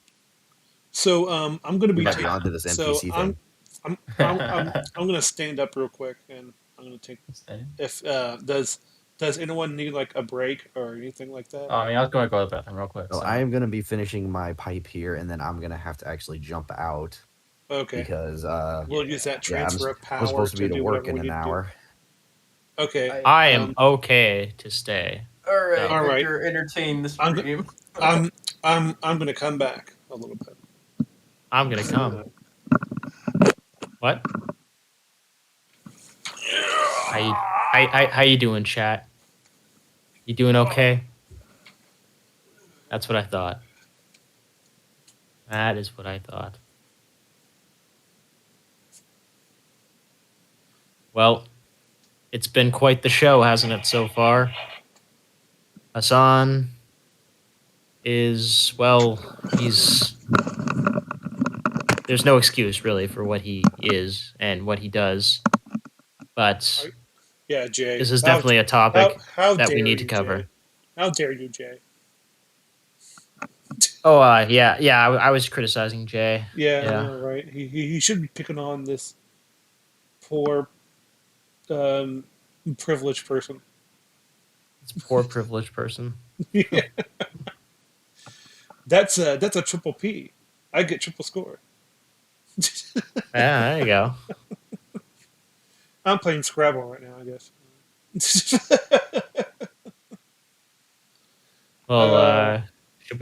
So I'm going to be onto this NPC thing. I'm going to stand up real quick, and I'm going to take. If does anyone need like a break or anything like that? I mean, I was going to go to the bathroom real quick. So I am going to be finishing my pipe here, and then I'm going to have to actually jump out. Okay. Because we'll use that transfer of power. I'm supposed to be to work in an hour. Okay. I am okay to stay. All right. All right. Victor, entertain the stream. I'm going to come back a little bit. I'm going to come. What? How you doing, chat? You doing okay? That's what I thought. That is what I thought. Well, it's been quite the show, hasn't it, so far? Hassan is, well, there's no excuse, really, for what he is and what he does. But yeah, Jay. this is definitely a topic how that we dare need to you, cover. Jay? How dare you, Jay? Oh, yeah. I was criticizing Jay. Yeah, I know, right? He should be picking on this poor, privileged person. It's a poor privileged person. Yeah. That's a triple P. I get triple score. Yeah, there you go. I'm playing Scrabble right now, I guess. Well,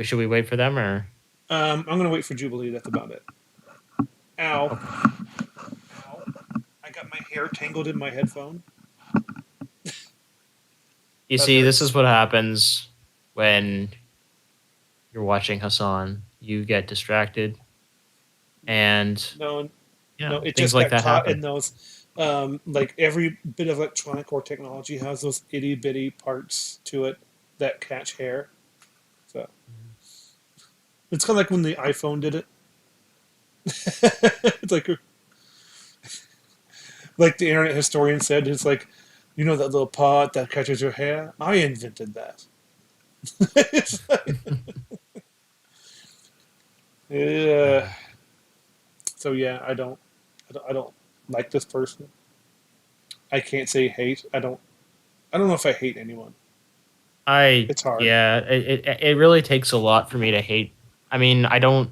should we wait for them or? I'm gonna wait for Jubilee. That's about it. Ow! Okay. Ow! I got my hair tangled in my headphone. You see, this is what happens when you're watching Hassan. You get distracted, and No, it things just like got that caught happen. in those. Like every bit of electronic or technology has those itty bitty parts to it that catch hair. So it's kind of like when the iPhone did it. It's like the internet historian said, it's like, you know that little part that catches your hair? I invented that. Yeah. So yeah, I don't like this person. I can't say hate. I don't know if I hate anyone. It's hard. Yeah, it really takes a lot for me to hate. I mean, I don't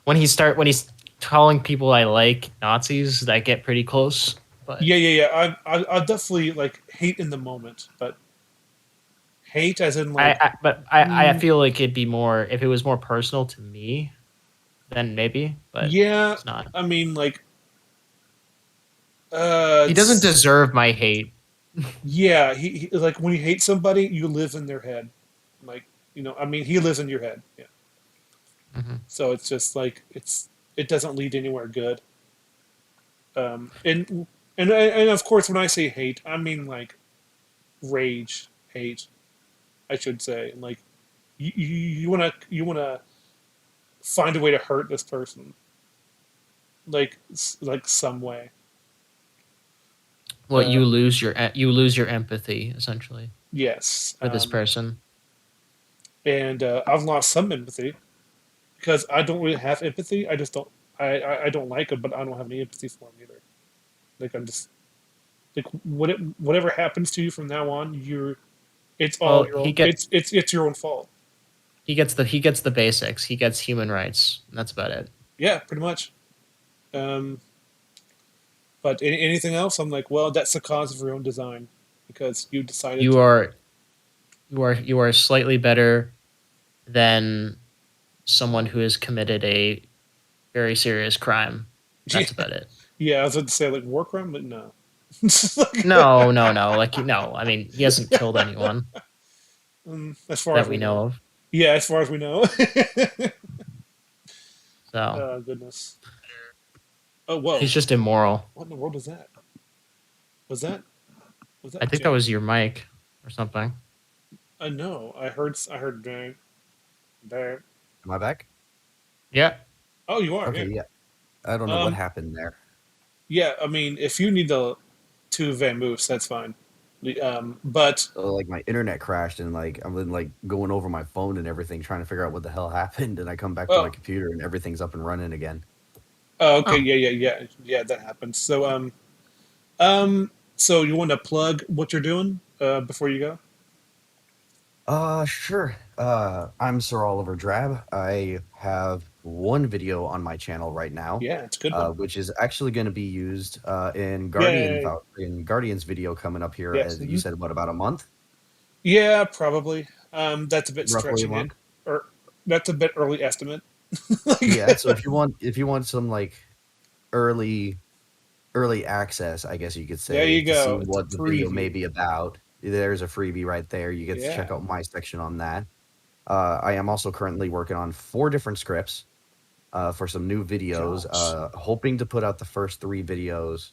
when he's calling people I like Nazis, I get pretty close. But Yeah. I definitely like hate in the moment, but hate as in like. I feel like it'd be more if it was more personal to me, then maybe. But yeah, it's not. I mean, like. He doesn't deserve my hate. Yeah, he like when you hate somebody, you live in their head, like I mean, he lives in your head. Yeah. Mm-hmm. So it's just like it doesn't lead anywhere good. And of course, when I say hate, I mean like rage, hate, I should say. Like you wanna find a way to hurt this person, like some way. Well, you lose your empathy essentially. Yes, for this person. And I've lost some empathy because I don't really have empathy. I just don't. I don't like him, but I don't have any empathy for him either. Like I'm just like whatever happens to you from now on, it's all your own. It's your own fault. He gets the basics. He gets human rights. That's about it. Yeah, pretty much. But anything else, I'm like, well, that's the cause of your own design, because you decided. You are slightly better than someone who has committed a very serious crime. That's about it. Yeah, I was about to say like war crime, but no. No. Like I mean, he hasn't killed anyone. As far that as we know of. Yeah, as far as we know. So. Oh goodness. Oh whoa. He's just immoral. What in the world was that? Was that? I think that was your mic or something. No, I heard bang. Bang. Am I back? Yeah. Oh, you are. Okay, yeah. I don't know what happened there. Yeah, I mean, if you need the two Vamoose, that's fine. But like my internet crashed and like I'm like going over my phone and everything, trying to figure out what the hell happened, and I come back to my computer and everything's up and running again. Oh, okay, yeah, that happens. So so you want to plug what you're doing before you go? Sure. I'm Sir Oliver Drab. I have one video on my channel right now. Yeah, it's a good one. Which is actually going to be used in Guardian's video coming up here. Yes. As you said, what, about a month? Yeah, probably. That's a bit Roughly stretching it, or that's a bit early estimate. Yeah. So if you want some like early access, I guess you could say. There you go. See what the video may be about. There's a freebie right there. You get to check Yeah. out my section on that. I am also currently working on 4 different scripts. for some new videos. Hoping to put out the first 3 videos.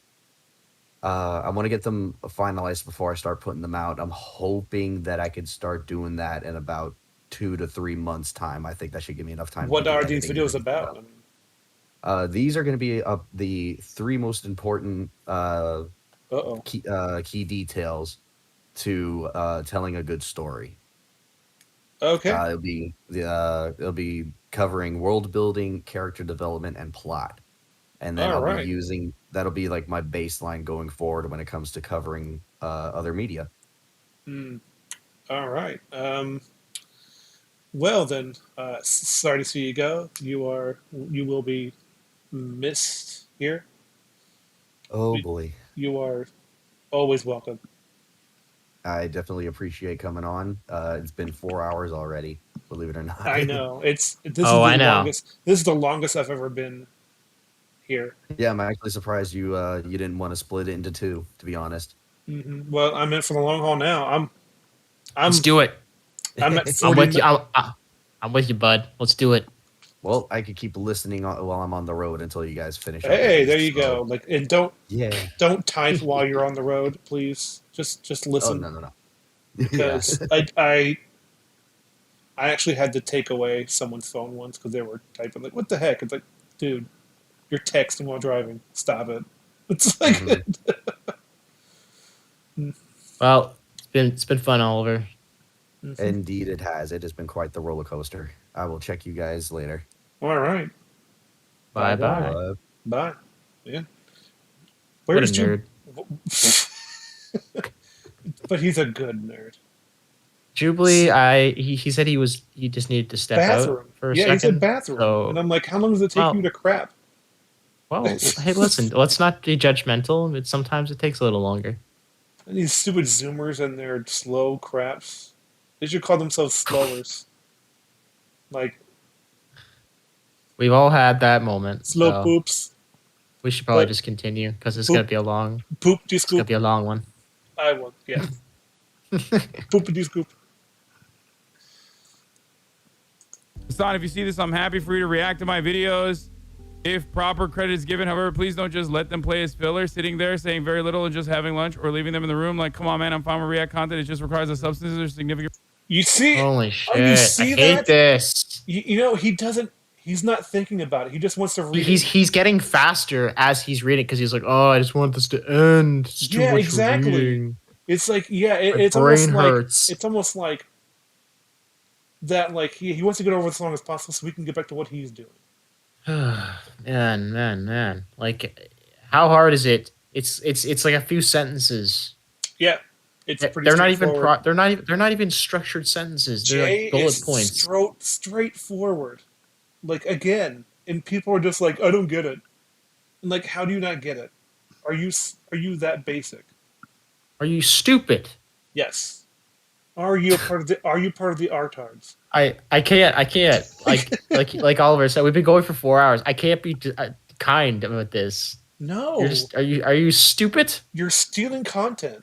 I want to get them finalized before I start putting them out. I'm hoping that I could start doing that in about 2 to 3 months' time. I think that should give me enough time. What are these videos about? These are going to be the 3 most important key details to telling a good story. Okay. It'll be covering world building, character development, and plot. And then that'll be like my baseline going forward when it comes to covering other media. All right. Well then, sorry to see you go. You will be missed here. Oh boy. You are always welcome. I definitely appreciate coming on. It's been 4 hours already, believe it or not. I know. This is the longest I've ever been here. Yeah, I'm actually surprised you didn't want to split it into 2, to be honest. Well, I'm in for the long haul now. Let's do it. I'm at 40 I'm with you. I'm with you, bud. Let's do it. Well, I could keep listening while I'm on the road until you guys finish. Hey, there you go. Like, and don't type while you're on the road, please. Just listen. Oh, no. Because I actually had to take away someone's phone once because they were typing. Like, what the heck? It's like, dude, you're texting while driving. Stop it. It's like. Well, it's been fun, Oliver. Indeed, it has. It has been quite the roller coaster. I will check you guys later. All right. Bye. Bye. Yeah. What a nerd. But he's a good nerd. Jubuli, he said he just needed to step out for a second. Yeah, he said bathroom. So, and I'm like, how long does it take you to crap? Well, hey, listen, let's not be judgmental. Sometimes it takes a little longer. And these stupid Zoomers and their slow craps. They should call themselves slowers. Like, we've all had that moment. Slow poops. We should probably just continue because it's gonna be a long. It's gonna be a long one. I will. Yeah. Poopity scoop. Hassan, if you see this, I'm happy for you to react to my videos. If proper credit is given, however, please don't just let them play as filler, sitting there saying very little and just having lunch, or leaving them in the room. Like, come on, man, I'm fine with React content. It just requires a substance or significant. You see? Holy shit! You see I hate this. You know, he doesn't. He's not thinking about it. He just wants to read. He's getting faster as he's reading because he's like, oh, I just want this to end. It's too much exactly. reading. It's like, it's almost like that. Like he wants to get over as long as possible so we can get back to what he's doing. man. Like, how hard is it? It's like a few sentences. Yeah, it's pretty. They're not even they're not even structured sentences. They're like bullet points. Straightforward. Like, again, and people are just like, I don't get it. And like, how do you not get it? Are you that basic? Are you stupid? Yes. Are you part of the artards? I can't. Like Oliver said, we've been going for 4 hours. I can't be kind about this. No. Are you stupid? You're stealing content,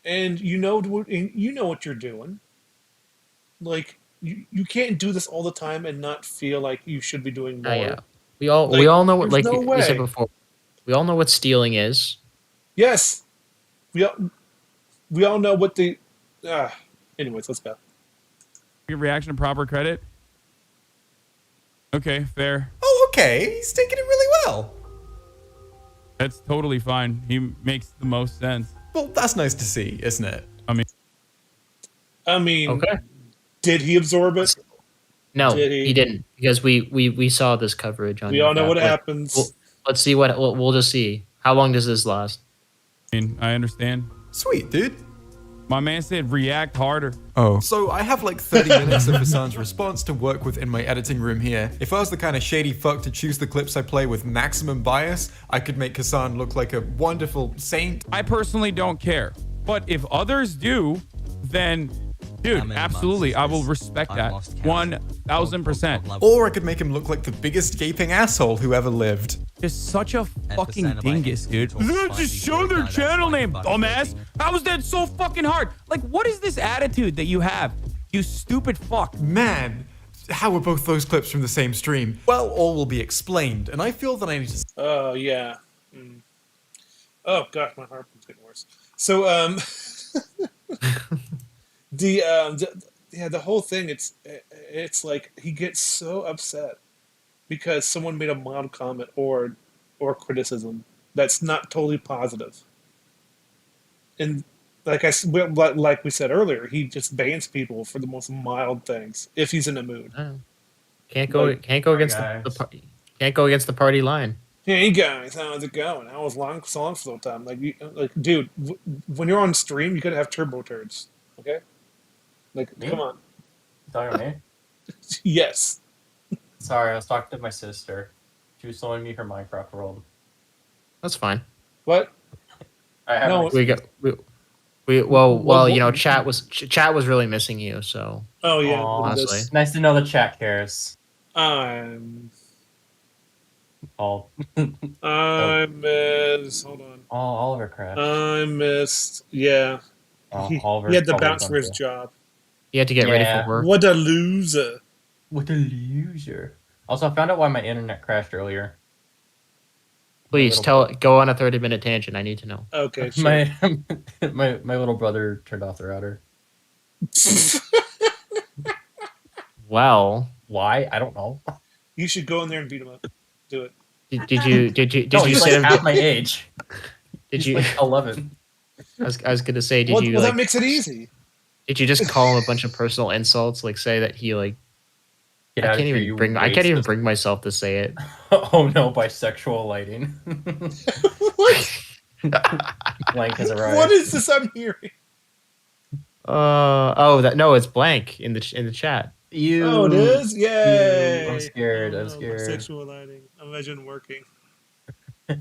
and you know what you're doing. Like, you can't do this all the time and not feel like you should be doing more. Yeah. We all know what, like we said before. We all know what stealing is. Yes. We all know what the. Anyways, let's go. Your reaction to proper credit. Okay, fair. Oh, okay. He's taking it really well. That's totally fine. He makes the most sense. Well, that's nice to see, isn't it? I mean. Okay. Did he absorb it? No, he didn't, because we saw this coverage on. We all know what happens. Let's see what we'll just see. How long does this last? I mean, I understand. Sweet, dude. My man said react harder. Oh. So I have like 30 minutes of Hassan's response to work with in my editing room here. If I was the kind of shady fuck to choose the clips I play with maximum bias, I could make Hassan look like a wonderful saint. I personally don't care. But if others do, then, dude, absolutely, I will respect that. 1000%. Or I could make him look like the biggest gaping asshole who ever lived. Just such a fucking dingus, dude. Just show their channel name, dumbass. How is that so fucking hard? Like, what is this attitude that you have? You stupid fuck. Man, How were both those clips from the same stream? Well, all will be explained, and I feel that I need to... Oh, yeah. Oh, gosh, my heart's getting worse. So, the whole thing, it's like he gets so upset because someone made a mild comment or criticism that's not totally positive. And like we said earlier, he just bans people for the most mild things if he's in a mood. Can't go against the party line. Hey guys, how's it going? How was long for the time? Dude, when you're on stream, you gotta have turbo turds, okay? Like, Me? come on. You talking to me? Yes. Sorry, I was talking to my sister. She was showing me her Minecraft world. That's fine. What? I have No, well, you know, chat was really missing you, so. Oh yeah, honestly. Nice to know the chat cares. I missed. Hold on. Oh, Oliver crashed. I missed. Yeah. He had to bounce for his job. He had to get ready for work. What a loser. What a loser. Also, I found out why my internet crashed earlier. Please go on a 30-minute tangent. I need to know. Okay, sure. My little brother turned off the router. Well, why? I don't know. You should go in there and beat him up. Do it. Did you no, you he's say like half my age. Did he's you like 11? I was gonna say, did you well, like, that makes it easy. Did you just call him a bunch of personal insults, like say that he like? I can't even bring myself to say it. Oh no, bisexual lighting. What? Blank has arrived. What is this I'm hearing? It's blank in the chat. Oh, it is? Yay! I'm scared. I'm scared. Bisexual lighting. Imagine working. I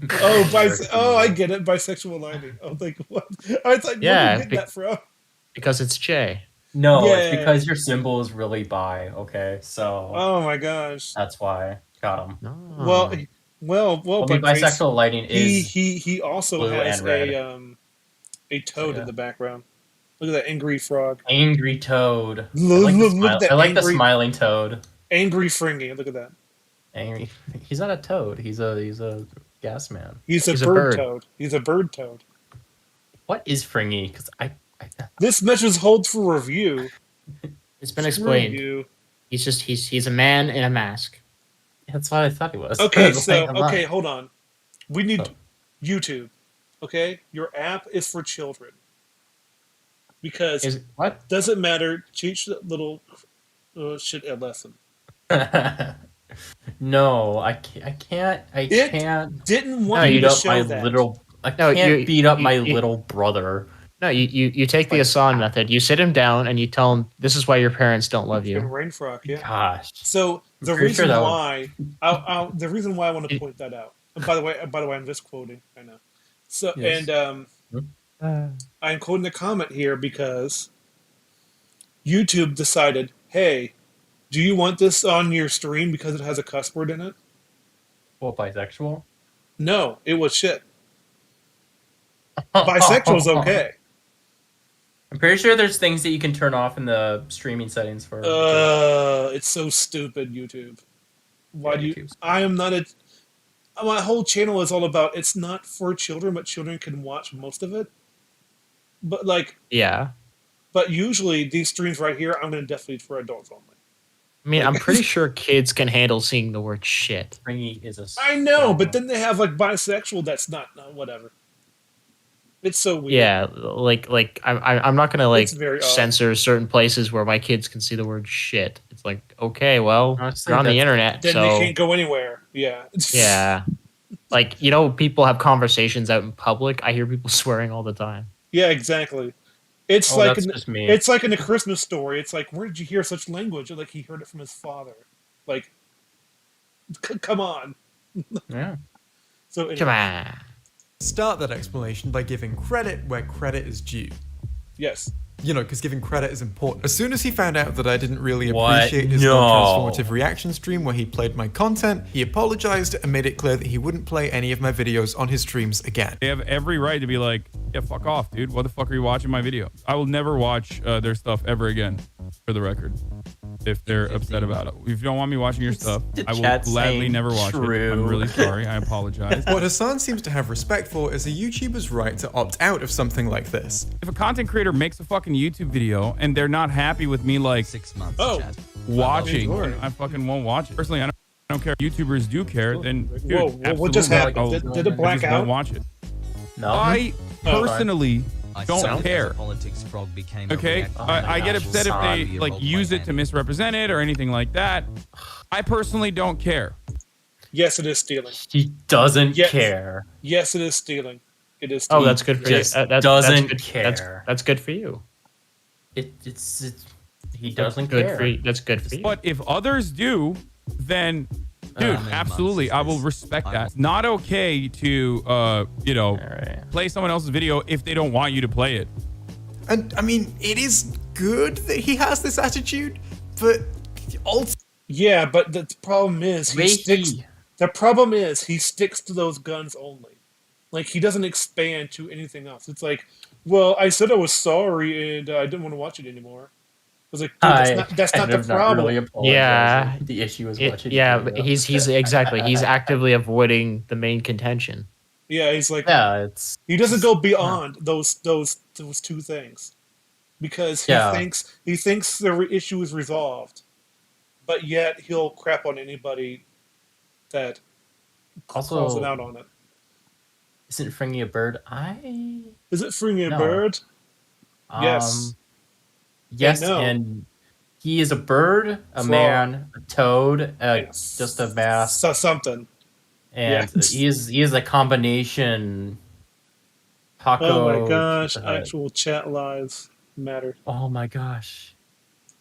get it. Bisexual lighting. I was like, what? I was like, where did you get that from? Because it's Jay. No, Yay. it's because your symbol is really bi. Okay, so. Oh my gosh. That's why. Got him. Well, but bisexual lighting is. He also has a toad in the background. Look at that angry frog. Angry toad. I like the smiling toad. Angry Fringy. Look at that. Angry. He's not a toad. He's a gas man. He's a bird toad. He's a bird toad. What is Fringy? Because this message holds for review. It's been explained. He's a man in a mask. That's what I thought he was. Okay, hold on. We need YouTube. Okay, your app is for children. Because what doesn't matter. Teach the little shit a lesson. No, I can't. I can't. Didn't want you to show that. I can't beat up my little brother. No, you take the Asan method. You sit him down and you tell him this is why your parents don't love you. Rain frog, yeah. Gosh. So the reason why I want to point that out. And by the way, I'm just quoting. I know. So yes. And I'm quoting the comment here because YouTube decided, hey, do you want this on your stream because it has a cuss word in it? What, bisexual? No, it was shit. Bisexual's okay. I'm pretty sure there's things that you can turn off in the streaming settings for. It's so stupid, YouTube. Why do you? I am not a. My whole channel is all about it's not for children, but children can watch most of it. But yeah. But usually these streams right here, I'm going to definitely for adults only. I mean, I'm pretty sure kids can handle seeing the word shit. Fringy is a. I know, but then they have bisexual. That's not whatever. It's so weird. Yeah, I'm not gonna censor certain places where my kids can see the word shit. It's like, okay, well, you're on the internet, then so they can't go anywhere. Yeah. Yeah. People have conversations out in public. I hear people swearing all the time. Yeah, exactly. It's it's like in a Christmas Story. It's like, where did you hear such language? Like he heard it from his father. Like, come on. Yeah. So anyway. Come on. Start that explanation by giving credit where credit is due. Yes. Because giving credit is important. As soon as he found out that I didn't really appreciate his non-transformative reaction stream where he played my content, he apologized and made it clear that he wouldn't play any of my videos on his streams again. They have every right to be like, yeah, fuck off, dude. What the fuck are you watching my video? I will never watch their stuff ever again, for the record. if they're upset about it. If you don't want me watching your stuff, I will chat gladly saying never watch it. I'm really sorry. I apologize. What Hassan seems to have respect for is a YouTuber's right to opt out of something like this. If a content creator makes a fucking YouTube video and they're not happy with me like 6 months. watching, I fucking won't watch it. Personally, I don't care. YouTubers do care. Then dude, what just happened? Did it black I just out? won't watch it. No. I personally don't sound care. as a politics frog became a Okay, reactor. I get upset if they like use it to misrepresent it or anything like that. I personally don't care. Yes, it is stealing. He doesn't care. Yes, it is stealing. It is stealing. Oh, that's good for you. Just doesn't care. That's good for you. It's he doesn't good care. For you. That's good for you. But if others do, then dude, absolutely, I will respect that. It's not okay to play someone else's video if they don't want you to play it. And I mean, it is good that he has this attitude, but yeah, but the problem is he sticks. The problem is he sticks to those guns only. Like he doesn't expand to anything else. It's like, well, I said I was sorry and I didn't want to watch it anymore. I was like, dude, that's not the problem. Yeah, the issue is watching. Yeah, but he's exactly. He's actively avoiding the main contention. Yeah, he's like, he doesn't go beyond those two things because he thinks the issue is resolved, but yet he'll crap on anybody that calls it out on it. Isn't Fringy a bird? Is it Fringy a bird? Yes. Yes, and he is a bird, a man, a toad, just a vast something. And he is a combination. Paco. Oh my gosh! Actual chat lives matter. Oh my gosh.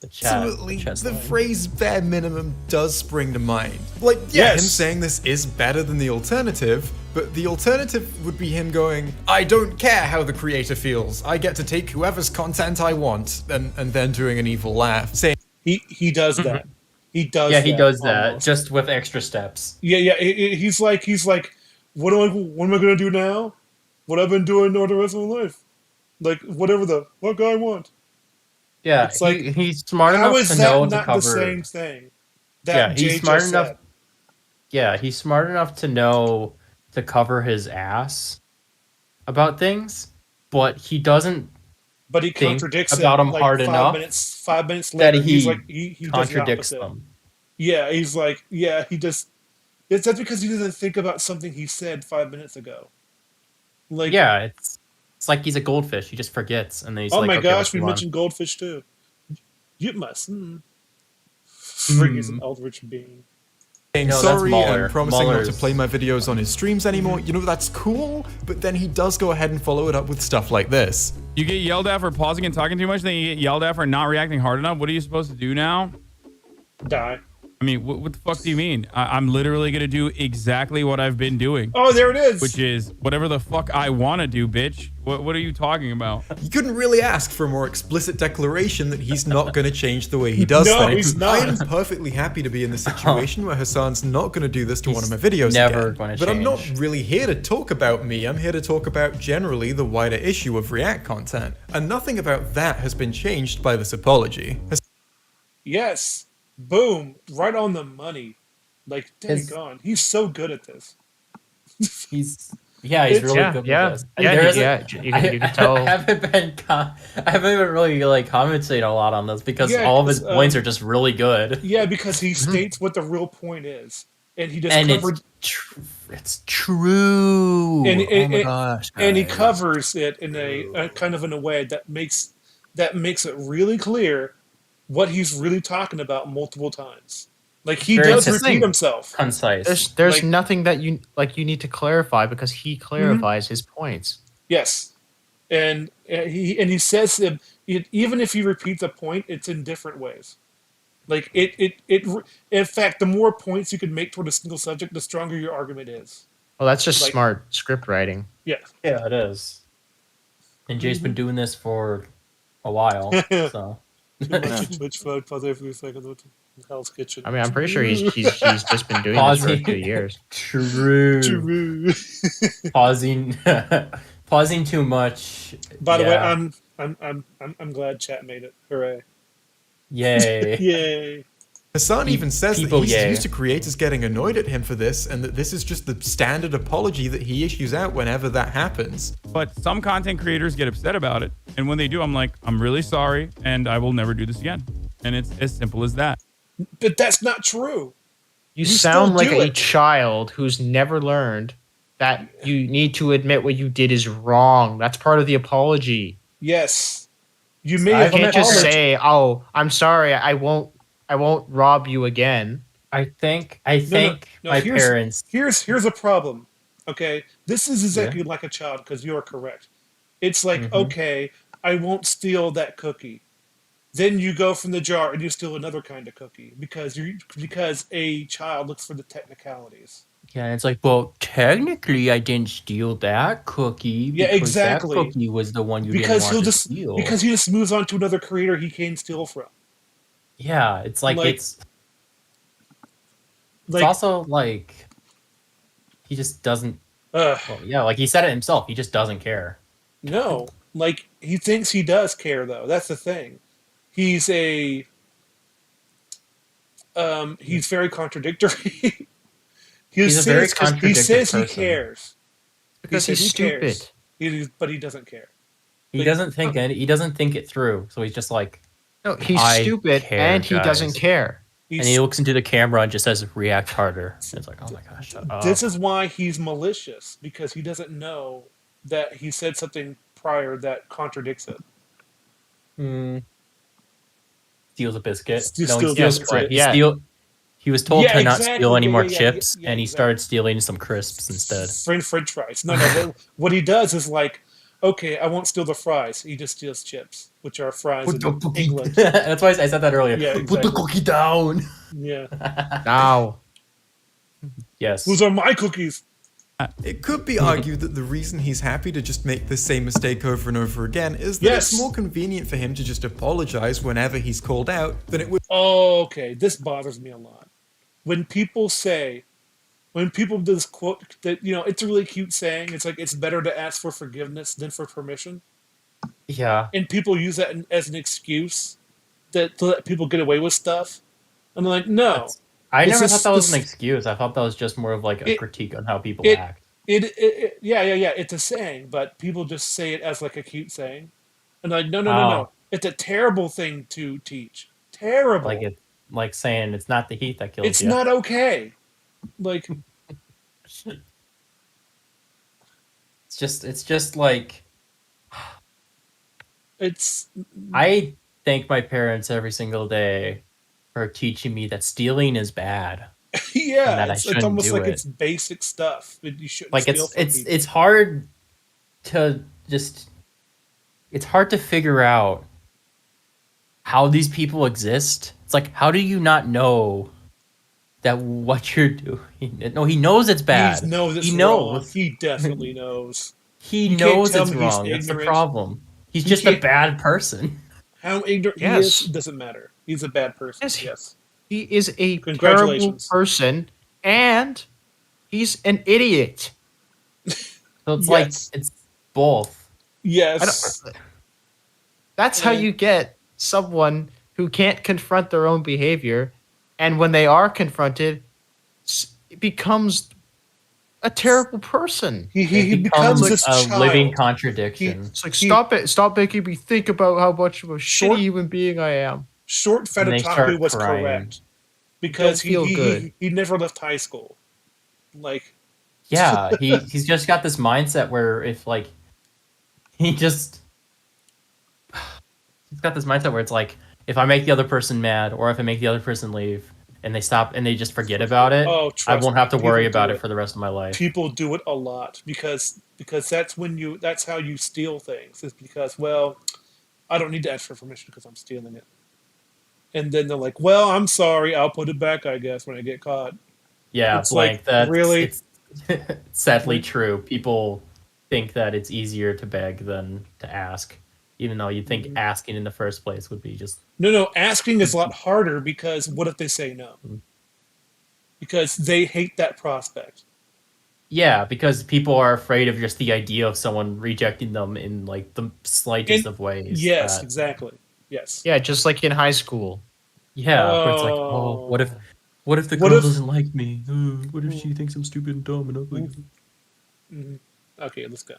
Absolutely, the phrase bare minimum does spring to mind. Like, him saying this is better than the alternative, but the alternative would be him going, I don't care how the creator feels. I get to take whoever's content I want, and then doing an evil laugh. Saying he does that. He does. Yeah, he does that just with extra steps. Yeah. He's like, what am I gonna do now? What I've been doing all the rest of my life, like whatever the fuck I want. Yeah, it's like he's smart enough to know to cover. How is that not the same thing? That he's smart enough. Said? Yeah, he's smart enough to know to cover his ass about things, but he doesn't. But he contradicts about them hard enough. 5 minutes later, that he contradicts them. Yeah, he's like, he just. That's because he doesn't think about something he said 5 minutes ago. Like, it's like he's a goldfish. He just forgets, and then he's oh like, my okay, gosh, we mentioned goldfish too. You must. Frig is an eldritch being. Saying sorry and promising not to play my videos on his streams anymore. You know, that's cool, but then he does go ahead and follow it up with stuff like this. You get yelled at for pausing and talking too much, then you get yelled at for not reacting hard enough. What are you supposed to do now? Die. I mean, what the fuck do you mean? I'm literally going to do exactly what I've been doing. Oh, there it is. Which is whatever the fuck I want to do, bitch. What are you talking about? You couldn't really ask for a more explicit declaration that he's not going to change the way he does no, things. He's not. I am perfectly happy to be in the situation where Hassan's not going to do this to one of my videos never again. Gonna but change. I'm not really here to talk about me. I'm here to talk about generally the wider issue of React content. And nothing about that has been changed by this apology. Yes. Boom. Right on the money. Like, dang gone. He's so good at this. He's really good at this. You can tell. I haven't been really like commenting a lot on this because all of his points are just really good. Yeah, because he states what the real point is, and he just covered. It's true. And, oh my gosh! And he covers it in a kind of in a way that makes it really clear what he's really talking about multiple times. Like he does repeat himself. Concise. There's nothing that you need to clarify because he clarifies his points. Yes, and he says even if you repeat the point, it's in different ways. Like it. In fact, the more points you can make toward a single subject, the stronger your argument is. Well, that's just smart script writing. Yeah. Yeah, it is. And Jay's been doing this for a while, so. Twitch mode, pause every second. Hell's Kitchen. I mean, I'm pretty sure he's just been doing this for a few years. True. Pausing too much. By the way, I'm glad chat made it. Hooray! Yay. Yay. Hassan even says that he's yay. used to creators getting annoyed at him for this, and that this is just the standard apology that he issues out whenever that happens. But some content creators get upset about it. And when they do, I'm like, I'm really sorry, and I will never do this again. And it's as simple as that. But that's not true. You sound like a child who's never learned that you need to admit what you did is wrong. That's part of the apology. Yes. You may can't just say, "Oh, I'm sorry. I won't rob you again." I think my parents. Here's a problem. Okay, this is exactly like a child because you are correct. It's like okay, I won't steal that cookie. Then you go from the jar and you steal another kind of cookie because a child looks for the technicalities. Yeah, it's like, well, technically, I didn't steal that cookie. Yeah, because exactly. That cookie was the one you didn't want to steal. Because he just moves on to another creator he can steal from. Yeah, it's like it's also like he just doesn't. Well, yeah, like he said it himself. He just doesn't care. No, like he thinks he does care though. That's the thing. He's he's very contradictory. He says he cares because he's stupid. But he doesn't care. He doesn't think he doesn't think it through. So he's just like, no, he's stupid and he doesn't care. And he looks into the camera and just says, "React harder." And it's like, oh my gosh. Shut up. This is why he's malicious because he doesn't know that he said something prior that contradicts it. Steals a biscuit. He steals He was told to not steal any more chips, and he started stealing some crisps instead. French fries. No. What he does is like, okay, I won't steal the fries. He just steals chips, which are fries in England. That's why I said that earlier. Yeah, Put the cookie down. Yeah. Now. Yes. Those are my cookies. It could be argued that the reason he's happy to just make the same mistake over and over again is that it's more convenient for him to just apologize whenever he's called out than it would. Oh, okay. This bothers me a lot. When people do this quote that, it's a really cute saying. It's like, it's better to ask for forgiveness than for permission. Yeah. And people use that as an excuse to let people get away with stuff. I'm like, no. I never thought that was an excuse. I thought that was just more of like a critique on how people act. Yeah. It's a saying, but people just say it as like a cute saying. And like, no. It's a terrible thing to teach. Terrible. Like saying it's not the heat that kills you. It's not okay. Like it's just like it's. I thank my parents every single day for teaching me that stealing is bad. Yeah, it's almost like it's basic stuff. You shouldn't like steal from people. it's hard to figure out how these people exist. It's like, how do you not know that what you're doing? No, he knows it's bad. He knows. He definitely knows. He knows it's wrong. That's the problem. He's just a bad person. How ignorant he is doesn't matter. He's a bad person. Yes. He is a terrible person, and he's an idiot. So it's like it's both. Yes. That's how you get someone who can't confront their own behavior, and when they are confronted, it becomes a terrible person. He becomes a living contradiction. It's like, stop making me think about how much of a shitty human being I am. Short Fetataku was correct because he never left high school. Like, yeah, he's just got this mindset where if like he's got this mindset where it's like, if I make the other person mad or if I make the other person leave and they stop and they just forget about it, I won't have to worry about it for the rest of my life. People do it a lot because that's how you steal things. It's because, well, I don't need to ask for permission because I'm stealing it. And then they're like, well, I'm sorry, I'll put it back, I guess, when I get caught. Yeah, it's like that's really it's sadly true. People think that it's easier to beg than to ask, even though you'd think asking in the first place would be just... No, asking is a lot harder because what if they say no? Because they hate that prospect. Yeah, because people are afraid of just the idea of someone rejecting them in like the slightest of ways. Yes, exactly. Yes. Yeah, just like in high school. Yeah, where it's like, oh, what if the girl doesn't like me? What if she thinks I'm stupid and dumb and ugly? Mm-hmm. Okay, let's go.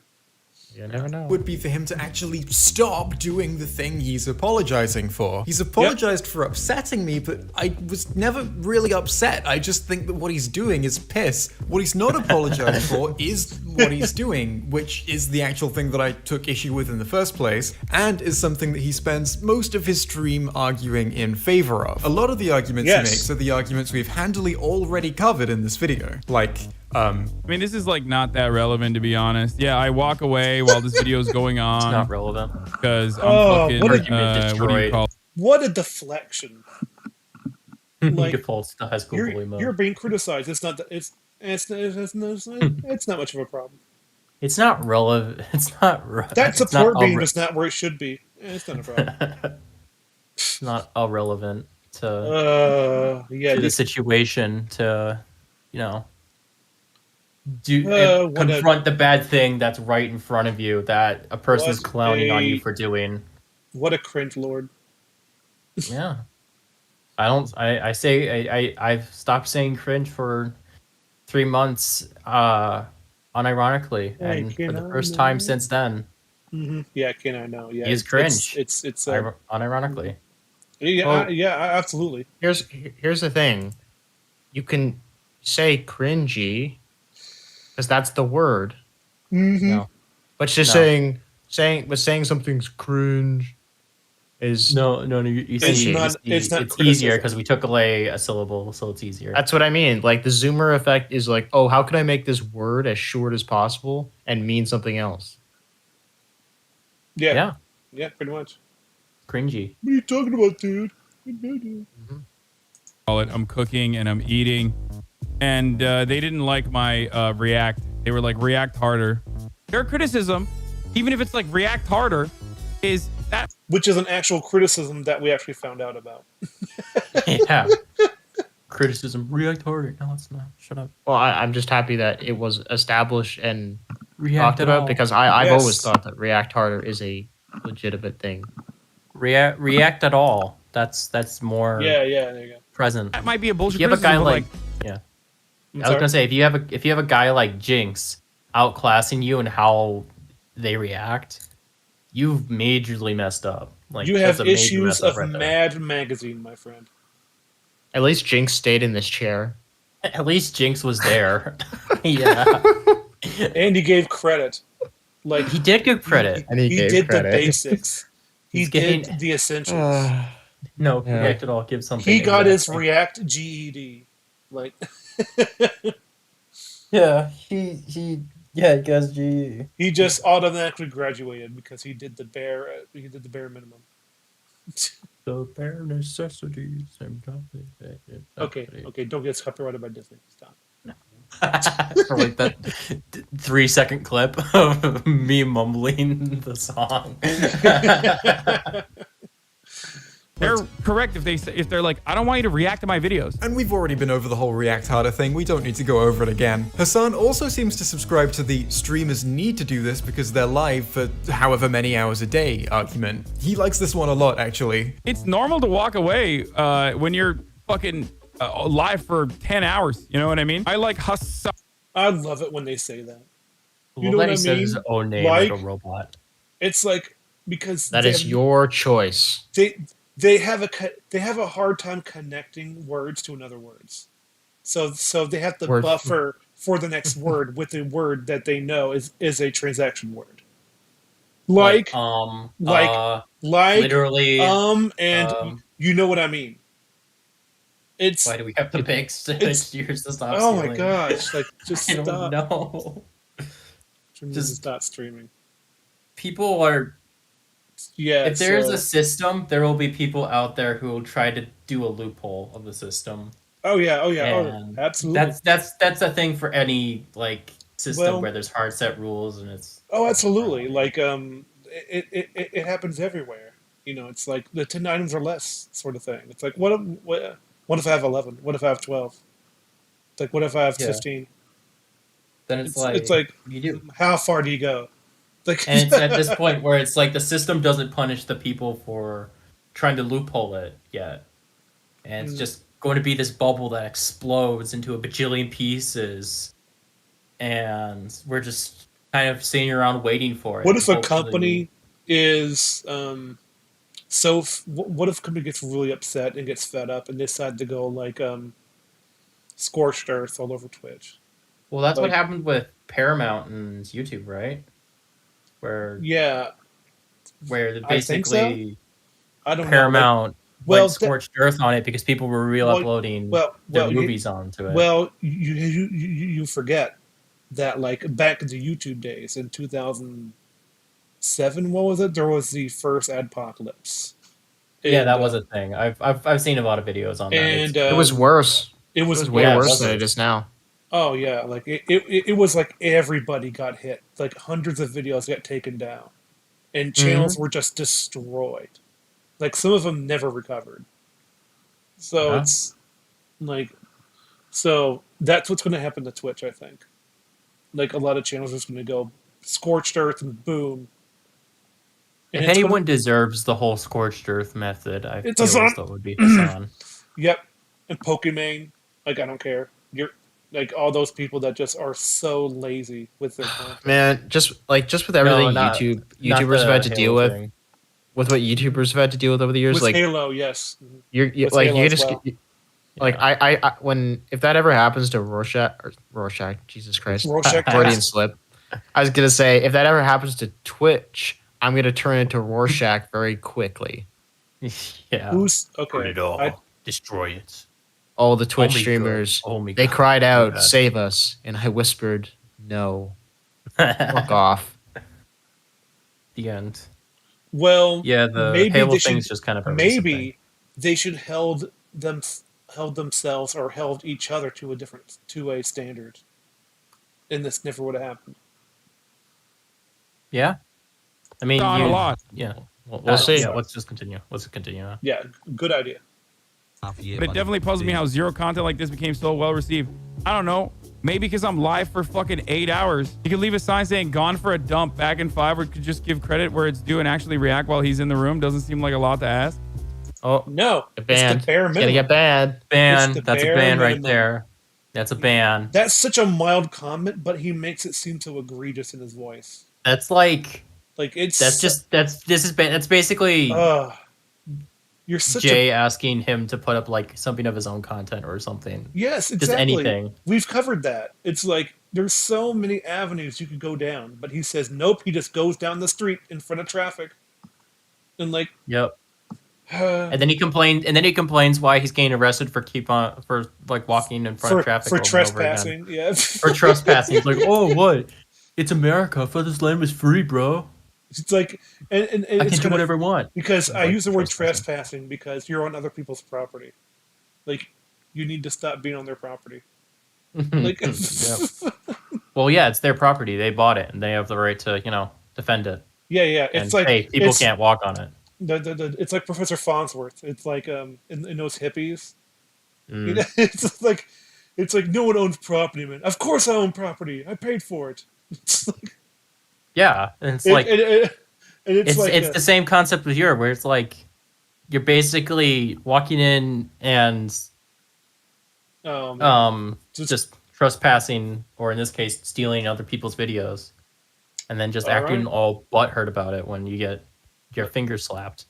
You never know. Would be for him to actually stop doing the thing he's apologizing for. He's apologized for upsetting me, but I was never really upset. I just think that what he's doing is piss. What he's not apologized for is what he's doing, which is the actual thing that I took issue with in the first place, and is something that he spends most of his stream arguing in favor of. A lot of the arguments he makes are the arguments we've handily already covered in this video. Like, I mean, this is like not that relevant, to be honest. Yeah, I walk away while this video is going on. It's not relevant because I'm fucking what do you call? What a deflection! Like, defaults to high school bully mode. You're being criticized. It's not. It's not much of a problem. It's not relevant. It's not. That support beam is not where it should be. It's not a problem. It's not irrelevant to the situation. To confront the bad thing that's right in front of you that a person's clowning on you for doing. What a cringe lord. Yeah. I've stopped saying cringe for 3 months unironically, and for the first time since then. Mm-hmm. Yeah, I know. Yeah, he is cringe. It's unironically. Yeah, Well, absolutely. Here's the thing. You can say cringy because that's the word. Mm-hmm. No. But just saying something's cringe is no. You see, it's easier because we took away a syllable, so it's easier. That's what I mean. Like the zoomer effect is like, oh, how can I make this word as short as possible and mean something else? Yeah, pretty much. Cringy. What are you talking about, dude? I'm cooking and I'm eating, and they didn't like my react. They were like, react harder. Their criticism, even if it's like react harder, is that which is an actual criticism that we actually found out about. Yeah. Criticism, react harder. No, it's not. Shut up. Well, I'm just happy that it was established and React talked about all. because I've always thought that react harder is a legitimate thing. React at all. That's more. Yeah. There you go. Present. That might be a bullshit. If you have a guy criticism, like I was gonna say if you have a guy like Jinx outclassing you and how they react, you've majorly messed up. Like you have that's a major issues mess up of right there. Mad Magazine, my friend. At least Jinx stayed in this chair. At least Jinx was there. Yeah. And he gave credit. Like he did give credit. And he did credit. the basics. He did the essentials. No, React at all. Give something. He got his React GED. Like he got GED. He just automatically graduated because he did the bare minimum. The bare necessities. Okay, don't get copyrighted by Disney. Stop. For like that 3-second clip of me mumbling the song. they're correct if they're like, I don't want you to react to my videos. And we've already been over the whole react harder thing. We don't need to go over it again. Hassan also seems to subscribe to the streamers need to do this because they're live for however many hours a day argument. He likes this one a lot, actually. It's normal to walk away when you're fucking live for 10 hours. You know what I mean? I like Hassan. I love it when they say that. You know what I mean? Says his own name like a robot. It's like because that is your choice. They have a hard time connecting words to another words, so they have to buffer for the next word with a word that they know is a transaction word, like literally and you know what I mean. It's why do we have to make years to stop? Oh stealing? my gosh! Like just I stop. No. Just stop streaming. People are. Yeah. If there's a system, there will be people out there who will try to do a loophole of the system. Oh yeah. And Absolutely. That's a thing for any like system where there's hard set rules and it's. Oh, absolutely! Like it happens everywhere. You know, it's like the 10 items or less sort of thing. It's like what if I have 11? What if I have 12? It's like what if I have 15? Then it's like you do. How far do you go? Like, and it's at this point where it's like the system doesn't punish the people for trying to loophole it yet, and it's just going to be this bubble that explodes into a bajillion pieces, and we're just kind of sitting around waiting for it. What if a company is what if a company gets really upset and gets fed up and decide to go like scorched earth all over Twitch? Well, that's what happened with Paramount and YouTube, right? Where basically I don't Paramount know. went scorched earth on it because people were re-uploading their movies onto it. Well, you forget that like back in the YouTube days in 2007, what was it? There was the first adpocalypse. Yeah, that was a thing. I've seen a lot of videos on that. And it was worse. It was way worse than it is now. Oh yeah, like it was like everybody got hit. Like hundreds of videos got taken down, and channels were just destroyed. Like some of them never recovered. So it's like, so that's what's going to happen to Twitch, I think. Like a lot of channels are just going to go scorched earth and boom. And if anyone deserves the whole scorched earth method, I feel Hassan. it would be Hassan. Yep, and Pokimane. Like I don't care. You're like all those people that just are so lazy with their content. Man, just with everything YouTubers have had to deal with what YouTubers have had to deal with over the years, with like Halo, yes. You're like Halo you just like I when if that ever happens to Rorschach, Jesus Christ, Freudian slip. I was gonna say if that ever happens to Twitch, I'm gonna turn into Rorschach very quickly. Yeah. Who's okay? Burn it all. Destroy it. All the Twitch streamers, they cried out, "Save us!" And I whispered, "No, fuck off." The end. Well, yeah, the Halo thing's just kind of a maybe they should held themselves or held each other to a standard, and this never would have happened. Yeah, I mean, a lot. Yeah, we'll see. Yeah, let's just continue. Let's continue. Yeah, good idea. But it definitely puzzles me how zero content like this became so well received. I don't know. Maybe because I'm live for fucking 8 hours. You could leave a sign saying "gone for a dump" back in 5, or could just give credit where it's due and actually react while he's in the room. Doesn't seem like a lot to ask. Oh no, banned. It's the bare minimum. Gonna get banned. That's a ban right there. That's a ban. That's such a mild comment, but he makes it seem so egregious in his voice. That's like it's that's basically you're such Jay asking him to put up like something of his own content or something. Yes, exactly. Just anything. We've covered that. It's like there's so many avenues you could go down, but he says nope. He just goes down the street in front of traffic, and like yep. And then he complains why he's getting arrested for walking in front of traffic for trespassing. Yeah, for trespassing. It's like, oh, what? It's America. I thought this land was free, bro. It's like, and I can do whatever I want. Because I use the word trespassing because you're on other people's property. Like, you need to stop being on their property. Like, well, yeah, it's their property. They bought it, and they have the right to, defend it. Yeah. It's like hey, people can't walk on it. It's like Professor Farnsworth. It's like in those hippies. It's like no one owns property, man. Of course I own property. I paid for it. It's like, yeah, and it's like it's the same concept with Europe, where it's like you're basically walking in and just trespassing, or in this case, stealing other people's videos, and then just acting all butthurt about it when you get your fingers slapped.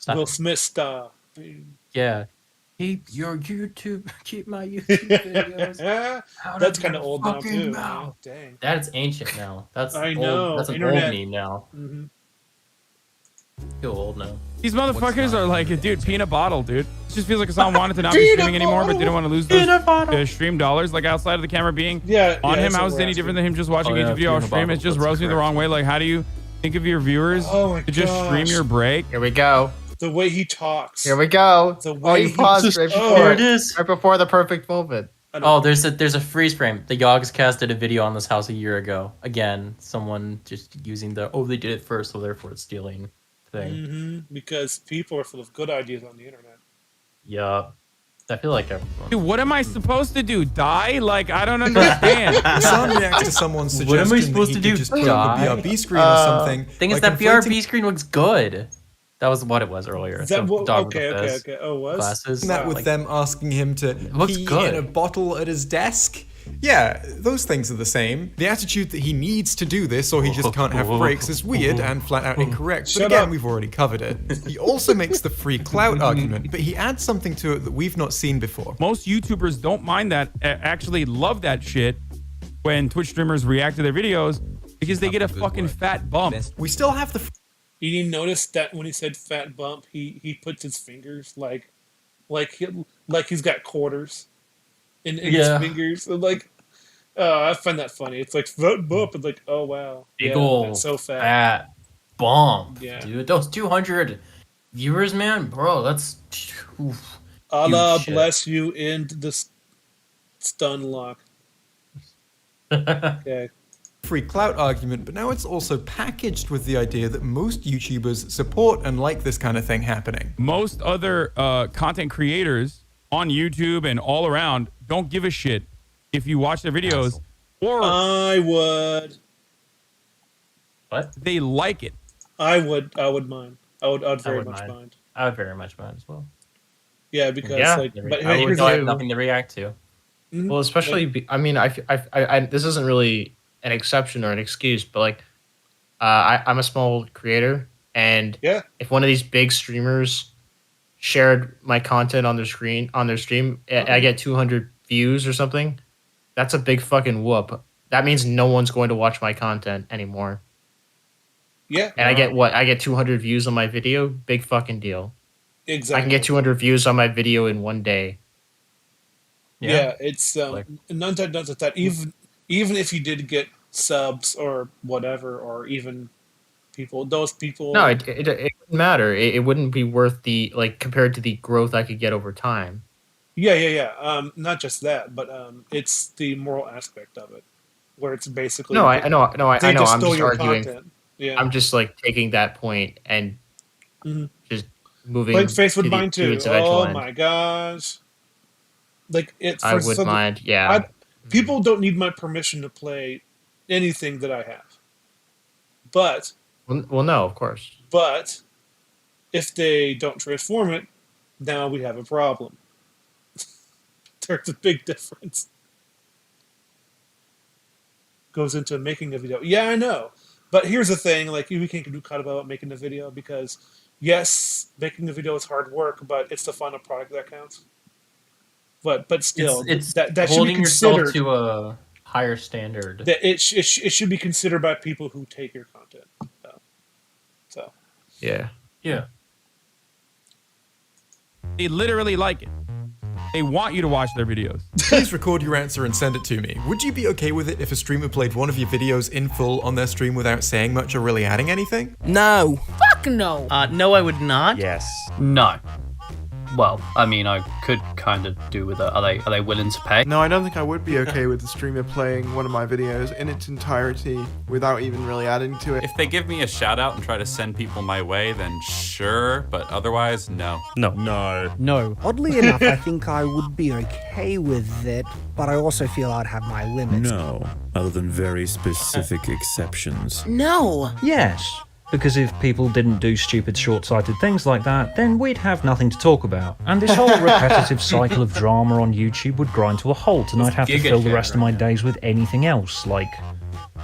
Will Smith style. Yeah. Keep my YouTube videos. That's kind of old now too. Oh, dang. That's ancient now. That's I know. That's an Internet. old meme now. Mm-hmm. Feel old now. These motherfuckers are like, dude, peanut bottle, dude. It just feels like someone wanted to not be streaming anymore, but didn't want to lose those stream dollars. Like outside of the camera being on him, how is it any different than him just watching a YouTube video off stream? It just rubs me the wrong way. Like, how do you think of your viewers to just stream your break? Here we go. The way he talks. Here we go. The way you paused right before here it is. Right before the perfect moment. Oh, there's a freeze frame. The Yogscast did a video on this house a year ago. Again, someone just using they did it first, so therefore it's stealing thing. Mm-hmm. Because people are full of good ideas on the internet. Yeah. I feel like everyone. Dude, what am I supposed to do? Die? Like, I don't understand. Someone reacts to someone's suggestion. What am I supposed to do? Just put up a BRB screen or something. Thing is, that BRB screen looks good. That was what it was earlier. Is that So what? dog Okay, with a okay, fist, okay. Oh, it was? glasses. That with them asking him to looks pee good. in a bottle at his desk. Yeah, those things are the same. The attitude that he needs to do this or he just can't have breaks is weird and flat out incorrect. But Shut again, up. we've already covered it. He also makes the free clout argument, but he adds something to it that we've not seen before. Most YouTubers don't mind that, actually love that shit when Twitch streamers react to their videos because they get a fucking fat bump. We still have the... You didn't notice that when he said fat bump, he puts his fingers like he's got quarters in his fingers. Like, I find that funny. It's like fat bump. It's like, oh wow, Big ol' that's so fat. fat bump, Yeah. dude. Those 200 viewers, man, bro. That's oof, Allah huge shit. bless you into the stun lock. Okay. free clout argument, but now it's also packaged with the idea that most YouTubers support and like this kind of thing happening. Most other content creators on YouTube and all around don't give a shit if you watch their videos, or I would. What? They like it. I would mind. I'd very much mind. I would very much mind as well. Yeah, because like, but I here's would have nothing to react to. Well, especially, I mean, I this isn't really an exception or an excuse, but like, I'm a small creator, and if one of these big streamers shared my content on their stream, I get 200 views or something, that's a big fucking whoop. That means no one's going to watch my content anymore. Yeah. And I get what? I get 200 views on my video. Big fucking deal. Exactly. I can get 200 views on my video in one day. Yeah, it's none that even if you did get subs or whatever, or even those people. No, it wouldn't matter. It wouldn't be worth the, like, compared to the growth I could get over time. Yeah. Not just that, but it's the moral aspect of it, where it's basically I know. I'm just arguing. Content. Yeah. I'm just like taking that point and just moving. Like face would mind to too. its eventual Oh end. my gosh! Like it's. I would mind. Yeah. People don't need my permission to play anything that I have. But. Well, no, of course. But if they don't transform it, now we have a problem. There's a big difference. Goes into making a video. Yeah, I know. But here's the thing, like, we can't do cut about making a video because, yes, making a video is hard work, but it's the final product that counts. But still, it's that should be holding yourself considered to a higher standard. That it should be considered by people who take your content. So. Yeah. They literally like it. They want you to watch their videos. Please record your answer and send it to me. Would you be okay with it if a streamer played one of your videos in full on their stream without saying much or really adding anything? No. Fuck no. No, I would not. Yes. No. Well, I mean, I could kind of do with it. Are they willing to pay? No, I don't think I would be okay with the streamer playing one of my videos in its entirety without even really adding to it. If they give me a shout out and try to send people my way, then sure, but otherwise, no. No. Oddly enough, I think I would be okay with it, but I also feel I'd have my limits. No, other than very specific exceptions. No. Yes. Because if people didn't do stupid, short-sighted things like that, then we'd have nothing to talk about. And this whole repetitive cycle of drama on YouTube would grind to a halt, and I'd have to fill the rest of my days with anything else, like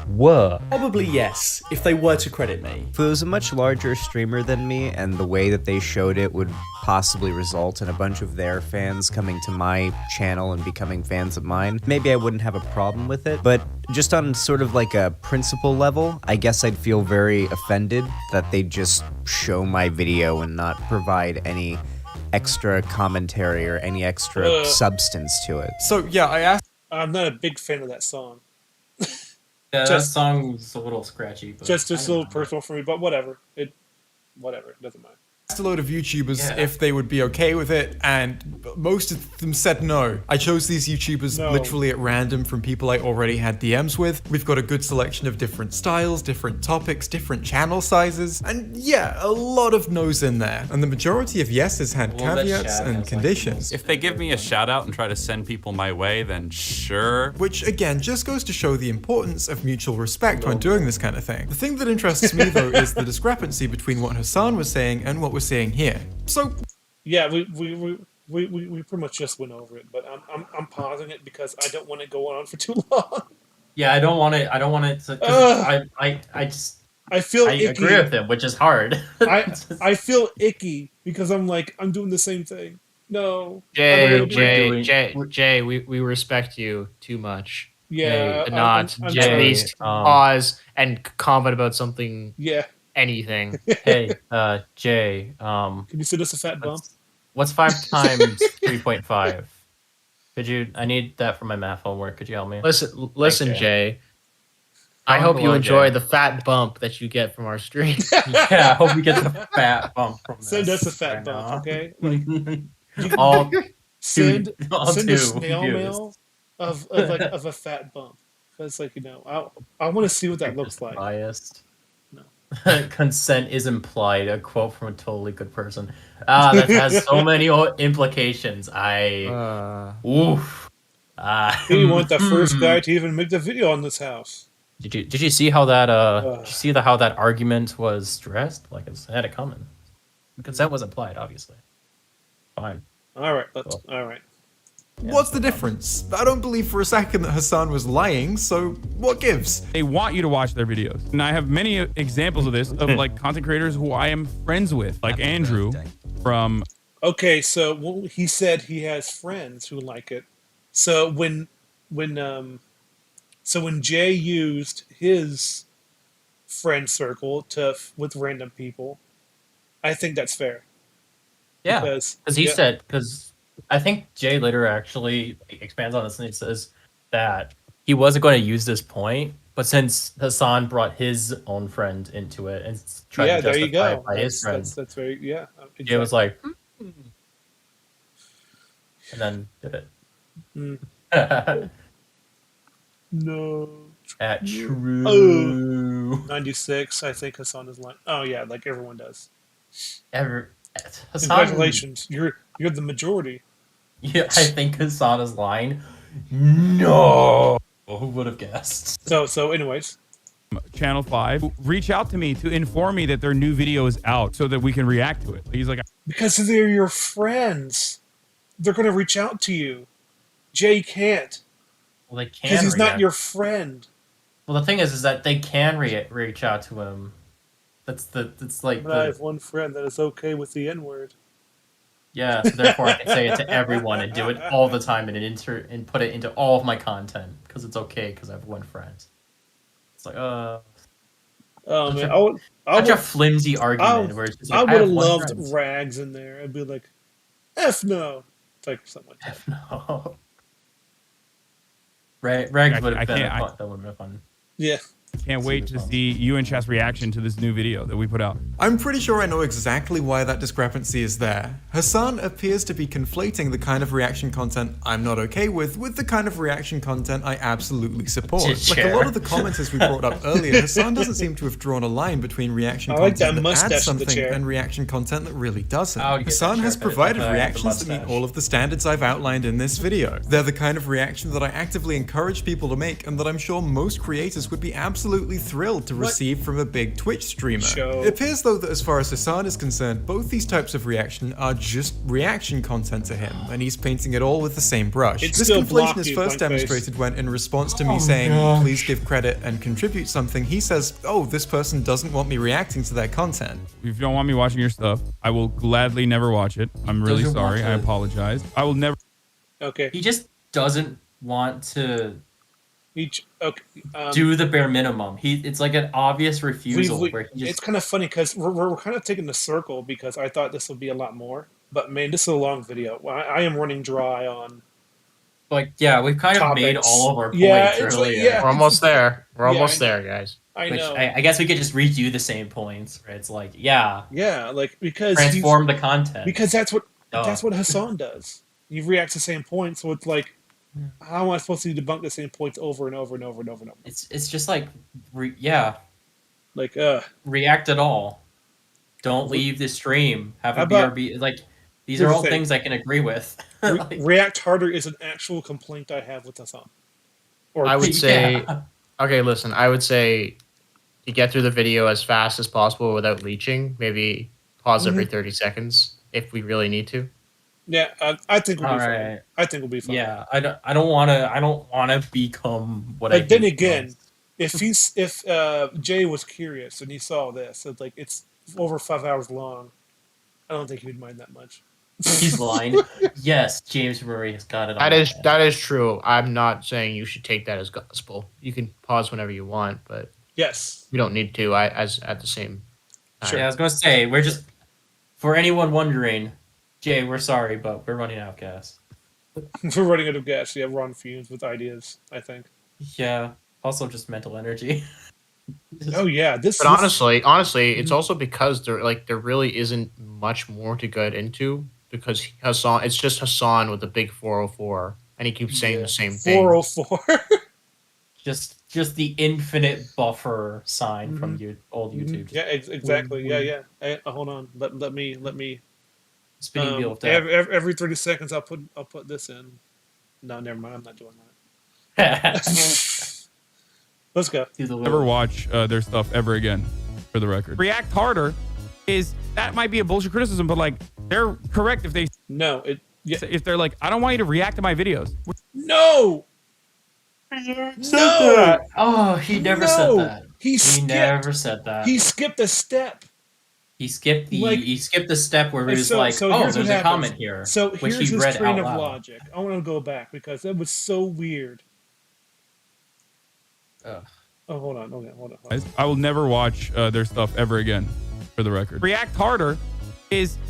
work. Probably yes, if they were to credit me. If it was a much larger streamer than me, and the way that they showed it would possibly result in a bunch of their fans coming to my channel and becoming fans of mine, maybe I wouldn't have a problem with it. But just on sort of like a principle level, I guess I'd feel very offended that they just show my video and not provide any extra commentary or any extra substance to it. So yeah, I asked. I'm not a big fan of that song. Yeah, that song's a little scratchy. But just a little personal for me, but whatever. It doesn't mind. asked a load of YouTubers if they would be okay with it, and most of them said no. I chose these YouTubers literally at random from people I already had DMs with. We've got a good selection of different styles, different topics, different channel sizes, and yeah, a lot of no's in there. And the majority of yeses had caveats and conditions. If they give me a shout out and try to send people my way, then sure. Which again, just goes to show the importance of mutual respect when doing this kind of thing. The thing that interests me though is the discrepancy between what Hassan was saying and what we're seeing here. So yeah, we pretty much just went over it, but I'm pausing it because I don't want to go on for too long. Yeah, I don't want it to. I feel I icky. agree with him, which is hard. I feel icky because I'm doing the same thing. No. Jay, we respect you too much. Yeah. Hey, not I'm at least pause and comment about something. Yeah. Anything. Hey, Jay. Can you send us a fat bump? What's 5 times 3.5? Could you? I need that for my math homework. Could you help me? Listen, Jay. I hope you enjoy the fat bump that you get from our stream. Yeah, I hope you get the fat bump from this. Send us a fat bump, okay? Send a snail mail of a fat bump. Because I want to see what that looks like. Biased. No. Consent is implied. A quote from a totally good person. That has so many implications. Oof. You weren't the first guy to even make the video on this house. Did you see how that how that argument was stressed? Like it had it coming. Consent was implied, obviously. Fine. All right. All right. Yeah, what's the difference? I don't believe for a second that Hassan was lying, so what gives? They want you to watch their videos. And I have many examples of this, of like content creators who I am friends with, like Andrew from... Okay, so he said he has friends who like it. So when Jay used his friend circle with random people, I think that's fair. Yeah, because I think Jay later actually expands on this and he says that he wasn't going to use this point, but since Hassan brought his own friend into it and tried to justify it by his friend, that's very exactly. Jay was like, and then did it. No. At true. 96, I think Hassan is lying. Oh yeah, like everyone does. Hassan, congratulations, you're the majority. Yeah, I think Hassan is lying. No, who would have guessed? So, anyways, Channel 5 reach out to me to inform me that their new video is out so that we can react to it. He's like, because they're your friends, they're gonna reach out to you. Jay can't. Well, they can because he's not your friend. Well, the thing is that they can reach out to him. That's like. But I have one friend that is okay with the N-word. Yeah, so therefore I can say it to everyone and do it all the time and put it into all of my content because it's okay because I have one friend. It's like man, such a flimsy argument where it's just like, I would have loved friend. Rags in there. I'd be like, F no, like something like that. F no. Rags would have been fun. Yeah. Can't wait to see you and Chess reaction to this new video that we put out. I'm pretty sure I know exactly why that discrepancy is there. Hassan appears to be conflating the kind of reaction content I'm not okay with the kind of reaction content I absolutely support. Like a lot of the commenters we brought up earlier, Hassan doesn't seem to have drawn a line between reaction content that adds something and reaction content that really doesn't. Hassan has provided reactions that meet all of the standards I've outlined in this video. They're the kind of reaction that I actively encourage people to make and that I'm sure most creators would be absolutely thrilled to receive from a big Twitch streamer. It appears though that as far as Hassan is concerned, both these types of reaction are just reaction content to him, and he's painting it all with the same brush. This conflation is first demonstrated when, in response to me saying, please give credit and contribute something, he says, oh, this person doesn't want me reacting to their content. If you don't want me watching your stuff, I will gladly never watch it. I'm really sorry. I apologize. I will never. Okay. He just doesn't want to do the bare minimum. It's like an obvious refusal. It's kind of funny because we're kind of taking the circle because I thought this would be a lot more, but man, this is a long video. I am running dry on. Like, yeah, we've kind of made all of our points earlier. We're almost there. We're almost there, guys. I Which know. I guess we could just redo the same points. Right? It's like, yeah, like because transform the content. Because that's what Hassan does. He reacts to the same points, so it's like, how am I supposed to debunk the same points over and over and over and over and over? It's just like, like react at all. Don't leave the stream. Have a BRB. Like, these are all things I can agree with. React harder is an actual complaint I have with Hassan. Or I would say, okay, listen. I would say to get through the video as fast as possible without leeching. Maybe pause every 30 seconds if we really need to. Yeah, I think we'll be fine. I think we'll be fine. Yeah, I don't want to become what I. But then again, if Jay was curious and he saw this, it's over 5 hours long, I don't think he would mind that much. He's lying. Yes, James Murray has got it. That is true. I'm not saying you should take that as gospel. You can pause whenever you want, but yes, we don't need to. As at the same time. Sure. Yeah, I was gonna say we're just, for anyone wondering, Jay, we're sorry, but we're running out of gas. We're running out of gas. Yeah, we're on fumes with ideas, I think. Yeah. Also, just mental energy. Oh yeah, But honestly, it's also because there really isn't much more to get into because Hassan. It's just Hassan with a big 404, and he keeps saying the same thing. 404. Just the infinite buffer sign from old YouTube. Yeah, exactly. Yeah. Hey, hold on. Let me. Spinning wheel of death. Every 30 seconds, I'll put this in. No, never mind. I'm not doing that. Let's go. Never watch their stuff ever again, for the record. React harder that might be a bullshit criticism, but like they're correct if they if they're like, I don't want you to react to my videos. No. No. Oh, he never said that. He never said that. He skipped a step. He skipped the step where he was there's a comment here. So which here's he his read train out of loud. logic. I want to go back because that was so weird. Oh, hold on. Okay, hold on. I will never watch their stuff ever again, for the record. React harder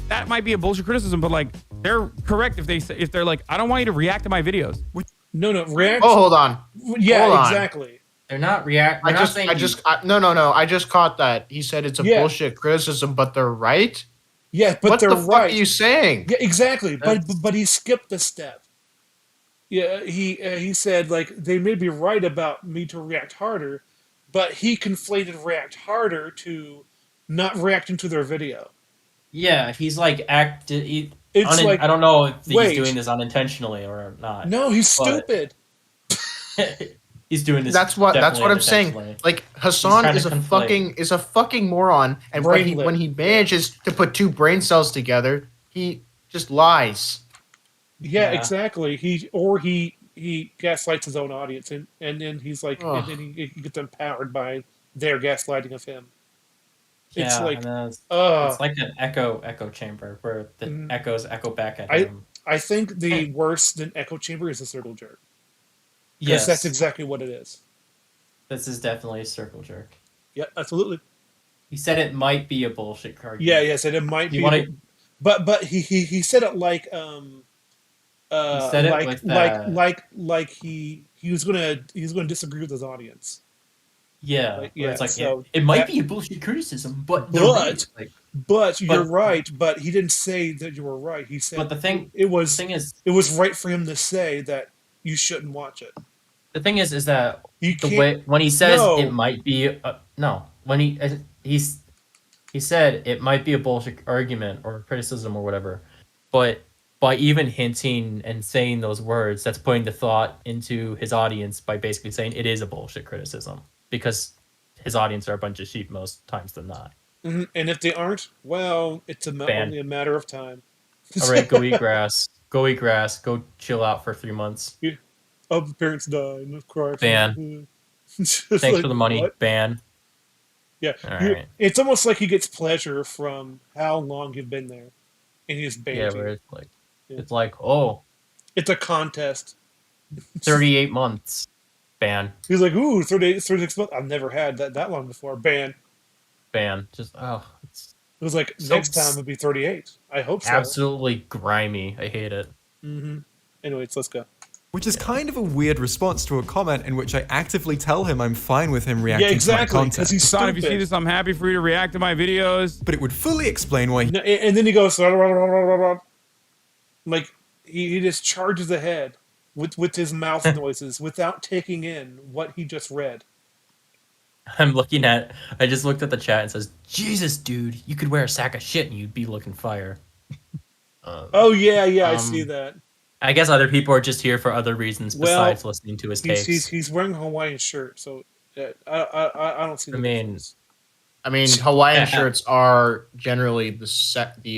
that might be a bullshit criticism, but like they're correct if they're like, I don't want you to react to my videos. No, react. Oh, hold on. Yeah, hold on. exactly. They're not react. I just caught that. He said it's a bullshit criticism, but they're right. Yeah, but what they're the right. fuck are you saying? Yeah, exactly. But he skipped the step. Yeah, he said like they may be right about me to react harder, but he conflated react harder to not reacting to their video. Yeah, he's like I don't know if he's doing this unintentionally or not. No, he's stupid. He's doing this. That's what I'm saying. Like Hassan is a fucking moron, and when he manages to put two brain cells together, he just lies. Yeah, exactly. He gaslights his own audience, and then he's like, and then he gets empowered by their gaslighting of him. It's like it's like an echo chamber where the echoes echo back at him. I think the worse than echo chamber is a circle jerk. Yes, that's exactly what it is. This is definitely a circle jerk. Yeah, absolutely. He said it might be a bullshit card. Yeah, said it might be. But he said it like he said it like he was gonna disagree with his audience. Yeah, it's like it might be a bullshit criticism, but you're right. But he didn't say that you were right. He said, but it was right for him to say that you shouldn't watch it. The thing is that when he says it might be when he said it might be a bullshit argument or criticism or whatever, but by even hinting and saying those words, that's putting the thought into his audience by basically saying it is a bullshit criticism because his audience are a bunch of sheep most times than not. Mm-hmm. And if they aren't, well, it's only a matter of time. All right, go eat grass. Go eat grass. Go chill out for 3 months. Yeah. Oh, the parents died. Cry. Ban. Thanks for the money. What? Ban. Yeah. Right. It's almost like he gets pleasure from how long you've been there. And he's banned. Yeah, where it's like, oh. It's a contest. 38 months. Ban. He's like, ooh, 36 months. I've never had that long before. Ban. Just, it was like, next time it'll be 38. I hope so. Absolutely grimy. I hate it. Mm-hmm. Anyways, let's go. Which is kind of a weird response to a comment in which I actively tell him I'm fine with him reacting to my content. He's Son, if you see this, I'm happy for you to react to my videos. But it would fully explain why No, and then he goes, like, he just charges ahead with his mouth noises without taking in what he just read. I just looked at the chat and says, Jesus, dude, you could wear a sack of shit and you'd be looking fire. Oh, yeah, I see that. I guess other people are just here for other reasons besides listening to his takes. He's wearing a Hawaiian shirt, so I don't see the difference. I mean, Hawaiian shirts are generally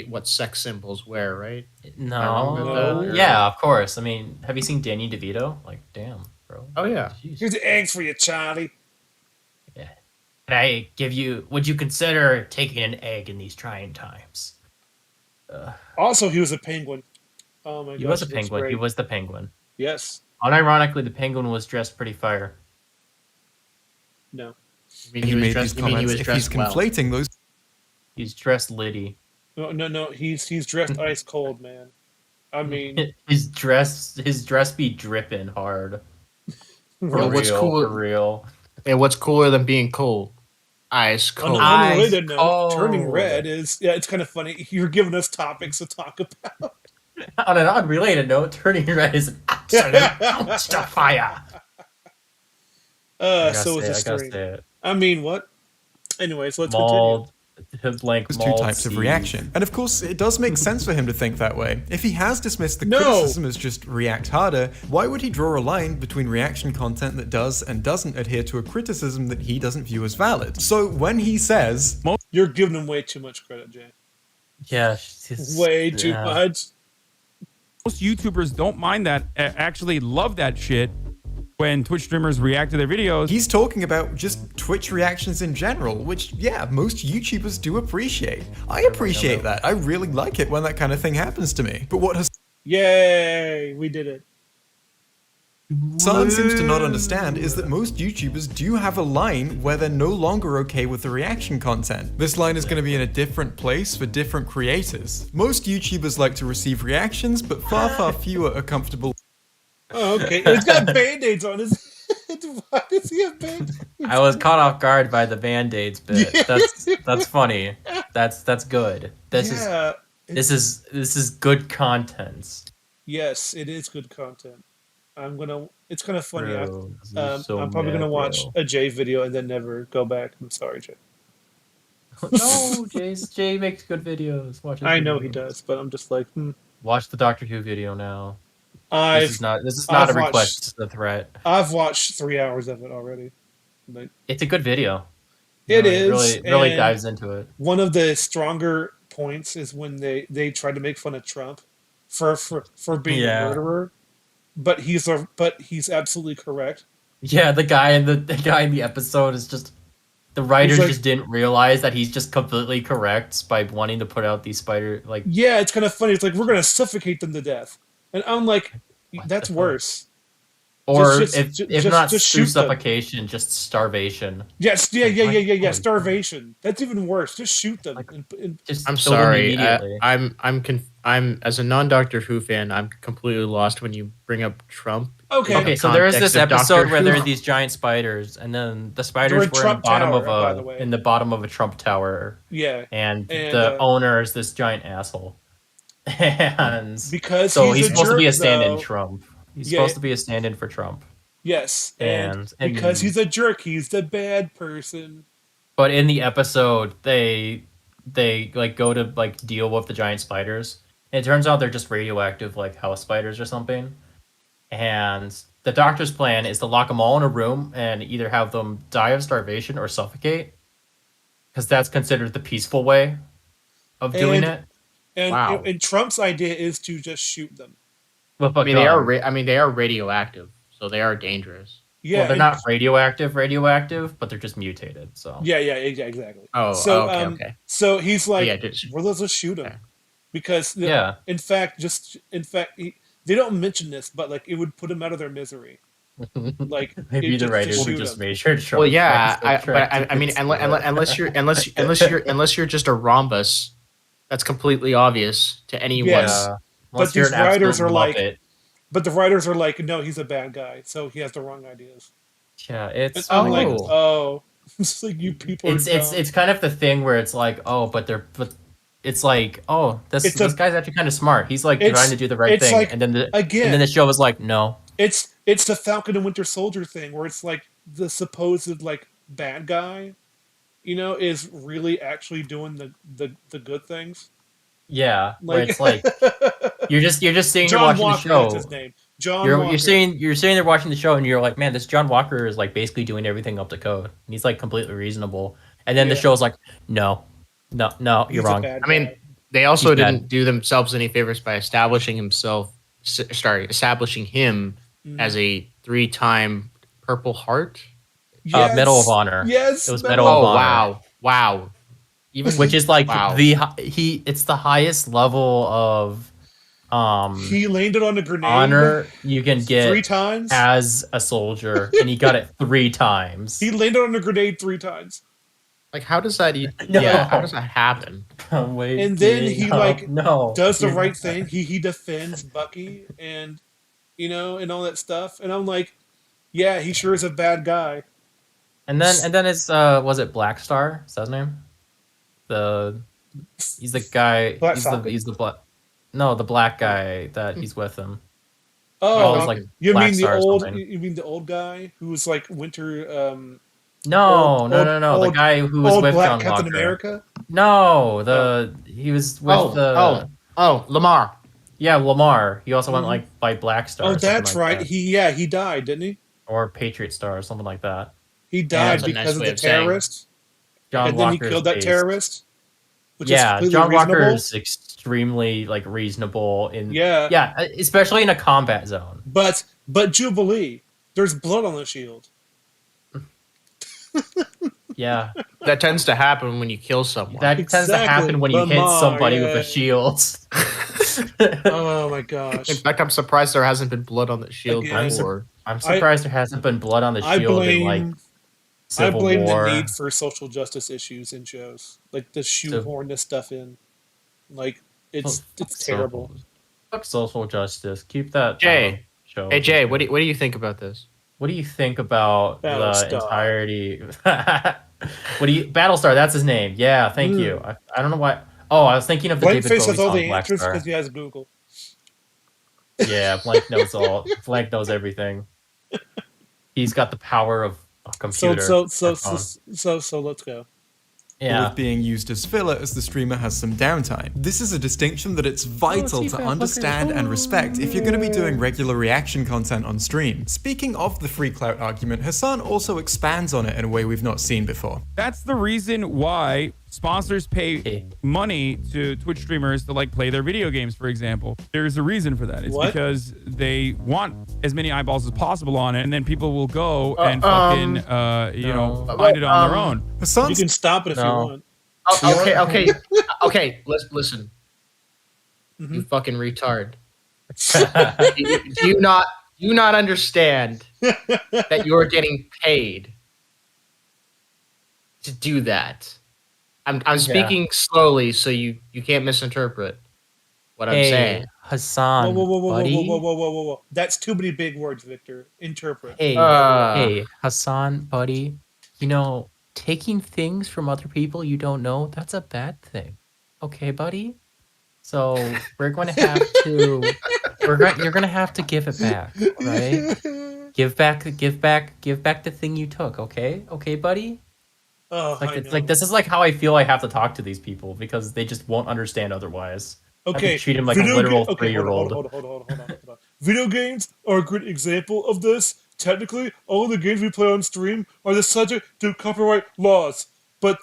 what sex symbols wear, right? No. Yeah, of course. I mean, have you seen Danny DeVito? Like, damn, bro. Oh, yeah. Jeez. Here's the eggs for you, Charlie. Yeah. Would you consider taking an egg in these trying times? Also, he was a penguin. Oh my god. He was a penguin. He was the penguin. Yes. Unironically, the penguin was dressed pretty fire. No. He made these comments if he's conflating those. He's dressed litty. No. He's dressed ice cold, man. I mean, his dress be dripping hard. For real. And what's cooler than being cold? Ice cold. On an unrelated note, turning red is it's kind of funny. You're giving us topics to talk about. On an unrelated note, turning red is an absolute dumpster fire. So is the stream. I mean, what? Anyways, let's continue. There's two types of reaction. And of course, it does make sense for him to think that way. If he has dismissed the criticism as just react harder, why would he draw a line between reaction content that does and doesn't adhere to a criticism that he doesn't view as valid? So when he says... You're giving him way too much credit, Jay. Yeah. Way too much. Most YouTubers don't mind that, actually love that shit. When Twitch streamers react to their videos. He's talking about just Twitch reactions in general, which, yeah, most YouTubers do appreciate. I appreciate that. I really like it when that kind of thing happens to me. But what has... Yay! We did it. Hassan seems to not understand is that most YouTubers do have a line where they're no longer okay with the reaction content. This line is going to be in a different place for different creators. Most YouTubers like to receive reactions, but far fewer are comfortable... Oh, okay. It's got band-aids on his head. Why does he have band-aids? I was caught off guard by the band-aids bit. That's funny. That's good. This is good content. Yes, it is good content. It's kind of funny. Bro, I'm probably gonna watch a Jay video and then never go back. I'm sorry, Jay. No, Jay makes good videos. I know he does, but I'm just like, Watch the Doctor Who video now. This is not a request, it's a threat. I've watched 3 hours of it already. It's a good video. It is. Really dives into it. One of the stronger points is when they tried to make fun of Trump for being a murderer, but he's absolutely correct. Yeah, the guy in the episode is just the writers just didn't realize that he's just completely correct by wanting to put out these spider like. Yeah, it's kind of funny. It's like we're gonna suffocate them to death. And I'm like, that's worse. Or if not through suffocation, just starvation. Yes, yeah. Starvation. That's even worse. Just shoot them. I'm sorry. I'm as a non-Doctor Who fan, I'm completely lost when you bring up Trump. Okay. So there is this episode where there are these giant spiders, and then the spiders were in the bottom of a Trump tower. Yeah. And the owner is this giant asshole. And because he's supposed to be a stand-in Trump. He's supposed to be a stand-in for Trump. Yes, and because he's a jerk, he's the bad person. But in the episode, they like go to like deal with the giant spiders. And it turns out they're just radioactive like house spiders or something. And the Doctor's plan is to lock them all in a room and either have them die of starvation or suffocate, because that's considered the peaceful way of doing it. And Trump's idea is to just shoot them. Well, they are radioactive, so they are dangerous. Yeah, they're not radioactive, but they're just mutated. So yeah, exactly. Oh, so okay. So he's like, well, let's just shoot him, because in fact, they don't mention this, but like it would put them out of their misery. Like maybe the writers just made sure to show. Well, yeah, I mean, unless you're just a rhombus, that's completely obvious to anyone. Yes. But these writers are like, but the writers are like, no, he's a bad guy, so he has the wrong ideas. Yeah, it's. And I'm like, oh, it's like you people. It's kind of the thing where it's like, oh, but it's like, oh, this guy's actually kind of smart. He's like trying to do the right thing, like, and then the show was like, no. It's the Falcon and Winter Soldier thing where it's like the supposed like bad guy, is really actually doing the good things. Yeah, where it's like you're just sitting there watching Walker, the show. That's his name. John you're Walker. you're sitting there watching the show, and you're like, man, this John Walker is like basically doing everything up to code. And he's like completely reasonable. And then the show's like, no, you're wrong. I mean, they also didn't do themselves any favors by establishing him as a 3-time Purple Heart. Medal of Honor. Yes, it was Medal of Honor. Wow. Which is like it's the highest level of he landed on a grenade honor you can get 3 times as a soldier, and he got it 3 times. He landed on a grenade 3 times. Like, how does that how does that happen? And then he does the right thing. He defends Bucky and and all that stuff. And I'm like, yeah, he sure is a bad guy. And then it's was it Black Star? Is that his name? He's the guy. He's the black. No, the black guy that he's with him. Oh, like you Black mean the Star or old? something. You mean the old guy who was like Winter? No. The guy who was with Black John Captain Walker. America. No, he was with Lamar. Yeah, Lamar. He also went like by Black Star. Oh, or something that's like right. that. He died, didn't he? Or Patriot Star or something like that. He died because of the terrorist. John and Walker's then he killed that based. terrorist. Which is Yeah, completely John Walker reasonable. is extremely like reasonable in Yeah, especially in a combat zone. But Jubilee, there's blood on the shield. Yeah, that tends to happen when you kill someone. That tends to happen when you hit somebody with a shield. Oh my gosh! In fact, I'm surprised there hasn't been blood on the shield before. I'm surprised there hasn't been blood on the shield in like Civil I blame War. the need for social justice issues in shows, like the shoehorn this stuff in. Like it's terrible. Fuck social justice. Keep that Jay. show. Hey Jay, what do you think about this? What do you think about the Battlestar. entirety? Battlestar? That's his name. Yeah, thank you. I don't know why. Oh, I was thinking of the Blank David face Bowie has all song the Black answers Star. because he has Google. Yeah, Blank knows all. Blank knows everything. He's got the power of a computer. So let's go. Yeah. With being used as filler as the streamer has some downtime. This is a distinction that it's vital to understand and respect if you're going to be doing regular reaction content on stream. Speaking of the free clout argument, Hassan also expands on it in a way we've not seen before. That's the reason why sponsors pay money to Twitch streamers to like play their video games, for example. There's a reason for that. It's because they want as many eyeballs as possible on it, and then people will go and fucking find it on their own. You can stop it if you want. Okay. Listen. You fucking retard. do you not understand that you're getting paid to do that? I'm speaking slowly so you can't misinterpret what I'm saying. Hassan, whoa. That's too many big words, Victor. Interpret. Hey, Hassan, buddy. Taking things from other people you don't know, that's a bad thing. Okay, buddy? So we're going to have to you're going to have to give it back, right? Give back the thing you took, okay? Okay, buddy? It's like this is like how I feel I have to talk to these people because they just won't understand otherwise. I Okay, can treat him like a literal 3-year-old. Hold on. Video games are a great example of this. Technically, all the games we play on stream are the subject to copyright laws, but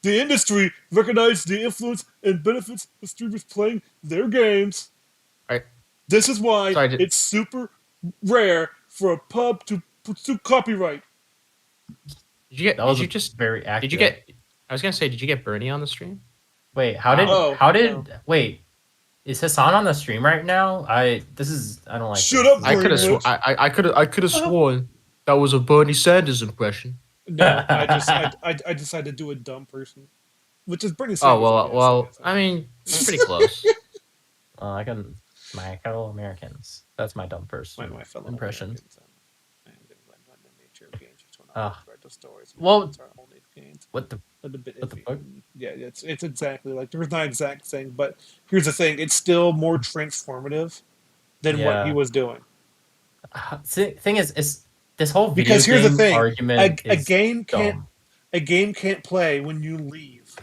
the industry recognizes the influence and benefits of streamers playing their games. Right. This is why it's super rare for a pub to pursue copyright. Did I was gonna say, did you get Bernie on the stream? Wait, wait, is Hassan on the stream right now? I don't like Shut this. up, I could have sworn that was a Bernie Sanders impression. No, I decided to do a dumb person, which is Bernie Sanders. Oh well, I mean, it's pretty close. I can. My fellow Americans. That's my dumb first My fellow impression. Americans, I am going to blend on the nature of games which will Ah. not thread the stories. Well, It's our only games. what the A bit what the iffy. fuck? Yeah, it's exactly like there's not an exact thing, but here's the thing: it's still more transformative than what he Yeah. was doing. See, thing is this whole video Because here's the game thing: argument a is game dumb. can't play when you leave.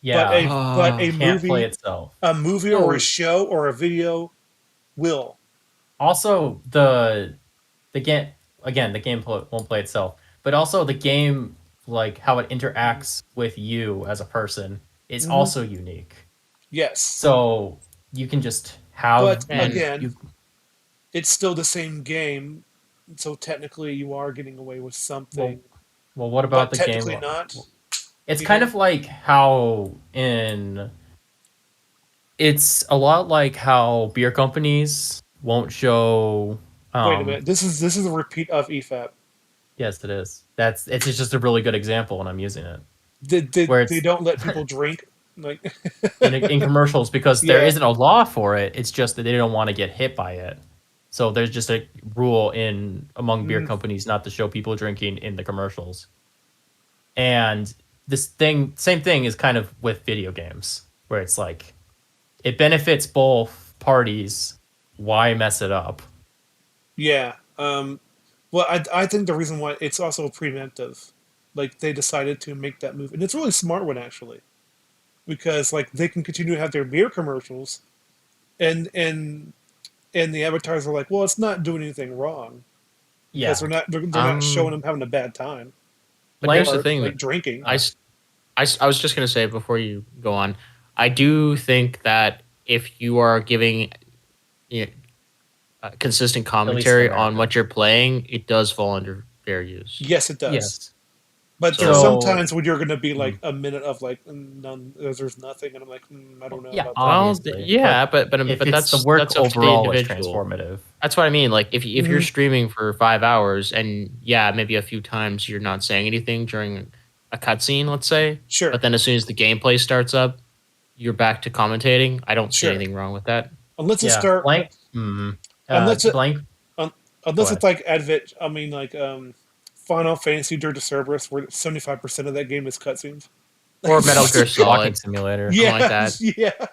Yeah, but a can't movie, play itself. a movie or a show or a video will. Also, the game again, the game won't play itself, but also the game, like how it interacts with you as a person, is Mhm. also unique. Yes. So you can just have. But again, it's still the same game, so technically you are getting away with something. Well, what about but the game? technically not. It's kind of like how it's a lot like how beer companies won't show. Wait a minute. This is a repeat of EFAP. Yes, it is. It's just a really good example, and I'm using it. They don't let people drink like in commercials because there Yeah. isn't a law for it. It's just that they don't want to get hit by it. So there's just a rule among beer Mhm. companies not to show people drinking in the commercials. And same thing is kind of with video games, where it's like it benefits both parties. Why mess it up? Yeah. Well, I think the reason why it's also preemptive, like they decided to make that move, and it's a really smart one actually, because like they can continue to have their beer commercials, and the avatars are like, well, it's not doing anything wrong, because Yeah. they're not showing them having a bad time. But here's the Or, thing: like drinking. I was just gonna say before you go on, I do think that if you are giving consistent commentary on what you're playing, it does fall under fair use. Yes, it does. Yes. But So- there's sometimes when you're going to be like a minute of like none, there's nothing, and I'm like, I don't know. Yeah, about obviously. Well, yeah, but if that's it's the work that's up to the overall is individual. transformative. That's what I mean. Like if you're Mhm. streaming for 5 hours and maybe a few times you're not saying anything during a cutscene, let's say. Sure. But then as soon as the gameplay starts up, you're back to commentating. I don't see Sure. anything wrong with that. Unless it start blank. unless it, blank. unless it's like Advent. I mean, like Final Fantasy Dirge of Cerberus, where 75% of that game is cutscenes. Or Metal Gear Walking Solid. Simulator. Yeah, Something like that. yeah.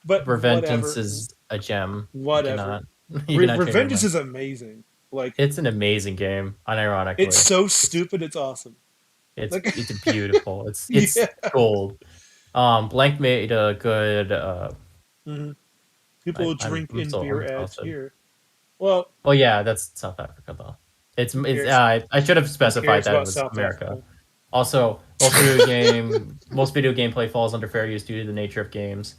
But Revengeance whatever. is a gem. Whatever. You cannot change your Revengeance mind. is amazing. Like It's an amazing game, unironically. it's so stupid, it's awesome. It's like- it's beautiful. It's Yeah. gold. Blank made a good. Mhm. People I'm drink in so beer ads exhausted. here. Well, Oh yeah, that's South Africa though. It's cares? I should have specified cares that it about was South America. Africa? Also, most video gameplay falls under fair use due to the nature of games.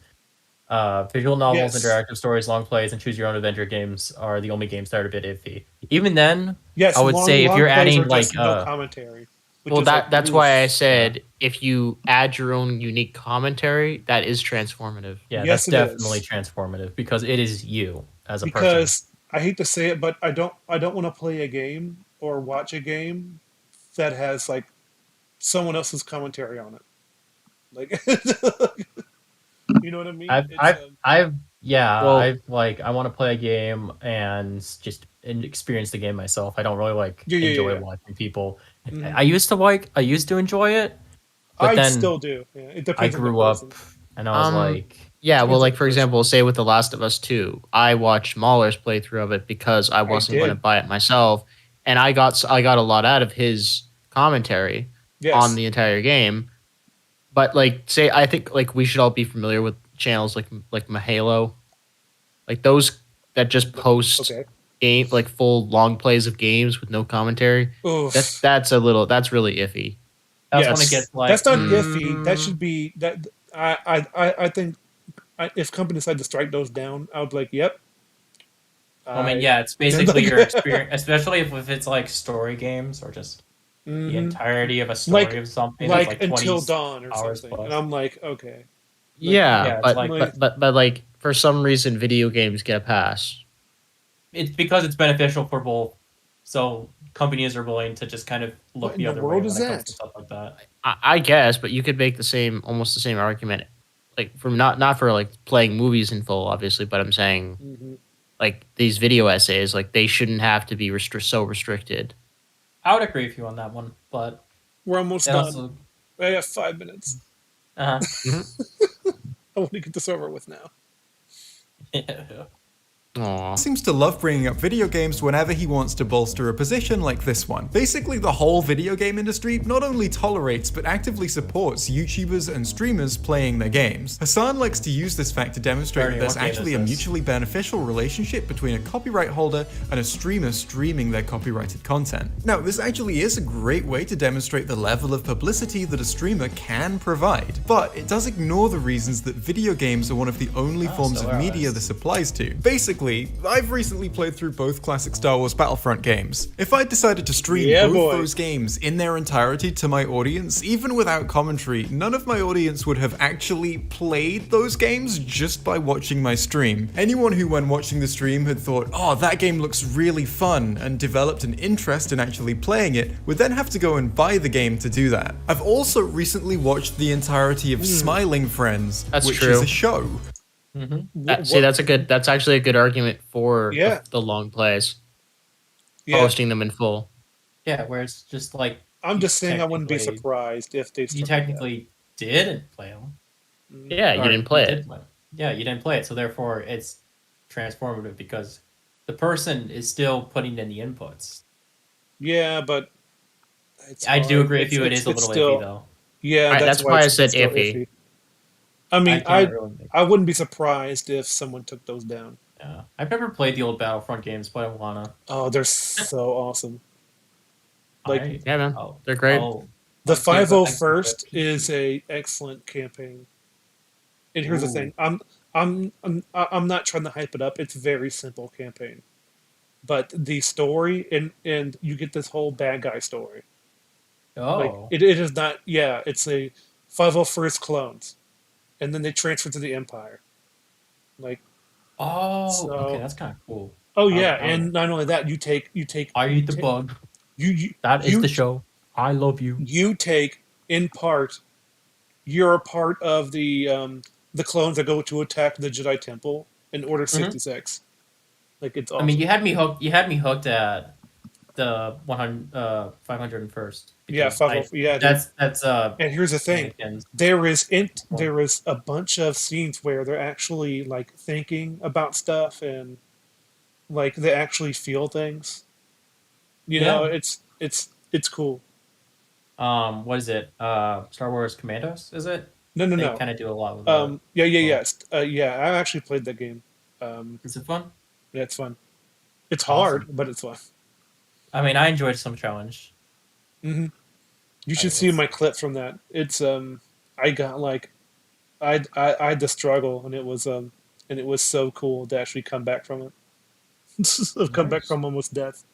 Visual novels, Yes. interactive stories, long plays, and choose your own adventure games are the only games that are a bit iffy. Even then, yes, I would say if long you're plays adding are just like no commentary. which Well, is, like, that's oof. why I said if you add your own unique commentary, that is transformative. yeah, Yes, that's it is. definitely transformative because it is you as a person. Because I hate to say it, but I don't want to play a game or watch a game that has like someone else's commentary on it. Like, you know what I mean? I want to play a game and just experience the game myself. I don't really enjoy watching people. Mhm. I used to enjoy it, but I then still do. Yeah, it I depends on the grew up person. and I was like, Yeah, well, Depends like on for example, say with The Last of Us 2, I watched Mahler's playthrough of it because I wasn't going to did. buy it myself, and I got a lot out of his commentary Yes. on the entire game. But I think we should all be familiar with channels like Mahalo, like those that just post Okay. game full long plays of games with no commentary. Oof. That's really iffy. that's Yes. when it gets like That's not iffy. That should be that. I think if companies had to strike those down, I would be like, yep. I mean, yeah, it's basically your experience, especially if it's like story games or just the Mhm. entirety of a story of something. that's like 20 Until Dawn or hours something, plus. and I'm like, okay. Yeah, it's but for some reason, video games get a pass. It's because it's beneficial for both. So companies are willing to just kind of look What the in other the way world when is it comes that? to stuff like that. I guess, but you could make almost the same argument like from not for like playing movies in full, obviously, but I'm saying like these video essays, like they shouldn't have to be so restricted. I would agree with you on that one, but we're almost done. Also... I have 5 minutes. I want to get this over with now. Aww. Seems to love bringing up video games whenever he wants to bolster a position like this one. Basically, the whole video game industry not only tolerates but actively supports YouTubers and streamers playing their games. Hassan likes to use this fact to demonstrate that there's actually a mutually beneficial relationship between a copyright holder and a streamer streaming their copyrighted content. Now, this actually is a great way to demonstrate the level of publicity that a streamer can provide, but it does ignore the reasons that video games are one of the only forms of media this applies to. Basically, I've recently played through both classic Star Wars Battlefront games. If I decided to stream both those games in their entirety to my audience, even without commentary, none of my audience would have actually played those games just by watching my stream. Anyone who, when watching the stream, had thought, oh, that game looks really fun, and developed an interest in actually playing it, would then have to go and buy the game to do that. I've also recently watched the entirety of Smiling Friends, which is a show. See, that's actually a good argument for the long plays. Posting them in full. Yeah, where it's just like I'm just saying I wouldn't be surprised if they you technically didn't play them. Yeah, you didn't play it. Yeah, you didn't play it, so therefore it's transformative because the person is still putting in the inputs. Yeah, but I do agree with you. It is a little iffy though. Yeah, that's why I said iffy. I mean, I wouldn't be surprised if someone took those down. Yeah, I've never played the old Battlefront games, but I wanna. Oh, they're so awesome. Like, yeah, man, they're great. The 501st is a excellent campaign. And here's the thing: I'm not trying to hype it up. It's a very simple campaign, but the story and you get this whole bad guy story. Oh, like, it is not. Yeah, it's a 501st clones. And then they transfer to the Empire. Like, okay, that's kind of cool. Oh yeah, and not only that, you take. I eat the bug. That is the show. I love you. You take in part. You're a part of the clones that go to attack the Jedi Temple in Order 66. Like it's. Awesome. I mean, you had me hooked. You had me hooked at the 501st. Yeah, that's. And here's the thing: there is a bunch of scenes where they're actually like thinking about stuff and like they actually feel things. You know, it's cool. What is it? Star Wars Commandos? Is it? No. They kind of do a lot with that. Yeah. I actually played that game. Is it fun? Yeah, it's fun. It's hard, but it's fun. I mean, I enjoyed some challenge. You should see my clip from that. It's I got like, I had to struggle, and it was so cool to actually come back from it. Come back from almost death.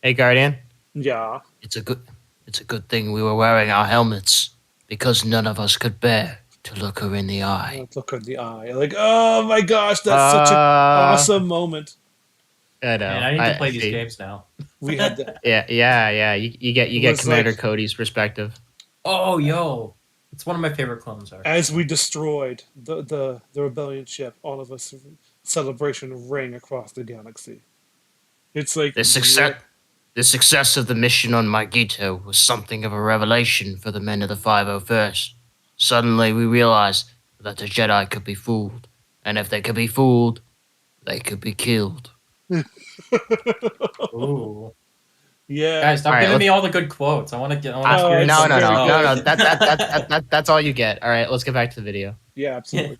Hey, Guardian. Yeah. It's a good thing we were wearing our helmets because none of us could bear to look her in the eye. Look her in the eye. Like, oh my gosh, that's such an awesome moment. I know. Man, I need to play these games now. We had that. Yeah. You get Commander Cody's perspective. Oh, yo, it's one of my favorite clones. As we destroyed the rebellion ship, all of us celebration rang across the galaxy. It's like the success of the mission on Magito was something of a revelation for the men of the 501st. Suddenly, we realized that the Jedi could be fooled, and if they could be fooled, they could be killed. Ooh. Yeah. Guys, stop giving me all the good quotes. I want to get. No. That's all you get. All right, let's get back to the video. Yeah, absolutely.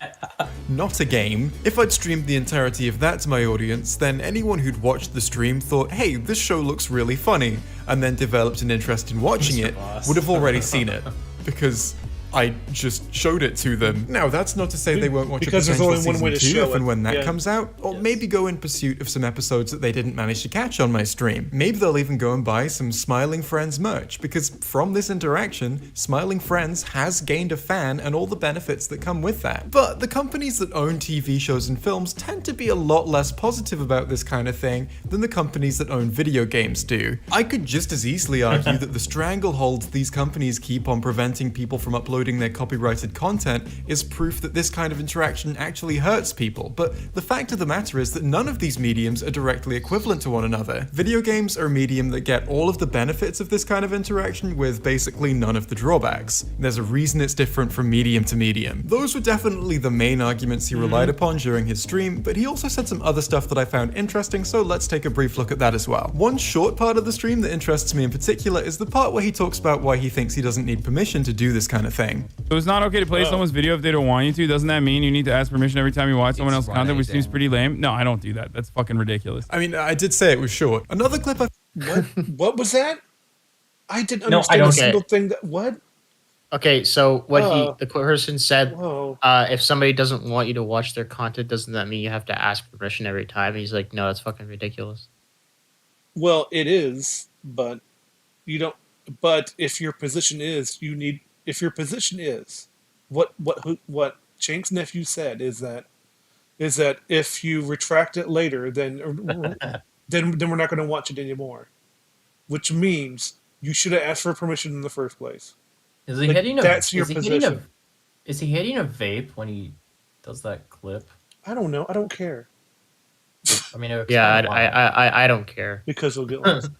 Not a game. If I'd streamed the entirety of that to my audience, then anyone who'd watched the stream thought, hey, this show looks really funny, and then developed an interest in watching it, would have already seen it. Because I just showed it to them. Now, that's not to say they won't watch because a potential there's only one way to season 2 show if and it. when that comes out, or maybe go in pursuit of some episodes that they didn't manage to catch on my stream. Maybe they'll even go and buy some Smiling Friends merch, because from this interaction, Smiling Friends has gained a fan and all the benefits that come with that. But the companies that own TV shows and films tend to be a lot less positive about this kind of thing than the companies that own video games do. I could just as easily argue that the stranglehold these companies keep on preventing people from uploading uploading their copyrighted content is proof that this kind of interaction actually hurts people, but the fact of the matter is that none of these mediums are directly equivalent to one another. Video games are a medium that get all of the benefits of this kind of interaction with basically none of the drawbacks. There's a reason it's different from medium to medium. Those were definitely the main arguments he relied upon during his stream, but he also said some other stuff that I found interesting, so let's take a brief look at that as well. One short part of the stream that interests me in particular is the part where he talks about why he thinks he doesn't need permission to do this kind of thing. So it's not okay to play someone's video if they don't want you to? Doesn't that mean you need to ask permission every time you watch someone else's content, which seems pretty lame? No, I don't do that. That's fucking ridiculous. I mean, I did say it was short. Another clip I... What was that? I didn't understand a single thing that... What? Okay, so the person said, if somebody doesn't want you to watch their content, doesn't that mean you have to ask permission every time? And he's like, no, that's fucking ridiculous. Well, it is, but you don't. But if your position is, if your position is, what Chank's nephew said is that if you retract it later, then we're not going to watch it anymore, which means you should have asked for permission in the first place. Is he hitting a? That's your position. Is he hitting a vape when he does that clip? I don't know. I don't care. I mean, I don't care because we'll get lost.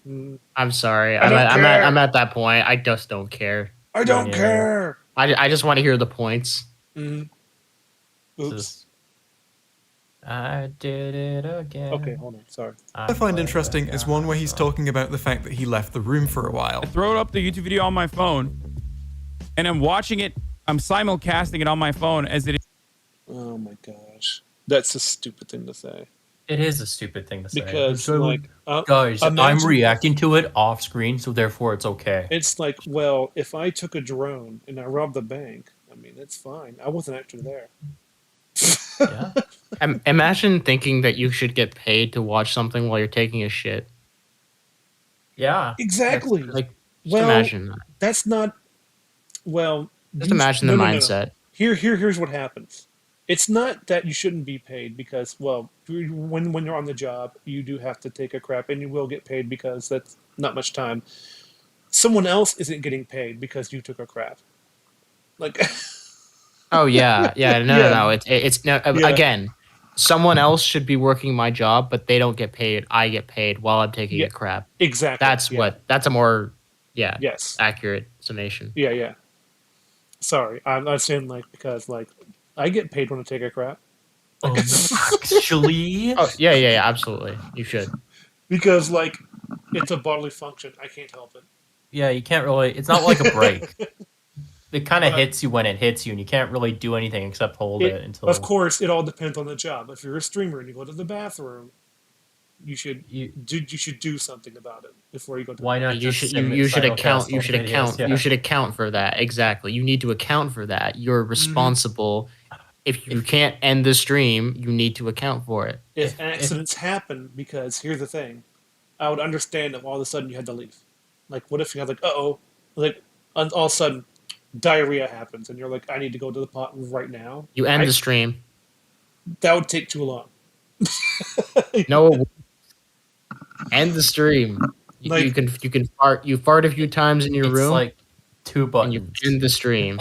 I'm sorry. I'm at that point. I just don't care. I don't care. I just want to hear the points. Oops. I did it again. Okay, hold on. Sorry. I find interesting is one where he's talking about the fact that he left the room for a while. I throw up the YouTube video on my phone, and I'm watching it. I'm simulcasting it on my phone as it is. Oh my gosh, that's a stupid thing to say. It is a stupid thing to say. Because, guys, I'm reacting to it off screen, so therefore it's okay. It's like, well, if I took a drone and I robbed the bank, I mean, it's fine. I wasn't actually there. Yeah. Imagine thinking that you should get paid to watch something while you're taking a shit. Yeah. Exactly. Imagine that. That's not. Well. Just imagine the mindset. No. Here's what happens. It's not that you shouldn't be paid because, well, when you're on the job, you do have to take a crap and you will get paid because that's not much time. Someone else isn't getting paid because you took a crap. Like. Oh yeah, no. It's no. Again, someone else should be working my job, but they don't get paid. I get paid while I'm taking a crap. Exactly. That's a more accurate summation. Yeah. Sorry, I'm not saying because I get paid when I take a crap. Actually. Oh yeah, absolutely. You should. Because it's a bodily function. I can't help it. Yeah, you can't really. It's not like a break. It kind of hits you when it hits you, and you can't really do anything except hold it until. Of course, it all depends on the job. If you're a streamer and you go to the bathroom, you should do something about it before you go to. Why not? You should account for that. Exactly. You need to account for that. You're responsible. If you can't end the stream, you need to account for it. If accidents happen, because here's the thing, I would understand if all of a sudden you had to leave. What if you had all of a sudden diarrhea happens and you're like, I need to go to the pot right now. You end the stream. That would take too long. No. End the stream. You can fart. You fart a few times in your room. It's 2 buttons. And you end the stream.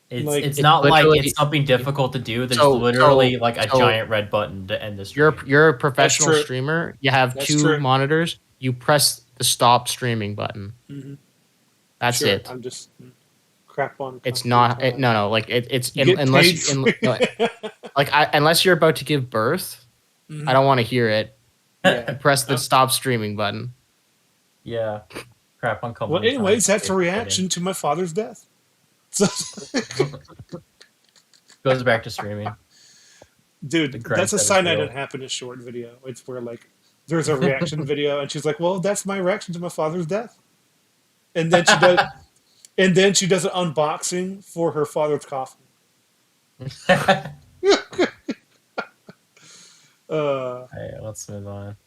It's not like it's something difficult to do. There's literally a giant red button to end the stream. You're a professional streamer. You have two monitors. You press the stop streaming button. Mm-hmm. That's it. I'm just crap on. It's not. It's unless you're about to give birth. Mm-hmm. I don't want to hear it. Press the stop streaming button. Yeah. Crap on company. Well, anyways, that's a reaction to my father's death. So goes back to streaming. Dude, that's a sign I didn't happen in short video. It's where there's a reaction video and she's like, well, that's my reaction to my father's death. And then she does an unboxing for her father's coffin. Hey, let's move on.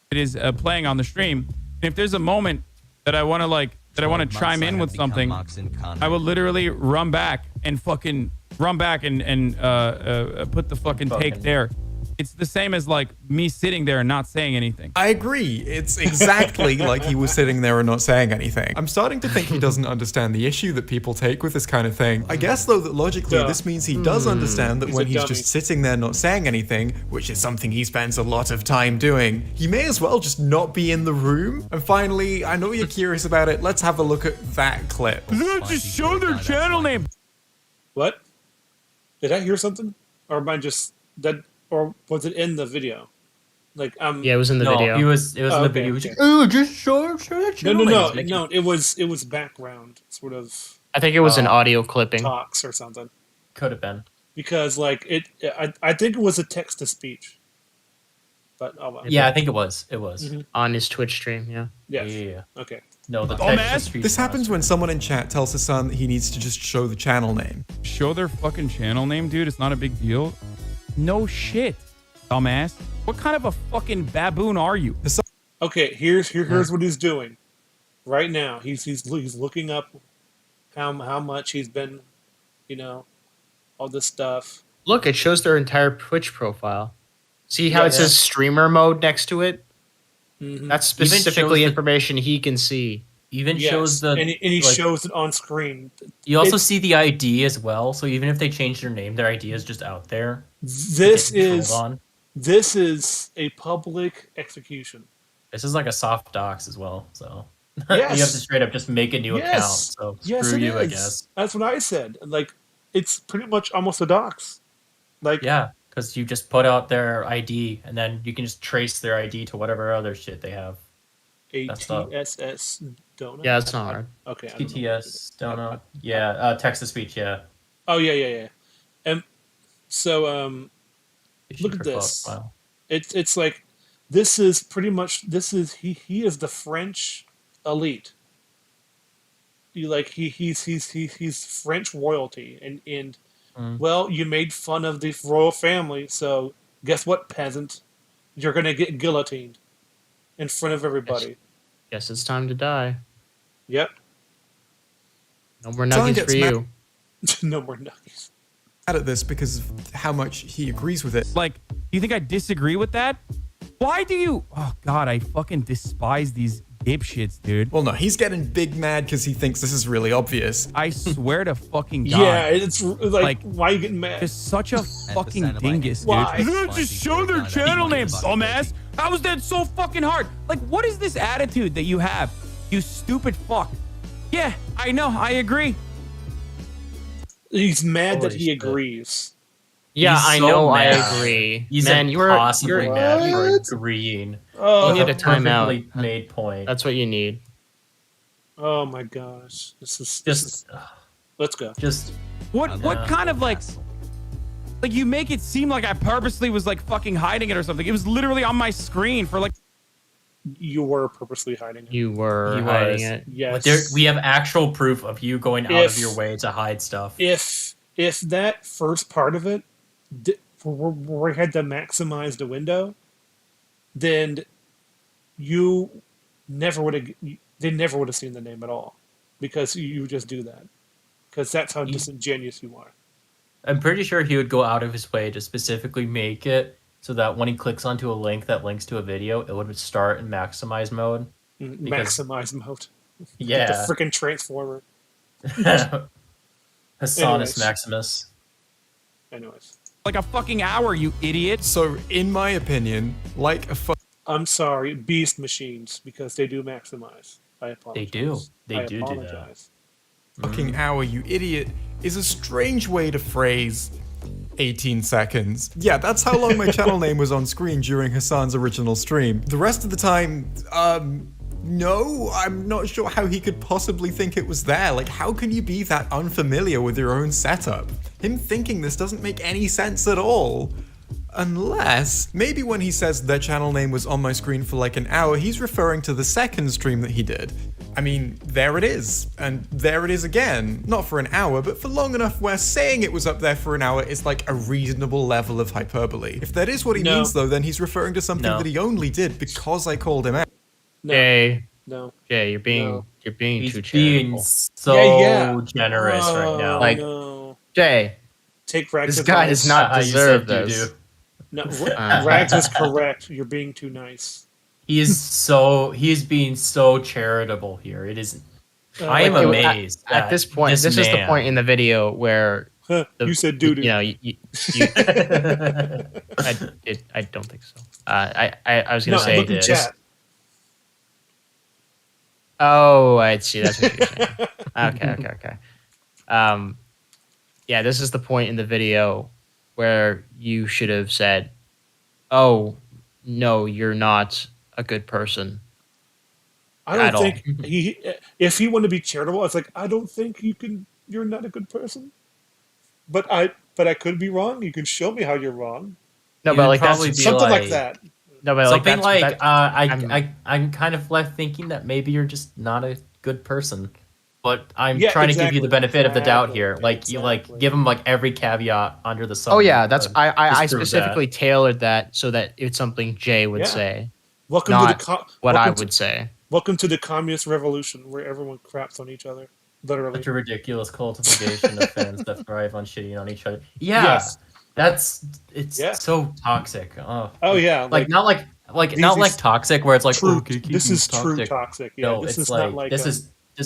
It is playing on the stream. And if there's a moment that I want to chime in with something, I will literally run back and put the fucking take there. It's the same as like me sitting there and not saying anything. I agree. It's exactly like he was sitting there and not saying anything. I'm starting to think he doesn't understand the issue that people take with this kind of thing. I guess, though, that logically this means he does understand that when he's just sitting there not saying anything, which is something he spends a lot of time doing, he may as well just not be in the room. And finally, I know you're curious about it. Let's have a look at that clip. Just show their channel name. What? Did I hear something? Or am I just that? Or was it in the video? Like Yeah, it was in the video. It was in the video. Okay. Oh, just show No. It was background sort of. I think it was an audio clipping. Talks or something. Could have been. Because like I think it was a text to speech. But yeah, I think it was. It was on his Twitch stream. Yeah. Yeah. Okay. No, the This happens when someone in chat tells his son that he needs to just show the channel name. Show their fucking channel name, dude. It's not a big deal. No shit, dumbass. What kind of a fucking baboon are you? Okay, here's what he's doing right now. He's looking up how much he's been, all this stuff. Look, it shows their entire Twitch profile. See how it says streamer mode next to it? Mm-hmm. That's specifically information he can see. Even shows the and he shows it on screen. You also see the ID as well. So even if they change their name, their ID is just out there. This is a public execution. This is like a soft docs as well. So yes. You have to straight up just make a new account. So screw you, I guess. That's what I said. Like it's pretty much almost a docs. Like yeah, because you just put out their ID and then you can just trace their ID to whatever other shit they have. ATSS donut. Yeah, it's not hard. Okay. TTS donut. Yeah, text to speech. Yeah. Oh yeah. And so look at this. Wow. It's like this is pretty much he is the French elite. He's French royalty and well, you made fun of the royal family, so guess what, peasant? You're gonna get guillotined in front of everybody. Guess it's time to die. Yep. No more nuggets for you. No more nuggets. Mad at this because of how much he agrees with it. Like, do you think I disagree with that? Why do you? Oh God, I fucking despise these dipshits, dude. Well, no, he's getting big mad because he thinks this is really obvious. I swear to fucking God. Yeah, it's like why are you getting mad? Just such a fucking dingus, dude. Why? Just show their channel name, dumbass. How is that so fucking hard? Like, what is this attitude that you have? You stupid fuck. Yeah, I know, I agree. He's mad that he agrees. Yeah, He's I so know. mad. I agree. He's Man, impossibly you're mad for agreeing. Oh, you need a timeout. Perfectly made point. That's what you need. Oh my gosh, this is. Let's go. Just what kind of like you make it seem like I purposely was like fucking hiding it or something. It was literally on my screen for like. You were purposely hiding it. You were hiding it. Yes. We have actual proof of you going out of your way to hide stuff. If that first part of it, where we had to maximize the window, then you never would have. They never would have seen the name at all, because you just do that, because that's how disingenuous you are. I'm pretty sure he would go out of his way to specifically make it so that when he clicks onto a link that links to a video, it would start in maximize mode. Maximize mode. Yeah. The freaking transformer. Hassanus Maximus. Anyways. Like a fucking hour, you idiot. So, in my opinion, like a I'm sorry, beast machines, because they do maximize. I apologize. They do. They do apologize. that. Fucking hour, you idiot, is a strange way to phrase 18 seconds. Yeah, that's how long my channel name was on screen during Hassan's original stream. The rest of the time, no, I'm not sure how he could possibly think it was there. Like, how can you be that unfamiliar with your own setup? Him thinking this doesn't make any sense at all. Unless, maybe when he says their channel name was on my screen for like an hour, he's referring to the second stream that he did. I mean, there it is. And there it is again. Not for an hour, but for long enough where saying it was up there for an hour is like a reasonable level of hyperbole. If that is what he means though, then he's referring to something that he only did because I called him out. Jay. No. Jay, you're being He's too being charitable. so generous right now. Like, Jay, take this guy does not deserve this. No, Rags was correct. You're being too nice. He is being so charitable here. It is. I am amazed. At this point, this is the point in the video where you said doo doo. You know, I don't think so. I was going to say look in chat. Oh, I see. That's what you're saying. Okay. Yeah, this is the point in the video where you should have said, "Oh, no, you're not a good person." I don't think if he wanted to be charitable, it's like, I don't think you're not a good person. But I could be wrong. You can show me how you're wrong. No, but like probably that's be something like that. No, but something like I'm kind of left thinking that maybe you're just not a good person. But I'm trying to give you the benefit of the doubt here. Like you give him like every caveat under the sun. Oh yeah, that's I specifically tailored that so that it's something Jay would say. Welcome not to what I would say. Welcome to the communist revolution where everyone craps on each other. Literally. Such a ridiculous cultivation of fans that thrive on shitting on each other. Yeah. Yes. It's so toxic. Oh yeah. Not like toxic where it's like true, this is toxic. true toxic. Yeah, No, this it's is like, not like this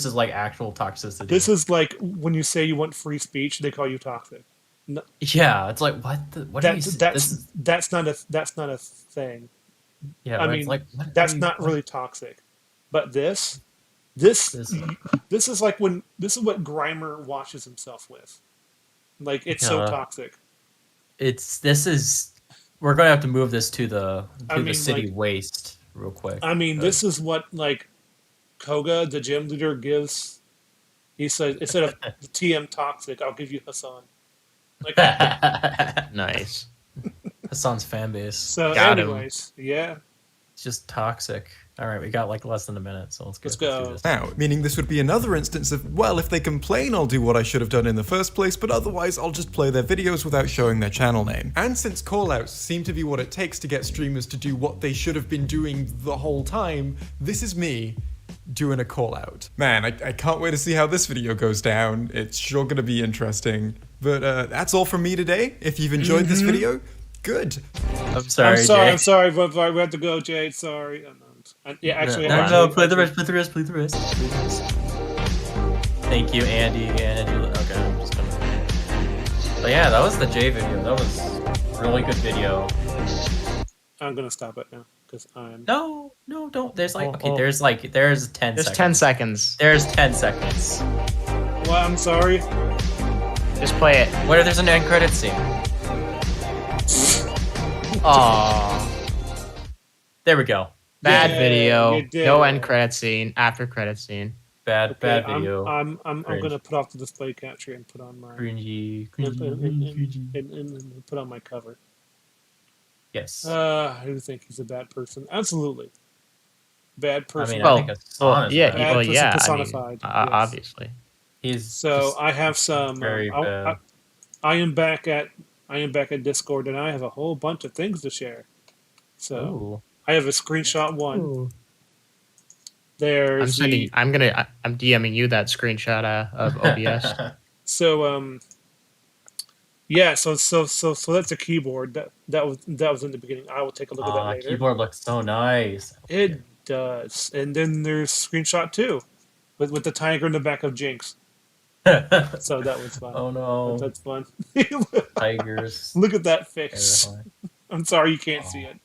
is like actual toxicity. This is like when you say you want free speech, they call you toxic. No, yeah, it's like what that's not a thing. Yeah, I mean that's not really toxic. But this is like this is what Grimer washes himself with. Like it's so toxic. We're gonna have to move this to the city waste real quick. I mean, this is what like Koga, the gym leader, gives. He says instead of TM toxic, I'll give you Hassan. Like, nice. Hassan's fan base. So, anyways, yeah. It's just toxic. All right, we got like less than a minute, so let's go. Do this. Now, meaning this would be another instance of, well, if they complain, I'll do what I should have done in the first place, but otherwise I'll just play their videos without showing their channel name. And since callouts seem to be what it takes to get streamers to do what they should have been doing the whole time, this is me doing a callout. Man, I can't wait to see how this video goes down. It's sure gonna be interesting. But that's all from me today. If you've enjoyed this video, good. I'm sorry, but we have to go, Jay. Sorry. Yeah, actually, no. Play the rest. Thank you, Andy. Okay, I'm just gonna. But yeah, that was the J video. That was a really good video. I'm gonna stop it now because I'm. No, don't. There's there's 10 There's seconds. 10 seconds. There's 10 seconds. Well, I'm sorry. Just play it. What if there's an end credit scene? Aww. There we go. Bad video. No end credit scene. After credit scene. Bad video. I'm gonna put off the display capture and put on my cringy. And put on my cover. Yes. I do think he's a bad person. Absolutely. Bad person. I think yeah. Personified. Obviously. I have some. I am back at Discord, and I have a whole bunch of things to share. So. Ooh. I have a screenshot one. Ooh. There's I'm DMing you that screenshot of OBS. So so that's a keyboard that was in the beginning. I will take a look at that later. Keyboard looks so nice. It does. And then there's screenshot 2 with the tiger in the back of Jinx. So that was fun. Oh no. That's fun. Tigers. Look at that face. I'm sorry you can't see it.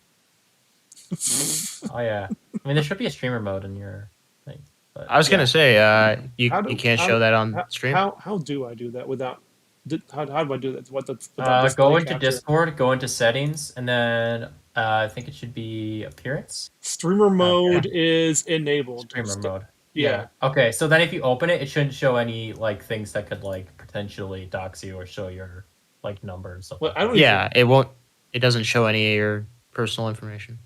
Oh yeah. I mean, there should be a streamer mode in your thing. But, I was gonna say, you can't show that on stream. How do I do that without? How do I do that? Go into Discord, go into settings, and then I think it should be appearance. Streamer mode is enabled. Streamer mode. Yeah. Okay, so then if you open it, it shouldn't show any like things that could like potentially dox you or show your like number and stuff. Well, it won't. It doesn't show any of your personal information.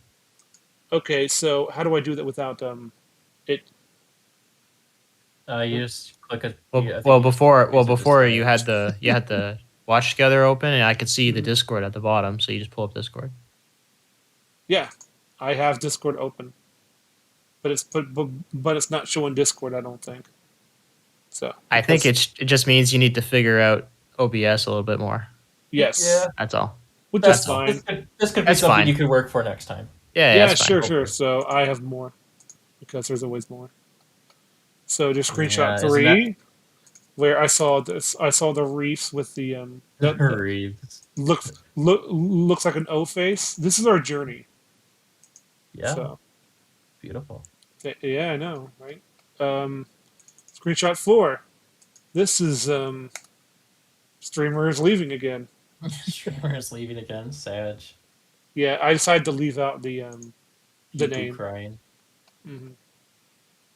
Okay, so how do I do that without it? You just click a. Before you had the watch together open, and I could see the Discord at the bottom. So you just pull up Discord. Yeah, I have Discord open, but it's not showing Discord. I don't think. So I think it just means you need to figure out OBS a little bit more. Yes. Yeah. That's all. which is fine. This could be That's something fine. you could work for next time. Yeah, Yeah, sure. So I have more because there's always more. So just screenshot Yeah, isn't 3, where I saw this. I saw the reefs with the Reeves. looks like an O face. This is our journey. Yeah. So, beautiful. yeah, I know, right? Screenshot 4. This is streamer is leaving again. Streamer is leaving again. Savage. Yeah, I decided to leave out the People name. crying. Mhm.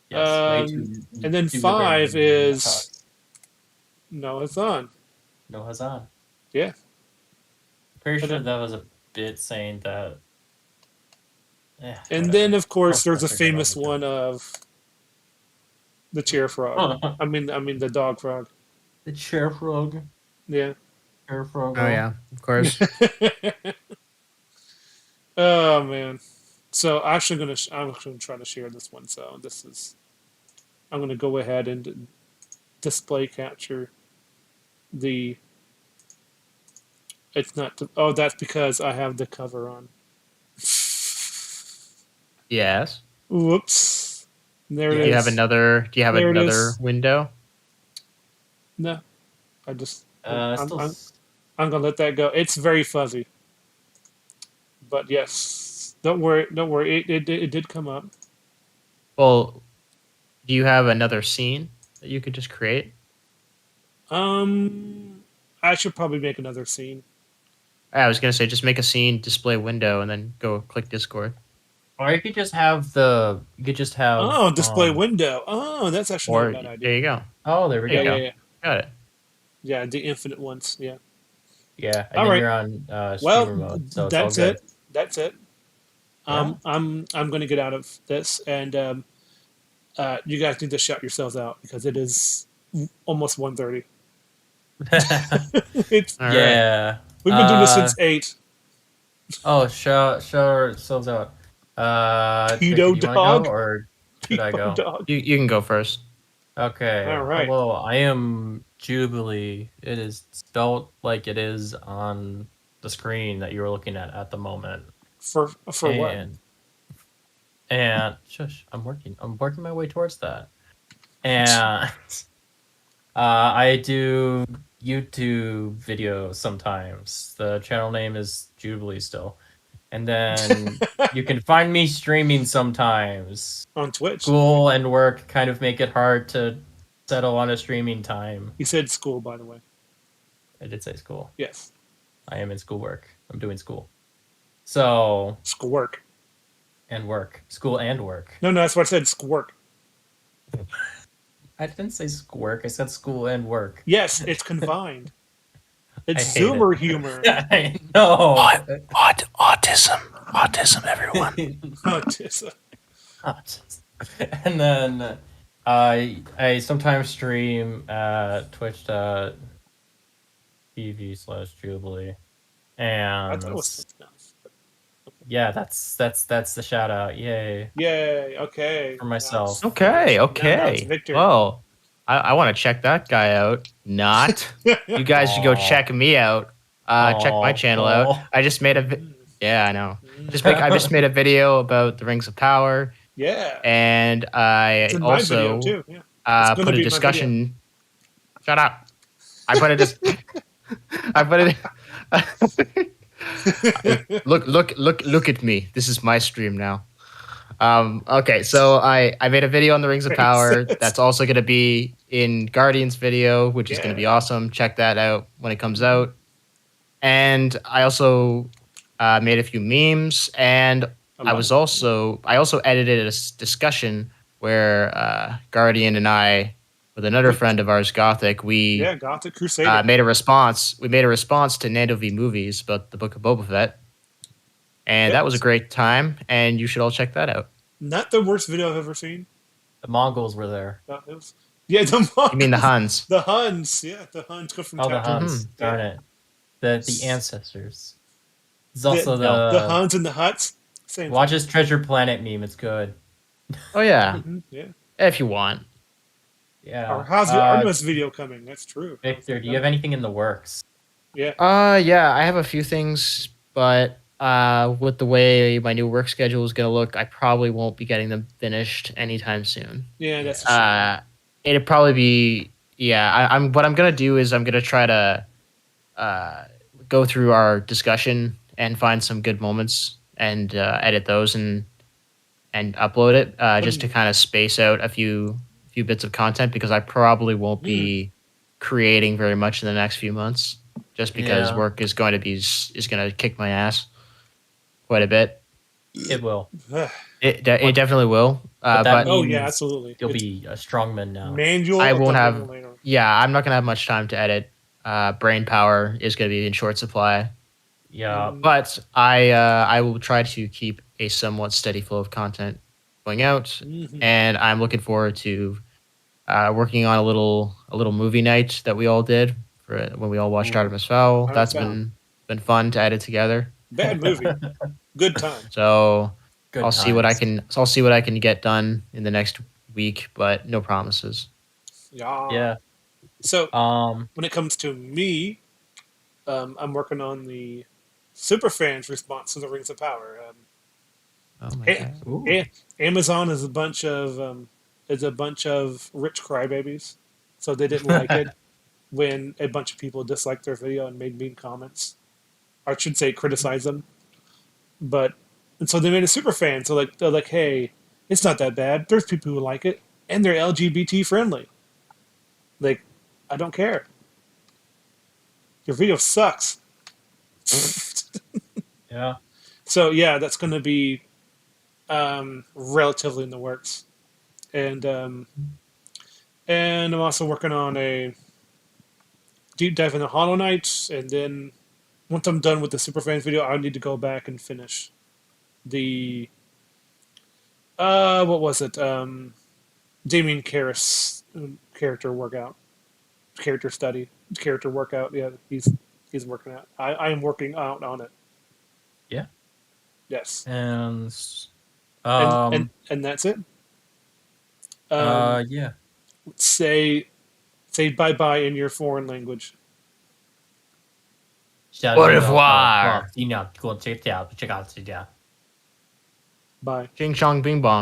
Yes. And then 5 is No Hazan. No Hazan. Yeah. Pretty sure that was a bit saying that. And then, of course, there's a famous one of the chair frog. I mean, the dog frog. The chair frog. Yeah. Chair frog. Oh yeah, of course. Oh man. So I'm actually gonna try to share this one. So I'm gonna go ahead and display capture the. It's not. That's because I have the cover on. Yes. Whoops. There it is. Do you have another is. window? No. I just. I'm gonna let that go. It's very fuzzy. But yes, don't worry. It did come up. Well, do you have another scene that you could just create? I should probably make another scene. I was gonna say just make a scene, display window, and then go click Discord. Or you could just have display window. Oh, that's actually not a bad idea. There you go. Oh, there we go. Yeah. Got it. Yeah, the infinite ones. Yeah. Yeah. And All then right. you're on Well, streamer mode, so it's that's all good. it. That's it. Yeah. I'm going to get out of this, and you guys need to shout yourselves out because it is almost 1:30. It's All yeah. We've been doing this since 8. Oh, shout ourselves out. Pedo Victor, do you wanna dog? go, or should I go? Dog. You can go first. Okay. All right. Hello, I am Jubuli. It is spelled like it is on the screen that you're looking at the moment. For what? And shush, I'm working my way towards that. And I do YouTube videos sometimes. The channel name is Jubuli still. And then you can find me streaming sometimes. On Twitch. School and work kind of make it hard to settle on a streaming time. He said school, by the way. I did say school. Yes. I am in schoolwork. I'm doing school. So schoolwork. And work. School and work. No, that's what I said, schoolwork. I didn't say schoolwork. I said school and work. Yes, it's confined. It's Zoomer humor. I know. What? Autism, everyone. Autism. And then I sometimes stream at twitch.tv/Jubili. And I thought it was yeah, that's the shout out. Yay. Yay, okay. For myself. Okay. Now it's Victor. Well, I want to check that guy out. Not. You guys should go check me out. Check my channel out. I just made yeah, I know. I just made a video about the Rings of Power. Yeah. And I It's in my also video, too. Yeah. It's gonna put a be my discussion. Shut up. I put it. Look at me. This is my stream now. Okay, so I made a video on the Rings of Power. That's also going to be in Guardian's video, which is going to be awesome. Check that out when it comes out. And I also made a few memes, and I also edited a discussion where Guardian and I, with another friend of ours, Gothic, Gothic Crusader, made a response. We made a response to Nando v Movies about the Book of Boba Fett, and that was a great time. And you should all check that out. Not the worst video I've ever seen. The Mongols were there. The Mongols. You mean the Huns? The Huns, yeah, the Huns come from. Oh, the Huns. Darn it. The ancestors. It's also the Huns and the Huts. Same. Watch his Treasure Planet meme. It's good. Oh yeah. Yeah. If you want. Yeah. Or how's the Artemis video coming? That's true. Victor, do you have anything in the works? Yeah. Yeah, I have a few things, but with the way my new work schedule is going to look, I probably won't be getting them finished anytime soon. Yeah, that's a shame. It'd probably be I'm what I'm gonna do is I'm gonna try to go through our discussion and find some good moments and edit those and upload it just to kind of space out a few bits of content because I probably won't be creating very much in the next few months just because work is going to kick my ass quite a bit. It will. It definitely will. But yeah, absolutely. You'll be a strongman now. Manual. I won't have. Yeah, I'm not gonna have much time to edit. Brain power is gonna be in short supply. Yeah, but I will try to keep a somewhat steady flow of content going out, and I'm looking forward to working on a little movie night that we all did for when we all watched Artemis Fowl. That's been fun to edit together. Bad movie. Good time. So I'll see what I can get done in the next week, but no promises. Yeah. So when it comes to me, I'm working on the superfans response to the Rings of Power. Amazon is a bunch of rich crybabies, so they didn't like it when a bunch of people disliked their video and made mean comments. Or I should say criticize them. And so they made a super fan. So they're like, hey, it's not that bad. There's people who like it, and they're LGBT friendly. Like, I don't care. Your video sucks. Yeah. So yeah, that's going to be relatively in the works, and I'm also working on a deep dive into Hollow Knight, and then once I'm done with the Superfans video, I need to go back and finish the what was it? Damien Karras character workout. Yeah, he's working out. I am working out on it. Yeah. Yes. And that's it. Yeah. Say bye bye in your foreign language. Au revoir. Bye. Ching chong bing bong.